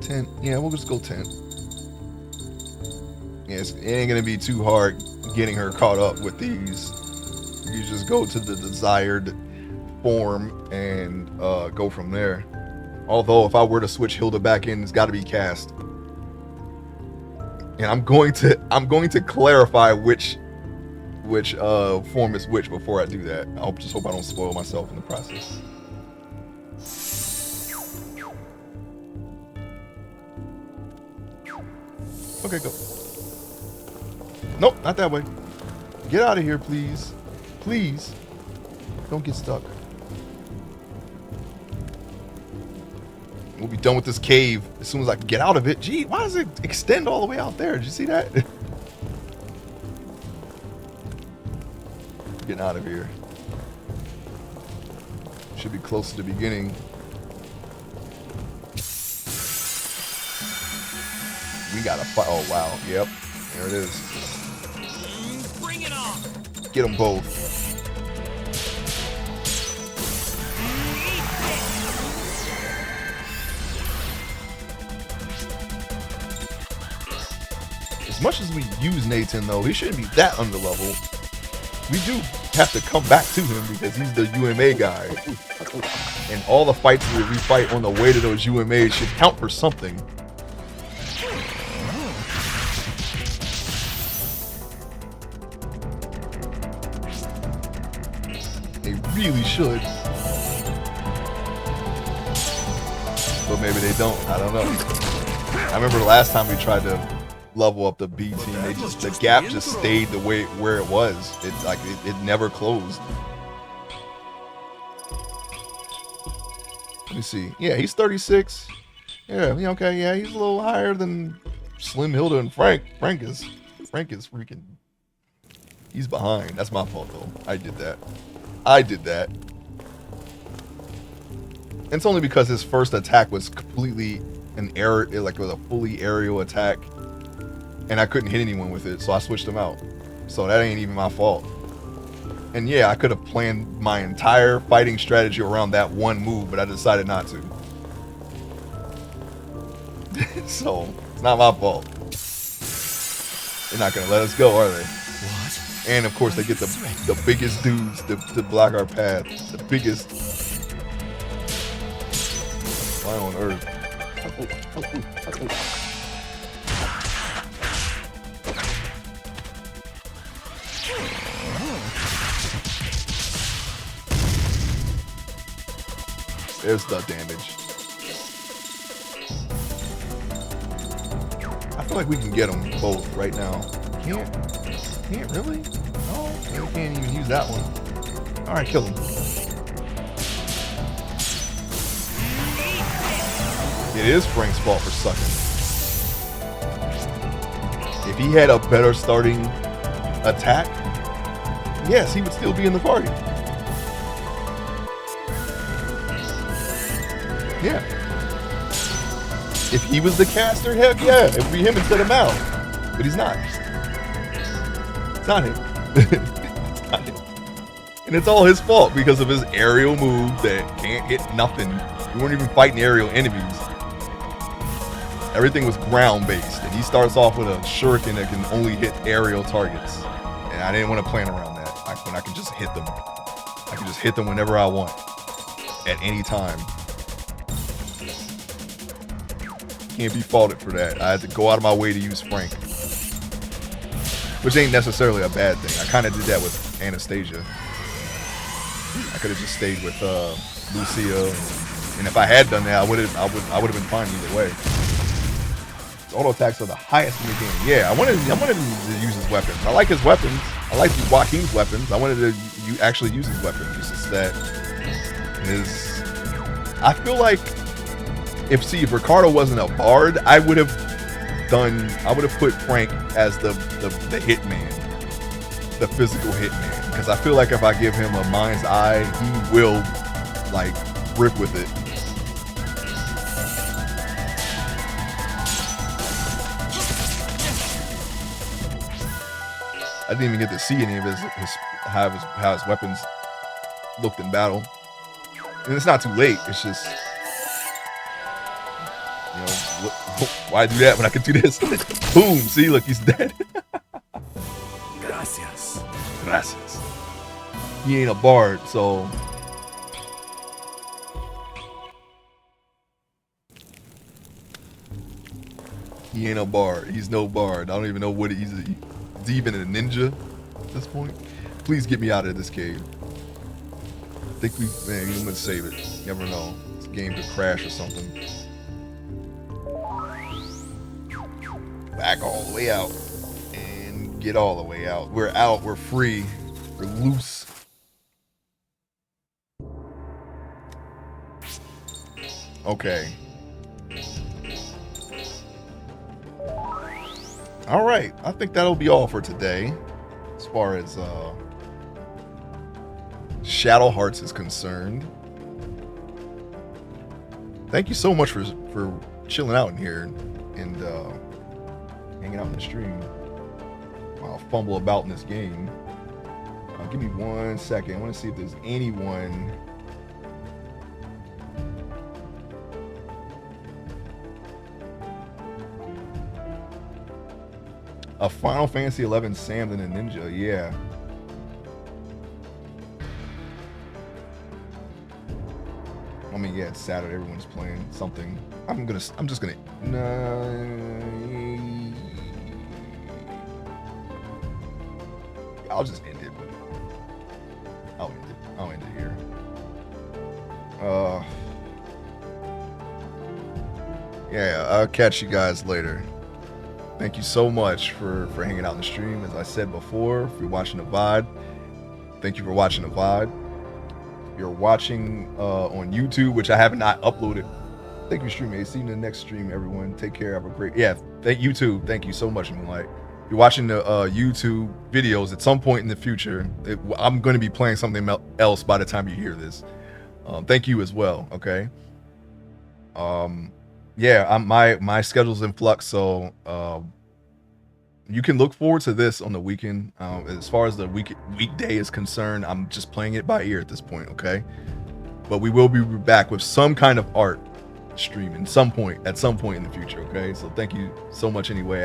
Tent. Yeah, we'll just go tent. Yeah, it ain't gonna be too hard getting her caught up with these. You just go to the desired form and go from there. Although if I were to switch Hilda back in, it's got to be cast. And I'm going to clarify which form is which before I do that. I just hope I don't spoil myself in the process. Okay, go. Nope, not that way. Get out of here, please. Please. Don't get stuck. We'll be done with this cave as soon as I can get out of it. Gee, why does it extend all the way out there? Did you see that? Getting out of here. Should be close to the beginning. We gotta fight. Oh, wow. Yep. There it is. Bring it on. Get them both. As much as we use Nathan, though, he shouldn't be that underleveled. We do have to come back to him because he's the UMA guy. And all the fights that we fight on the way to those UMAs should count for something. They really should. But maybe they don't. I don't know. I remember the last time we tried to level up the B team, the gap just stayed the way where it was. It never closed. Let me see. Yeah, he's 36. Yeah, okay, yeah, he's a little higher than Slim Hilda and Frank. Frank is freaking. He's behind. That's my fault, though. I did that. I did that. It's only because his first attack was completely an error, like it was a fully aerial attack, and I couldn't hit anyone with it, so I switched him out. So that ain't even my fault. And yeah, I could have planned my entire fighting strategy around that one move, but I decided not to. So it's not my fault. They're not gonna let us go, are they? What? And of course, they get the biggest dudes to block our path. The biggest. Why on earth? There's the damage. I feel like we can get them both right now. Can't really? No, we can't even use that one. All right, kill him. It is Frank's fault for sucking. If he had a better starting attack, yes, he would still be in the party. Yeah. If he was the caster, heck yeah, it would be him instead of Mal. But he's not. It's not him. It's not him. And it's all his fault because of his aerial move that can't hit nothing. We weren't even fighting aerial enemies. Everything was ground based, and he starts off with a shuriken that can only hit aerial targets. And I didn't want to plan around that. When I can just hit them. I can just hit them whenever I want. At any time. Can't be faulted for that. I had to go out of my way to use Frank. Which ain't necessarily a bad thing. I kind of did that with Anastasia. I could have just stayed with Lucia, and if I had done that, I would have been fine either way. Auto attacks are the highest in the game. Yeah, I wanted him to use his weapons. I like his weapons. I like Joaquin's weapons. I wanted to actually use his weapons. It's just that I feel like if Ricardo wasn't a bard, I would have put Frank as the hitman, the physical hitman, because I feel like if I give him a mind's eye, he will like rip with it. I didn't even get to see any of how his weapons looked in battle, and it's not too late. It's just, you know, why do that when I can do this? Boom! See, look, he's dead. Gracias. Gracias. He ain't a bard, so he ain't a bard. He's no bard. I don't even know what he's. Is he even a ninja at this point? Please get me out of this cave. I think I'm gonna save it. You never know. This game could crash or something. Back all the way out and get all the way out. We're out. We're free. We're loose. Okay. All right. I think that'll be all for today, as far as Shadow Hearts is concerned. Thank you so much for chilling out in here and hanging out in the stream while I fumble about in this game. Give me 1 second. I want to see if there's anyone. A Final Fantasy 11 Sam than a ninja, yeah. I mean, yeah, it's Saturday. Everyone's playing something. I'm just gonna. I'll just end it. I'll end it here. Yeah, I'll catch you guys later. Thank you so much for hanging out in the stream. As I said before, if you're watching the VOD, thank you for watching the VOD. If you're watching on YouTube, which I have not uploaded, thank you, Stream A. See you in the next stream, everyone. Take care. Have a great... Yeah, thank you too. Thank you so much, Moonlight. you're watching the YouTube videos, at some point in the future, I'm going to be playing something else by the time you hear this. Thank you as well. Okay. Yeah, my schedule's in flux, so you can look forward to this on the weekend. As far as the weekday is concerned, I'm just playing it by ear at this point. Okay. But we will be back with some kind of art stream at some point in the future. Okay, so thank you so much anyway.